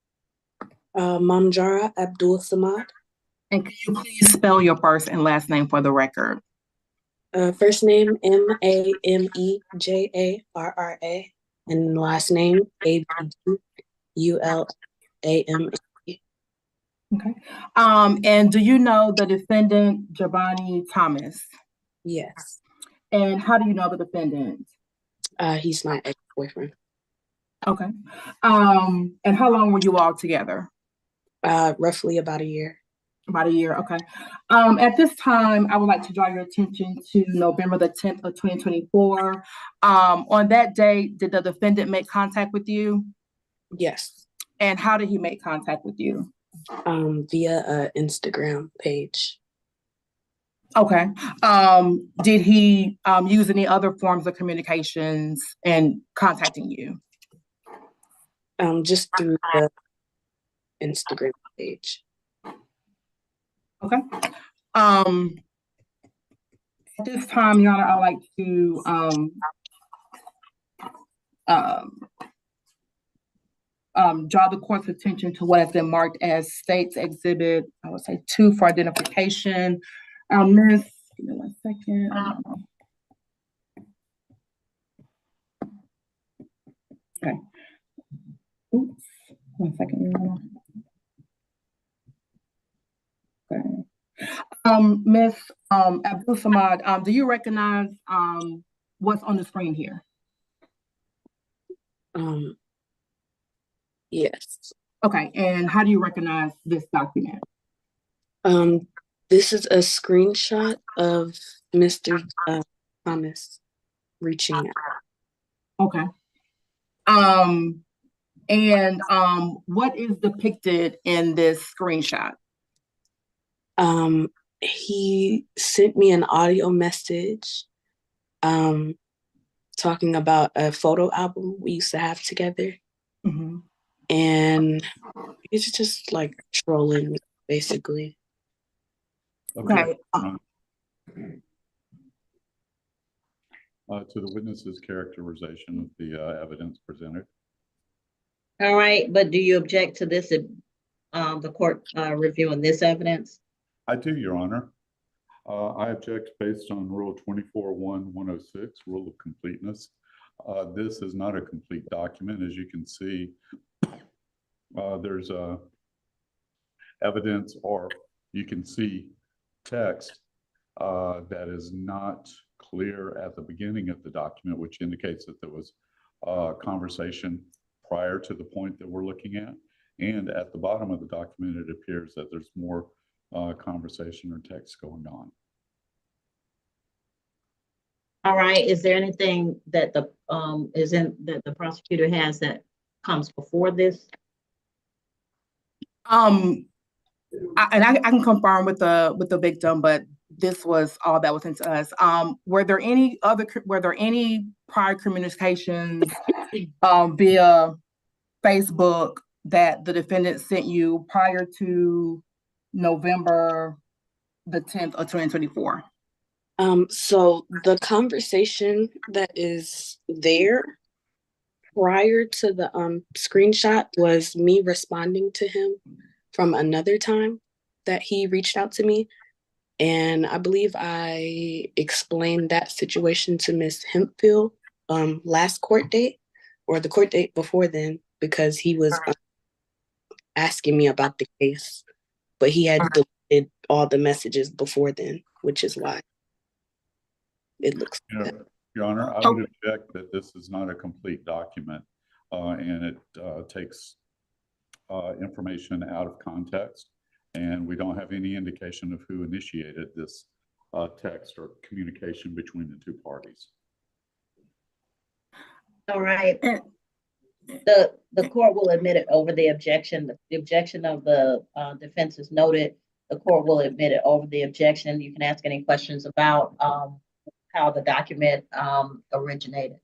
Mamjara Abdul-Samad. And can you please spell your first and last name for the record? First name Mamejarra, and last name Abdulama. Okay. And do you know the defendant, Javanni Thomas? Yes. And how do you know the defendant? He's my ex-boyfriend. Okay. And how long were you all together? Roughly about a year. About a year, okay. At this time, I would like to draw your attention to November the 10th of 2024. On that date, did the defendant make contact with you? Yes. And how did he make contact with you? Via an Instagram page. Okay. Did he use any other forms of communications in contacting you? Just through the Instagram page. Okay. At this time, Your Honor, I'd like to draw the court's attention to what has been marked as State's Exhibit, I would say 2 for identification. Miss, give me 1 second. Okay. Oops, 1 second, Your Honor. Okay. Ms. Abdul-Samad, do you recognize what's on the screen here? Yes. Okay, and how do you recognize this document? This is a screenshot of Mr. Thomas reaching out. Okay. And what is depicted in this screenshot? He sent me an audio message talking about a photo album we used to have together. Mm-hmm. And he's just like trolling me, basically. Okay. To the witness's characterization of the evidence presented. All right, but do you object to this, the court reviewing this evidence? I do, Your Honor. I object based on Rule 24.1.106, Rule of Completeness. This is not a complete document. As you can see, there's evidence, or you can see text that is not clear at the beginning of the document, which indicates that there was a conversation prior to the point that we're looking at. And at the bottom of the document, it appears that there's more conversation or text going on. All right. Is there anything that the prosecutor has that comes before this? I can confirm with the victim, but this was all that was sent to us. Were there any prior communications via Facebook that the defendant sent you prior to November the 10th of 2024? So the conversation that is there prior to the screenshot was me responding to him from another time that he reached out to me. And I believe I explained that situation to Ms. Hempfield last court date, or the court date before then, because he was asking me about the case, but he had deleted all the messages before then, which is why it looks like that. Your Honor, I would object that this is not a complete document. and it takes information out of context. And we don't have any indication of who initiated this text or communication between the two parties. All right. The court will admit it over the objection. The objection of the defense is noted. The court will admit it over the objection. You can ask any questions about how the document originated.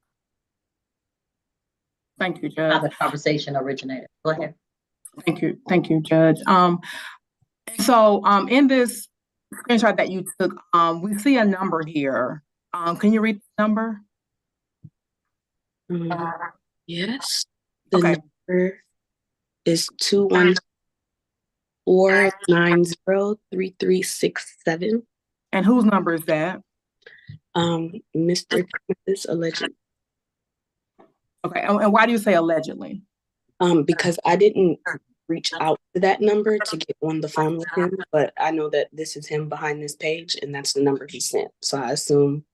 Thank you, Judge. How the conversation originated. Go ahead. Thank you, Judge. So in this screenshot that you took, we see a number here. Can you read the number? Yes. The Okay. number is 214903367. And whose number is that? Mr. Thomas allegedly. Okay, and why do you say allegedly? Because I didn't reach out to that number to get on the phone with him, but I know that this is him behind this page, and that's the number he sent. So I assume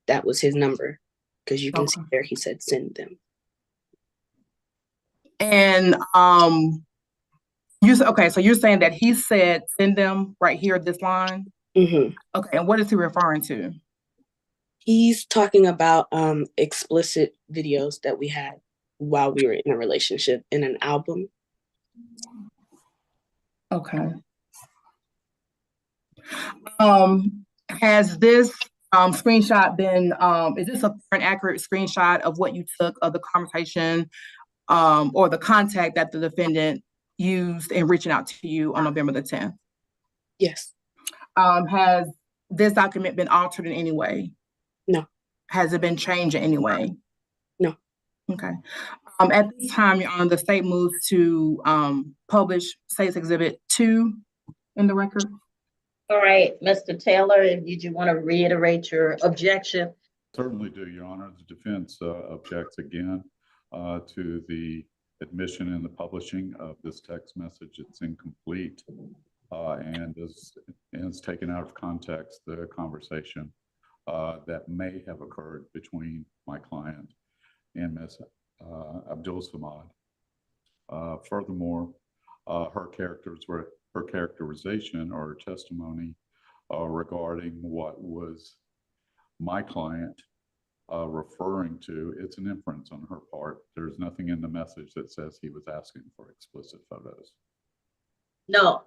that was his number, because you can see there he said send them. And so you're saying that he said send them right here, this line? Mm-hmm. Okay, and what is he referring to? He's talking about explicit videos that we had while we were in a relationship in an album. Okay. Has this screenshot been, is this an accurate screenshot of what you took of the conversation or the contact that the defendant used in reaching out to you on November the 10th? Yes. Has this document been altered in any way? No. Has it been changed in any way? No. Okay. At this time, Your Honor, the state moves to publish State's Exhibit 2 in the record. All right, Mr. Taylor, did you want to reiterate your objection? Certainly do, Your Honor. The defense objects again to the admission and the publishing of this text message. It's incomplete and is taken out of context, the conversation that may have occurred between my client and Ms. Abdul Samad. Furthermore, her characterization or her testimony regarding what was my client referring to, it's an inference on her part. There's nothing in the message that says he was asking for explicit photos. No.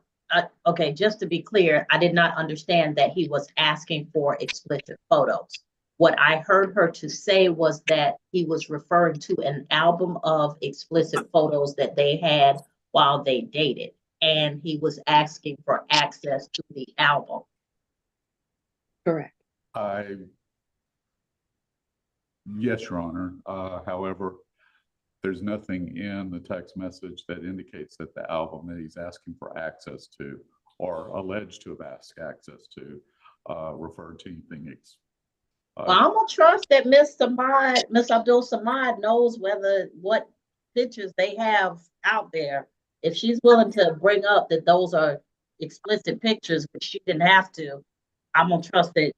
Okay, just to be clear, I did not understand that he was asking for explicit photos. What I heard her to say was that he was referring to an album of explicit photos that they had while they dated, and he was asking for access to the album. Correct. Yes, Your Honor. However, there's nothing in the text message that indicates that the album that he's asking for access to or alleged to have asked access to referred to anything. Well, I'm gonna trust that Miss Abdul Samad knows what pictures they have out there. If she's willing to bring up that those are explicit pictures, but she didn't have to, I'm gonna trust that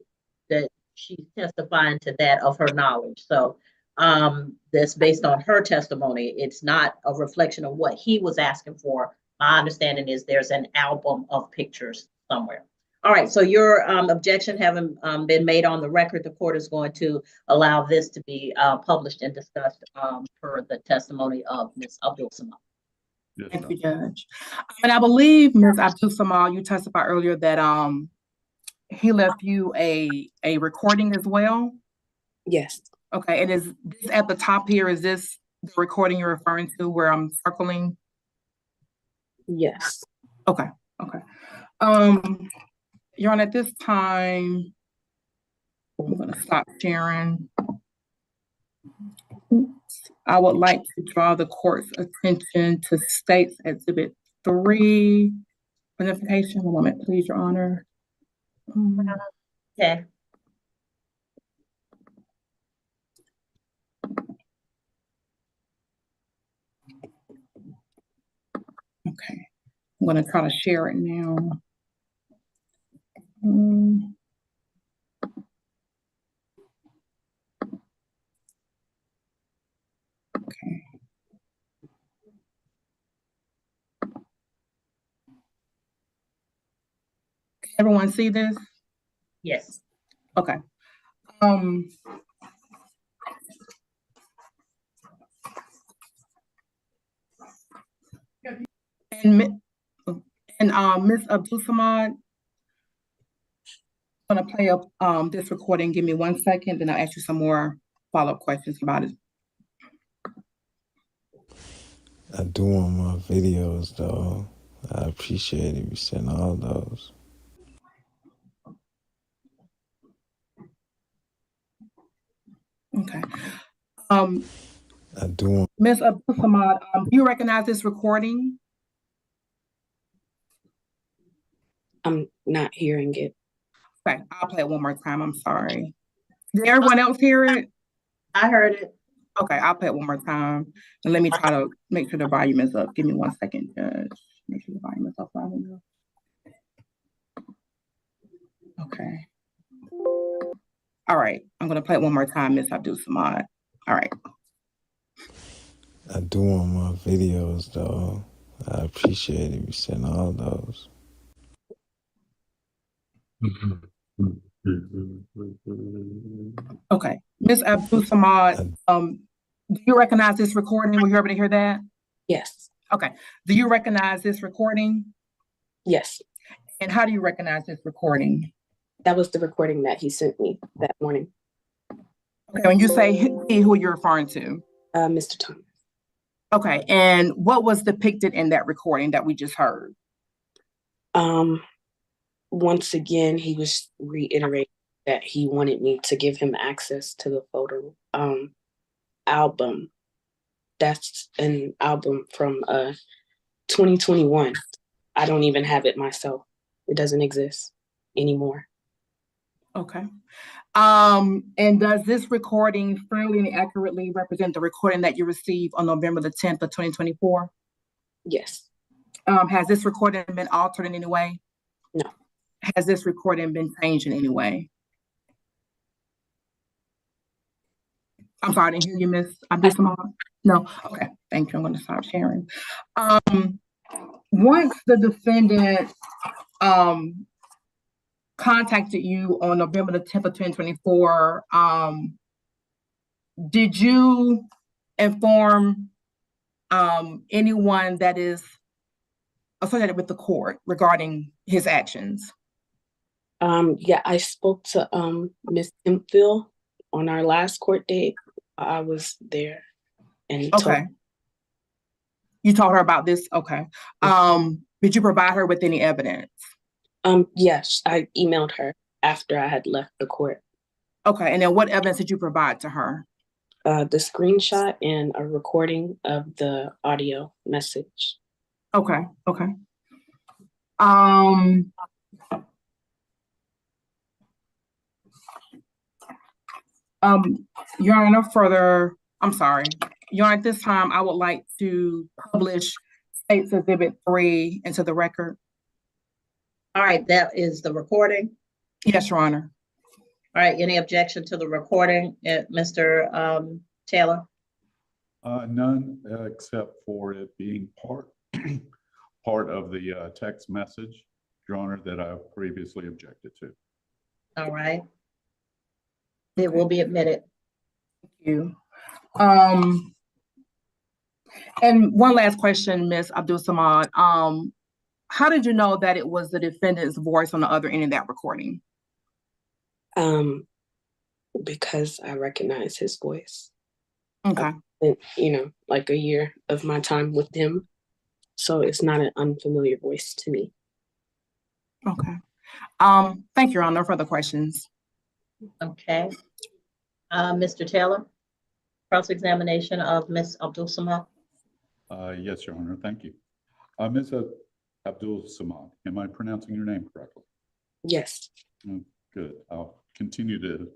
she's testifying to that of her knowledge. So that's based on her testimony. It's not a reflection of what he was asking for. My understanding is there's an album of pictures somewhere. All right, so your objection having been made on the record, the court is going to allow this to be published and discussed per the testimony of Ms. Abdul Samad. Yes, thank you, Judge. And I believe, Ms. Abdul Samad, you testified earlier that he left you a recording as well? Yes. Okay, and is this at the top here, is this the recording you're referring to where I'm circling? Yes. Okay. Your Honor, at this time, I'm going to stop sharing. I would like to draw the court's attention to State's Exhibit 3. Identification. One moment, please, Your Honor. Okay. Okay. I'm going to try to share it now. Okay. everyone see this? Yes. Okay. Ms. Abdul Samad, I'm gonna play up this recording. Give me 1 second, then I'll ask you some more follow-up questions about it. I do want my videos though. I appreciate it. You send all those. Okay. I do want. Ms. Abdul Samad, do you recognize this recording? I'm not hearing it. Okay, I'll play it one more time. I'm sorry. Did everyone else hear it? I heard it. Okay, I'll play it one more time. And let me try to make sure the volume is up. Give me 1 second, Judge. Make sure the volume is up loud enough. Okay. All right, I'm gonna play it one more time, Ms. Abdul Samad. All right. I do want my videos though. I appreciate it. You send all those. Okay, Ms. Abdul Samad, do you recognize this recording? Were you able to hear that? Yes. Okay. Do you recognize this recording? Yes. And how do you recognize this recording? That was the recording that he sent me that morning. Okay, when you say he, who you're referring to? Mr. Thomas. Okay, and what was depicted in that recording that we just heard? Once again, he was reiterating that he wanted me to give him access to the photo album. That's an album from 2021. I don't even have it myself. It doesn't exist anymore. Okay. And does this recording fairly and accurately represent the recording that you received on November the 10th of 2024? Yes. Has this recording been altered in any way? No. Has this recording been changed in any way? I'm sorry, I didn't hear you, Ms. Abdul Samad. No? Okay, thank you. I'm going to stop sharing. Once the defendant contacted you on November the 10th of 2024, did you inform anyone that is associated with the court regarding his actions? Yeah, I spoke to Ms. Hemphill on our last court date. I was there and okay. You told her about this? Okay. Did you provide her with any evidence? Yes, I emailed her after I had left the court. Okay, and then what evidence did you provide to her? The screenshot and a recording of the audio message. Okay, okay. Your Honor, Your Honor, at this time, I would like to publish State's Exhibit 3 into the record. All right, that is the recording. Yes, Your Honor. All right, any objection to the recording, Mr. Taylor? None, except for it being part of the text message, Your Honor, that I previously objected to. All right. It will be admitted. Thank you. And one last question, Ms. Abdul Samad. How did you know that it was the defendant's voice on the other end of that recording? Because I recognize his voice. Okay. Like a year of my time with him. So it's not an unfamiliar voice to me. Okay. Thank you, Your Honor. No further questions. Okay. Mr. Taylor, cross-examination of Ms. Abdul Samad. Yes, Your Honor. Thank you. Ms. Abdul Samad, am I pronouncing your name correctly? Yes. Good. I'll continue to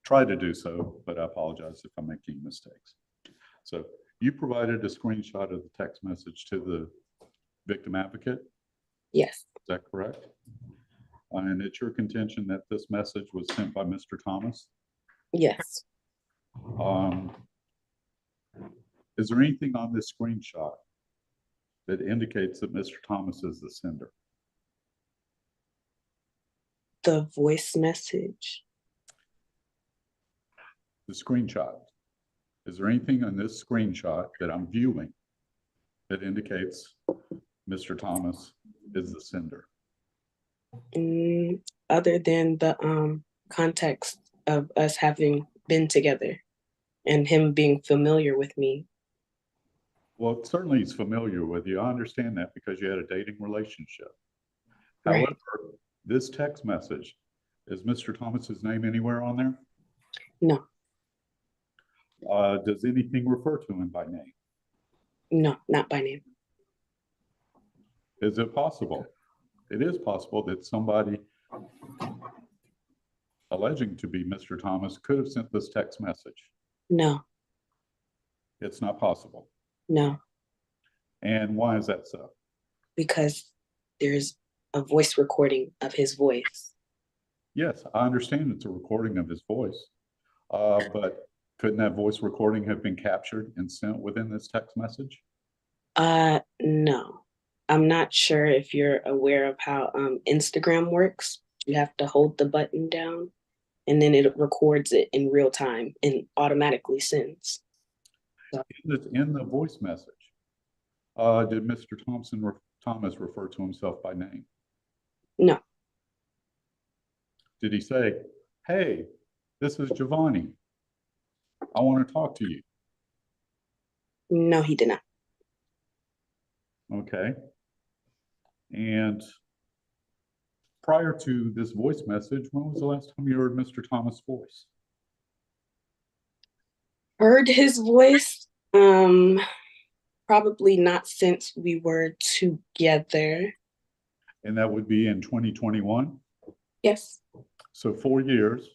try to do so, but I apologize if I'm making mistakes. So you provided a screenshot of the text message to the victim advocate? Yes. Is that correct? And it's your contention that this message was sent by Mr. Thomas? Yes. Is there anything on this screenshot that indicates that Mr. Thomas is the sender? The voice message. The screenshot. Is there anything on this screenshot that I'm viewing that indicates Mr. Thomas is the sender? Other than the context of us having been together and him being familiar with me. Well, certainly he's familiar with you. I understand that because you had a dating relationship. Right. However, this text message, is Mr. Thomas's name anywhere on there? No. Does anything refer to him by name? No, not by name. Is it possible? It is possible that somebody alleging to be Mr. Thomas could have sent this text message. No. It's not possible. No. And why is that so? Because there's a voice recording of his voice. Yes, I understand it's a recording of his voice, but couldn't that voice recording have been captured and sent within this text message? No. I'm not sure if you're aware of how Instagram works. You have to hold the button down and then it records it in real time and automatically sends. So. In the voice message, did Mr. Thomas refer to himself by name? No. Did he say, hey, this is Javanni. I want to talk to you? No, he did not. Okay. And prior to this voice message, when was the last time you heard Mr. Thomas' voice? Heard his voice? Probably not since we were together. And that would be in 2021? Yes. So 4 years,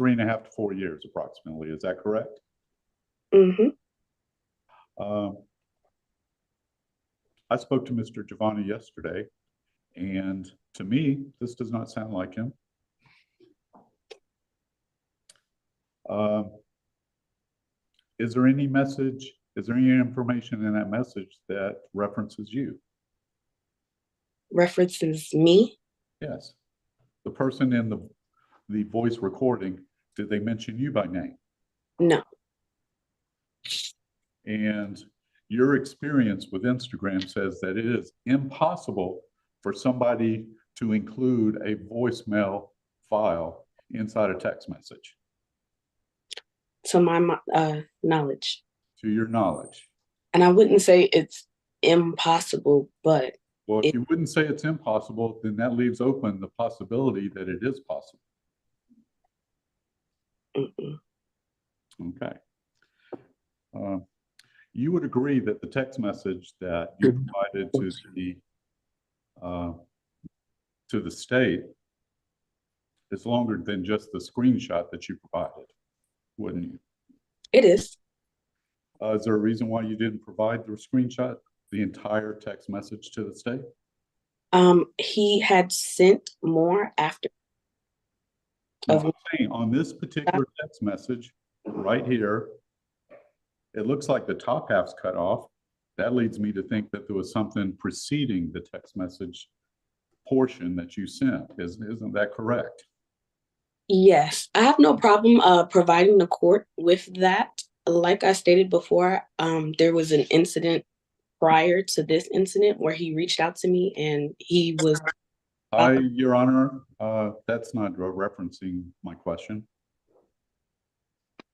3.5 to 4 years approximately. Is that correct? Mm-hmm. I spoke to Mr. Javanni yesterday, and to me, this does not sound like him. Is there any message, is there any information in that message that references you? References me? Yes. The person in the voice recording, did they mention you by name? No. And your experience with Instagram says that it is impossible for somebody to include a voicemail file inside a text message. To my knowledge. To your knowledge. And I wouldn't say it's impossible, but. Well, if you wouldn't say it's impossible, then that leaves open the possibility that it is possible. Okay. You would agree that the text message that you provided to the state is longer than just the screenshot that you provided, wouldn't you? It is. Is there a reason why you didn't provide the screenshot, the entire text message to the state? He had sent more after. No, I'm saying on this particular text message right here, it looks like the top half's cut off. That leads me to think that there was something preceding the text message portion that you sent. Isn't that correct? Yes, I have no problem providing the court with that. Like I stated before, there was an incident prior to this incident where he reached out to me and he was. Your Honor, that's not referencing my question.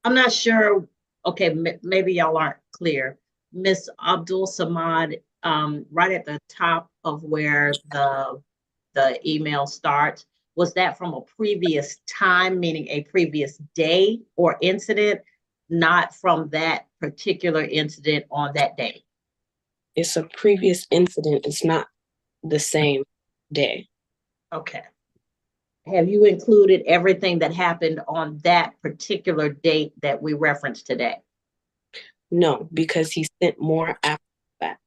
I'm not sure. Okay, maybe y'all aren't clear. Miss Abdul Samad, right at the top of where the email starts, was that from a previous time, meaning a previous day or incident, not from that particular incident on that day? It's a previous incident. It's not the same day. Okay. Have you included everything that happened on that particular date that we referenced today? No, because he sent more after that.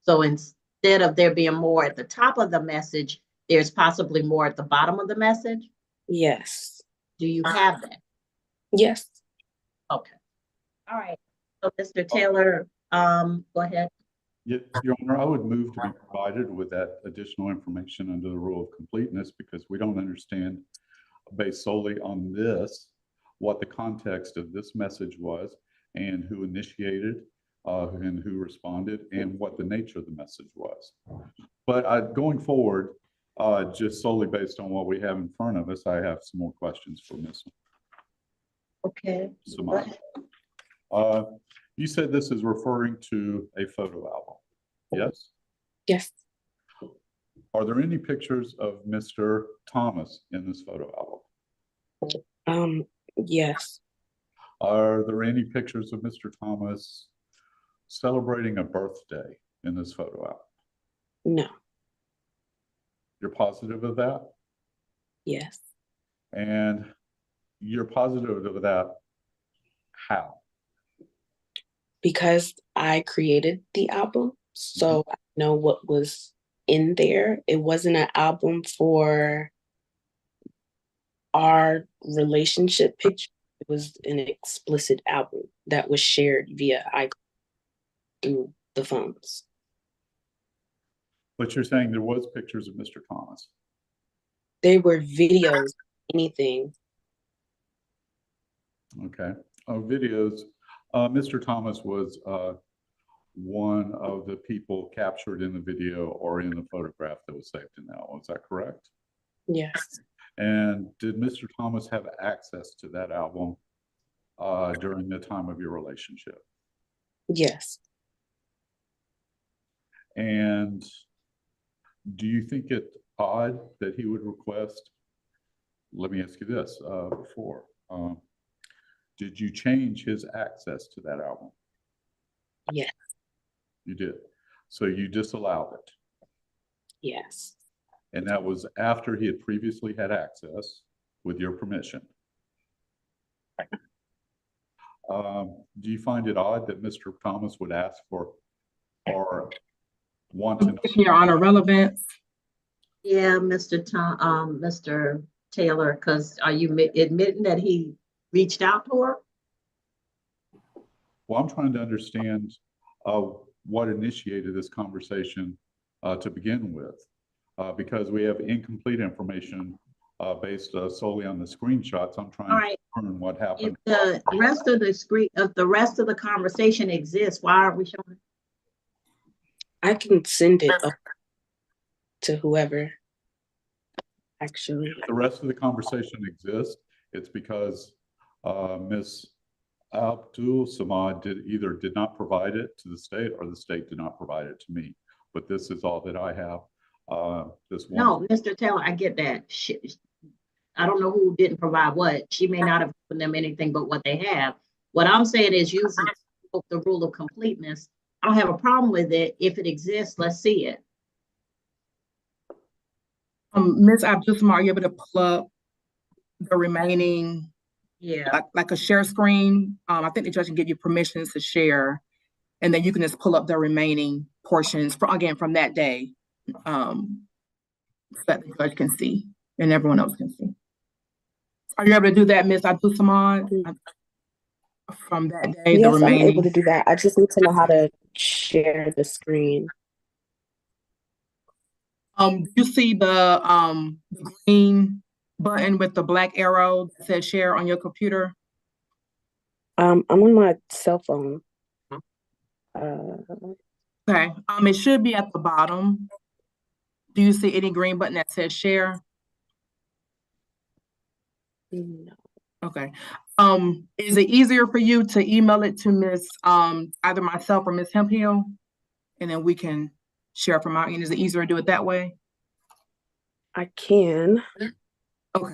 So instead of there being more at the top of the message, there's possibly more at the bottom of the message? Yes. Do you have that? Yes. Okay. All right. So Mr. Taylor, go ahead. Your Honor, I would move to be provided with that additional information under the rule of completeness because we don't understand, based solely on this, what the context of this message was and who initiated and who responded and what the nature of the message was. But going forward, just solely based on what we have in front of us, I have some more questions for Ms. Okay. Samad. You said this is referring to a photo album, yes? Yes. Are there any pictures of Mr. Thomas in this photo album? Yes. Are there any pictures of Mr. Thomas celebrating a birthday in this photo album? No. You're positive of that? Yes. And you're positive of that how? Because I created the album, so I know what was in there. It wasn't an album for our relationship picture. It was an explicit album that was shared via iCloud through the phones. But you're saying there was pictures of Mr. Thomas? They were videos, anything. Okay. Videos. Mr. Thomas was one of the people captured in the video or in the photograph that was saved in that one. Is that correct? Yes. And did Mr. Thomas have access to that album during the time of your relationship? Yes. And do you think it odd that he would request, let me ask you this before, did you change his access to that album? Yes. You did. So you disallowed it? Yes. And that was after he had previously had access with your permission? Do you find it odd that Mr. Thomas would ask for or want to know? Your Honor, relevance. Yeah, Mr. Taylor, because are you admitting that he reached out to her? Well, I'm trying to understand what initiated this conversation to begin with, because we have incomplete information based solely on the screenshots. I'm trying to determine what happened. If the rest of the rest of the conversation exists, why aren't we showing it? I can send it up to whoever, actually. If the rest of the conversation exists, it's because Ms. Abdul Samad did not provide it to the state or the state did not provide it to me. But this is all that I have. This one. No, Mr. Taylor, I get that. I don't know who didn't provide what. She may not have given them anything but what they have. What I'm saying is using the rule of completeness. I don't have a problem with it. If it exists, let's see it. Ms. Abdul-Samad, are you able to pull up the remaining, like a share screen? I think the judge can give you permissions to share, and then you can just pull up the remaining portions from that day, so that the judge can see and everyone else can see. Are you able to do that, Ms. Abdul-Samad? From that day, Yes, the remaining. I'm able to do that. I just need to know how to share the screen. You see the green button with the black arrow that says share on your computer? I'm on my cell phone. Okay. It should be at the bottom. Do you see any green button that says share? No. Okay. Is it easier for you to email it to Miss either myself or Miss Hemphill, and then we can share from our end? Is it easier to do it that way? I can. Okay.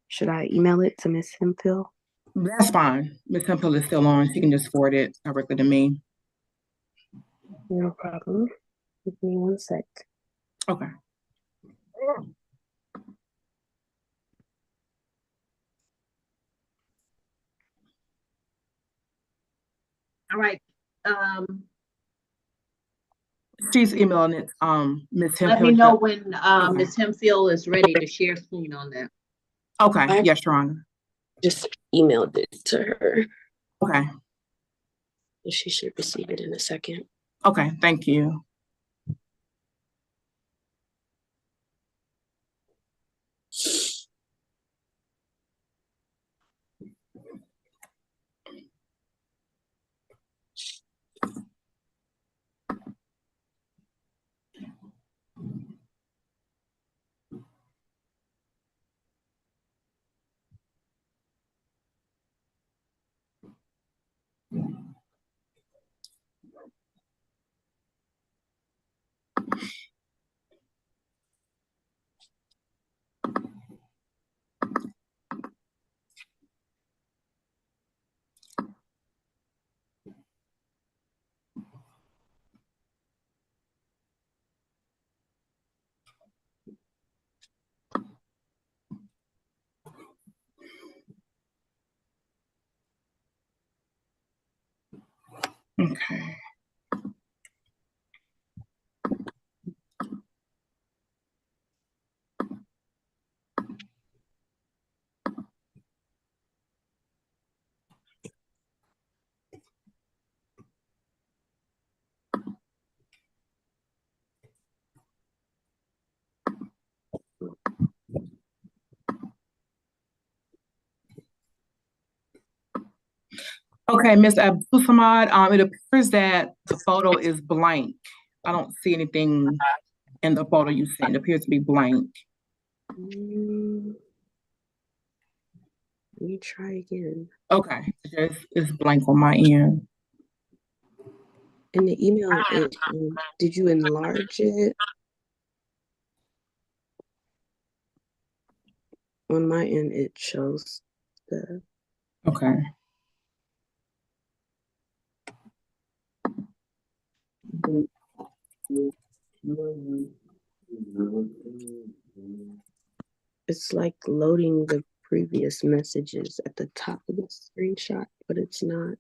Should I email it to Miss Hemphill? That's fine. Miss Hemphill is still on. She can just forward it directly to me. No problem. Give me 1 sec. Okay. All right. She's emailing it, Miss Hemphill. Let me know when Miss Hemphill is ready to share screen on that. Okay, I yes, Your Honor. just emailed it to her. Okay, She should receive it in a second. okay, thank you. Okay. Okay, Ms. Abdul Samad, it appears that the photo is blank. I don't see anything in the photo you sent. It appears to be blank. Let me try again. Okay, it's blank on my end. In the email, did you enlarge it? On my end, it shows the. Okay. It's like loading the previous messages at the top of the screenshot, but it's not.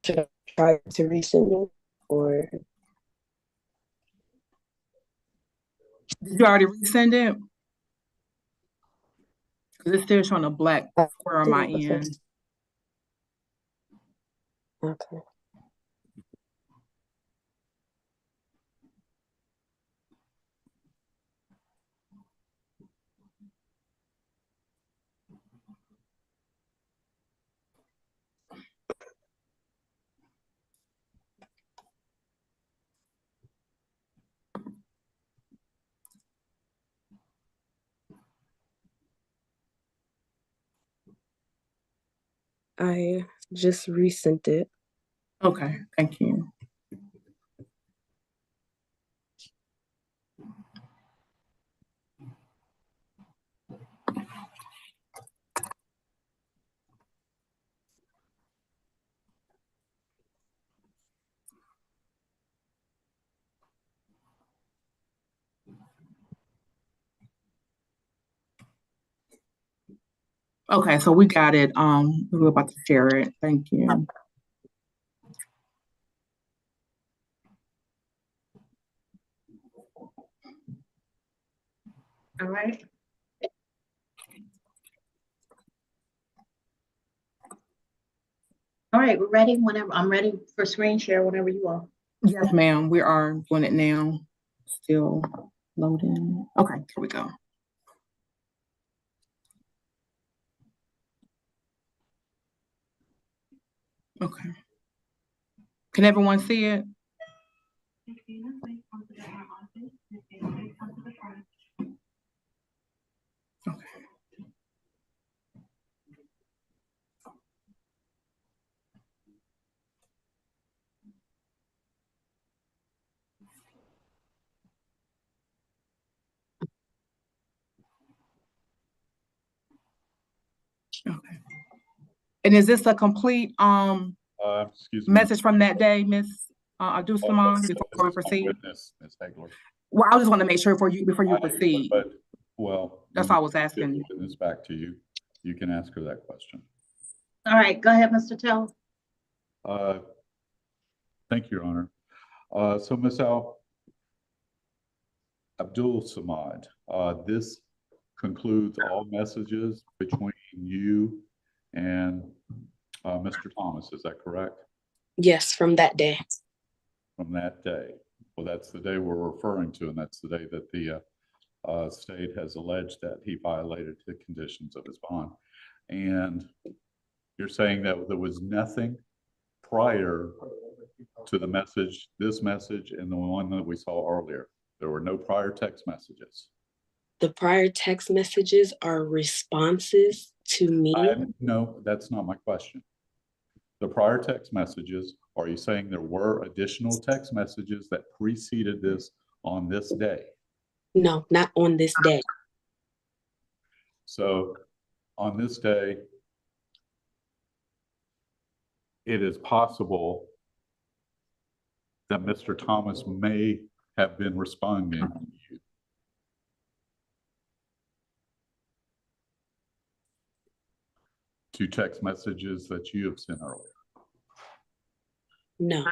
Should I try to resend it or? Did you already resend it? Because it's still showing a black square on my end. Okay. I just resent it. Okay, thank you. Okay, so we got it. We're about to share it. Thank you. All right. All right, we're ready whenever. I'm ready for screen share whenever you are. Yes, ma'am. We are doing it now. Still loading. Okay, here we go. Okay. Can everyone see it? Okay. Okay. And is this a complete Excuse me. message from that day, Ms. Abdul-Samad, before we proceed? Witness, Ms. Hagler. Well, I just want to make sure before you proceed. But, well. That's all I was asking. This back to you. You can ask her that question. All right, go ahead, Mr. Taylor. Thank you, Your Honor. So Ms. Abdul-Samad, this concludes all messages between you and Mr. Thomas, is that correct? Yes, from that day. From that day. Well, that's the day we're referring to, and that's the day that the state has alleged that he violated the conditions of his bond. And you're saying that there was nothing prior to the message, this message, and the one that we saw earlier. There were no prior text messages. The prior text messages are responses to me. No, that's not my question. The prior text messages, are you saying there were additional text messages that preceded this on this day? No, not on this day. So on this day, it is possible that Mr. Thomas may have been responding to you. To text messages that you have sent earlier. No.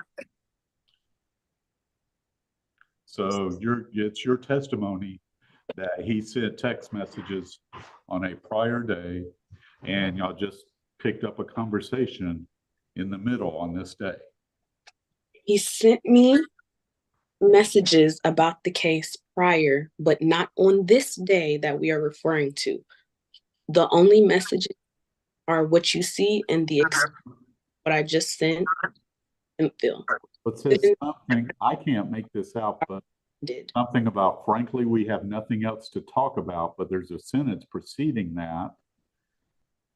So it's your testimony that he sent text messages on a prior day and y'all just picked up a conversation in the middle on this day. He sent me messages about the case prior, but not on this day that we are referring to. The only messages are what you see in the what I just sent and Phil. But says something, I can't make this out, but something about, frankly, we have nothing else to talk about, but there's a sentence preceding that.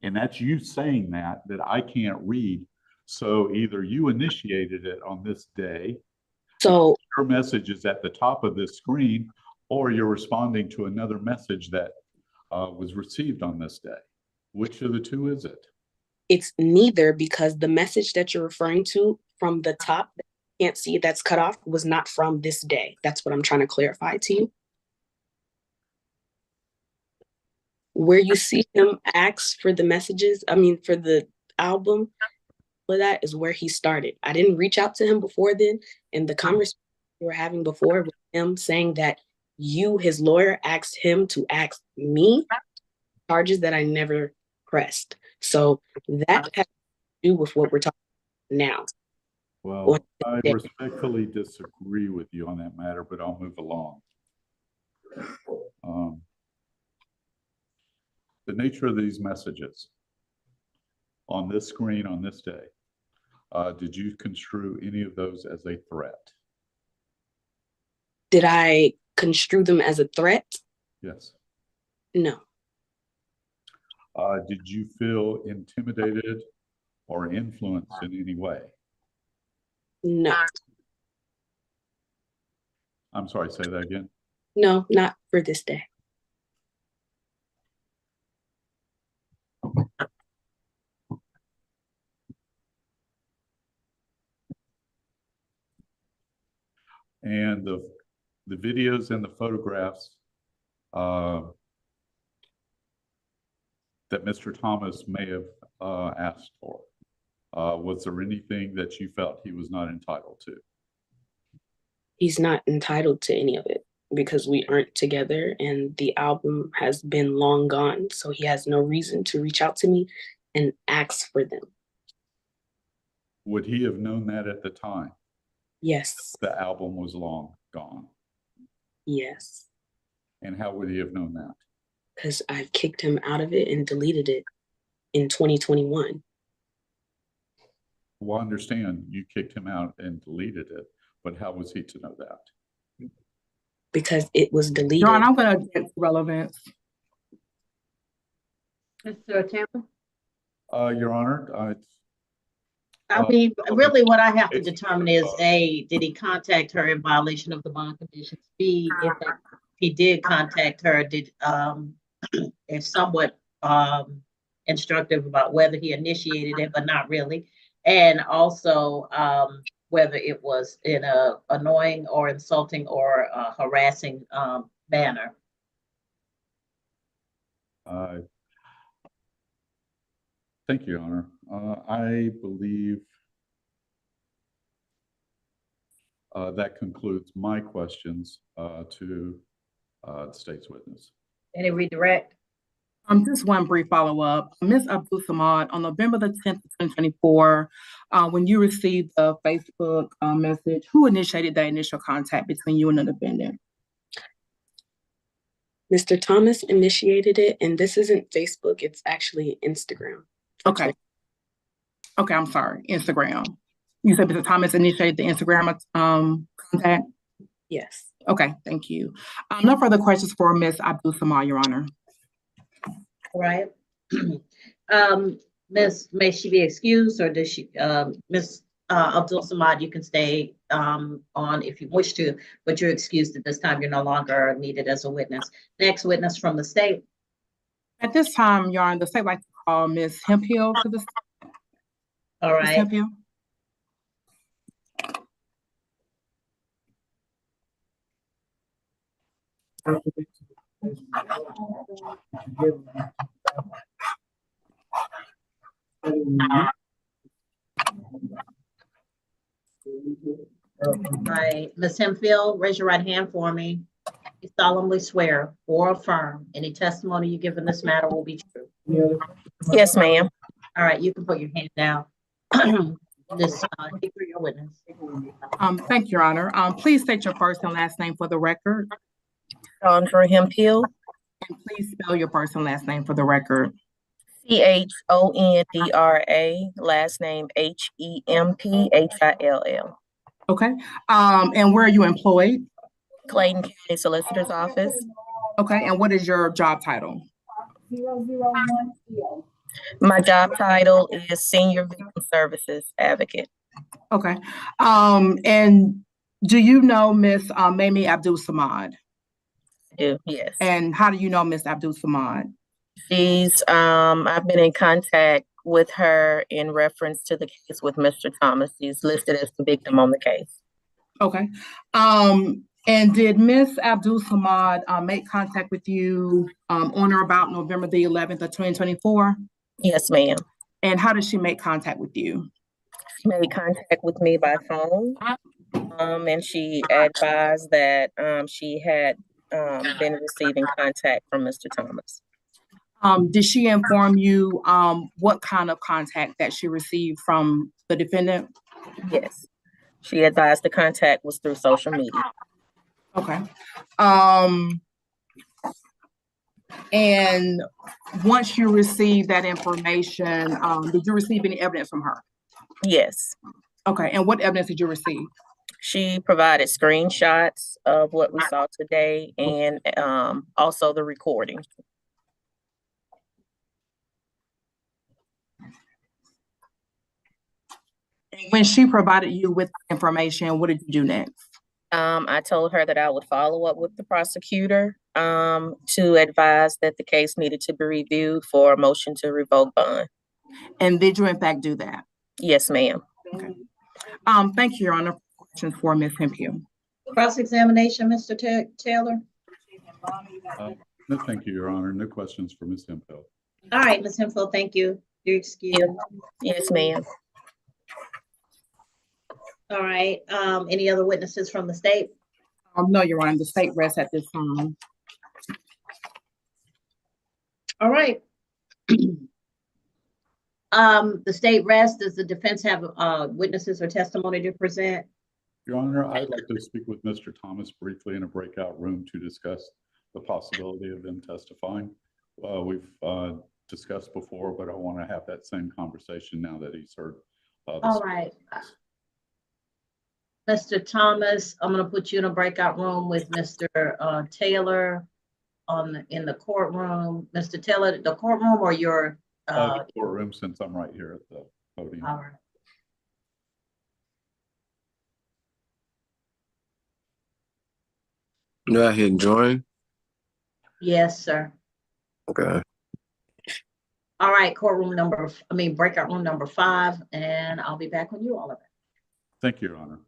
And that's you saying that I can't read. So either you initiated it on this day, so your message is at the top of this screen, or you're responding to another message that was received on this day. Which of the two is it? It's neither, because the message that you're referring to from the top, can't see that's cut off, was not from this day. That's what I'm trying to clarify to you. Where you see him ask for the messages, for the album, all that is where he started. I didn't reach out to him before then. And the conversation we were having before with him saying that you, his lawyer, asked him to ask me charges that I never pressed. So that has to do with what we're talking about now. Well, I respectfully disagree with you on that matter, but I'll move along. The nature of these messages on this screen on this day, did you construe any of those as a threat? Did I construe them as a threat? Yes. No. Did you feel intimidated or influenced in any way? No. I'm sorry, say that again. No, not for this day. And the videos and the photographs that Mr. Thomas may have asked for, was there anything that you felt he was not entitled to? He's not entitled to any of it because we aren't together and the album has been long gone. So he has no reason to reach out to me and ask for them. Would he have known that at the time? Yes. The album was long gone. Yes. And how would he have known that? Because I kicked him out of it and deleted it in 2021. Well, I understand you kicked him out and deleted it, but how was he to know that? Because it was deleted. John, I'm going to get relevance. Mr. Tampa? Your Honor, really what I have to determine is A, did he contact her in violation of the bond conditions? B, if he did contact her, did if somewhat instructive about whether he initiated it, but not really. And also, whether it was in a annoying or insulting or harassing manner. Thank you, Your Honor. I believe that concludes my questions to the state's witness. Any redirect? Just one brief follow-up. Ms. Abdul Samad, on November the 10th, 2024, when you received the Facebook message, who initiated that initial contact between you and the defendant? Mr. Thomas initiated it, and this isn't Facebook, it's actually Instagram. Okay. Okay, I'm sorry, Instagram. You said Mr. Thomas initiated the Instagram contact? Yes. Okay, thank you. No further questions for Ms. Abdul Samad, Your Honor. All right. Miss, may she be excused, or does she, Miss Abdul Samad, you can stay on if you wish to, but you're excused at this time. You're no longer needed as a witness. Next witness from the state. At this time, Your Honor, the state would like to call Ms. Hemphill to the state. All right. Ms. Hemphill. Right, Ms. Hemphill, raise your right hand for me. You solemnly swear or affirm any testimony you give in this matter will be true. Yes, ma'am. All right, you can put your hand down. This, your witness. Thank you, Your Honor. Please state your first and last name for the record. Chandra Hemphill. And please spell your first and last name for the record. CHONDRA, last name HEMPHILL. Okay. And where are you employed? Clayton County Solicitor's Office. Okay. And what is your job title? 001. My job title is Senior Victim Services Advocate. Okay. And do you know Miss Mamie Abdul Samad? I do, yes. And how do you know Miss Abdul Samad? She's I've been in contact with her in reference to the case with Mr. Thomas. She's listed as the victim on the case. Okay. And did Miss Abdul Samad make contact with you on or about November the 11th of 2024? Yes, ma'am. And how did she make contact with you? She made contact with me by phone, and she advised that she had been receiving contact from Mr. Thomas. Did she inform you what kind of contact that she received from the defendant? Yes. She advised the contact was through social media. Okay. And once you received that information, did you receive any evidence from her? Yes. Okay. And what evidence did you receive? She provided screenshots of what we saw today and also the recording. When she provided you with information, what did you do next? I told her that I would follow up with the prosecutor to advise that the case needed to be reviewed for a motion to revoke bond. And did you in fact do that? Yes, ma'am. Okay. Thank you, Your Honor. Questions for Ms. Hemphill. Cross-examination, Mr. Taylor. No, thank you, Your Honor. No questions for Ms. Hemphill. All right, Ms. Hemphill, thank you. You're excused. Yes, ma'am. All right. Any other witnesses from the state? No, Your Honor. The state rests at this time. All right. The state rests. Does the defense have witnesses or testimony to present? Your Honor, I'd like to speak with Mr. Thomas briefly in a breakout room to discuss the possibility of him testifying. We've discussed before, but I want to have that same conversation now that he's heard. All right. Mr. Thomas, I'm going to put you in a breakout room with Mr. Taylor in the courtroom. Mr. Taylor, the courtroom or your the courtroom, since I'm right here at the podium. All right. Do I hit join? Yes, sir. Okay. All right, breakout room number 5, and I'll be back when you all are back. Thank you, Your Honor.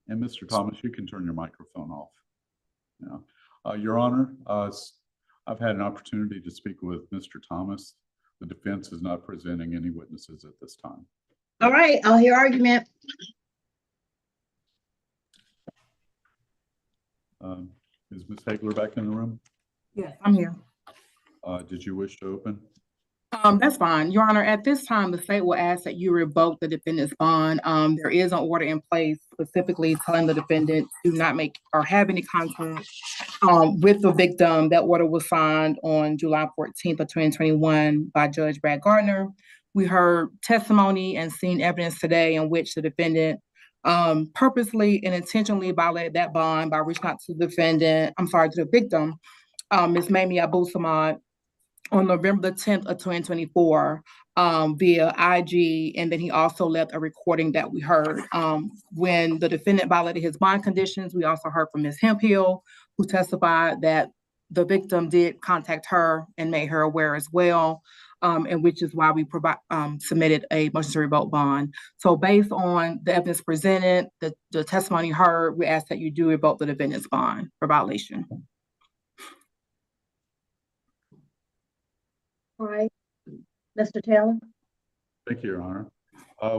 And Mr. Thomas, you can turn your microphone off. Yeah. Your Honor, I've had an opportunity to speak with Mr. Thomas. The defense is not presenting any witnesses at this time. All right, I'll hear argument. Is Ms. Hagler back in the room? Yes, I'm here. Did you wish to open? That's fine. Your Honor, at this time, the state will ask that you revoke the defendant's bond. There is an order in place specifically telling the defendant to not make or have any contact with the victim. That order was signed on July 14th of 2021 by Judge Brad Gardner. We heard testimony and seen evidence today in which the defendant purposely and intentionally violated that bond by reaching out to the victim, Ms. Mamie Abu-Samad, on November the 10th of 2024 via IG, and then he also left a recording that we heard. When the defendant violated his bond conditions, we also heard from Ms. Hemphill, who testified that the victim did contact her and made her aware as well, and which is why we submitted a motion to revoke bond. So based on the evidence presented, the testimony heard, we ask that you do revoke the defendant's bond for violation. All right, Mr. Taylor. Thank you, Your Honor.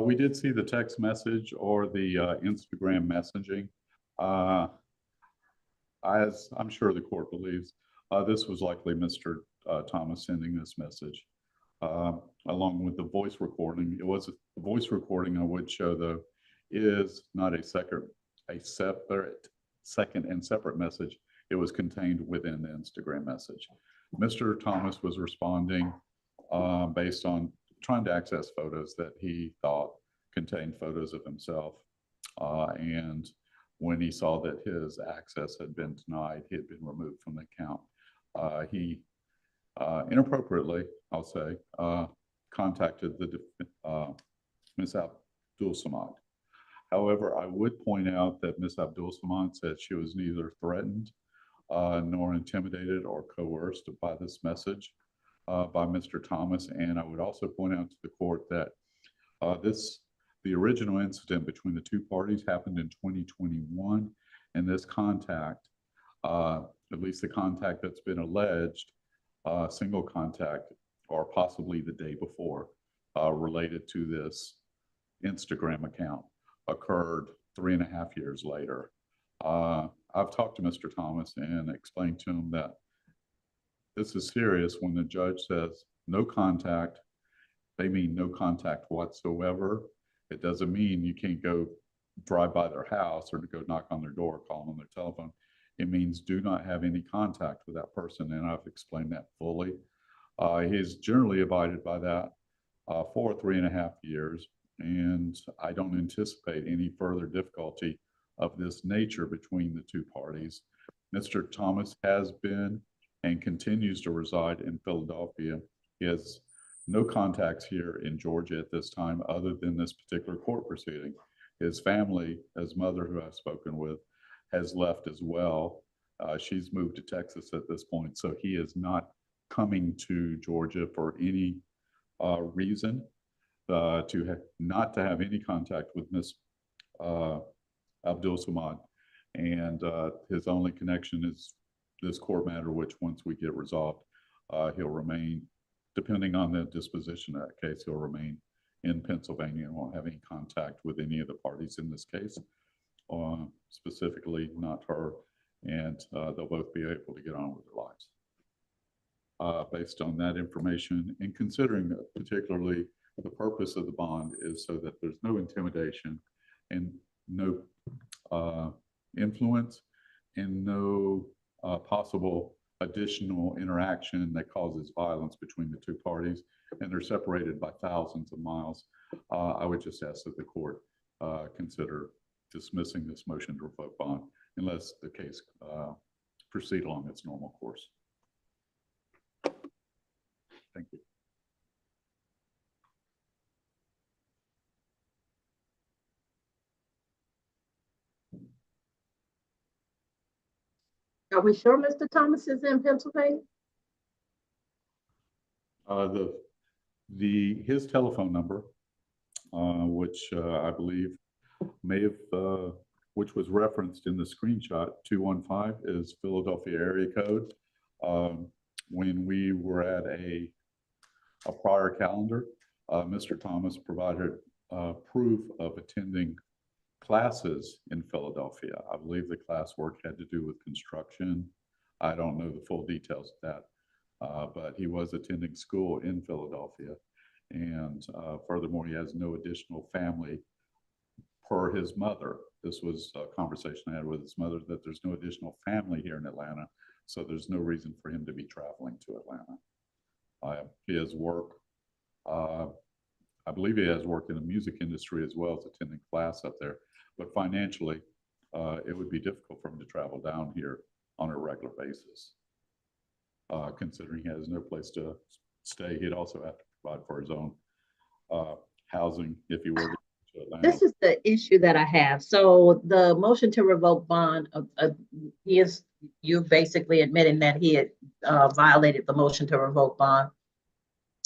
We did see the text message or the Instagram messaging. As I'm sure the court believes, this was likely Mr. Thomas sending this message, along with the voice recording. It was a voice recording, I would show, though, is not a separate second and separate message. It was contained within the Instagram message. Mr. Thomas was responding based on trying to access photos that he thought contained photos of himself. And when he saw that his access had been denied, he had been removed from the account. He inappropriately, I'll say, contacted Ms. Abdul-Samad. However, I would point out that Ms. Abdul-Samad said she was neither threatened nor intimidated or coerced by this message by Mr. Thomas. And I would also point out to the court that the original incident between the two parties happened in 2021, and this contact, at least the contact that's been alleged, single contact, or possibly the day before, related to this Instagram account, occurred 3.5 years later. I've talked to Mr. Thomas and explained to him that this is serious. When the judge says no contact, they mean no contact whatsoever. It doesn't mean you can't go drive by their house or to go knock on their door, call them on their telephone. It means do not have any contact with that person, and I've explained that fully. He's generally abided by that for 3.5 years, and I don't anticipate any further difficulty of this nature between the two parties. Mr. Thomas has been and continues to reside in Philadelphia. He has no contacts here in Georgia at this time other than this particular court proceeding. His family, his mother, who I've spoken with, has left as well. She's moved to Texas at this point, so he is not coming to Georgia for any reason not to have any contact with Ms. Abdul-Samad. And his only connection is this court matter, which once we get resolved, he'll remain, depending on the disposition of that case, he'll remain in Pennsylvania and won't have any contact with any of the parties in this case, specifically not her, and they'll both be able to get on with their lives. Based on that information, and considering that particularly the purpose of the bond is so that there's no intimidation and no influence and no possible additional interaction that causes violence between the two parties, and they're separated by thousands of miles, I would just ask that the court consider dismissing this motion to revoke bond unless the case proceed along its normal course. Thank you. Are we sure Mr. Thomas is in Pennsylvania? His telephone number, which I believe may have, which was referenced in the screenshot, 215 is Philadelphia area code. When we were at a prior calendar, Mr. Thomas provided proof of attending classes in Philadelphia. I believe the classwork had to do with construction. I don't know the full details of that, but he was attending school in Philadelphia. And furthermore, he has no additional family per his mother. This was a conversation I had with his mother, that there's no additional family here in Atlanta, so there's no reason for him to be traveling to Atlanta. He has work, I believe he has worked in the music industry as well as attending class up there, but financially, it would be difficult for him to travel down here on a regular basis. Considering he has no place to stay, he'd also have to provide for his own housing if he were to Atlanta. This is the issue that I have. So the motion to revoke bond, you're basically admitting that he had violated the motion to revoke bond.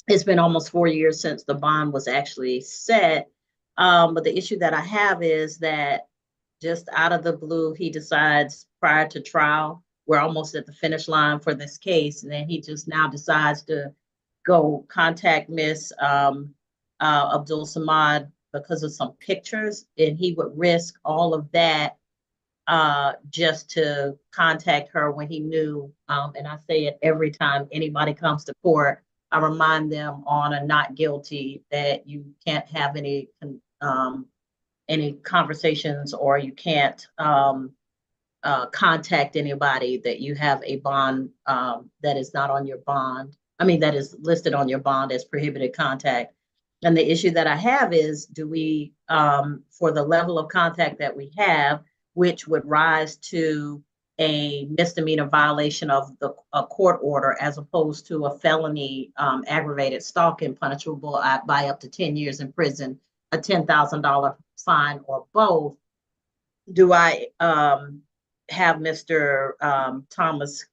It's been almost 4 years since the bond was actually set. But the issue that I have is that just out of the blue, he decides prior to trial, we're almost at the finish line for this case, and then he just now decides to go contact Miss Abdul Samad because of some pictures, and he would risk all of that just to contact her when he knew, and I say it every time anybody comes to court, I remind them on a not guilty that you can't have any conversations, or you can't contact anybody that you have a bond that is not on your bond. I mean, that is listed on your bond as prohibited contact. And the issue that I have is, do we, for the level of contact that we have, which would rise to a misdemeanor violation of a court order as opposed to a felony aggravated stalking punishable by up to 10 years in prison, a $10,000 fine, or both, do I have Mr. Thomas,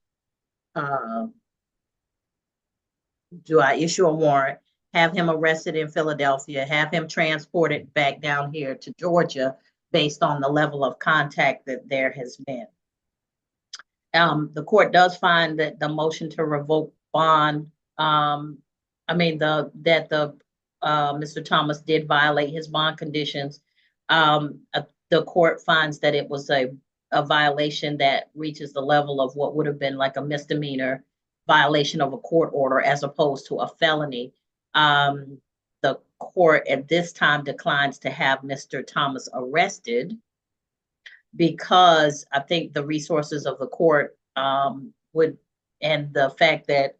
do I issue a warrant, have him arrested in Philadelphia, have him transported back down here to Georgia based on the level of contact that there has been? The court does find that the motion to revoke bond, Mr. Thomas did violate his bond conditions. The court finds that it was a violation that reaches the level of what would have been like a misdemeanor violation of a court order as opposed to a felony. The court at this time declines to have Mr. Thomas arrested because I think the resources of the court would, and the fact that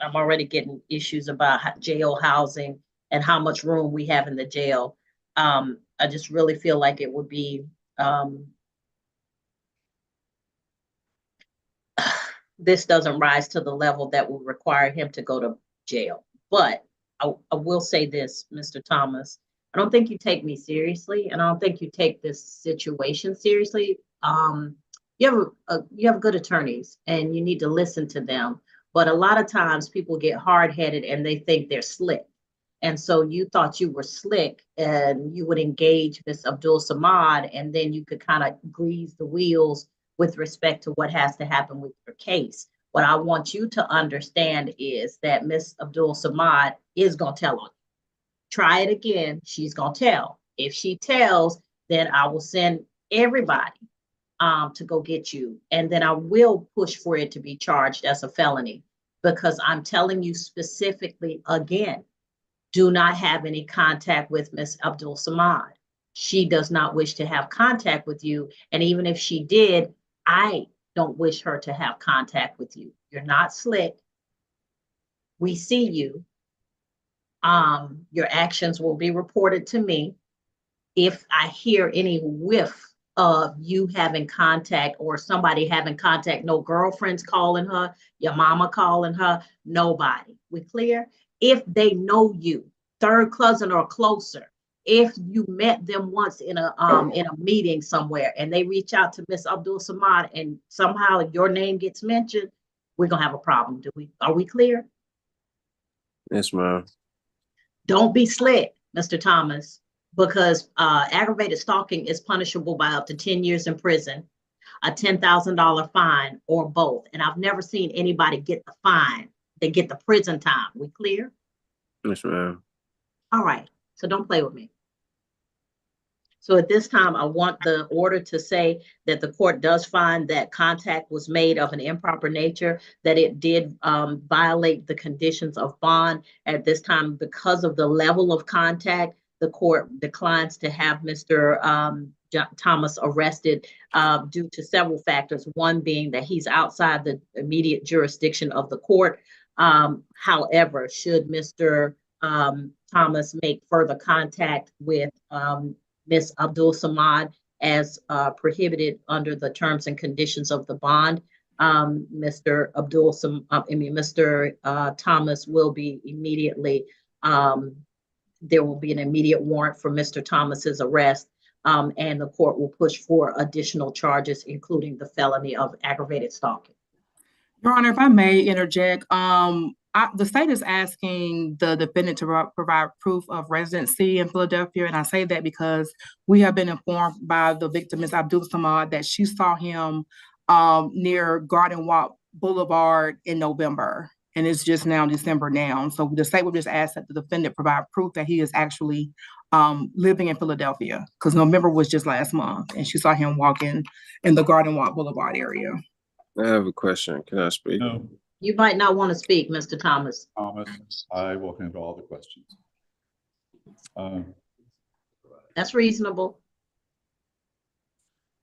I'm already getting issues about jail housing and how much room we have in the jail. I just really feel like it would be, this doesn't rise to the level that would require him to go to jail. But I will say this, Mr. Thomas, I don't think you take me seriously, and I don't think you take this situation seriously. You have good attorneys, and you need to listen to them. But a lot of times people get hard-headed and they think they're slick. And so you thought you were slick and you would engage Miss Abdul Samad, and then you could kind of grease the wheels with respect to what has to happen with your case. What I want you to understand is that Miss Abdul Samad is going to tell on you. Try it again, she's going to tell. If she tells, then I will send everybody to go get you. And then I will push for it to be charged as a felony, because I'm telling you specifically again, do not have any contact with Miss Abdul Samad. She does not wish to have contact with you. And even if she did, I don't wish her to have contact with you. You're not slick. We see you. Your actions will be reported to me. if I hear any whiff of you having contact or somebody having contact, no girlfriends calling her, your mama calling her, nobody. We clear? If they know you, third cousin or closer, if you met them once in a meeting somewhere and they reach out to Miss Abdul Samad and somehow your name gets mentioned, we're gonna have a problem. Are we clear? Yes, ma'am. Don't be slick, Mr. Thomas, because aggravated stalking is punishable by up to 10 years in prison, a $10,000 fine, or both. And I've never seen anybody get the fine. They get the prison time. We clear? Yes, ma'am. All right, so don't play with me. So at this time, I want the order to say that the court does find that contact was made of an improper nature, that it did violate the conditions of bond. At this time, because of the level of contact, the court declines to have Mr. Thomas arrested due to several factors, one being that he's outside the immediate jurisdiction of the court. However, should Mr. Thomas make further contact with Ms. Abdul Samad as prohibited under the terms and conditions of the bond, Mr. Thomas will be immediately, there will be an immediate warrant for Mr. Thomas's arrest, and the court will push for additional charges, including the felony of aggravated stalking. Your Honor, if I may interject, the state is asking the defendant to provide proof of residency in Philadelphia, and I say that because we have been informed by the victim, Ms. Abdul Samad, that she saw him near Garden Walk Boulevard in November, and it's just now December now. So the state would just ask that the defendant provide proof that he is actually living in Philadelphia, because November was just last month, and she saw him walking in the Garden Walk Boulevard area. I have a question. Can I speak? No. You might not want to speak, Mr. Thomas. Thomas, I will handle all the questions. That's reasonable.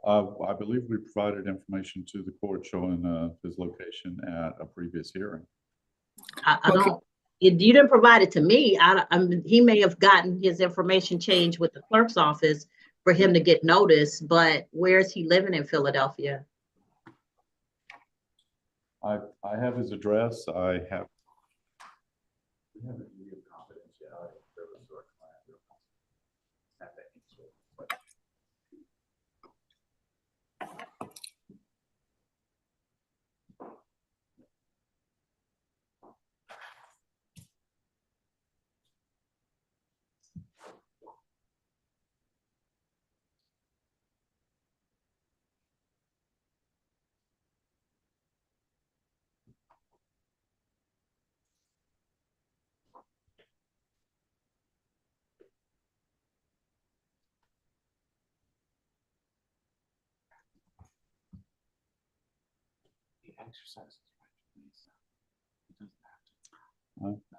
I believe we provided information to the court showing his location at a previous hearing. I don't. You didn't provide it to me. He may have gotten his information changed with the clerk's office for him to get notice, but where is he living in Philadelphia? I have his address. I have.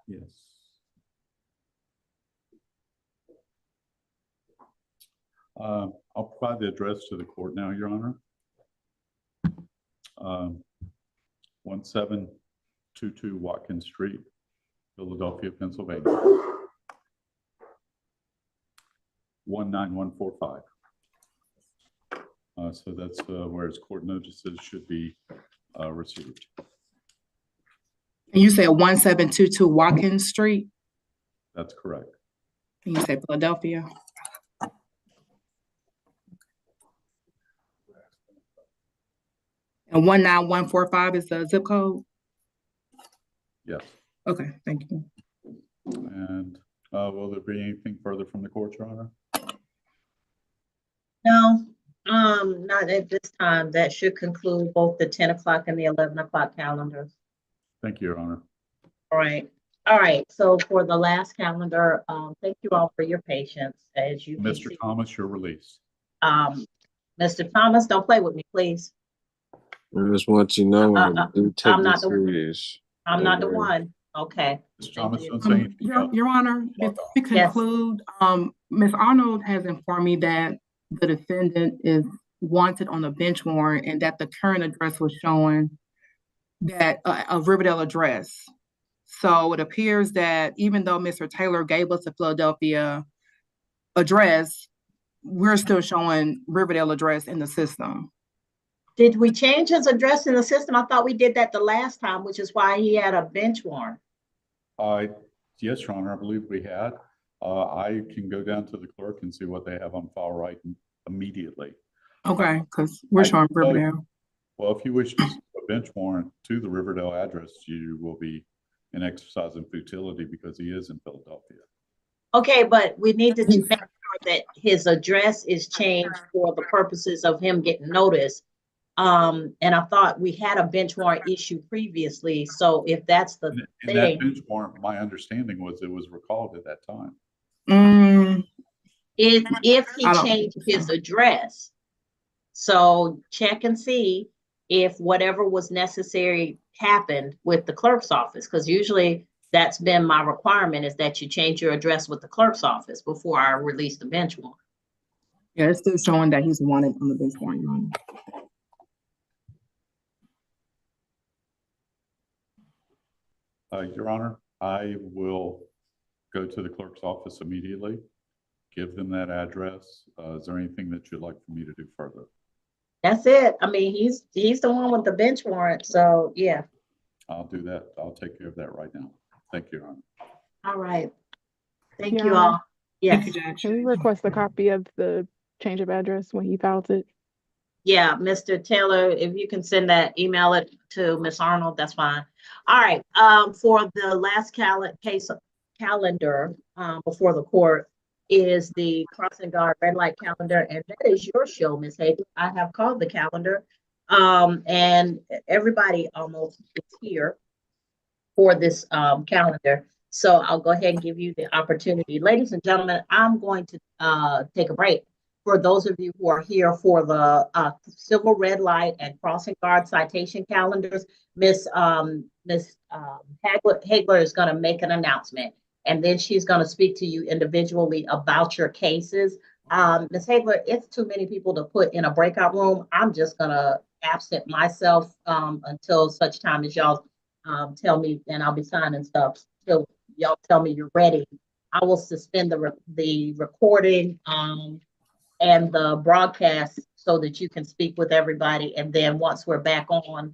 Yes. I'll provide the address to the court now, Your Honor. 1722 Watkins Street, Philadelphia, Pennsylvania. 19145. So that's where his court notices should be received. And you said 1722 Watkins Street? That's correct. And you said Philadelphia? And 19145 is the zip code? Yes. Okay, thank you. And will there be anything further from the court, Your Honor? No, not at this time. That should conclude both the 10 o'clock and the 11 o'clock calendars. Thank you, Your Honor. All right. All right. So for the last calendar, thank you all for your patience. As you Mr. Thomas, you're released. Mr. Thomas, don't play with me, please. I just want you to know I do take I'm not this the serious. I'm not the one. Okay. Mr. Thomas, don't say anything else. Your Honor, before we conclude, Ms. Arnold has informed me that the defendant is wanted on a bench warrant and that the current address was showing that a Riverdale address. So it appears that even though Mr. Taylor gave us a Philadelphia address, we're still showing Riverdale address in the system. Did we change his address in the system? I thought we did that the last time, which is why he had a bench warrant. Yes, Your Honor, I believe we had. I can go down to the clerk and see what they have on file right immediately. Okay, because we're showing Riverdale. Well, if you wish to see a bench warrant to the Riverdale address, you will be in exercise in futility because he is in Philadelphia. Okay, but we need to make sure that his address is changed for the purposes of him getting notice. And I thought we had a bench warrant issue previously, so if that's the In that bench warrant, my understanding was it was recalled at that time. If he changed his address. So check and see if whatever was necessary happened with the clerk's office, because usually that's been my requirement, is that you change your address with the clerk's office before I release the bench warrant. Yeah, it's still showing that he's wanted on the bench warrant, Your Honor. Your Honor, I will go to the clerk's office immediately, give them that address. Is there anything that you'd like for me to do further? That's it. I mean, he's the one with the bench warrant, so yeah. I'll do that. I'll take care of that right now. Thank you, Your Honor. All right. Thank Your you Honor. all. Yes. Thank you, Judge. Can we request a copy of the change of address when he files it? Yeah, Mr. Taylor, if you can send that, email it to Ms. Arnold, that's fine. All right, for the last case calendar before the court is the crossing guard red light calendar, and that is your show, Ms. Hayden. I have called the calendar, and everybody almost is here for this calendar. So I'll go ahead and give you the opportunity. Ladies and gentlemen, I'm going to take a break. For those of you who are here for the civil red light and crossing guard citation calendars, Ms. Hagler is going to make an announcement, and then she's going to speak to you individually about your cases. Ms. Hagler, it's too many people to put in a breakout room. I'm just going to absent myself until such time as y'all tell me, and I'll be signing stuff till y'all tell me you're ready. I will suspend the recording and the broadcast so that you can speak with everybody. And then once we're back on,